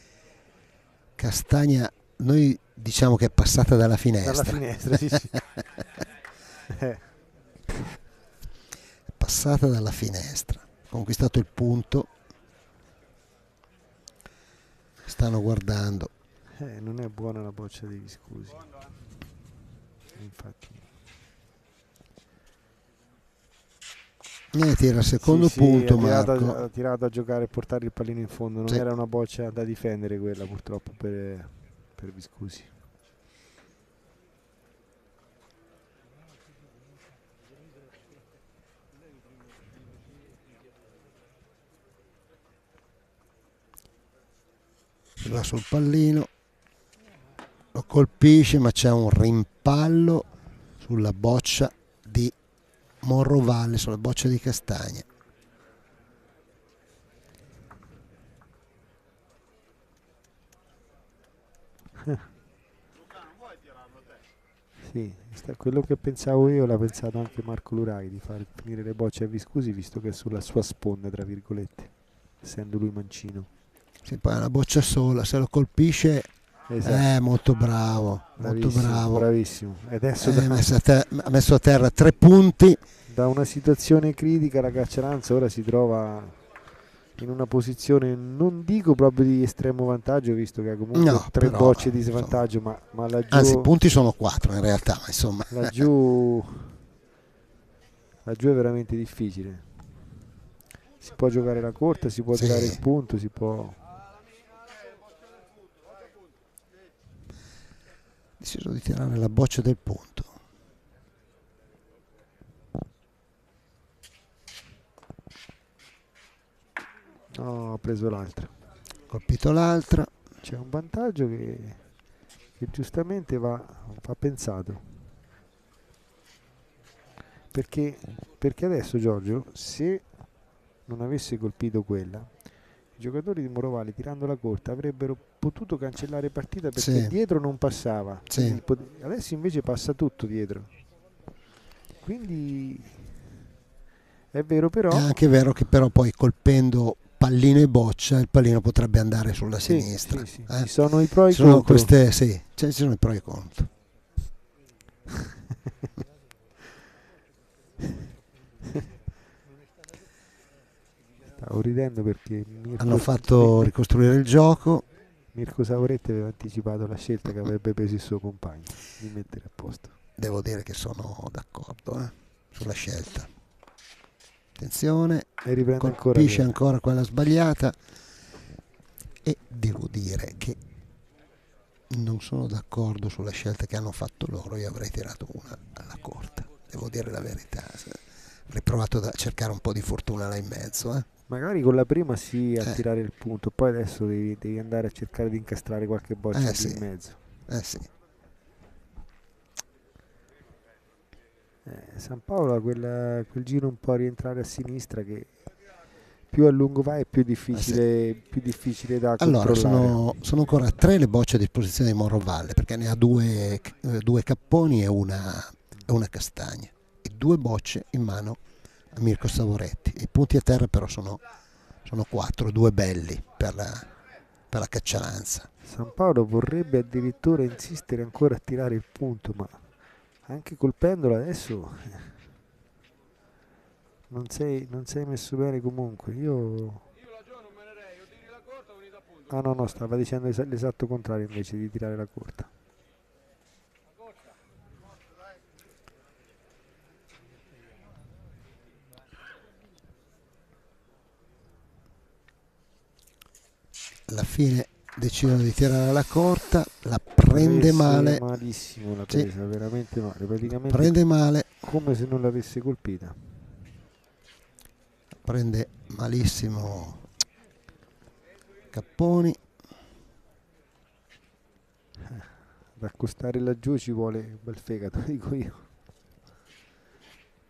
Castagna, noi diciamo che è passata dalla finestra. Dalla finestra, sì, sì. Passata dalla finestra, conquistato il punto, stanno guardando. Non è buona la boccia dei Viscusi, infatti. Tira il secondo punto, Marco. Ha tirato a giocare e portare il pallino in fondo, non era una boccia da difendere quella, purtroppo, per Viscusi. Va sul pallino, lo colpisce, ma c'è un rimpallo sulla boccia di Morrovalle, sulla boccia di Castagna. Sì, quello che pensavo io l'ha pensato anche Marco Lurai, di far finire le bocce a Viscusi, visto che è sulla sua sponda, tra virgolette, essendo lui mancino. Sì, poi è una boccia sola, se lo colpisce è molto bravo, molto bravo. Bravissimo. E adesso ha messo a terra 3 punti. Da una situazione critica la Caccialanza ora si trova in una posizione, non dico proprio di estremo vantaggio, visto che ha comunque 3 bocce di svantaggio, ma laggiù, anzi, i punti sono 4 in realtà, ma insomma. Laggiù è veramente difficile. Si può giocare la corta, si può tirare il punto, si può... Deciso di tirare la boccia del punto. No, ha preso l'altra. Colpito l'altra. C'è un vantaggio che giustamente va pensato. Perché adesso, Giorgio, se non avesse colpito quella, i giocatori di Morrovalle, tirando la corta, avrebbero potuto cancellare partita, perché dietro non passava. Adesso invece passa tutto dietro. Quindi è vero, però... È anche vero che però poi colpendo pallino e boccia il pallino potrebbe andare sulla sinistra. Ci sono i pro e i contro. Ci sono i pro e i contro. Stavo ridendo perché hanno fatto ricostruire il gioco. Mirko Savoretti aveva anticipato la scelta che avrebbe preso il suo compagno di mettere a posto. Devo dire che sono d'accordo sulla scelta. Attenzione, colpisce ancora quella sbagliata, e devo dire che non sono d'accordo sulla scelta che hanno fatto loro. Io avrei tirato una alla corta, devo dire la verità. Avrei provato a cercare un po' di fortuna là in mezzo. Magari con la prima a tirare il punto, poi adesso devi andare a cercare di incastrare qualche boccia in mezzo. San Paolo ha quel giro un po' a rientrare a sinistra che più a lungo va è più difficile da controllare. Allora, sono ancora 3 le bocce a disposizione di Morrovalle, perché ne ha 2 capponi e una castagna, e 2 bocce in mano a Mirko Savoretti. I punti a terra però sono 4, 2 belli per la Caccialanza. San Paolo vorrebbe addirittura insistere ancora a tirare il punto, ma anche colpendolo adesso non sei messo bene comunque. No, stava dicendo l'esatto contrario, invece di tirare la corta. La fine decidono di tirare la corta, la prende male. Malissimo la presa, sì. Veramente male, praticamente prende male. Come se non l'avesse colpita. Prende malissimo Capponi. Per accostare laggiù ci vuole un bel fegato, dico io.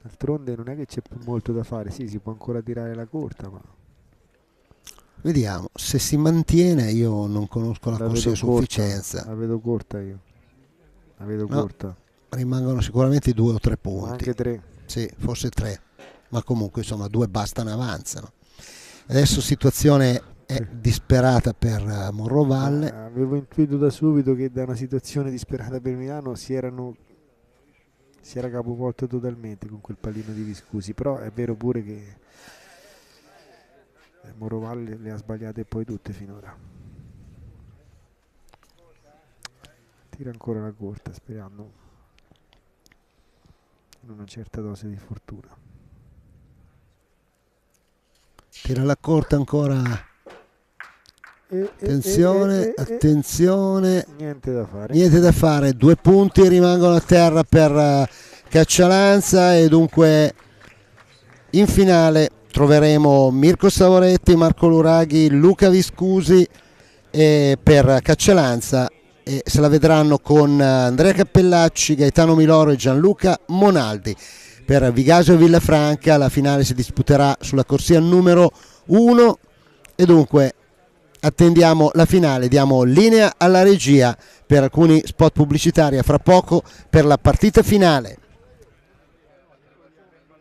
D'altronde non è che c'è molto da fare, sì, si può ancora tirare la corta, ma... Vediamo, se si mantiene, io non conosco la corsia a sufficienza. La vedo corta io. La vedo corta. Rimangono sicuramente 2 o 3 punti. Anche 3. Sì, forse 3. Ma comunque insomma 2 bastano, avanzano. Adesso situazione è disperata per Monrovalle. Avevo intuito da subito che da una situazione disperata per Milano si era capovolto totalmente con quel pallino di Viscusi, però è vero pure che Monrovalle le ha sbagliate poi tutte finora. Tira ancora la corta sperando in una certa dose di fortuna. Tira la corta ancora. Attenzione, attenzione. Niente da fare. Niente da fare. 2 punti rimangono a terra per Caccialanza e dunque in finale troveremo Mirko Savoretti, Marco Luraghi, Luca Viscusi per Caccialanza, e se la vedranno con Andrea Cappellacci, Gaetano Miloro e Gianluca Monaldi. Per Vigasio e Villafranca la finale si disputerà sulla corsia numero 1 e dunque attendiamo la finale. Diamo linea alla regia per alcuni spot pubblicitari, a fra poco per la partita finale.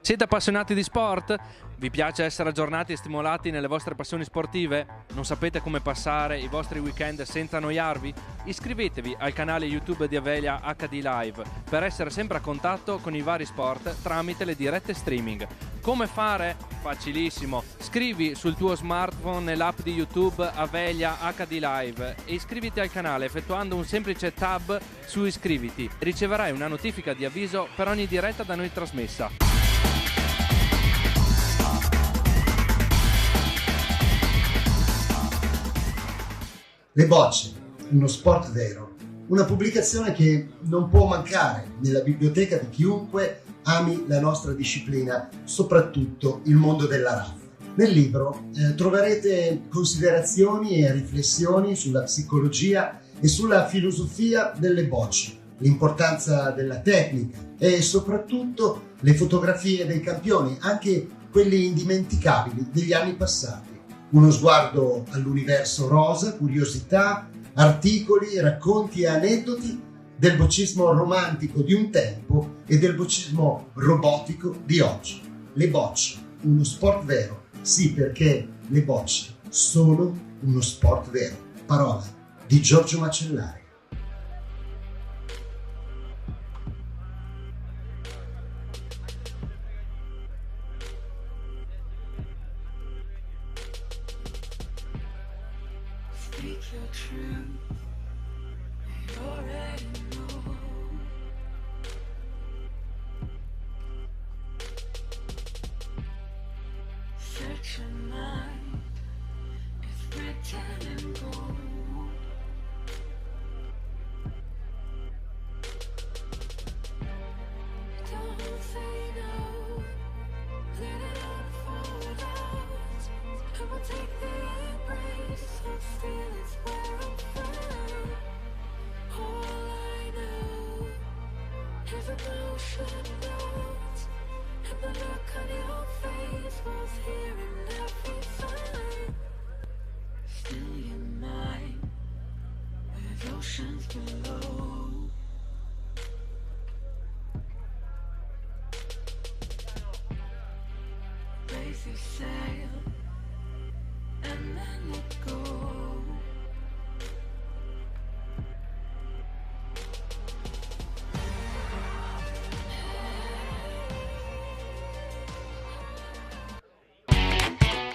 Siete appassionati di sport? Vi piace essere aggiornati e stimolati nelle vostre passioni sportive? Non sapete come passare i vostri weekend senza annoiarvi? Iscrivetevi al canale YouTube di Avelia HD Live per essere sempre a contatto con i vari sport tramite le dirette streaming. Come fare? Facilissimo. Scrivi sul tuo smartphone nell'app di YouTube Avelia HD Live e iscriviti al canale effettuando un semplice tab su iscriviti. Riceverai una notifica di avviso per ogni diretta da noi trasmessa. Le bocce, uno sport vero, una pubblicazione che non può mancare nella biblioteca di chiunque ami la nostra disciplina, soprattutto il mondo della RAF. Nel libro troverete considerazioni e riflessioni sulla psicologia e sulla filosofia delle bocce, l'importanza della tecnica e soprattutto le fotografie dei campioni, anche quelli indimenticabili degli anni passati. Uno sguardo all'universo rosa, curiosità, articoli, racconti e aneddoti del boccismo romantico di un tempo e del boccismo robotico di oggi. Le bocce, uno sport vero. Sì, perché le bocce sono uno sport vero. Parola di Giorgio Macellari.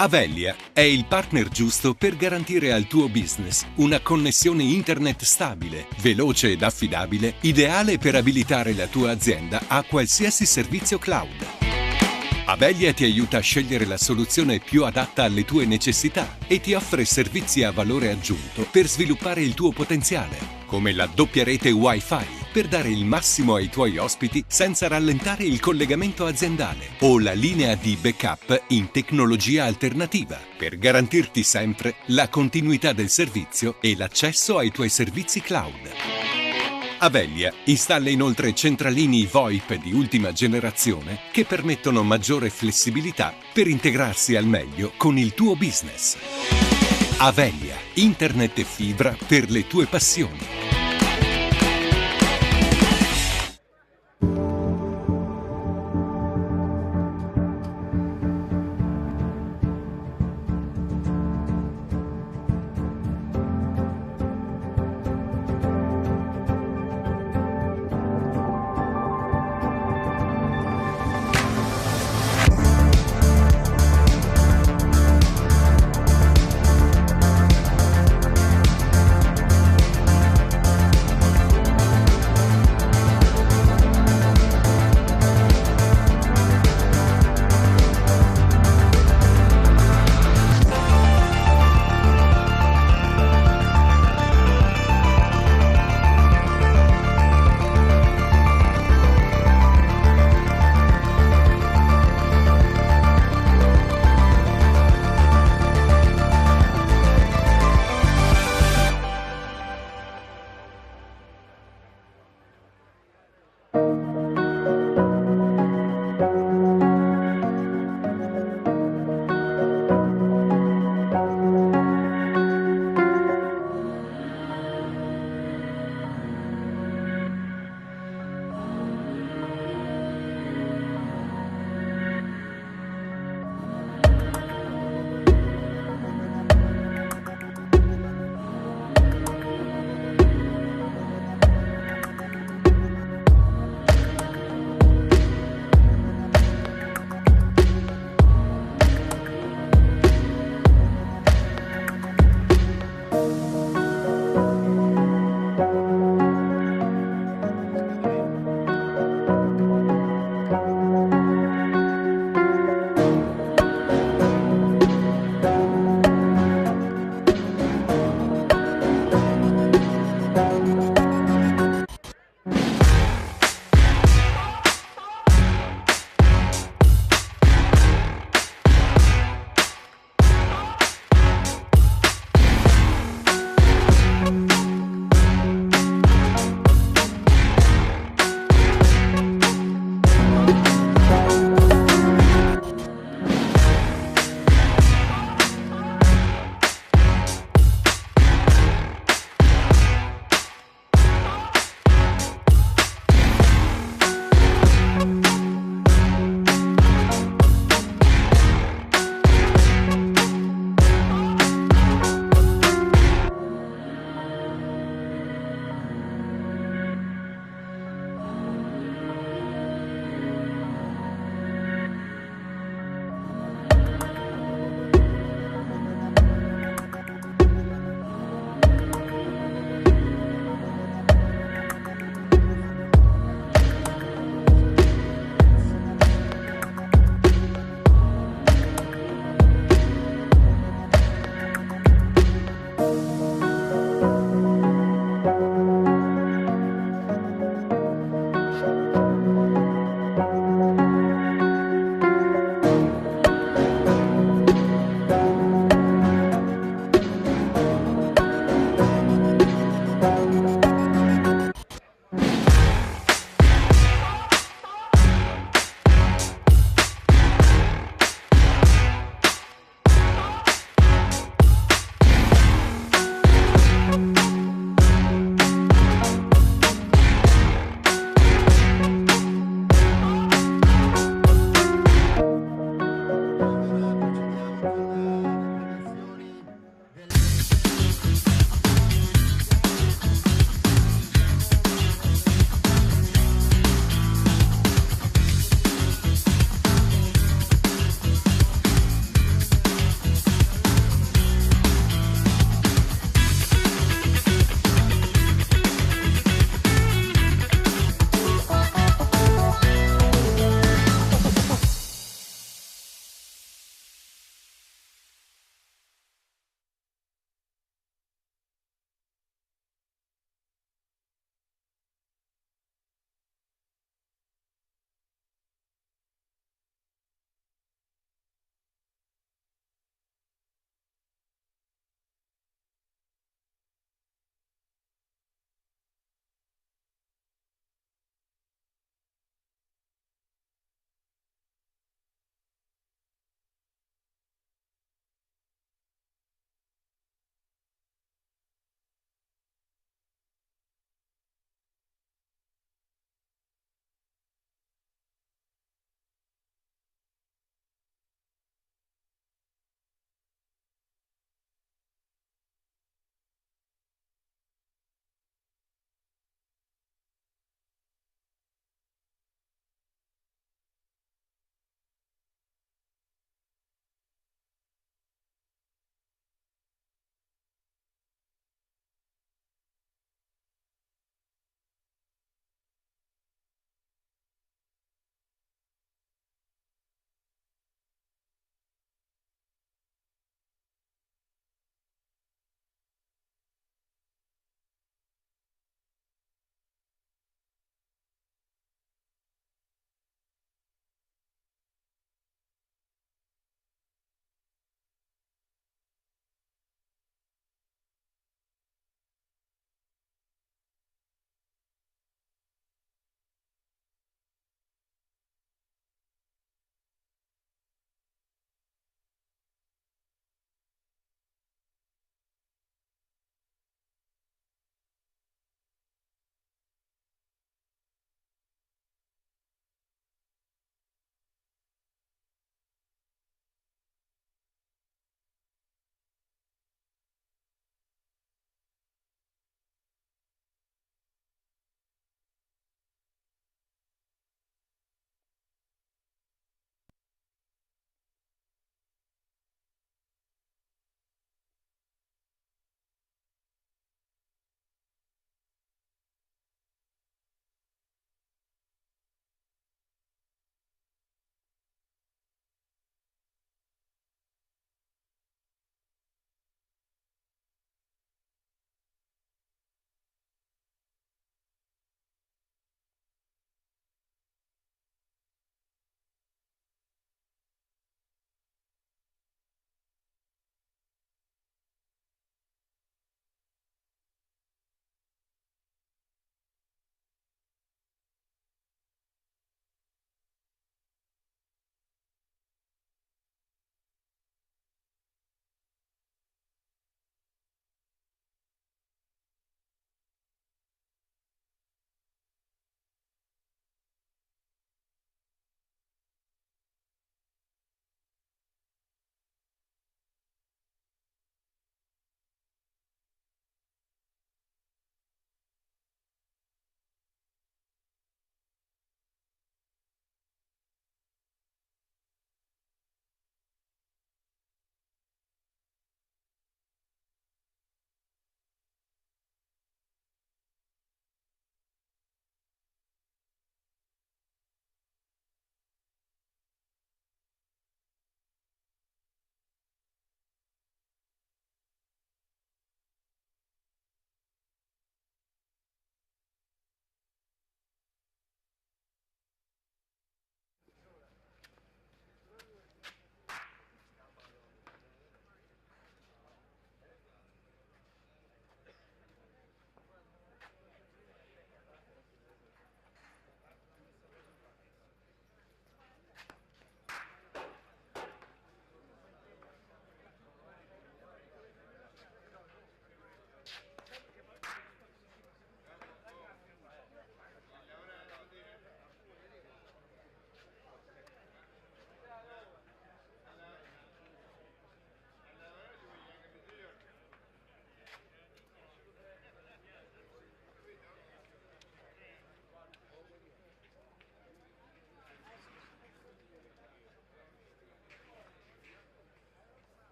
Avelia è il partner giusto per garantire al tuo business una connessione internet stabile, veloce ed affidabile, ideale per abilitare la tua azienda a qualsiasi servizio cloud. Avelia ti aiuta a scegliere la soluzione più adatta alle tue necessità e ti offre servizi a valore aggiunto per sviluppare il tuo potenziale, come la doppia rete Wi-Fi per dare il massimo ai tuoi ospiti senza rallentare il collegamento aziendale, o la linea di backup in tecnologia alternativa per garantirti sempre la continuità del servizio e l'accesso ai tuoi servizi cloud. Avelia installa inoltre centralini VoIP di ultima generazione che permettono maggiore flessibilità per integrarsi al meglio con il tuo business. Avelia, internet e fibra per le tue passioni.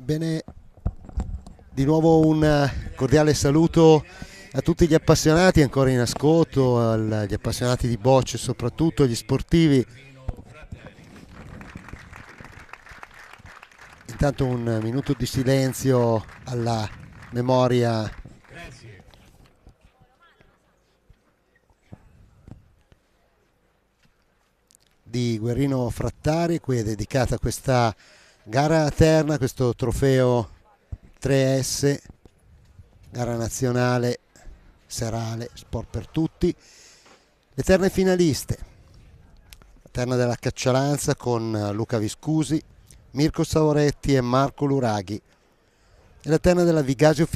Bene, di nuovo un cordiale saluto a tutti gli appassionati ancora in ascolto, agli appassionati di bocce, soprattutto gli sportivi. Intanto un minuto di silenzio alla memoria di Guerrino Frattari, cui è dedicata questa gara a Terna, questo trofeo 3S, gara nazionale serale, sport per tutti. Le terne finaliste: la terna della Caccialanza con Luca Viscusi, Mirko Savoretti e Marco Luraghi, e la terna della Vigasio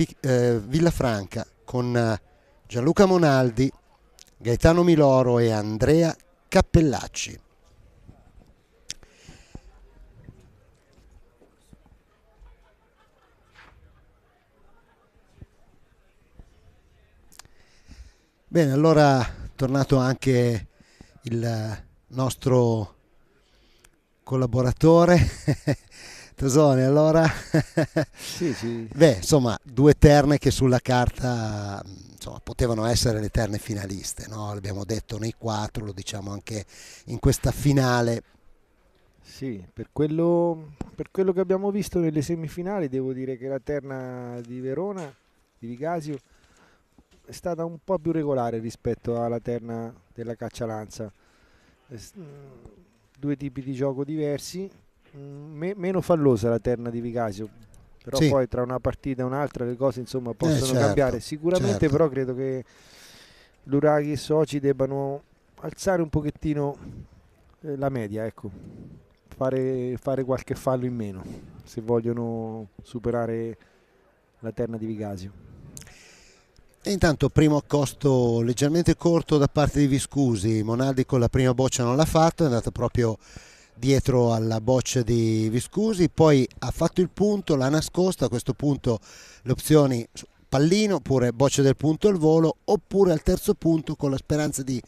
Villafranca con Gianluca Monaldi, Gaetano Miloro e Andrea Cappellacci. Bene, allora tornato anche il nostro collaboratore Tosone, allora sì. Beh, insomma, due terne che sulla carta insomma, potevano essere le terne finaliste, no? L'abbiamo detto nei 4, lo diciamo anche in questa finale. Sì, per quello che abbiamo visto nelle semifinali, devo dire che la terna di Verona, di Vigasio, è stata un po' più regolare rispetto alla terna della Caccialanza. Due tipi di gioco diversi, meno fallosa la terna di Vigasio, però sì, poi tra una partita e un'altra le cose insomma possono cambiare sicuramente, certo. Però credo che Luraghi e Soci debbano alzare un pochettino la media, ecco, fare qualche fallo in meno se vogliono superare la terna di Vigasio. E intanto primo accosto leggermente corto da parte di Viscusi. Monaldi con la prima boccia non l'ha fatto, è andato proprio dietro alla boccia di Viscusi, poi ha fatto il punto, l'ha nascosta. A questo punto le opzioni pallino oppure boccia del punto al volo, oppure al terzo punto con la speranza di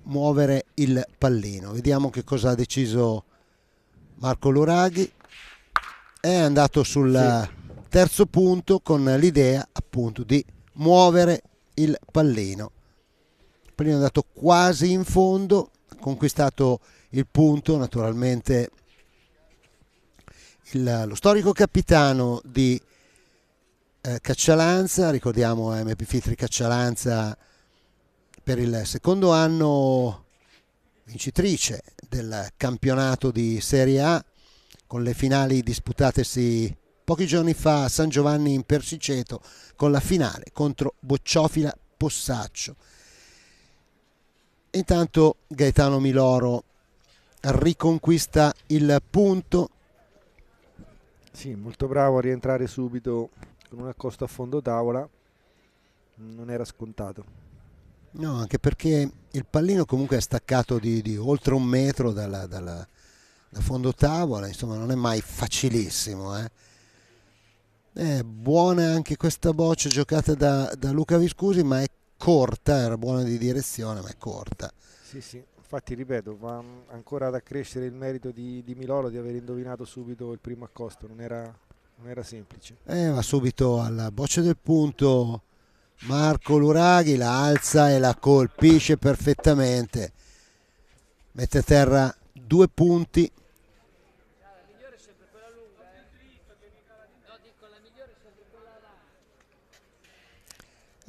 muovere il pallino. Vediamo che cosa ha deciso Marco Luraghi. È andato sul terzo punto con l'idea appunto di muovere il pallino. Il pallino è andato quasi in fondo, ha conquistato il punto. Naturalmente lo storico capitano di Caccialanza, ricordiamo MP Fitri Caccialanza, per il secondo anno vincitrice del campionato di Serie A, con le finali disputatesi pochi giorni fa a San Giovanni in Persiceto, con la finale contro Bocciofila Possaccio. Intanto Gaetano Miloro riconquista il punto. Sì, molto bravo a rientrare subito con un accosto a fondo tavola, non era scontato. No, anche perché il pallino comunque è staccato di oltre 1 metro da fondo tavola, insomma non è mai facilissimo, È buona anche questa boccia giocata da Luca Viscusi, ma è corta, era buona di direzione ma è corta. Sì, infatti ripeto, va ancora ad accrescere il merito di Miloro di aver indovinato subito il primo accosto, non era semplice. Va subito alla boccia del punto Marco Luraghi, la alza e la colpisce perfettamente, mette a terra 2 punti.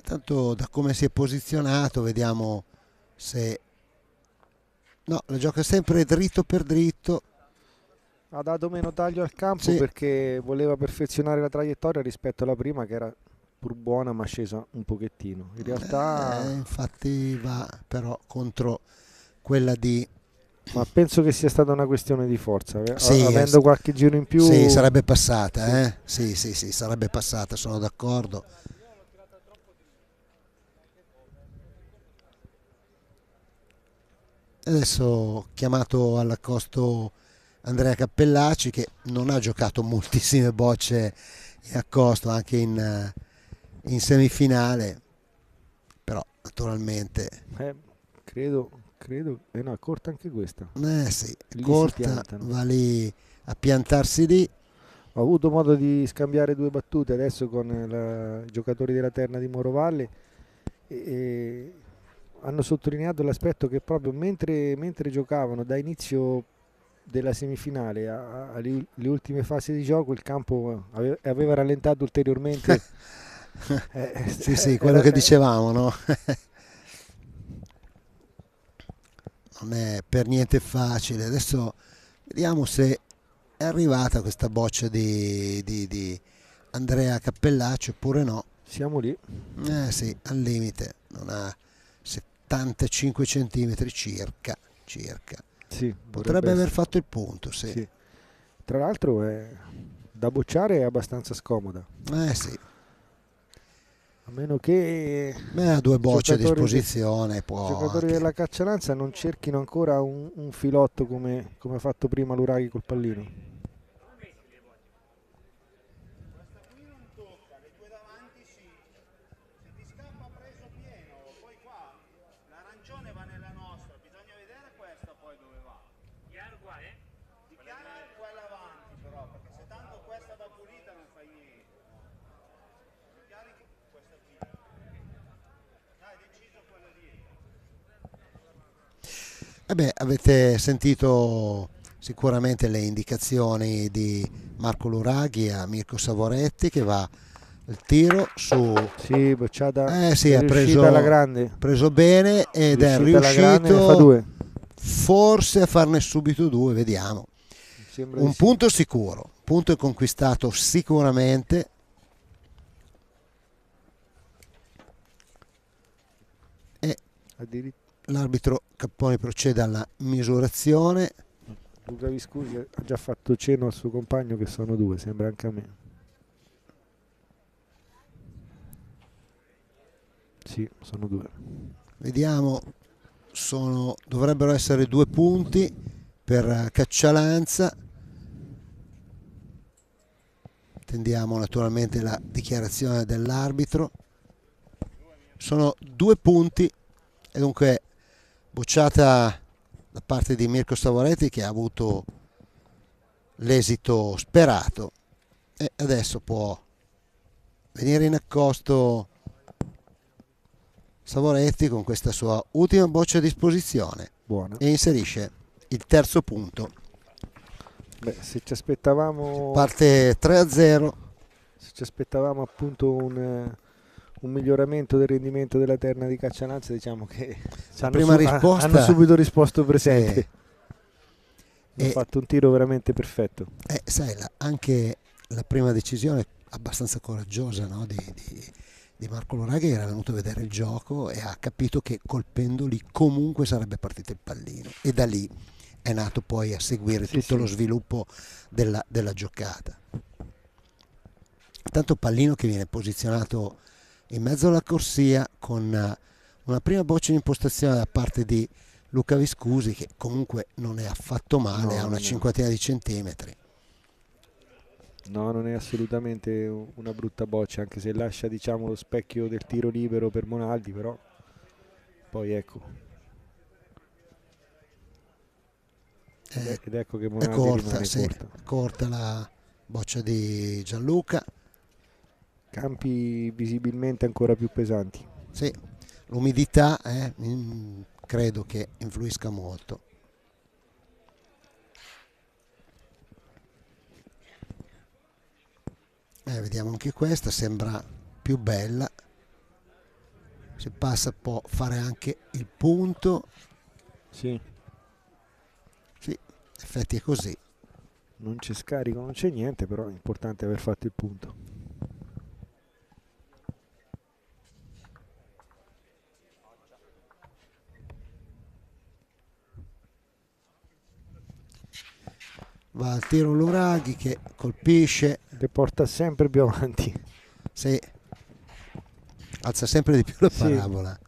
Tanto da come si è posizionato vediamo se no, la gioca sempre dritto per dritto. Ha dato meno taglio al campo perché voleva perfezionare la traiettoria rispetto alla prima, che era pur buona ma scesa un pochettino. In realtà infatti va però contro quella di... Ma penso che sia stata una questione di forza, avendo qualche giro in più. Sì, sarebbe passata, sì, sarebbe passata, sono d'accordo. Adesso chiamato all'accosto Andrea Cappellacci, che non ha giocato moltissime bocce in accosto anche in semifinale, però naturalmente credo no, è corta anche questa. Sì, lì corta, va lì a piantarsi lì. Ho avuto modo di scambiare 2 battute adesso con i giocatori della terna di Morovalle e hanno sottolineato l'aspetto che proprio mentre giocavano da inizio della semifinale alle ultime fasi di gioco il campo aveva rallentato ulteriormente. Sì, quello che dicevamo, no? Non è per niente facile. Adesso vediamo se è arrivata questa boccia di Andrea Cappellacci oppure no. Siamo lì. Sì, al limite. Non ha 75 centimetri circa. Sì, potrebbe aver fatto il punto, sì. Tra l'altro da bocciare è abbastanza scomoda. Sì. A meno che ha 2 bocce a disposizione. I giocatori della Caccialanza non cerchino ancora un filotto come ha fatto prima l'Uraghi col pallino. Avete sentito sicuramente le indicazioni di Marco Luraghi a Mirko Savoretti che va il tiro su. Sì, bocciata. Sì, ha preso alla grande. Preso bene ed è riuscito forse a farne subito 2, vediamo. Un punto sicuro, punto è conquistato sicuramente. E l'arbitro Capponi procede alla misurazione. Luca Viscusi ha già fatto cenno al suo compagno che sono 2, sembra anche a me. Sì, sono 2. Vediamo, dovrebbero essere 2 punti per Caccialanza. Attendiamo naturalmente la dichiarazione dell'arbitro. Sono 2 punti e dunque bocciata da parte di Mirko Savoretti che ha avuto l'esito sperato e adesso può venire in accosto Savoretti con questa sua ultima boccia a disposizione. Buona. E inserisce il terzo punto. Se ci aspettavamo parte 3-0, se ci aspettavamo appunto un miglioramento del rendimento della terna di Caccialanza, diciamo che hanno subito risposto presente. Hanno fatto un tiro veramente perfetto. Sai, anche la prima decisione abbastanza coraggiosa, no? di Marco Luraghi, era venuto a vedere il gioco e ha capito che colpendoli comunque sarebbe partito il pallino e da lì è nato poi a seguire tutto lo sviluppo della giocata. Tanto pallino che viene posizionato in mezzo alla corsia con una prima boccia in impostazione da parte di Luca Viscusi che comunque non è affatto male, ha una cinquantina di centimetri. No, non è assolutamente una brutta boccia, anche se lascia, diciamo, lo specchio del tiro libero per Monaldi, però poi ecco. Ed ecco che Monaldi rimane corta la boccia di Gianluca. Campi visibilmente ancora più pesanti. Sì, l'umidità credo che influisca molto. Vediamo anche questa, sembra più bella. Se passa può fare anche il punto. Sì, in effetti è così. Non c'è scarico, non c'è niente, però è importante aver fatto il punto. Va al tiro Luraghi che colpisce, le porta sempre più avanti. Sì, alza sempre di più la parabola.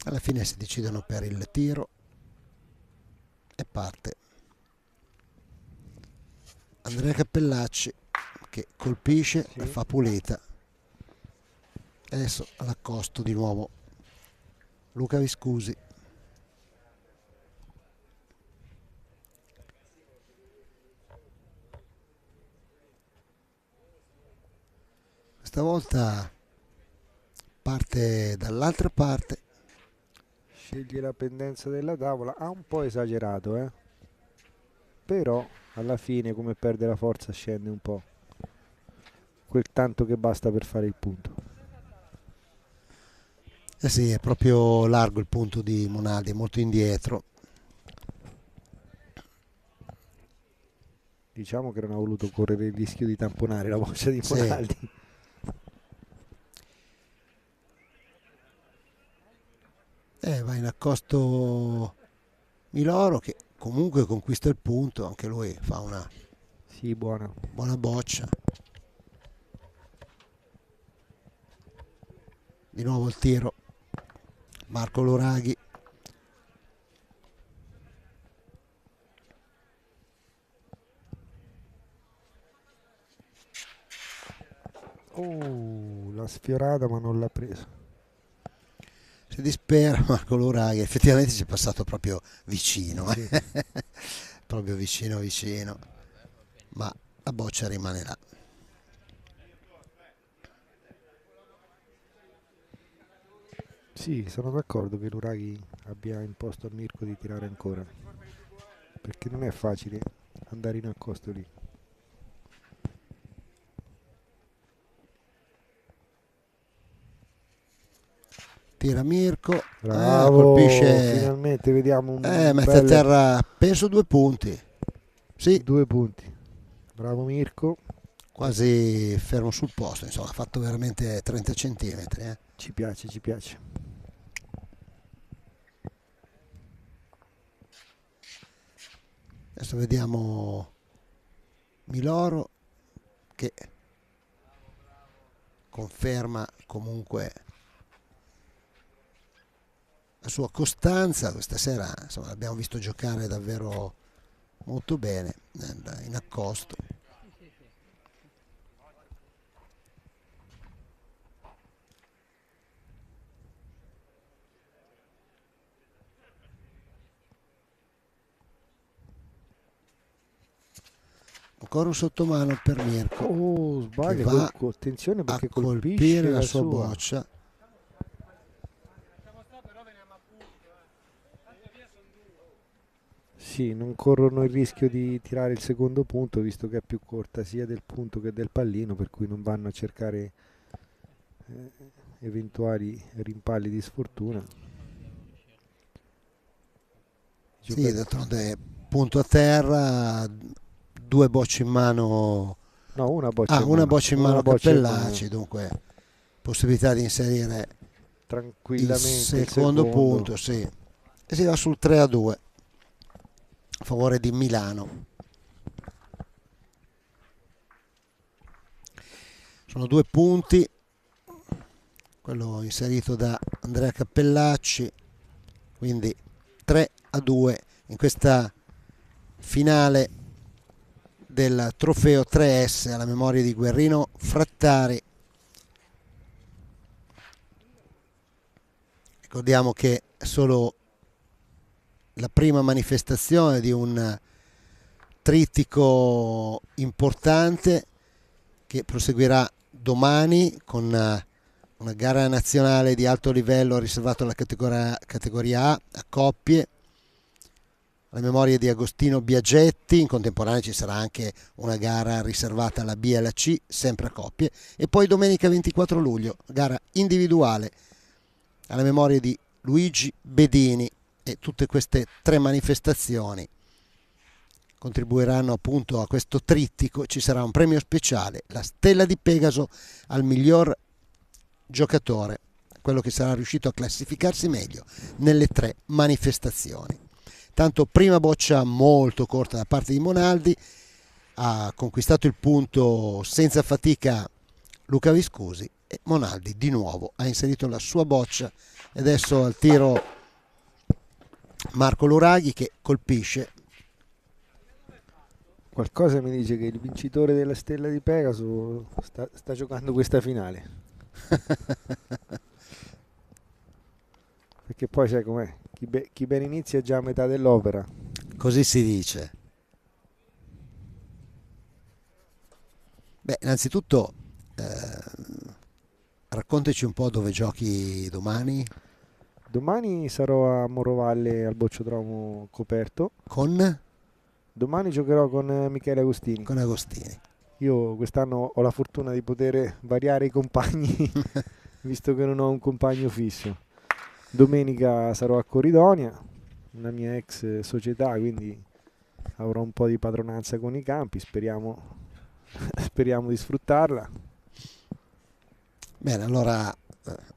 Alla fine si decidono per il tiro e parte Andrea Cappellacci che colpisce, la fa pulita. Adesso all'accosto di nuovo Luca Viscusi. Stavolta parte dall'altra parte. Sceglie la pendenza della tavola, ha un po' esagerato, però alla fine, come perde la forza, scende un po', quel tanto che basta per fare il punto. Eh sì, è proprio largo il punto di Monaldi, è molto indietro. Diciamo che non ha voluto correre il rischio di tamponare la boccia di Monaldi. Sì. Va in accosto Miloro, che comunque conquista il punto, anche lui fa una buona boccia. Di nuovo il tiro, Marco Luraghi. L'ha sfiorata ma non l'ha presa. Si dispera Marco Luraghi, effettivamente ci è passato proprio vicino, sì. Proprio vicino, ma la boccia rimane là. Sì, sono d'accordo che Luraghi abbia imposto a Mirko di tirare ancora, perché non è facile andare in accosto lì. Tira Mirko, bravo, colpisce, finalmente vediamo un mette a terra, penso 2 punti. Sì, 2 punti. Bravo Mirko. Quasi fermo sul posto, insomma, ha fatto veramente 30 centimetri. Ci piace, ci piace. Adesso vediamo Miloro che conferma comunque la sua costanza. Questa sera, insomma, l'abbiamo visto giocare davvero molto bene in accosto. Ancora un sottomano per Mirko. Sbaglia, che va attenzione perché a colpire la sua sua boccia. Sì, non corrono il rischio di tirare il secondo punto, visto che è più corta sia del punto che del pallino, per cui non vanno a cercare eventuali rimpalli di sfortuna. Sì, d'altronde punto a terra, 2 bocce in mano. No, una boccia una boccia in mano a Cappellacci, mano. dunque possibilità di inserire tranquillamente il secondo punto, sì. E si va sul 3-2 a favore di Milano. Sono 2 punti, quello inserito da Andrea Cappellacci, quindi 3-2 in questa finale del trofeo 3S alla memoria di Guerrino Frattari. Ricordiamo che è solo la prima manifestazione di un trittico importante che proseguirà domani con una gara nazionale di alto livello riservata alla categoria A coppie, alla memoria di Agostino Biagetti. In contemporanea ci sarà anche una gara riservata alla B e alla C, sempre a coppie, e poi domenica 24 luglio gara individuale alla memoria di Luigi Bedini. E tutte queste 3 manifestazioni contribuiranno appunto a questo trittico. Ci sarà un premio speciale, la Stella di Pegaso al miglior giocatore, quello che sarà riuscito a classificarsi meglio nelle 3 manifestazioni. Tanto prima boccia molto corta da parte di Monaldi, ha conquistato il punto senza fatica Luca Viscusi, e Monaldi di nuovo ha inserito la sua boccia. E adesso al tiro Marco Luraghi che colpisce. Qualcosa mi dice che il vincitore della Stella di Pegaso sta giocando questa finale. Perché poi sai com'è, chi ben inizia è già a metà dell'opera. Così si dice. Beh, innanzitutto raccontaci un po' dove giochi domani. Domani sarò a Morovalle al Bocciodromo coperto. Con? Domani giocherò con Michele Agostini. Con Agostini. Io quest'anno ho la fortuna di poter variare i compagni, visto che non ho un compagno fisso. Domenica sarò a Corridonia, una mia ex società, quindi avrò un po' di padronanza con i campi, speriamo di sfruttarla. Bene, allora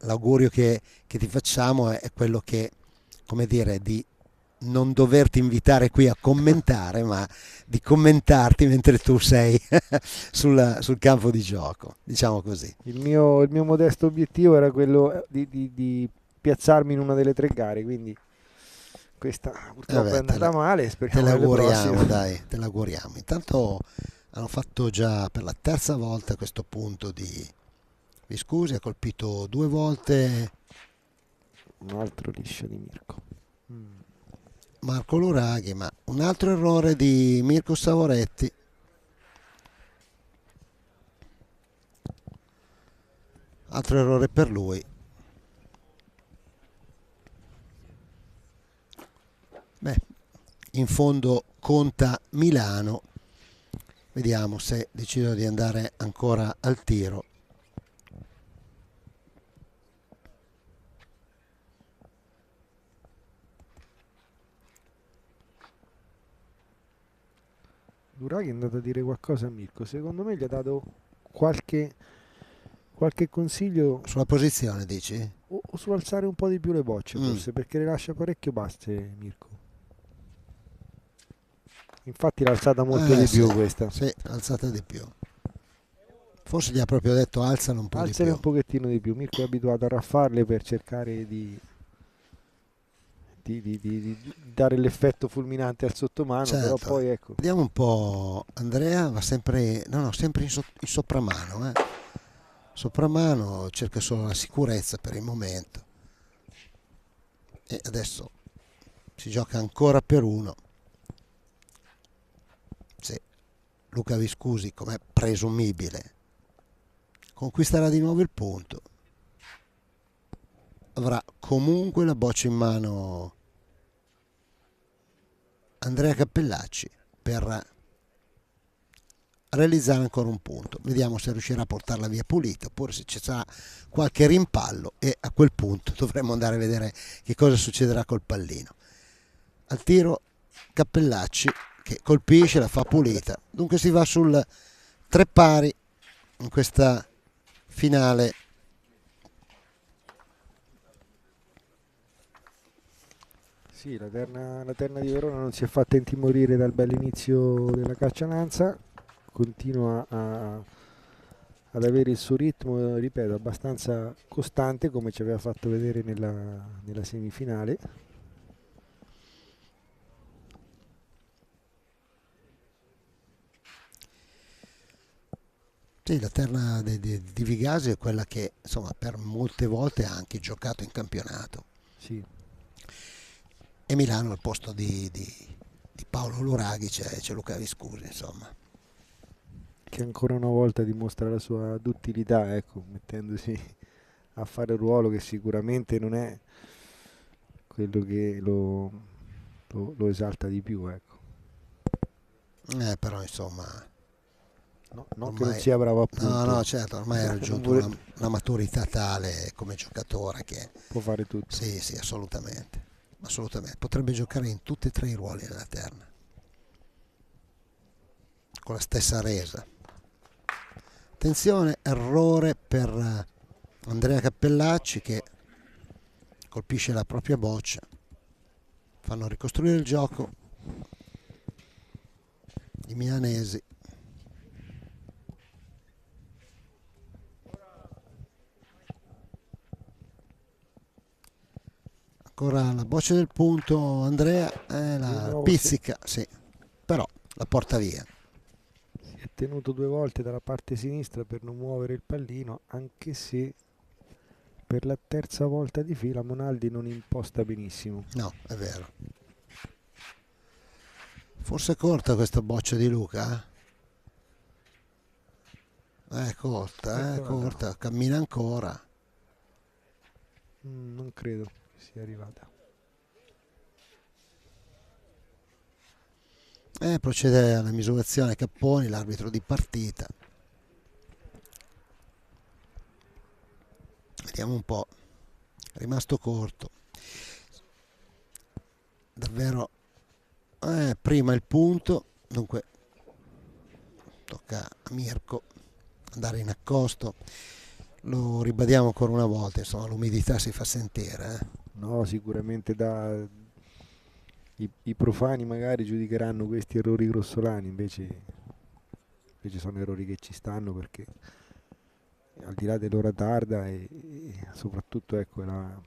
l'augurio che ti facciamo è quello che, come dire, di non doverti invitare qui a commentare, ma di commentarti mentre tu sei sul campo di gioco, diciamo così. Il mio modesto obiettivo era quello di piazzarmi in una delle 3 gare, quindi questa purtroppo è andata male, speriamo te l'auguriamo, nelle prossime. dai, te l'auguriamo. Intanto hanno fatto già per la terza volta questo punto di Viscusi, ha colpito 2 volte un altro liscio di Mirko. Marco Luraghi, ma un altro errore di Mirko Savoretti. Altro errore per lui. Beh, in fondo conta Milano. Vediamo se decidono di andare ancora al tiro. Luraghi è andato a dire qualcosa a Mirko, secondo me gli ha dato qualche consiglio sulla posizione, dici? O su alzare un po' di più le bocce, forse, perché le lascia parecchio basse Mirko. Infatti l'ha alzata molto di più questa. Sì, alzata di più. Forse gli ha proprio detto alzano un po' di più. Alzare un pochettino di più. Mirko è abituato a raffarle per cercare di dare l'effetto fulminante al sottomano, certo. Però poi ecco. Vediamo un po', Andrea va sempre, sempre in sopramano, Sopramano, cerca solo la sicurezza per il momento. E adesso si gioca ancora per 1. Sì, Luca Viscusi, come presumibile, conquisterà di nuovo il punto. Avrà comunque la boccia in mano Andrea Cappellacci per realizzare ancora un punto. Vediamo se riuscirà a portarla via pulita oppure se ci sarà qualche rimpallo, e a quel punto dovremo andare a vedere che cosa succederà col pallino. Al tiro Cappellacci che colpisce, la fa pulita. Dunque si va sul 3 pari in questa finale. Sì, la terna di Verona non si è fatta intimorire dal bell'inizio della Cacciananza, continua ad avere il suo ritmo, ripeto, abbastanza costante, come ci aveva fatto vedere nella semifinale. Sì, la terna di Vigasi è quella che insomma per molte volte ha anche giocato in campionato. Sì. E Milano al posto di Paolo Luraghi c'è Luca Viscusi, insomma. Che ancora una volta dimostra la sua duttilità, ecco, mettendosi a fare il ruolo che sicuramente non è quello che lo esalta di più, ecco. Però insomma... No, non che non sia bravo appunto. No, certo, ormai ha raggiunto una maturità tale come giocatore che... Può fare tutto. Sì, assolutamente. Assolutamente, potrebbe giocare in tutti e 3 i ruoli della terna con la stessa resa. Attenzione, errore per Andrea Cappellacci che colpisce la propria boccia. Fanno ricostruire il gioco i milanesi. Ancora la boccia del punto, Andrea la pizzica, sì, però la porta via. Si è tenuto 2 volte dalla parte sinistra per non muovere il pallino, anche se per la terza volta di fila Monaldi non imposta benissimo. No, è vero. Forse è corta questa boccia di Luca? È corta, cammina ancora. Non credo sia arrivata. Procede alla misurazione Capponi, l'arbitro di partita. Vediamo un po'. È rimasto corto. Davvero. Prima il punto, dunque tocca a Mirko andare in accosto. Lo ribadiamo ancora una volta, insomma, l'umidità si fa sentire. No, sicuramente i profani magari giudicheranno questi errori grossolani, invece sono errori che ci stanno, perché al di là dell'ora tarda e soprattutto ecco la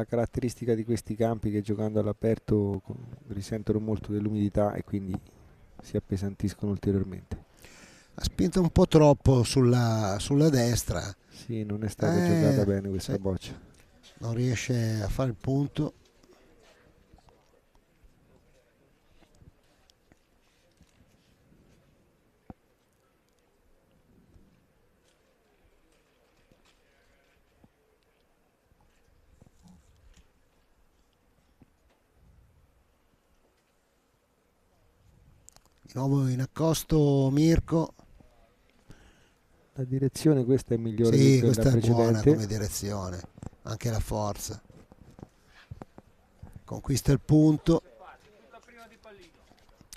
caratteristica di questi campi, che giocando all'aperto risentono molto dell'umidità e quindi si appesantiscono ulteriormente. Ha spinto un po' troppo sulla destra. Sì, non è stata giocata bene questa boccia. Non riesce a fare il punto. Di nuovo in accosto Mirko. La direzione questa è migliore sì, di quella questa precedente. È buona come direzione, anche la forza. Conquista il punto.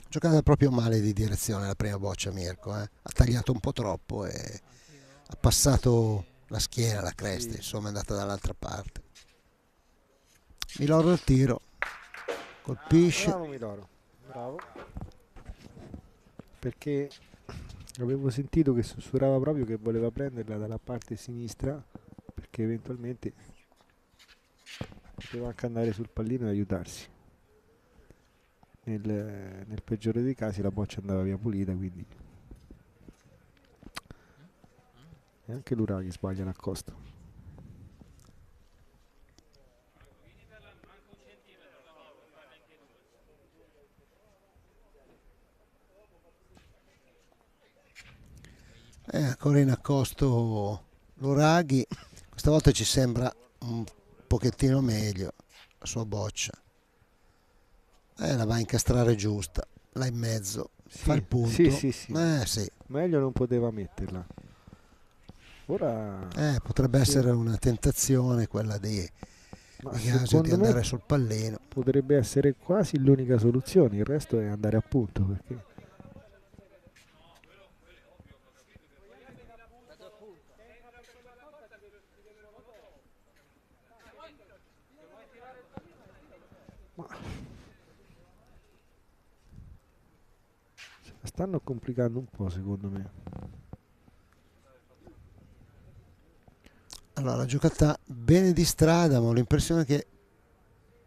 Giocata proprio male di direzione la prima boccia Mirko, ha tagliato un po' troppo e ha passato la schiena, la cresta, sì. Insomma è andata dall'altra parte. Miloro al tiro, colpisce. Bravo Miloro, bravo. Perché avevo sentito che sussurrava proprio che voleva prenderla dalla parte sinistra, perché eventualmente poteva anche andare sul pallino e aiutarsi. Nel peggiore dei casi la boccia andava via pulita, quindi e anche l'Uraghi sbaglia l'accosto. Ancora in accosto l'Uraghi, questa volta ci sembra un pochettino meglio la sua boccia. La va a incastrare giusta, là in mezzo, sì, fa il punto. Sì. Sì. Meglio non poteva metterla. Ora potrebbe essere una tentazione quella di andare sul pallino. Potrebbe essere quasi l'unica soluzione, il resto è andare a punto, perché stanno complicando un po', secondo me. Allora, giocata bene di strada, ma ho l'impressione che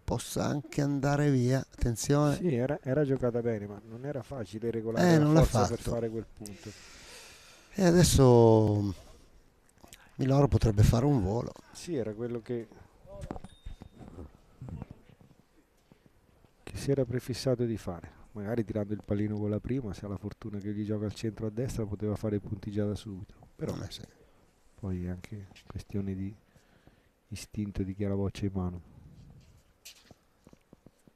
possa anche andare via. Attenzione. Sì, era giocata bene, ma non era facile regolare la forza per fare quel punto. E adesso Miloro potrebbe fare un volo. Sì, era quello che si era prefissato di fare. Magari tirando il pallino con la prima, se ha la fortuna che gli gioca al centro a destra, poteva fare i punti già da subito. Però sì. Poi è anche questione di istinto di chi ha la boccia in mano.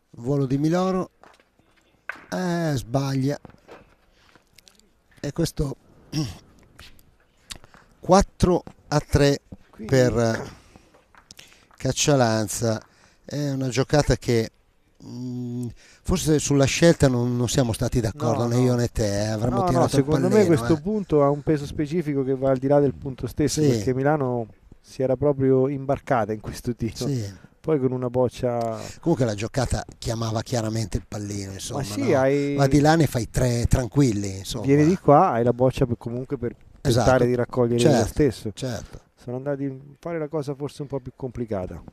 Volo di Miloro, sbaglia, e questo 4-3 per Caccialanza. È una giocata che forse sulla scelta non siamo stati d'accordo, né io né te, avremmo tirato il pallino. Secondo me questo punto ha un peso specifico che va al di là del punto stesso, perché Milano si era proprio imbarcata in questo tiro. Sì. Poi con una boccia... Comunque la giocata chiamava chiaramente il pallino, insomma. Ma sì, ma di là ne fai tre tranquilli, insomma. Vieni di qua, hai la boccia comunque per tentare di raccogliere lo stesso. Certo. Sono andati a fare la cosa forse un po' più complicata.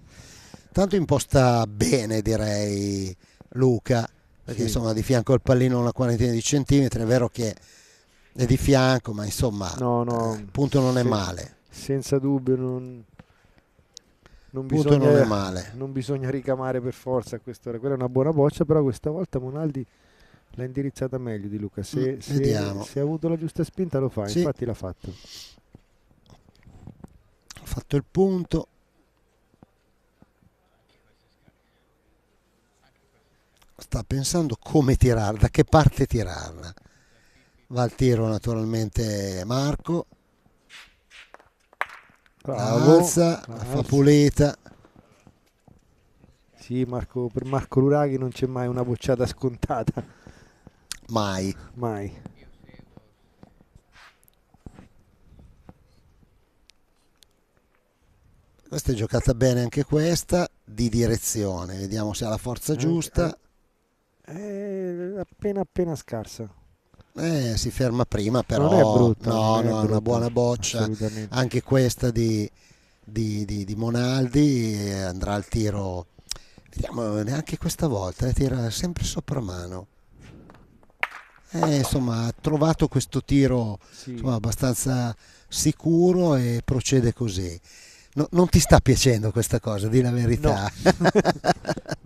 Tanto imposta bene, direi, Luca, perché insomma di fianco al pallino una quarantina di centimetri. È vero che è di fianco, ma insomma il punto non è male. senza dubbio non Punto non è male. non bisogna ricamare per forza a quest'ora. Quella è una buona boccia, però questa volta Monaldi l'ha indirizzata meglio di Luca. Se ha avuto la giusta spinta lo fa, Sì. infatti l'ha fatto. Ha fatto il punto. Sta pensando come tirarla, da che parte tirarla. Va al tiro naturalmente Marco. Bravo, Alza, la fa pulita. Sì, per Marco Luraghi non c'è mai una bocciata scontata. Mai. Questa è giocata bene anche questa, di direzione. Vediamo se ha la forza giusta. È appena scarsa. Si ferma prima, però Non è brutta, no, non è no, è una brutta, buona boccia. assolutamente. Anche questa di Monaldi andrà al tiro. Vediamo, neanche questa volta tira sempre sopra mano. Insomma, ha trovato questo tiro insomma, abbastanza sicuro e procede così. Non ti sta piacendo questa cosa, di la verità.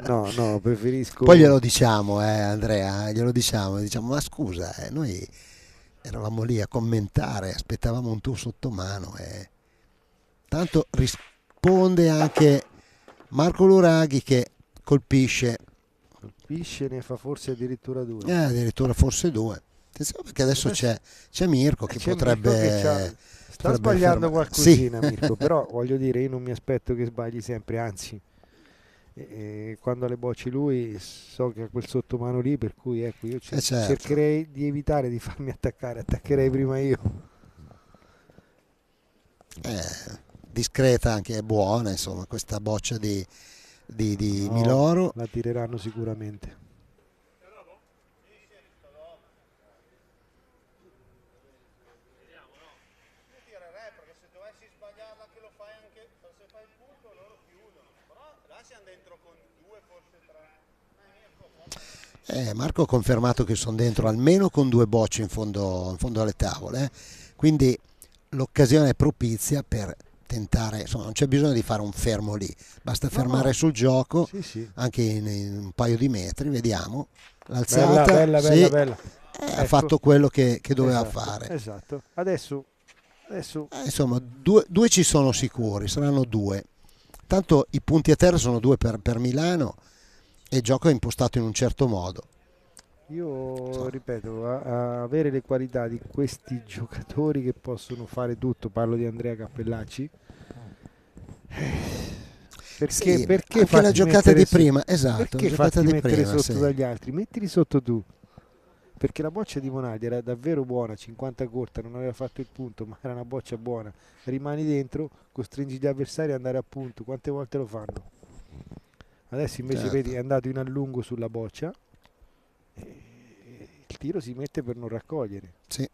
No, preferisco. Poi glielo diciamo, Andrea, diciamo, ma scusa, noi eravamo lì a commentare, aspettavamo un tuo sottomano. Tanto risponde anche Marco Luraghi che colpisce, ne fa forse addirittura due. Addirittura forse due. Attenzione perché adesso c'è Mirko che potrebbe... Mirko che sta sbagliando qualcosina, Mirko, però voglio dire, io non mi aspetto che sbagli sempre, anzi quando le bocci lui so che ha quel sottomano lì, per cui ecco, io cercherei di evitare di farmi attaccherei prima io. Discreta, anche è buona, insomma, questa boccia di Miloro. La tireranno sicuramente. Marco ha confermato che sono dentro almeno con due bocce in fondo alle tavole, quindi l'occasione è propizia per tentare, insomma non c'è bisogno di fare un fermo lì, basta fermare sul gioco, anche in un paio di metri. Vediamo l'alzata, bella. Ha fatto quello che doveva fare. Esatto, adesso insomma due ci sono sicuri, saranno due, tanto i punti a terra sono due per Milano e il gioco è impostato in un certo modo. Io ripeto, avere le qualità di questi giocatori che possono fare tutto, parlo di Andrea Cappellacci, perché anche la giocata di prima, esatto, perché giocata farti di mettere prima, sotto dagli altri, mettili sotto tu, perché la boccia di Monaldi era davvero buona, 50 corta, non aveva fatto il punto, ma era una boccia buona, rimani dentro, costringi gli avversari ad andare a punto, quante volte lo fanno? Adesso invece vedi è andato in allungo sulla boccia e il tiro si mette per non raccogliere. Sì.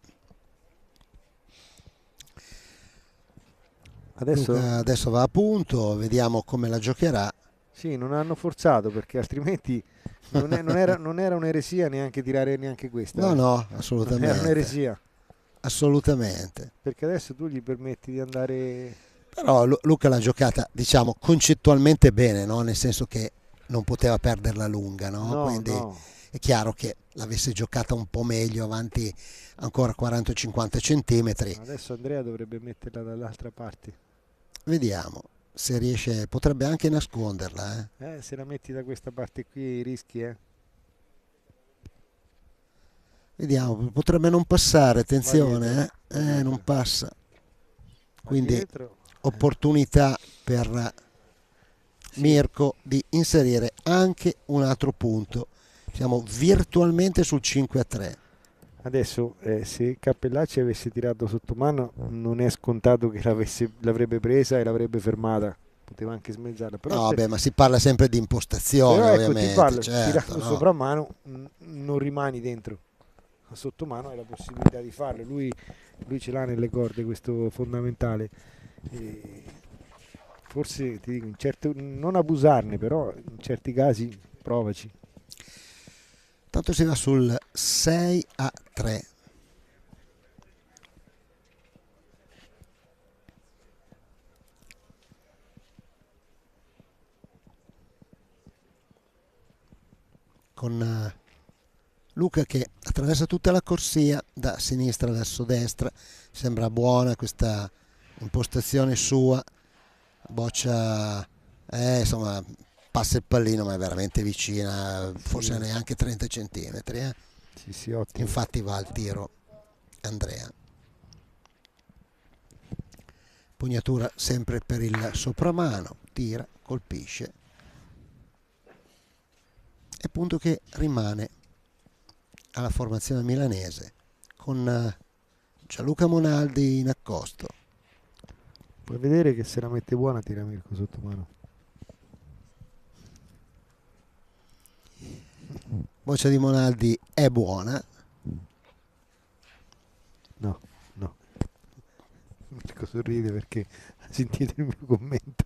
Adesso va a punto, vediamo come la giocherà. Sì, non hanno forzato perché altrimenti non era un'eresia neanche tirare neanche questa. No, assolutamente. Non era un'eresia. Assolutamente. Perché adesso tu gli permetti di andare... Però Luca l'ha giocata, diciamo, concettualmente bene, no? Nel senso che non poteva perderla lunga, no? Quindi è chiaro che l'avesse giocata un po' meglio, avanti ancora 40-50 centimetri. Adesso Andrea dovrebbe metterla dall'altra parte. Vediamo se riesce, potrebbe anche nasconderla. Se la metti da questa parte qui rischi, Vediamo, potrebbe non passare, attenzione, non passa. Quindi opportunità per Mirko di inserire anche un altro punto. Siamo virtualmente sul 5-3. Adesso se Cappellacci avesse tirato sotto mano non è scontato che l'avrebbe presa e l'avrebbe fermata, poteva anche smezzarla, però ma si parla sempre di impostazione, però ovviamente, ti parlo, certo, tirando sopra mano non rimani dentro, ma sotto mano hai la possibilità di farlo, lui ce l'ha nelle corde, questo fondamentale. Forse ti dico, non abusarne, però in certi casi provaci. Tanto si va sul 6-3. con Luca che attraversa tutta la corsia da sinistra verso destra. Sembra buona questa impostazione sua. Boccia insomma passa il pallino ma è veramente vicina, forse neanche 30 centimetri. Sì, ottimo. Infatti va al tiro Andrea. Pugnatura sempre per il sopramano, tira, colpisce, e punto che rimane alla formazione milanese con Gianluca Monaldi in accosto. Puoi vedere che se la mette buona tira Mirko sottomano. Boccia di Monaldi è buona. No. Mirko sorride perché ha sentito il mio commento.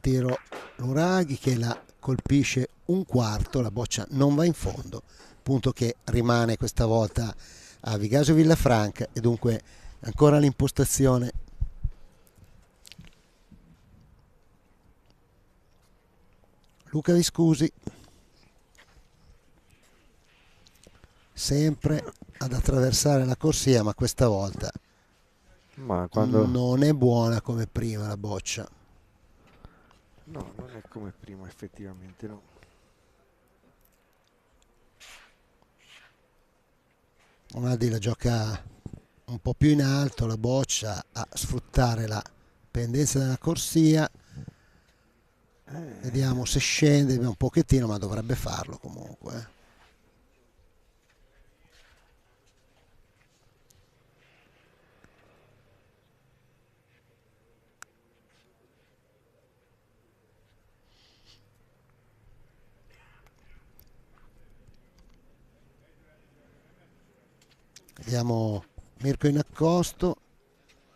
Tiro Nuraghi che la colpisce un quarto, la boccia non va in fondo, punto che rimane questa volta a Vigasio Villafranca e dunque ancora l'impostazione Luca Viscusi, sempre ad attraversare la corsia, ma questa volta non è buona come prima la boccia. No, non è come prima, effettivamente no. Monaldi la gioca un po' più in alto, la boccia, a sfruttare la pendenza della corsia. Vediamo se scende un pochettino, ma dovrebbe farlo comunque. Vediamo Mirko in accosto,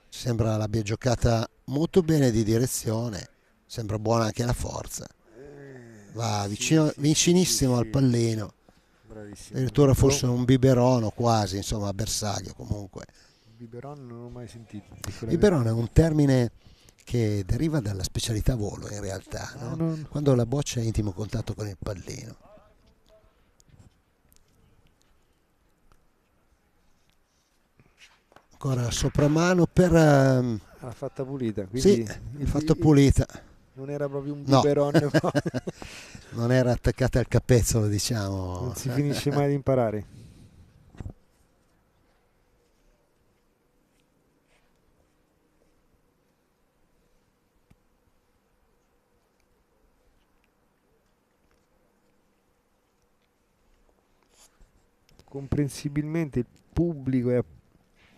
sembra l'abbia giocata molto bene di direzione, sembra buona anche la forza, va vicinissimo al pallino, bravissimo. addirittura forse un biberono quasi, insomma a bersaglio comunque. Biberon non l'ho mai sentito. Biberono è un termine che deriva dalla specialità volo in realtà, no? Quando la boccia è in intimo contatto con il pallino. Ancora sopramano per l'ha fatta pulita, quindi sì, il fatto pulita, non era proprio un biberon, no. Non era attaccata al capezzolo, diciamo. Non si finisce mai di imparare. Comprensibilmente il pubblico è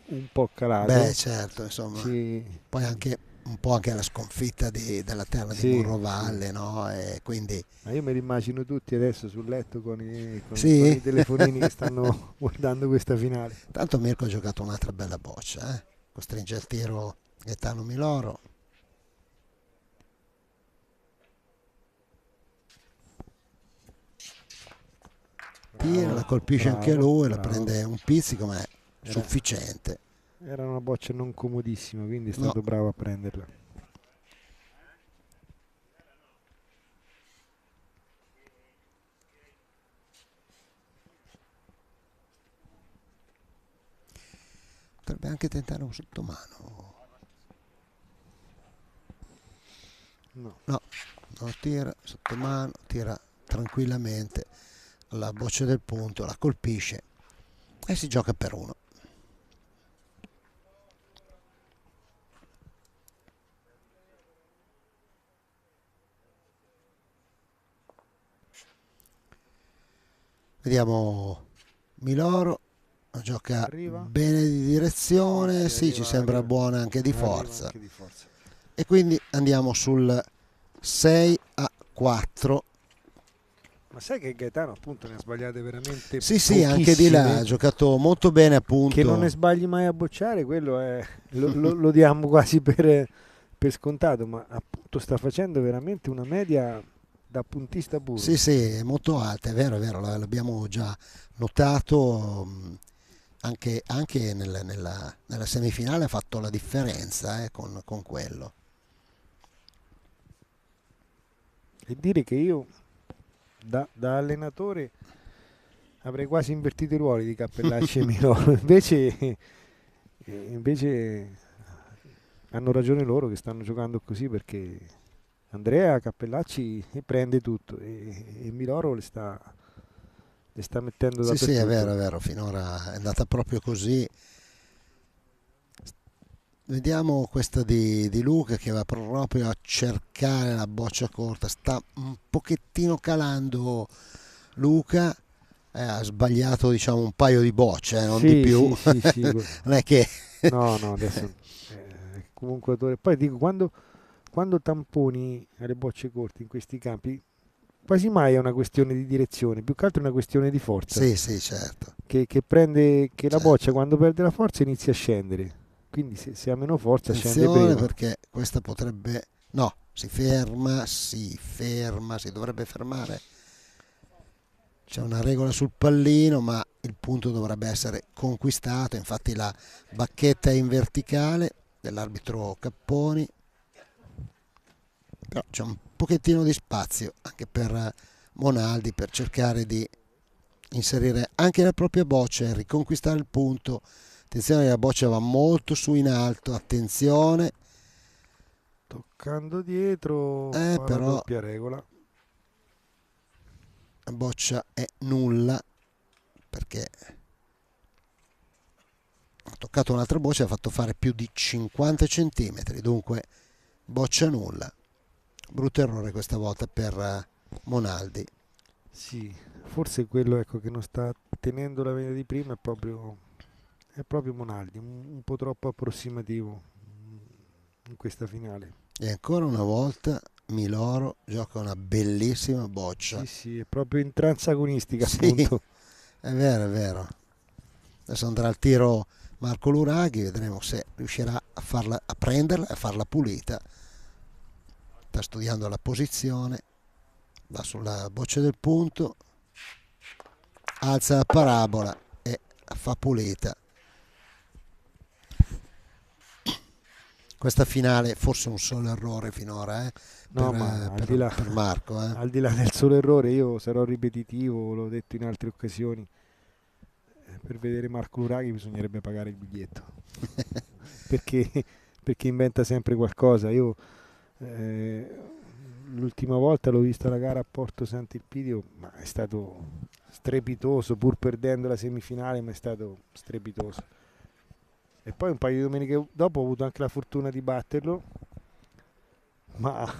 un po' calato. Beh, certo, insomma. Sì. Poi anche un po' anche la sconfitta della terra di Monrovalle, no? E quindi... Ma io me li immagino tutti adesso sul letto con i telefonini che stanno guardando questa finale. Tanto Mirko ha giocato un'altra bella boccia, costringe al tiro Gaetano Miloro. Tira, la colpisce anche lui, la prende un pizzico, ma è sufficiente. Era una boccia non comodissima, quindi è stato bravo a prenderla. Potrebbe anche tentare un sottomano. No, non tira sottomano, tira tranquillamente alla boccia del punto, la colpisce e si gioca per uno. Vediamo Miloro, gioca bene di direzione, sì, ci sembra buona anche di forza. E quindi andiamo sul 6-4. Ma sai che Gaetano appunto ne ha sbagliate veramente Sì, anche di là ha giocato molto bene, appunto. Che non ne sbagli mai a bocciare, quello è lo diamo quasi per scontato, ma appunto sta facendo veramente una media da puntista puro. Sì, è molto alta, è vero, l'abbiamo già notato, anche nella semifinale ha fatto la differenza con quello. E dire che io da allenatore avrei quasi invertito i ruoli di Cappellacci e Miloro, invece hanno ragione loro che stanno giocando così, perché Andrea Cappellacci prende tutto e Miloro le sta mettendo dappertutto. Sì, è vero, finora è andata proprio così. Vediamo questa di Luca che va proprio a cercare la boccia corta, sta un pochettino calando Luca, ha sbagliato diciamo un paio di bocce, non di più. Sì. Non è che... No, adesso comunque poi dico, quando tamponi alle bocce corte in questi campi, quasi mai è una questione di direzione, più che altro è una questione di forza. Sì, certo. Che la boccia quando perde la forza inizia a scendere. Quindi se ha meno forza scende prima. Perché questa potrebbe... No, si ferma, si dovrebbe fermare. C'è una regola sul pallino, ma il punto dovrebbe essere conquistato. Infatti la bacchetta è in verticale dell'arbitro Capponi. Però c'è un pochettino di spazio anche per Monaldi per cercare di inserire anche la propria boccia e riconquistare il punto. Attenzione, la boccia va molto su in alto, attenzione. Toccando dietro, però doppia regola. La boccia è nulla perché ha toccato un'altra boccia e ha fatto fare più di 50 centimetri, dunque boccia nulla. Brutto errore questa volta per Monaldi. Sì, forse quello che non sta tenendo la vena di prima è proprio Monaldi, un po' troppo approssimativo in questa finale. E ancora una volta Miloro gioca una bellissima boccia. Sì, è proprio in trance agonistica, sì, appunto. È vero. Adesso andrà al tiro Marco Luraghi, vedremo se riuscirà a prenderla e a farla pulita. Sta studiando la posizione, va sulla boccia del punto, alza la parabola e fa pulita. Questa finale forse un solo errore finora per Marco. Al di là del solo errore, io sarò ripetitivo, l'ho detto in altre occasioni, per vedere Marco Luraghi bisognerebbe pagare il biglietto perché inventa sempre qualcosa. Io l'ultima volta l'ho visto alla gara a Porto Sant'Elpidio, ma è stato strepitoso, pur perdendo la semifinale, ma è stato strepitoso. E poi un paio di domeniche dopo ho avuto anche la fortuna di batterlo, ma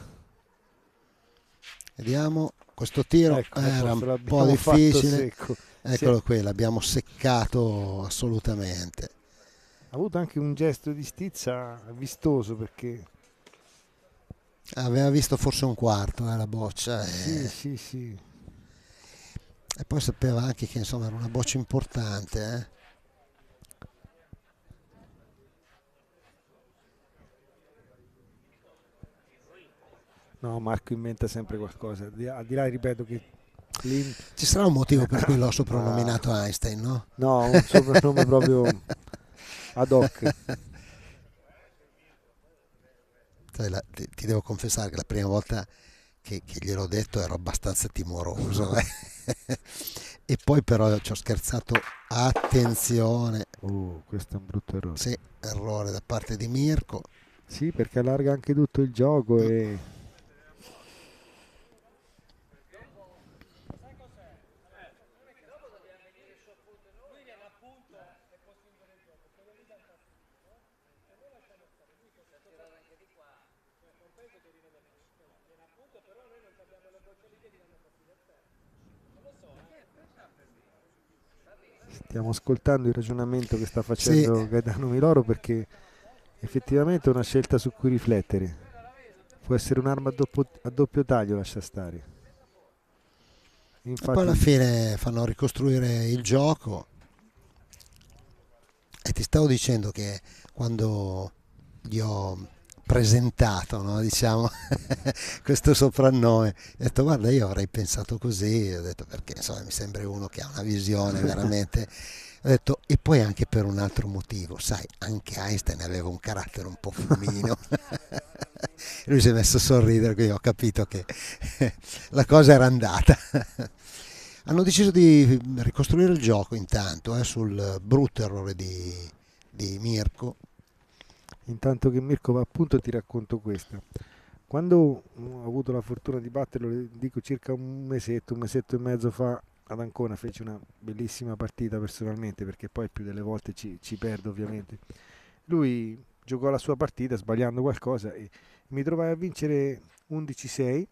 vediamo, questo tiro era un po' difficile. Eccolo qui, l'abbiamo seccato assolutamente. Ha avuto anche un gesto di stizza vistoso, perché aveva visto forse un quarto la boccia sì. E poi sapeva anche che insomma era una boccia importante. No, Marco inventa sempre qualcosa. Al di là, ripeto, che ci sarà un motivo per cui l'ho soprannominato Einstein, no? No, un soprannome proprio ad hoc. Ti devo confessare che la prima volta che gliel'ho detto ero abbastanza timoroso. E poi però ci ho scherzato, attenzione. Questo è un brutto errore. Sì, errore da parte di Mirko. Sì, perché allarga anche tutto il gioco e... Stiamo ascoltando il ragionamento che sta facendo Gaetano Miloro, perché effettivamente è una scelta su cui riflettere. Può essere un'arma a doppio taglio, lascia stare. Infatti, poi alla fine fanno ricostruire il gioco. E ti stavo dicendo che quando gli ho presentato, no, diciamo, questo soprannome, ho detto guarda, io avrei pensato così, ho detto perché insomma mi sembra uno che ha una visione veramente Ho detto, e poi anche per un altro motivo, sai, anche Einstein aveva un carattere un po' fulmino. Lui si è messo a sorridere, quindi ho capito che la cosa era andata. Hanno deciso di ricostruire il gioco intanto, sul brutto errore di Mirko. Intanto che Mirko va a punto ti racconto questa. Quando ho avuto la fortuna di batterlo, dico circa un mesetto e mezzo fa, ad Ancona fece una bellissima partita personalmente, perché poi più delle volte ci perdo ovviamente. Lui giocò la sua partita sbagliando qualcosa e mi trovai a vincere 11-6.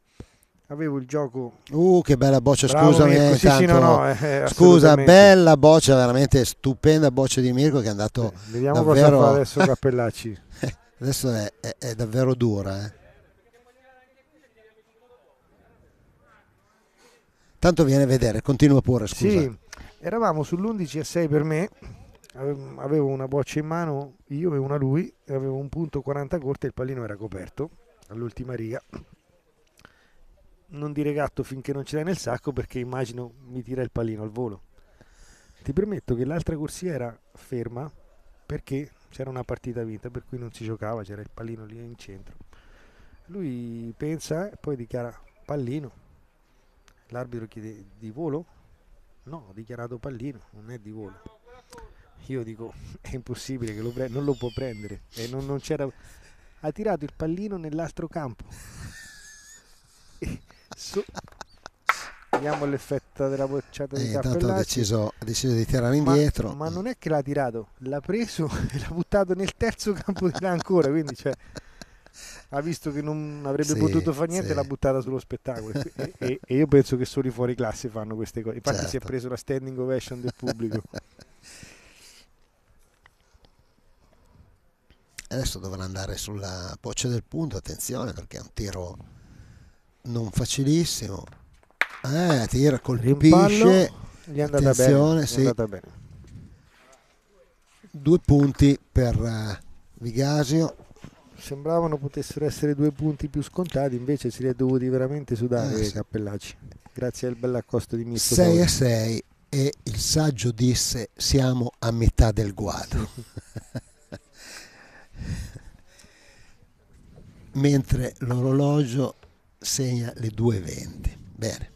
Avevo il gioco. Che bella boccia, Bravo, scusami. Mirko. Sì, no, scusa, bella boccia, veramente stupenda boccia di Mirko che è andato. Vediamo davvero... cosa fa adesso Cappellacci. Adesso è davvero dura. Tanto viene a vedere, continua pure, scusa. Sì, eravamo sull'11-6 per me. Avevo una boccia in mano io e una lui, avevo un punto 40 corte e il pallino era coperto all'ultima riga. Non dire gatto finché non ce l'hai nel sacco, perché immagino mi tira il pallino al volo. Ti permetto che l'altra corsia era ferma perché c'era una partita vinta, per cui non si giocava, c'era il pallino lì in centro. Lui pensa e poi dichiara pallino. L'arbitro chiede di volo? No, ho dichiarato pallino, non è di volo. Io dico è impossibile che non lo può prendere, e non c'era. Ha tirato il pallino nell'altro campo. Vediamo l'effetto della bocciata di Cappellacci. Intanto ha deciso di tirare indietro. Ma non è che l'ha tirato, l'ha preso e l'ha buttato nel terzo campo di là ancora, quindi ha visto che non avrebbe potuto fare niente, l'ha buttata sullo spettacolo. E io penso che solo i fuori classe fanno queste cose. Infatti si è preso la standing ovation del pubblico. Adesso dovrà andare sulla boccia del punto, attenzione, perché è un tiro non facilissimo. Tira, colpisce. Gli è andata attenzione, bene, sì. È andata bene. 2 punti per Vigasio. Sembravano potessero essere 2 punti più scontati, invece si li è dovuti veramente sudare Cappellacci. Grazie al bell'accosto di Mirko. 6-6 e il saggio disse siamo a metà del guado. Mentre l'orologio segna le 2:20. Bene.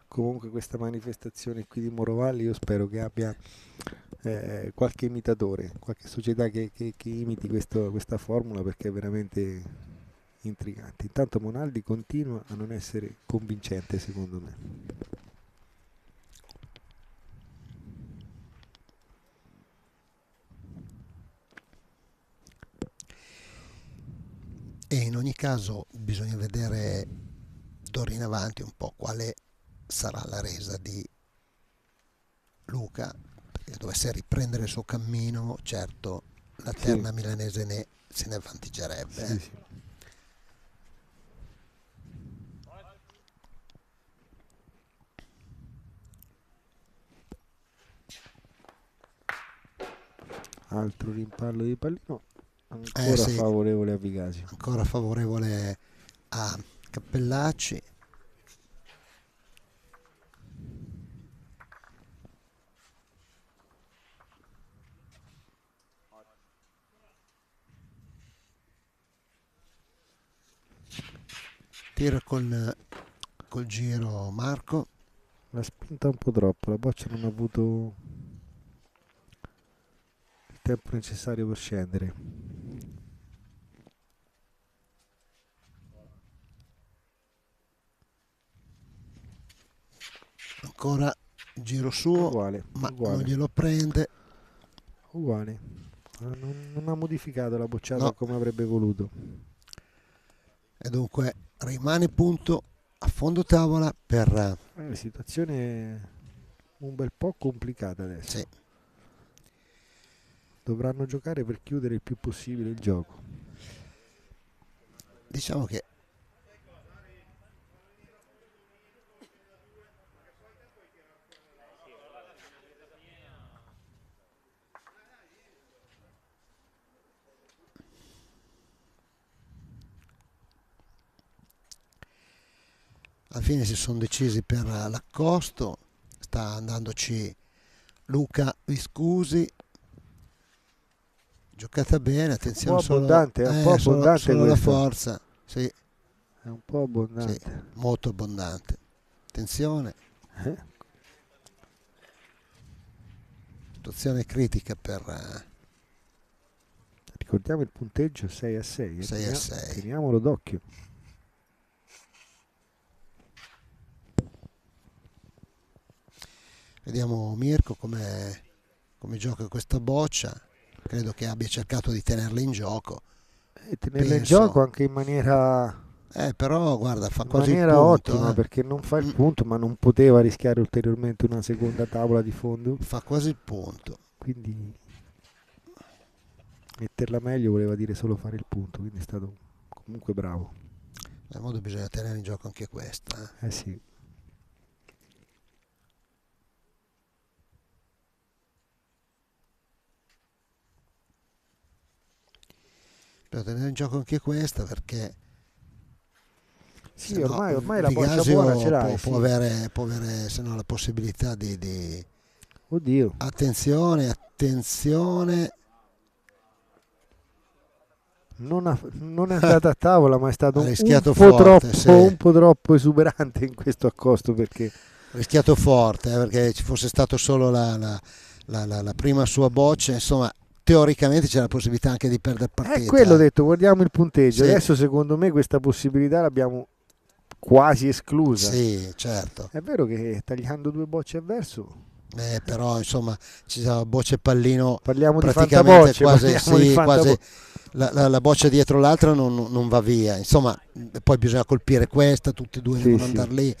Comunque questa manifestazione qui di Morovalli io spero che abbia qualche imitatore, qualche società che imiti questa formula, perché è veramente intrigante. Intanto Monaldi continua a non essere convincente, secondo me. E in ogni caso bisogna vedere d'ora in avanti un po' quale sarà la resa di Luca, perché dovesse riprendere il suo cammino, certo la terna milanese se ne avvantaggerebbe. Sì. Altro rimpallo di pallino, ancora favorevole a Vigasio. Ancora favorevole a Cappellacci. Tira col giro Marco. L'ha spinta un po' troppo, la boccia non ha avuto il tempo necessario per scendere. Ancora giro suo, uguale. non glielo prende. Uguale, non ha modificato la bocciata come avrebbe voluto. E dunque rimane punto a fondo tavola per... La situazione è un bel po' complicata adesso. Sì. Dovranno giocare per chiudere il più possibile il gioco. Diciamo che Alla fine si sono decisi per l'accosto, sta andandoci Luca Viscusi, giocata bene, attenzione, un po' abbondante, è un po' abbondante solo la questo. forza, sì. È un po' abbondante. Sì, molto abbondante. Attenzione. Situazione critica per... Ricordiamo il punteggio 6-6. 6-6. Teniamolo d'occhio. Vediamo Mirko come gioca questa boccia. Credo che abbia cercato di tenerla in gioco. E tenerla in gioco anche in maniera... però guarda, fa in quasi il maniera punto. ottima, perché non fa il punto, ma non poteva rischiare ulteriormente una seconda tavola di fondo. Fa quasi il punto. Quindi metterla meglio voleva dire solo fare il punto, quindi è stato comunque bravo. A modo bisogna tenere in gioco anche questa. Sì. Bisogna tenere in gioco anche questa perché... Sì, no, ormai la boccia Vigasio buona ce l'hai. può avere se no la possibilità di... Oddio. Attenzione. Non è andata a tavola, ma è stato un po' troppo esuberante in questo accosto, perché ha rischiato forte, perché ci fosse stato solo la prima sua boccia, insomma, teoricamente c'è la possibilità anche di perdere partita. È quello detto, guardiamo il punteggio. Sì. Adesso secondo me questa possibilità l'abbiamo quasi esclusa. Sì, certo. È vero che tagliando 2 bocce avverso... però insomma ci sono bocce pallino, parliamo praticamente di quasi la boccia dietro l'altra non va via, insomma poi bisogna colpire questa, tutti e due devono andare lì,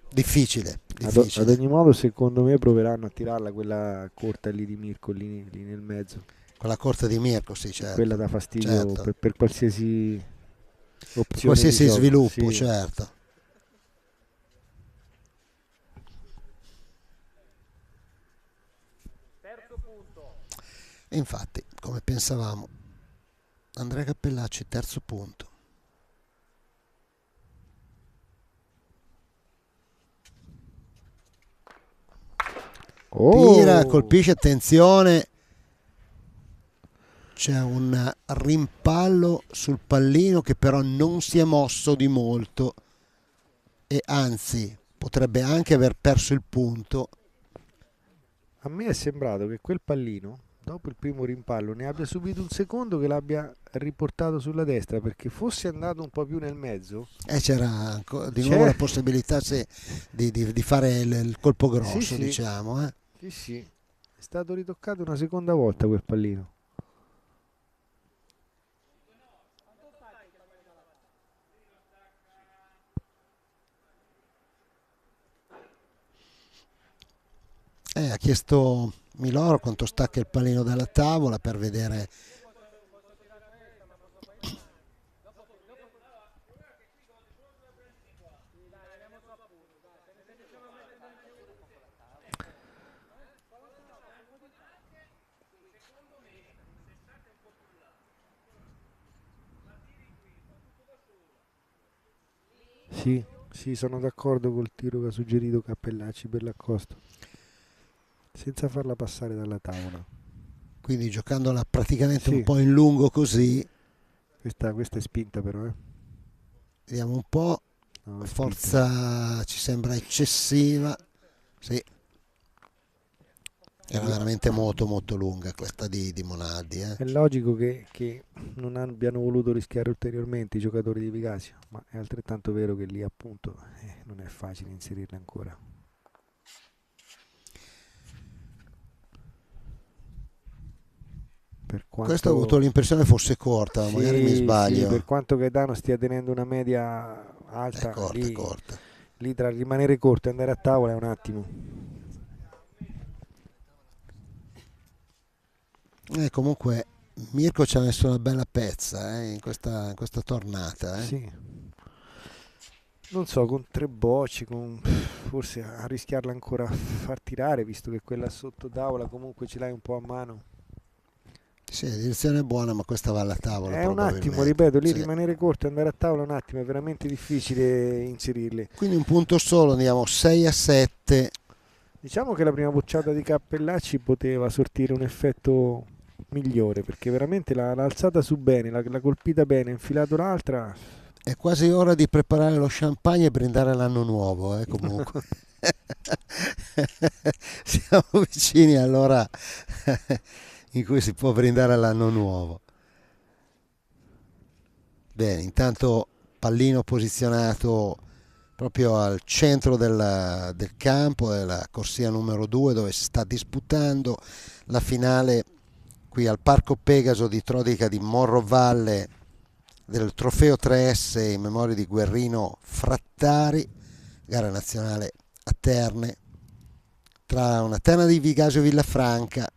difficile. Ad ogni modo secondo me proveranno a tirarla quella corta lì di Mirko, lì nel mezzo, quella corta di Mirko, sì, certo, quella da fastidio, certo. per qualsiasi opzione, qualsiasi sviluppo, sì. Certo. Infatti, come pensavamo, Andrea Cappellacci, terzo punto. Tira, colpisce, attenzione, c'è un rimpallo sul pallino che però non si è mosso di molto e anzi potrebbe anche aver perso il punto. A me è sembrato che quel pallino, dopo il primo rimpallo, ne abbia subito un secondo che l'abbia riportato sulla destra, perché fosse andato un po' più nel mezzo. C'era di nuovo la possibilità di fare il colpo grosso, sì. diciamo. Sì, è stato ritoccato una seconda volta quel pallino. Ha chiesto Miloro quanto stacca il pallino dalla tavola per vedere. Sì, sono d'accordo col tiro che ha suggerito Cappellacci per l'accosto, senza farla passare dalla tavola. Quindi giocandola praticamente un po' in lungo così. Questa è spinta però. Vediamo un po'. No, forza ci sembra eccessiva. Sì. Era veramente molto molto lunga questa di Monaldi. È logico che non abbiano voluto rischiare ulteriormente i giocatori di Vigasio, ma è altrettanto vero che lì appunto non è facile inserirla ancora. Questo ho avuto l'impressione fosse corta, sì, magari mi sbaglio. Sì, per quanto Gaetano stia tenendo una media alta, è corta. Lì tra rimanere corto e andare a tavola è un attimo. Comunque Mirko ci ha messo una bella pezza in questa tornata. Sì. Non so, con 3 bocce, forse a rischiarla ancora a far tirare, visto che quella sotto tavola comunque ce l'hai un po' a mano. Sì, la direzione è buona, ma questa va alla tavola. È un attimo, ripeto, lì rimanere corto e andare a tavola un attimo, è veramente difficile inserirle. Quindi un punto solo, andiamo 6-7. Diciamo che la prima bocciata di Cappellacci poteva sortire un effetto migliore, perché veramente l'ha alzata su bene, l'ha colpita bene, ha infilato l'altra. È quasi ora di preparare lo champagne e brindare l'anno nuovo, comunque. Siamo vicini all'ora in cui si può brindare l'anno nuovo. Bene, intanto pallino posizionato proprio al centro del campo, della corsia numero 2, dove si sta disputando la finale qui al Parco Pegaso di Trodica di Morrovalle del trofeo 3S in memoria di Guerrino Frattari, gara nazionale a Terne, tra una terna di Vigasio Villafranca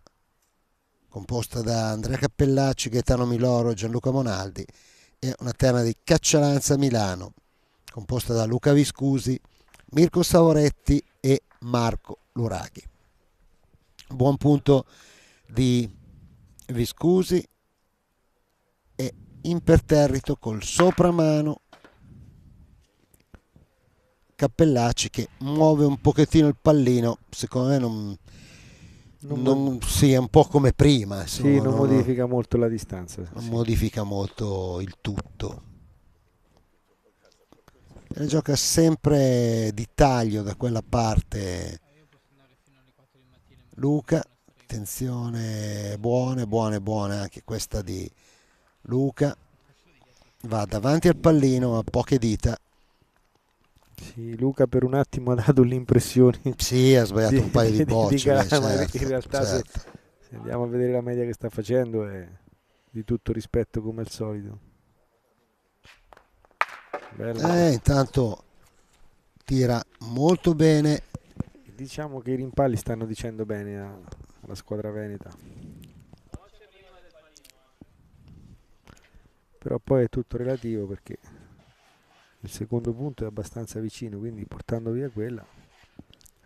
composta da Andrea Cappellacci, Gaetano Miloro e Gianluca Monaldi, e una terna di Caccialanza Milano composta da Luca Viscusi, Mirko Savoretti e Marco Luraghi. Buon punto di Viscusi e imperterrito col sopramano Cappellacci, che muove un pochettino il pallino, secondo me non sia un po' come prima, insomma, sì, non modifica molto la distanza, non modifica molto il tutto, e gioca sempre di taglio da quella parte Luca. Attenzione, buone anche questa di Luca, va davanti al pallino a poche dita. Sì, Luca per un attimo ha dato l'impressione, sì, ha sbagliato un paio di bocce, certo, in realtà certo. Se andiamo a vedere la media che sta facendo è di tutto rispetto come al solito. Intanto tira molto bene. Diciamo che i rimpalli stanno dicendo bene alla squadra veneta, però poi è tutto relativo, perché il secondo punto è abbastanza vicino, quindi portando via quella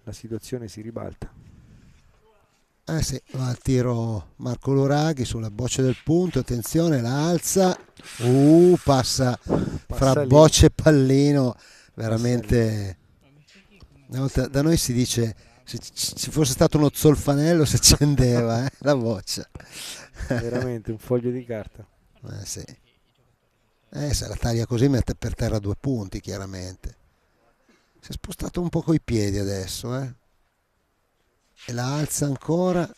la situazione si ribalta. Sì, va al tiro Marco Luraghi sulla boccia del punto, attenzione, la alza, passa fra lì. bocce e pallino, veramente. Da noi si dice, se ci fosse stato uno zolfanello si accendeva la boccia. Veramente un foglio di carta. Sì. Se la taglia così mette per terra 2 punti, chiaramente. Si è spostato un po' coi piedi adesso, e la alza ancora,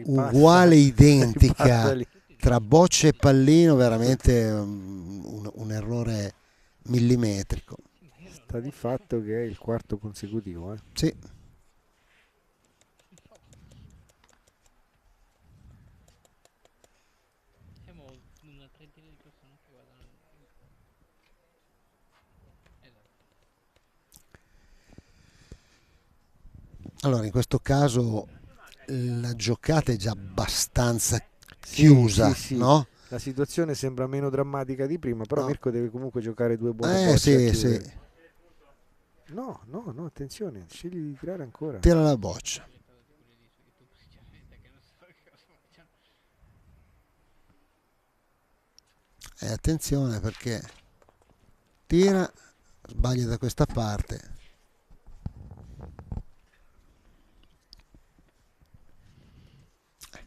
uguale, identica tra bocce e pallino, veramente un errore millimetrico. Sta di fatto che è il quarto consecutivo, Sì. Allora, in questo caso la giocata è già abbastanza chiusa, sì. no? La situazione sembra meno drammatica di prima, però No. Mirko deve comunque giocare 2 buone bocce a Sì. chiudere. No, attenzione, scegli di tirare ancora. Tira la boccia. Attenzione, perché tira, sbaglia da questa parte.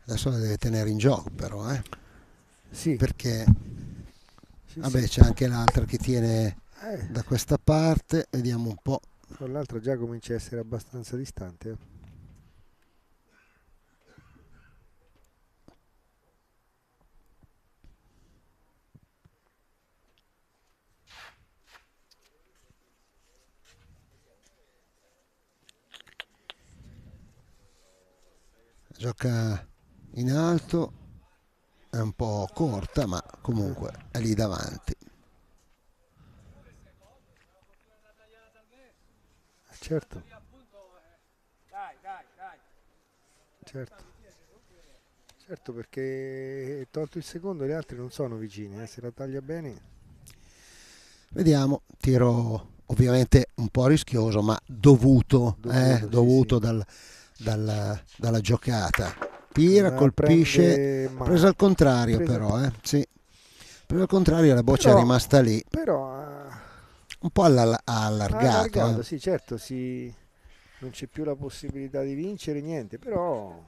Adesso la deve tenere in gioco, però, Sì. Perché Sì, vabbè, sì. c'è anche l'altra che tiene da questa parte, vediamo un po'. Tra l'altro già comincia a essere abbastanza distante. Gioca in alto, è un po' corta, ma comunque è lì davanti. Certo. Certo, perché tolto il secondo, gli altri non sono vicini, se la taglia bene. Vediamo, tiro ovviamente un po' rischioso, ma dovuto Sì. dalla giocata. tira, colpisce, prende male. presa al contrario Presa- però, sì. Presa al contrario la boccia Però- è rimasta lì, Però un po' allargato. sì, certo, non c'è più la possibilità di vincere, niente, però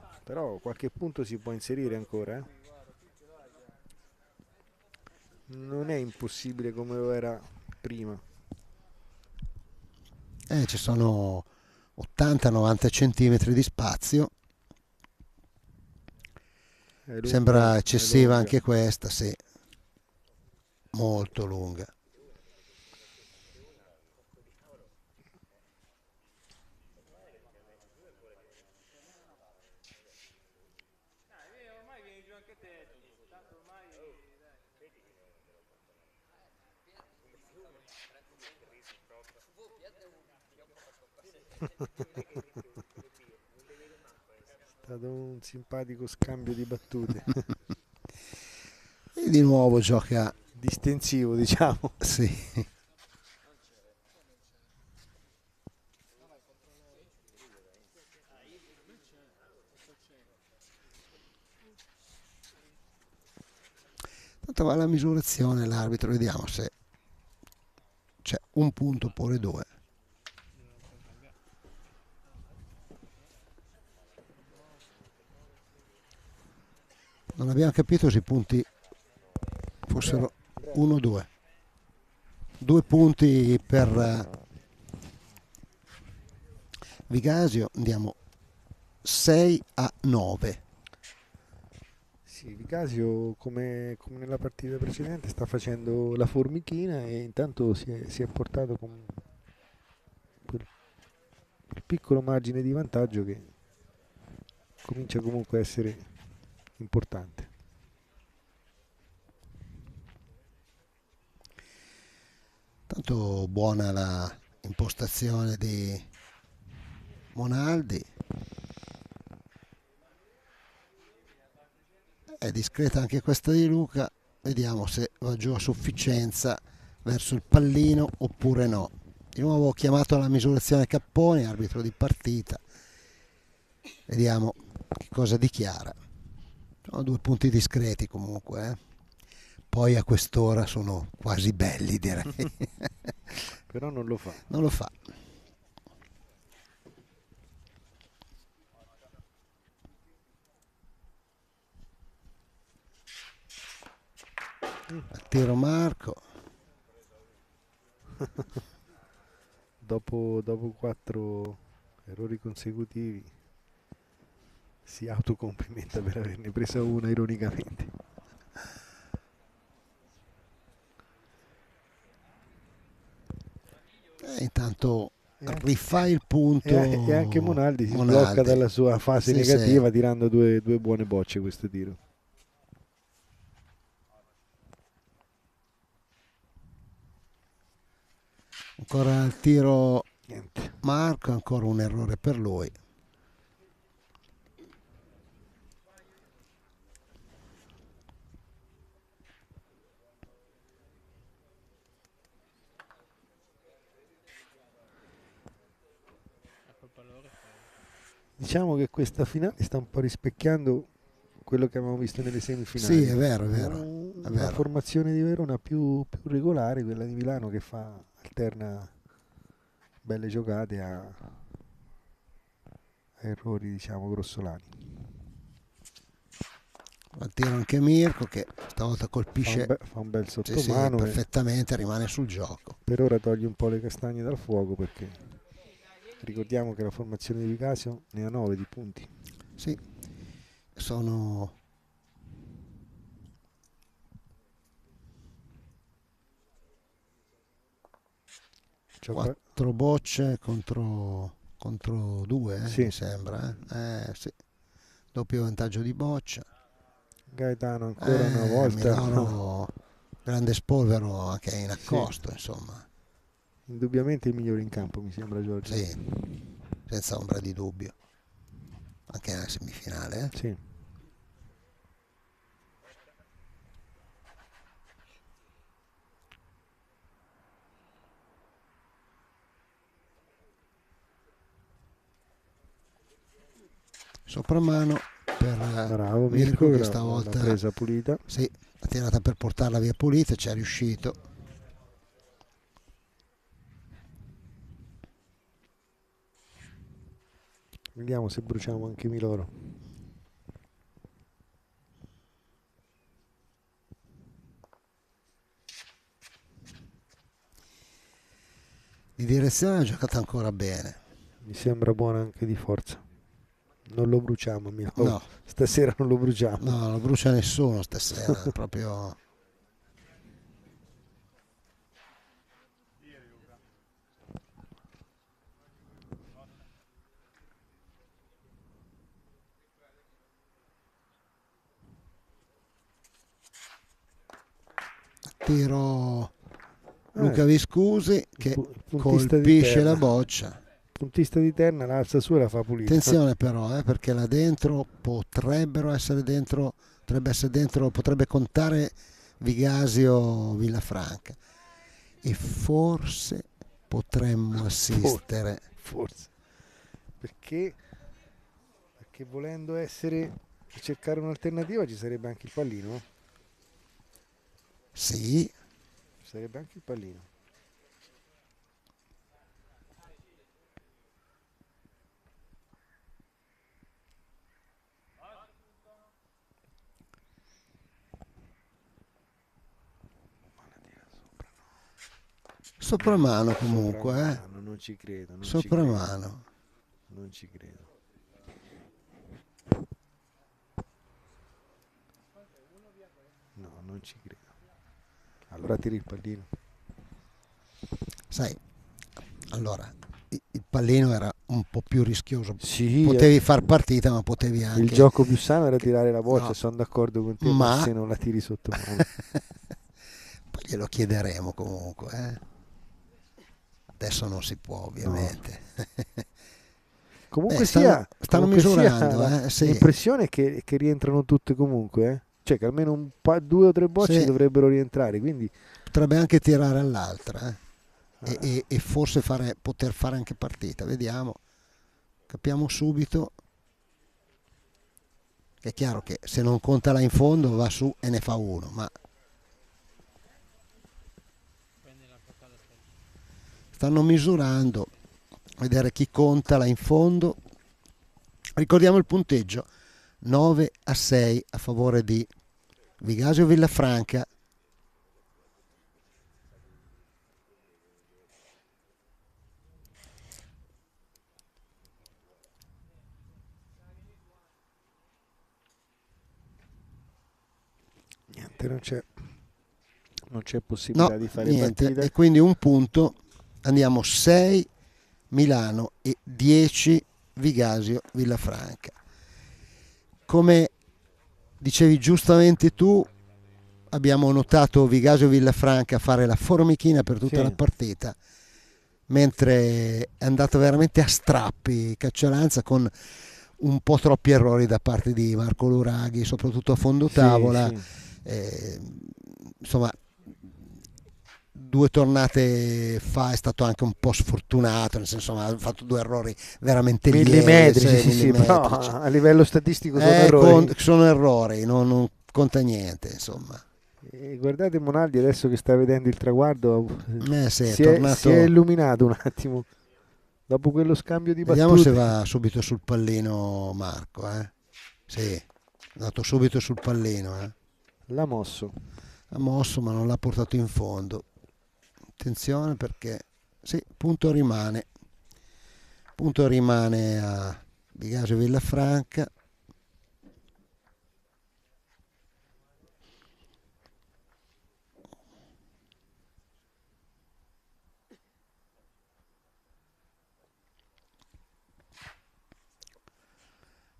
qualche punto si può inserire ancora. Non è impossibile come lo era prima. Ci sono 80-90 centimetri di spazio. È lunga, Sembra è eccessiva lunga. anche questa, sì. Molto lunga. È stato un simpatico scambio di battute. E di nuovo gioca Distensivo, diciamo. Sì. Tanto va la misurazione l'arbitro, vediamo se c'è un punto oppure due. Non abbiamo capito se i punti fossero 1 o 2. 2 punti per Vigasio, andiamo 6-9. Sì, Vicasio come nella partita precedente sta facendo la formichina e intanto si è portato con quel piccolo margine di vantaggio che comincia comunque a essere importante. Tanto buona la impostazione di Monaldi. È discreta anche questa di Luca, vediamo se va giù a sufficienza verso il pallino oppure no. Di nuovo chiamato alla misurazione Capponi, arbitro di partita, vediamo che cosa dichiara. Sono 2 punti discreti comunque, poi a quest'ora sono quasi belli, direi. Però non lo fa. Non lo fa. Tiro Marco. dopo 4 errori consecutivi si autocomplimenta per averne presa una ironicamente. Intanto rifà il punto. E anche Monaldi si blocca dalla sua fase negativa tirando due buone bocce questo tiro. Ancora il tiro. Niente. Marco, ancora un errore per lui. Diciamo che questa finale sta un po' rispecchiando quello che avevamo visto nelle semifinali. Sì, è vero, è vero. La formazione di Verona più regolare, quella di Milano che alterna belle giocate a errori, diciamo, grossolani. Va tiro anche Mirko che stavolta colpisce. Fa un bel sottomano. Sì, perfettamente, rimane sul gioco. Per ora toglie un po' le castagne dal fuoco perché ricordiamo che la formazione di Vicasio ne ha 9 di punti. Sì, sono 4 bocce contro 2, sì. Mi sembra. Sì. Doppio vantaggio di boccia. Gaetano ancora una volta. Milano, grande spolvero anche in accosto, insomma. Indubbiamente il migliore in campo, mi sembra, Giorgio. Sì, senza ombra di dubbio. Anche nella semifinale. Sì. Sopramano per Bravo Mirko che l'ha stavolta presa pulita. sì, l'ha tirata per portarla via pulita, ci è riuscito. Vediamo se bruciamo anche Miloro. Di direzione ha giocato ancora bene. Mi sembra buona anche di forza. Non lo bruciamo, No. Stasera non lo bruciamo. No, non lo brucia nessuno stasera, proprio... Tiro Luca Viscusi che colpisce la boccia. Puntista di terna, l'alza su e la fa pulita. Attenzione però, perché là dentro potrebbe essere dentro, potrebbe contare Vigasio Villafranca e forse potremmo assistere. Forse. Perché volendo cercare un'alternativa ci sarebbe anche il pallino. Sì. Ci sarebbe anche il pallino. Sopramano comunque, Sopramano, non ci credo. Sopramano. Non ci credo. No, non ci credo. Allora tiri il pallino. Sai, allora, il pallino era un po' più rischioso. Sì, potevi far partita, ma potevi anche... Il gioco più sano era tirare la boccia, No. sono d'accordo con te, Ma se non la tiri sotto mano. Poi glielo chiederemo comunque, Adesso non si può, ovviamente. No. Comunque stanno comunque misurando, sì. L'impressione è che rientrano tutte comunque, Cioè che almeno 2 o 3 bocce sì. dovrebbero rientrare, quindi potrebbe anche tirare all'altra, e forse poter fare anche partita. Vediamo, capiamo subito. È chiaro che se non conta là in fondo va su e ne fa uno, ma stanno misurando, vedere chi conta là in fondo. Ricordiamo il punteggio: 9-6 a favore di Vigasio Villafranca. niente, non c'è possibilità di fare partita. E quindi un punto, andiamo 6 Milano e 10 Vigasio Villafranca. Come dicevi giustamente tu, abbiamo notato Vigasio Villafranca fare la formichina per tutta la partita, mentre è andato veramente a strappi Caccialanza, con un po' troppi errori da parte di Marco Luraghi, soprattutto a fondo tavola. Insomma, 2 tornate fa è stato anche un po' sfortunato, nel senso, ha fatto 2 errori veramente millimetrici, sì, però a livello statistico sono errori. Sono errori, non conta niente, insomma. E guardate Monaldi adesso che sta vedendo il traguardo, si è illuminato un attimo dopo quello scambio di battute. Vediamo se va subito sul pallino Marco, Sì, è andato subito sul pallino, L'ha mosso. Ha mosso, ma non l'ha portato in fondo. Attenzione, perché sì, punto rimane a Vigasio Villafranca.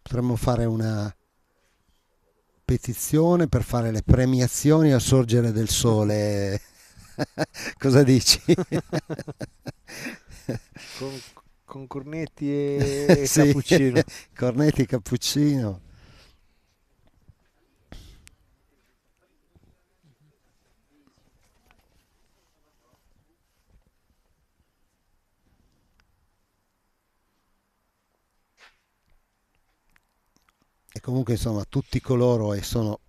Potremmo fare una petizione per fare le premiazioni al sorgere del sole. Cosa dici? con Cornetti e sì, Cappuccino. Cornetti e Cappuccino. e comunque insomma tutti coloro, e sono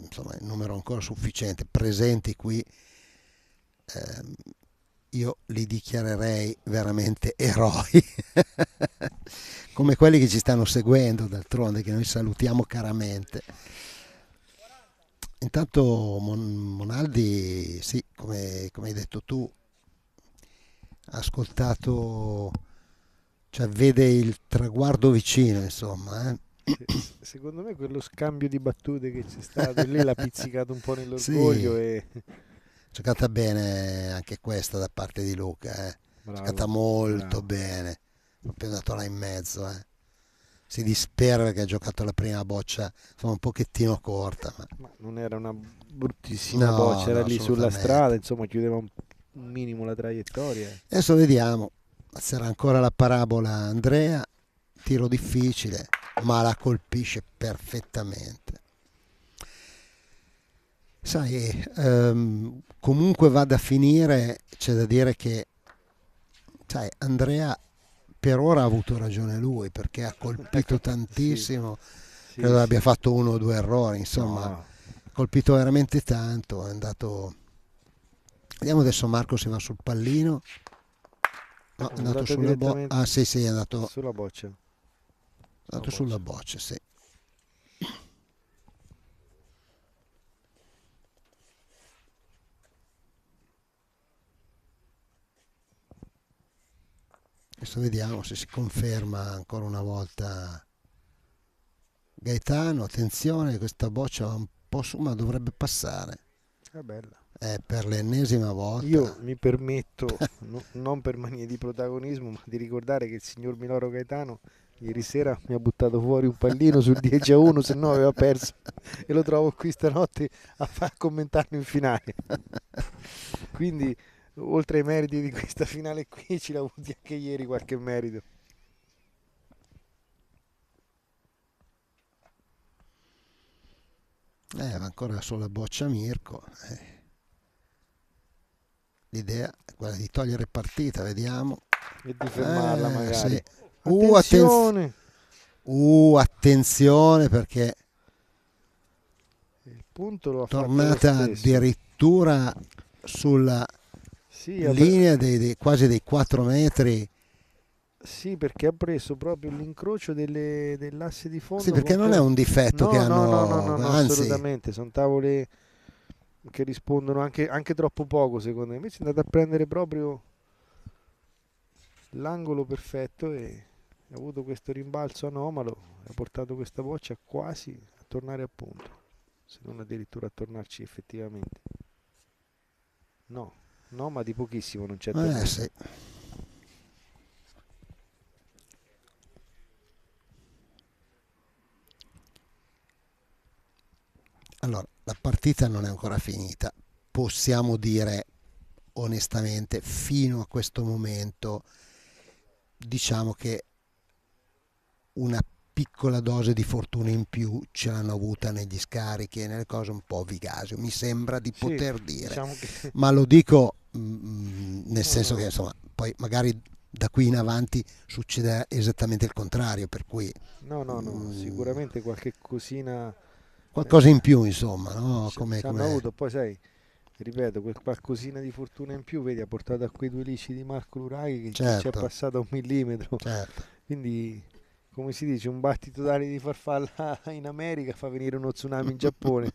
insomma il numero ancora sufficiente, presenti qui, io li dichiarerei veramente eroi come quelli che ci stanno seguendo, d'altronde, che noi salutiamo caramente. Intanto Monaldi, sì, come hai detto tu, ha ascoltato, cioè vede il traguardo vicino, insomma. Secondo me quello scambio di battute che c'è stato lì l'ha pizzicato un po' nell'orgoglio. Sì. E Giocata bene anche questa da parte di Luca, giocata molto bene, proprio andato là in mezzo. Si dispera perché ha giocato la prima boccia insomma un pochettino corta, ma non era una bruttissima boccia, era lì sulla strada, insomma chiudeva un minimo la traiettoria. Adesso vediamo, sarà ancora la parabola Andrea, tiro difficile ma la colpisce perfettamente. Sai, comunque vada a finire, c'è da dire che, sai, Andrea per ora ha avuto ragione lui, perché ha colpito tantissimo, credo abbia fatto 1 o 2 errori, insomma, ha colpito veramente tanto, è andato. Vediamo adesso Marco se va sul pallino. No, è andato sulla boccia. Ah sì, è andato sulla boccia. È andato sulla boccia, sì. Adesso vediamo se si conferma ancora una volta Gaetano. Attenzione, questa boccia va un po' su, ma dovrebbe passare. È bella. Per l'ennesima volta. Io mi permetto, non per mania di protagonismo, ma di ricordare che il signor Miloro Gaetano ieri sera mi ha buttato fuori un pallino sul 10-1, se no aveva perso, e lo trovo qui stanotte a commentarlo in finale. Quindi oltre ai meriti di questa finale qui, ci l'ha avuti anche ieri qualche merito. Va ancora sulla boccia Mirko. L'idea è quella di togliere partita, vediamo. E di fermarla magari. Sì. Attenzione! Attenzione perché il punto lo ha tornata fatto lo stesso. Addirittura sulla linea quasi dei 4 metri. Sì, perché ha preso proprio l'incrocio dell'asse di fondo. Sì, perché non è un difetto che hanno. No, anzi, assolutamente, sono tavole che rispondono anche troppo poco, secondo me. Invece è andato a prendere proprio l'angolo perfetto e ha avuto questo rimbalzo anomalo, ha portato questa boccia quasi a tornare a punto, se non addirittura a tornarci effettivamente. No, ma di pochissimo, non c'è tornato. Sì. Allora, la partita non è ancora finita, possiamo dire onestamente, fino a questo momento, diciamo che una piccola dose di fortuna in più ce l'hanno avuta negli scarichi e nelle cose un po' Vigasio, mi sembra di poter dire, diciamo che... ma lo dico nel senso che insomma, poi magari da qui in avanti succede esattamente il contrario, per cui no, sicuramente qualche cosina, qualcosa in più, insomma, no? Come hanno avuto, poi sai, ripeto, quel qualcosina di fortuna in più, vedi, ha portato a quei 2 lisci di Marco Luraghi che ci è passato a 1 millimetro, quindi come si dice, un battito d'aria di farfalla in America fa venire uno tsunami in Giappone.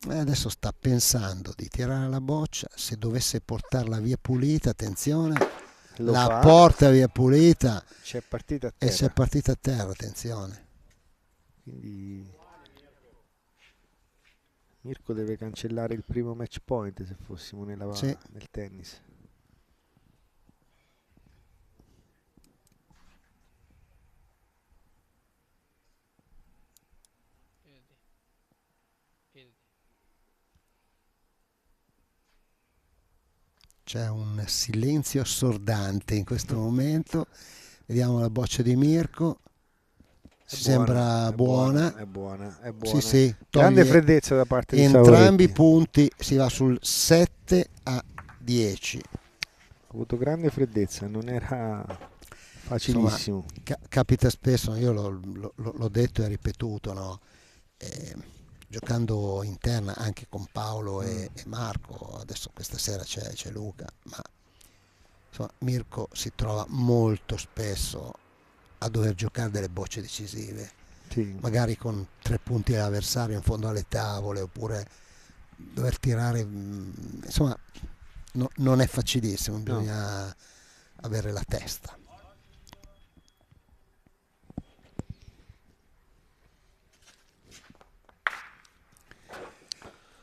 Adesso sta pensando di tirare la boccia, se dovesse portarla via pulita, attenzione, porta via pulita, c'è partita a terra. E c'è partita a terra, attenzione. Quindi Mirko deve cancellare il primo match point se fossimo nel tennis. C'è un silenzio assordante in questo momento. Vediamo la boccia di Mirko. Sembra buona. È buona. Sì, grande freddezza da parte di entrambi i punti, si va sul 7-10. Ha avuto grande freddezza, non era Facilissimo. Insomma, capita spesso, io l'ho detto e ripetuto, no? Giocando interna anche con Paolo e Marco, adesso questa sera c'è Luca, ma insomma, Mirko si trova molto spesso a dover giocare delle bocce decisive, magari con 3 punti dell'avversario in fondo alle tavole, oppure dover tirare, insomma non è facilissimo, bisogna avere la testa.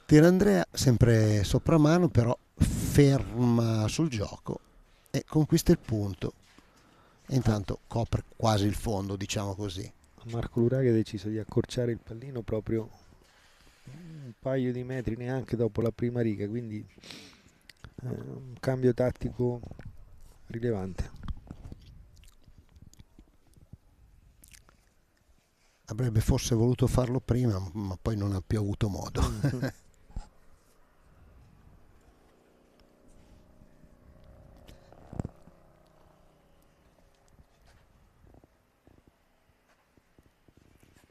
Tira Andrea sempre sopra mano, però ferma sul gioco e conquista il punto e intanto copre quasi il fondo, diciamo così. Marco Luraghi ha deciso di accorciare il pallino proprio un paio di metri neanche dopo la prima riga, quindi un cambio tattico rilevante. Avrebbe forse voluto farlo prima, ma poi non ha più avuto modo.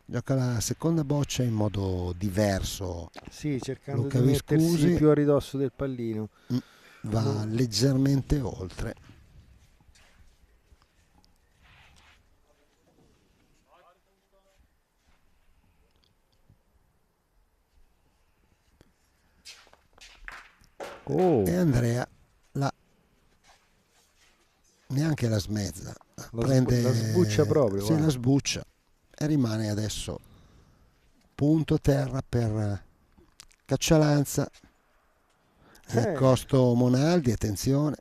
Gioca la seconda boccia in modo diverso. Sì, cercando Luca di mettersi Viscusi più a ridosso del pallino. va leggermente oltre. E Andrea neanche la smezza, prende, la sbuccia proprio. sì, la sbuccia e rimane adesso punto terra per Caccialanza e accosto Monaldi. Attenzione,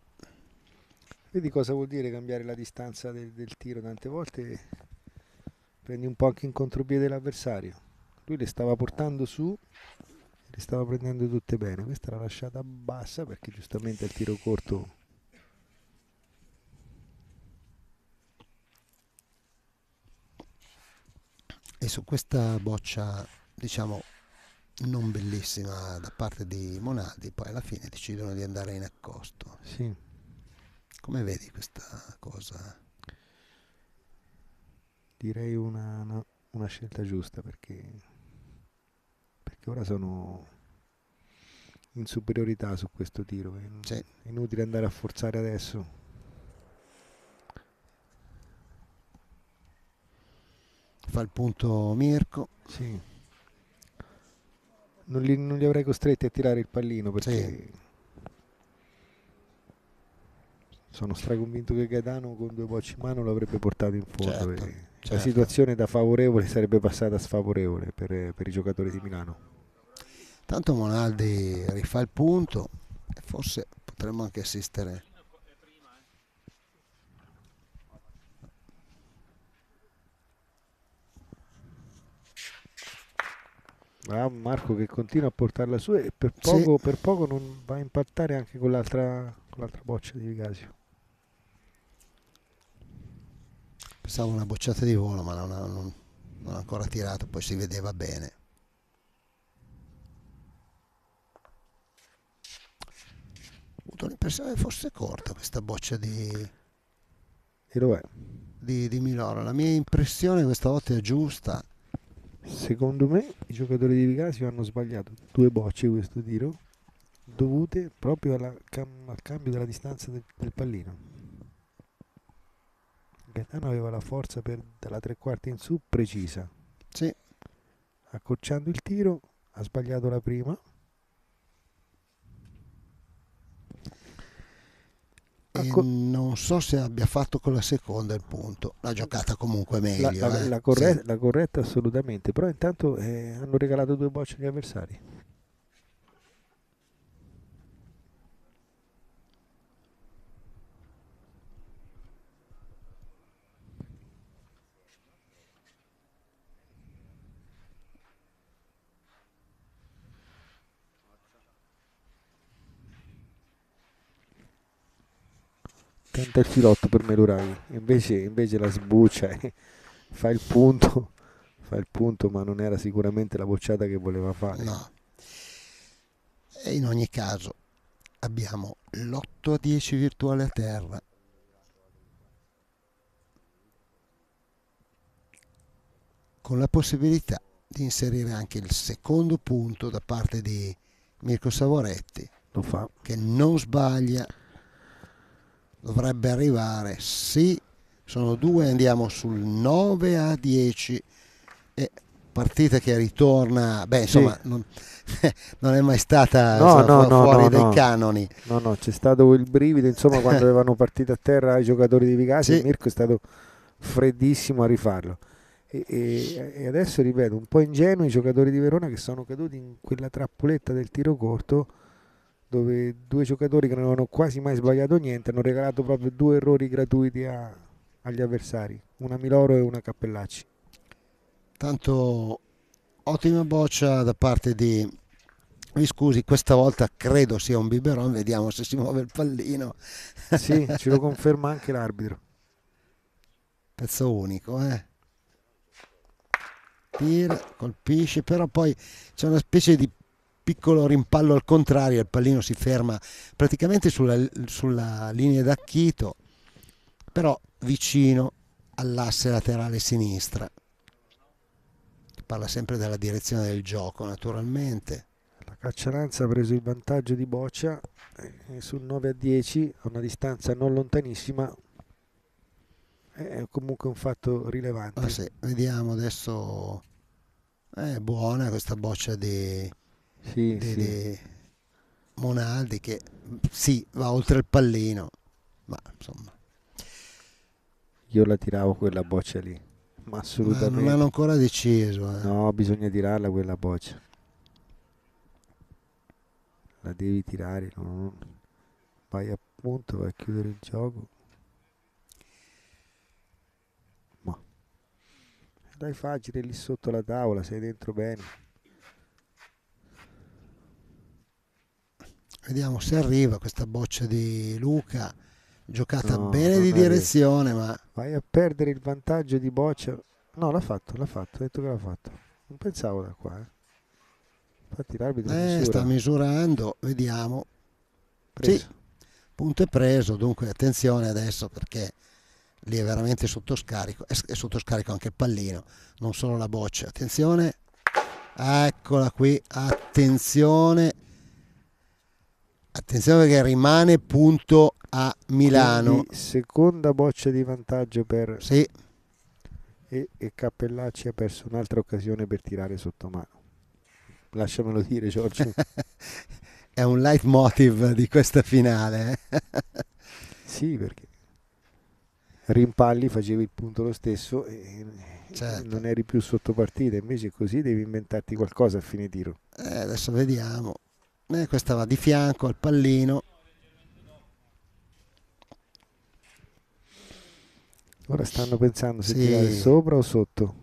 vedi cosa vuol dire cambiare la distanza del tiro? Tante volte prendi un po' anche in contropiede l'avversario, lui le stava portando su, le stava prendendo tutte bene, questa l'ha lasciata bassa perché giustamente il tiro corto. e su questa boccia, diciamo, non bellissima da parte di Monaldi, poi alla fine decidono di andare in accosto. Sì. Come vedi questa cosa? Direi una scelta giusta, perché ora sono in superiorità su questo tiro, è inutile andare a forzare adesso. Fa il punto Mirko. Sì. Non li avrei costretti a tirare il pallino, perché sono straconvinto che Gaetano con 2 bocce in mano lo avrebbe portato in fondo. La situazione da favorevole sarebbe passata a sfavorevole per i giocatori di Milano. Tanto Monaldi rifà il punto e forse potremmo anche assistere. Bravo Marco, che continua a portarla su e per poco non va a impattare anche con l'altra boccia di Vigasio. Pensavo una bocciata di volo, ma non ha ancora tirato, poi si vedeva bene. Ho avuto l'impressione che fosse corta questa boccia E lo è. di Miloro. La mia impressione questa volta è giusta. Secondo me i giocatori di Vigasio hanno sbagliato 2 bocce questo tiro, dovute proprio al cambio della distanza del pallino. Gaetano aveva la forza dalla 3/4 in su precisa. Sì. Accorciando il tiro ha sbagliato la prima. Non so se abbia fatto con la seconda il punto. L'ha giocata comunque meglio. La corretta assolutamente, però intanto hanno regalato 2 bocce agli avversari. Tenta il filotto per Meluraghi, invece la sbuccia e fa il punto, ma non era sicuramente la bocciata che voleva fare. No. E in ogni caso abbiamo l'8-10 virtuale a terra. con la possibilità di inserire anche il secondo punto da parte di Mirko Savoretti. Lo fa. Che non sbaglia, dovrebbe arrivare, sì, sono 2, andiamo sul 9-10 e partita che ritorna, beh insomma sì. non è mai stata fuori dai canoni. No, c'è stato il brivido insomma quando avevano partito a terra i giocatori di Vicasi, sì. Mirko è stato freddissimo a rifarlo e adesso ripeto, un po' ingenui i giocatori di Verona che sono caduti in quella trappoletta del tiro corto dove 2 giocatori che non avevano quasi mai sbagliato niente hanno regalato proprio 2 errori gratuiti agli avversari, una Miloro e una Cappellacci. Tanto ottima boccia da parte di, mi scusi, questa volta credo sia un biberon, vediamo se si muove il pallino. Sì, ce lo conferma anche l'arbitro. Pezzo unico, tira, colpisce, però poi c'è una specie di piccolo rimpallo al contrario, il pallino si ferma praticamente sulla linea d'acchito, però vicino all'asse laterale sinistra. Parla sempre della direzione del gioco, naturalmente. La Caccialanza ha preso il vantaggio di boccia e sul 9-10 a una distanza non lontanissima è comunque un fatto rilevante. Sì, vediamo adesso, è buona questa boccia di Monaldi che sì, va oltre il pallino, ma insomma. Io la tiravo quella boccia lì. Ma assolutamente. Ma non hanno ancora deciso. No, bisogna tirarla quella boccia. La devi tirare. No? Vai appunto, vai a chiudere il gioco. Ma dai, facile lì sotto la tavola, sei dentro bene. Vediamo se arriva questa boccia di Luca. Giocata bene di direzione, ma vai a perdere il vantaggio di boccia. No, l'ha fatto, ha detto che l'ha fatto. Non pensavo da qua. Infatti l'arbitro sta misurando, vediamo. Preso. Sì, punto è preso, dunque attenzione adesso perché lì è veramente sotto scarico, è sotto scarico anche il pallino, non solo la boccia. Attenzione, eccola qui, attenzione perché rimane punto a Milano. Quindi, seconda boccia di vantaggio per sì. E Cappellacci ha perso un'altra occasione per tirare sotto mano. Lasciamelo dire, Giorgio. È un leitmotiv di questa finale. Sì, perché rimpalli, facevi il punto lo stesso e non eri più sotto partita, invece così devi inventarti qualcosa a fine tiro. Adesso vediamo. Questa va di fianco al pallino. Ora stanno pensando se tirare sopra o sotto.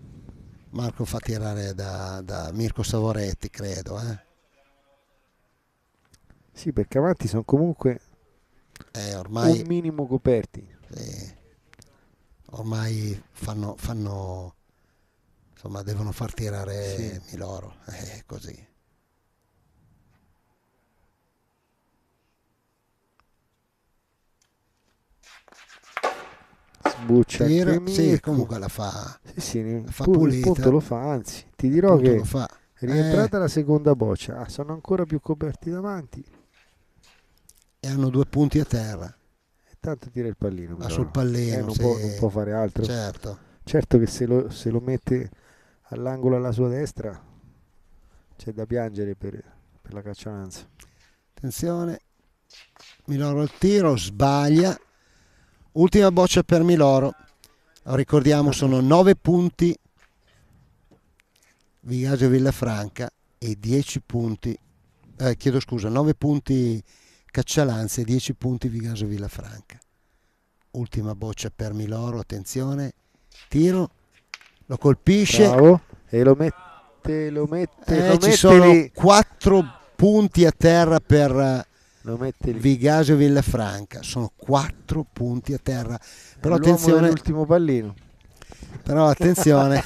Marco fa tirare da Mirko Savoretti, credo. Sì, perché avanti sono comunque ormai, un minimo coperti. Sì. Ormai fanno insomma, devono far tirare Miloro. Così. Sbuccia comunque la fa, fa pulita. Il punto lo fa, anzi ti dirò che è rientrata la seconda boccia, sono ancora più coperti davanti e hanno 2 punti a terra e tanto tira il pallino, sul pallino non può fare altro. Certo che se lo mette all'angolo alla sua destra c'è da piangere per la Caccialanza. Attenzione, Miloro al tiro, sbaglia. Ultima boccia per Miloro, ricordiamo sono 9 punti Vigasio Villafranca e 10 punti, 9 punti Caccialanza e 10 punti Vigasio Villafranca. Ultima boccia per Miloro, attenzione, tiro, lo colpisce. Bravo. E lo mette. Ci sono 4 punti a terra per Vigasio Villafranca, sono 4 punti a terra, però attenzione, l'ultimo pallino, però attenzione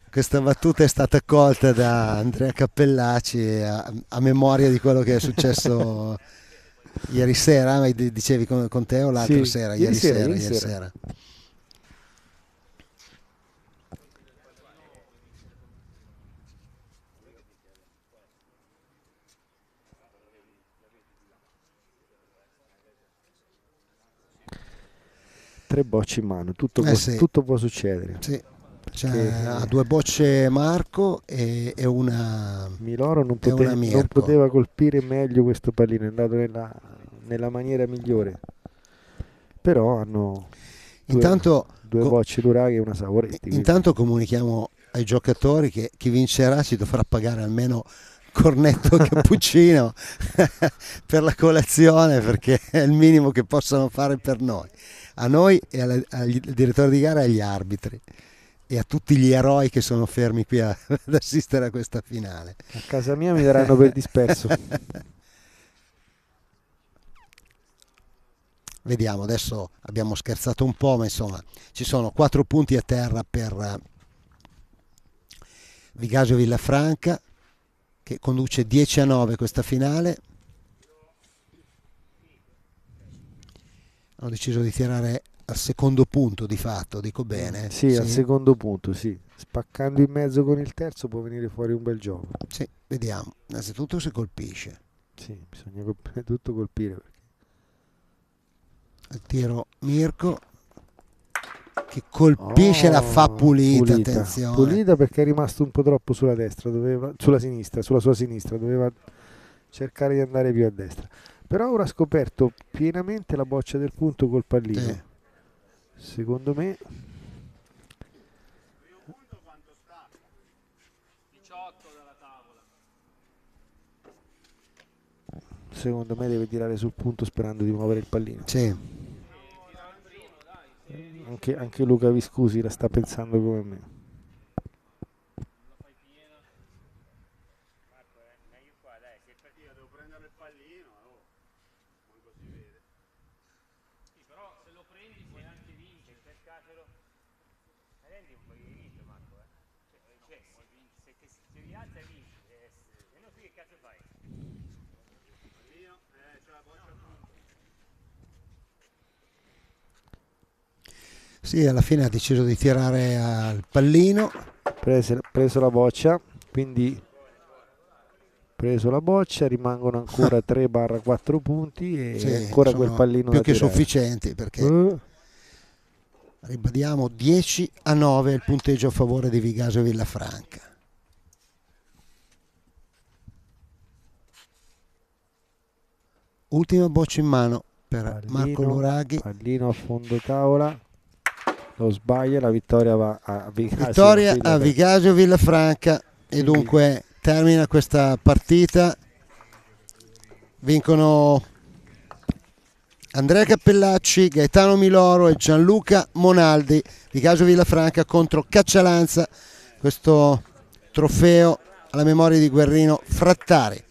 questa battuta è stata colta da Andrea Cappellacci a memoria di quello che è successo ieri sera, ma dicevi con te o l'altra sera? Ieri sera. 3 bocce in mano, tutto, sì. tutto può succedere. Sì. Ha 2 bocce Marco e una Miloro non Mirko. poteva colpire meglio questo pallino, è andato nella maniera migliore, però hanno due bocce Luraghi e una Savoretti. Intanto comunichiamo ai giocatori che chi vincerà si dovrà pagare almeno cornetto cappuccino per la colazione, perché è il minimo che possono fare per noi, a noi e al direttore di gara e agli arbitri e a tutti gli eroi che sono fermi qui ad assistere a questa finale. A casa mia mi daranno per disperso. Vediamo, adesso abbiamo scherzato un po', ma insomma ci sono 4 punti a terra per Vigasio Villafranca, che conduce 10-9 questa finale. Hanno deciso di tirare al secondo punto, di fatto, dico bene? Sì, al secondo punto, sì. Spaccando in mezzo con il terzo può venire fuori un bel gioco. Sì, vediamo. Innanzitutto si colpisce. Sì, bisogna tutto colpire. Perché... Il tiro Mirko, che colpisce, la fa pulita, attenzione. Pulita perché è rimasto un po' troppo sulla destra, sulla sua sinistra, doveva cercare di andare più a destra. Però ora ha scoperto pienamente la boccia del punto col pallino. Sì. Secondo me... Secondo me deve tirare sul punto sperando di muovere il pallino. Sì. Anche Luca Viscusi la sta pensando come me. Sì, alla fine ha deciso di tirare al pallino. Preso la boccia, quindi preso la boccia, rimangono ancora 3/4 punti e sì, ancora quel pallino più da che tirare. sufficienti, perché ribadiamo 10-9 il punteggio a favore di Vigasio Villafranca. Ultima boccia in mano per Marco Luraghi. Pallino a fondo tavola, lo sbaglia, la vittoria va a Vigasio. Vittoria a Vigasio Villafranca e dunque termina questa partita. Vincono Andrea Cappellacci, Gaetano Miloro e Gianluca Monaldi. Vigasio Villafranca contro Caccialanza, questo trofeo alla memoria di Guerrino Frattari.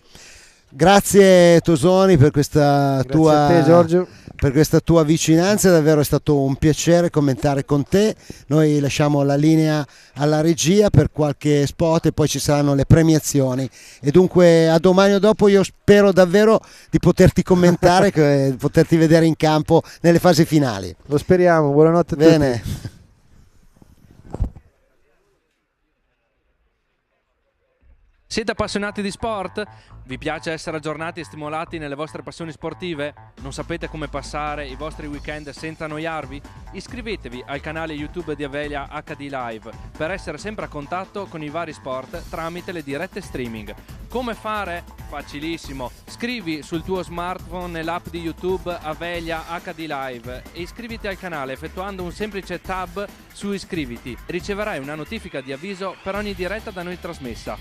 Grazie Tosoni per questa tua, a te, Giorgio, per questa tua vicinanza, davvero è stato un piacere commentare con te. Noi lasciamo la linea alla regia per qualche spot e poi ci saranno le premiazioni e dunque a domani o dopo. Io spero davvero di poterti commentare, di poterti vedere in campo nelle fasi finali. Lo speriamo, buonanotte a Bene. tutti. Siete appassionati di sport? Vi piace essere aggiornati e stimolati nelle vostre passioni sportive? Non sapete come passare i vostri weekend senza annoiarvi? Iscrivetevi al canale YouTube di Avelia HD Live per essere sempre a contatto con i vari sport tramite le dirette streaming. Come fare? Facilissimo. Scrivi sul tuo smartphone nell'app di YouTube Avelia HD Live e iscriviti al canale effettuando un semplice tab su iscriviti. Riceverai una notifica di avviso per ogni diretta da noi trasmessa.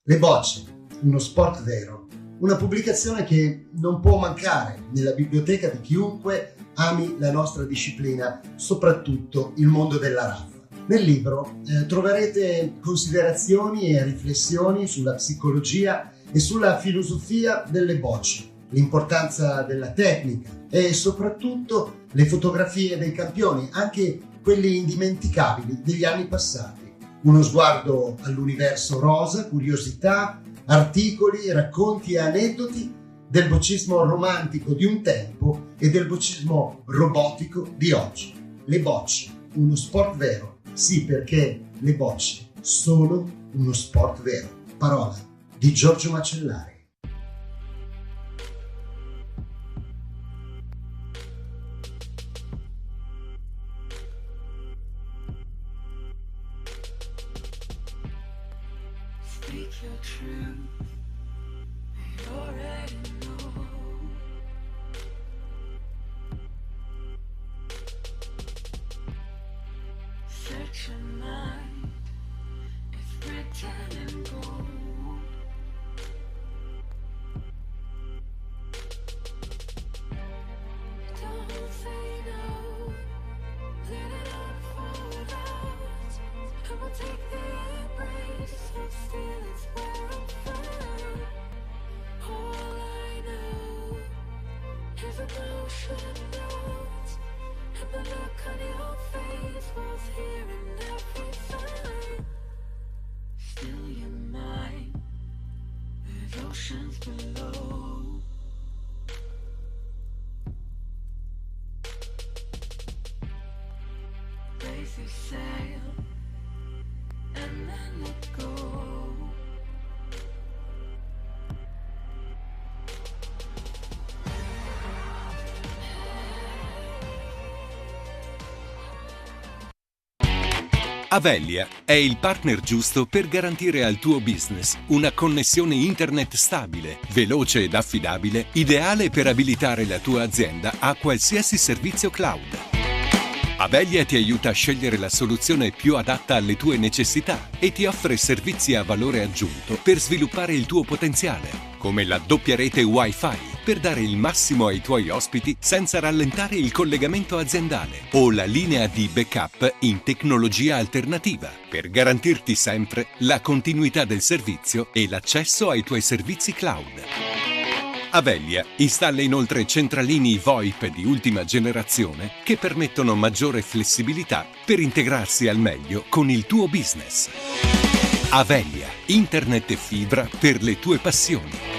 Le bocce, uno sport vero, una pubblicazione che non può mancare nella biblioteca di chiunque ami la nostra disciplina, soprattutto il mondo della raffa. Nel libro troverete considerazioni e riflessioni sulla psicologia e sulla filosofia delle bocce, l'importanza della tecnica e soprattutto le fotografie dei campioni, anche quelli indimenticabili degli anni passati. Uno sguardo all'universo rosa, curiosità, articoli, racconti e aneddoti del boccismo romantico di un tempo e del boccismo robotico di oggi. Le bocce, uno sport vero. Sì, perché le bocce sono uno sport vero. Parola di di Giorgio Macellari. Speak your truth, you already know. Search your mind, it's written in gold. Don't say no, let it unfold out. I will take the embrace, so still it's where I'm found. All I know is emotion notes, and the look on your face was here in every sign. Still you're mine, with oceans below. Raise your sail and then let go. Avellia è il partner giusto per garantire al tuo business una connessione internet stabile, veloce ed affidabile, ideale per abilitare la tua azienda a qualsiasi servizio cloud. Avellia ti aiuta a scegliere la soluzione più adatta alle tue necessità e ti offre servizi a valore aggiunto per sviluppare il tuo potenziale, come la doppia rete Wi-Fi per dare il massimo ai tuoi ospiti senza rallentare il collegamento aziendale, o la linea di backup in tecnologia alternativa per garantirti sempre la continuità del servizio e l'accesso ai tuoi servizi cloud. Avellia installa inoltre centralini VoIP di ultima generazione che permettono maggiore flessibilità per integrarsi al meglio con il tuo business. Avellia, internet e fibra per le tue passioni.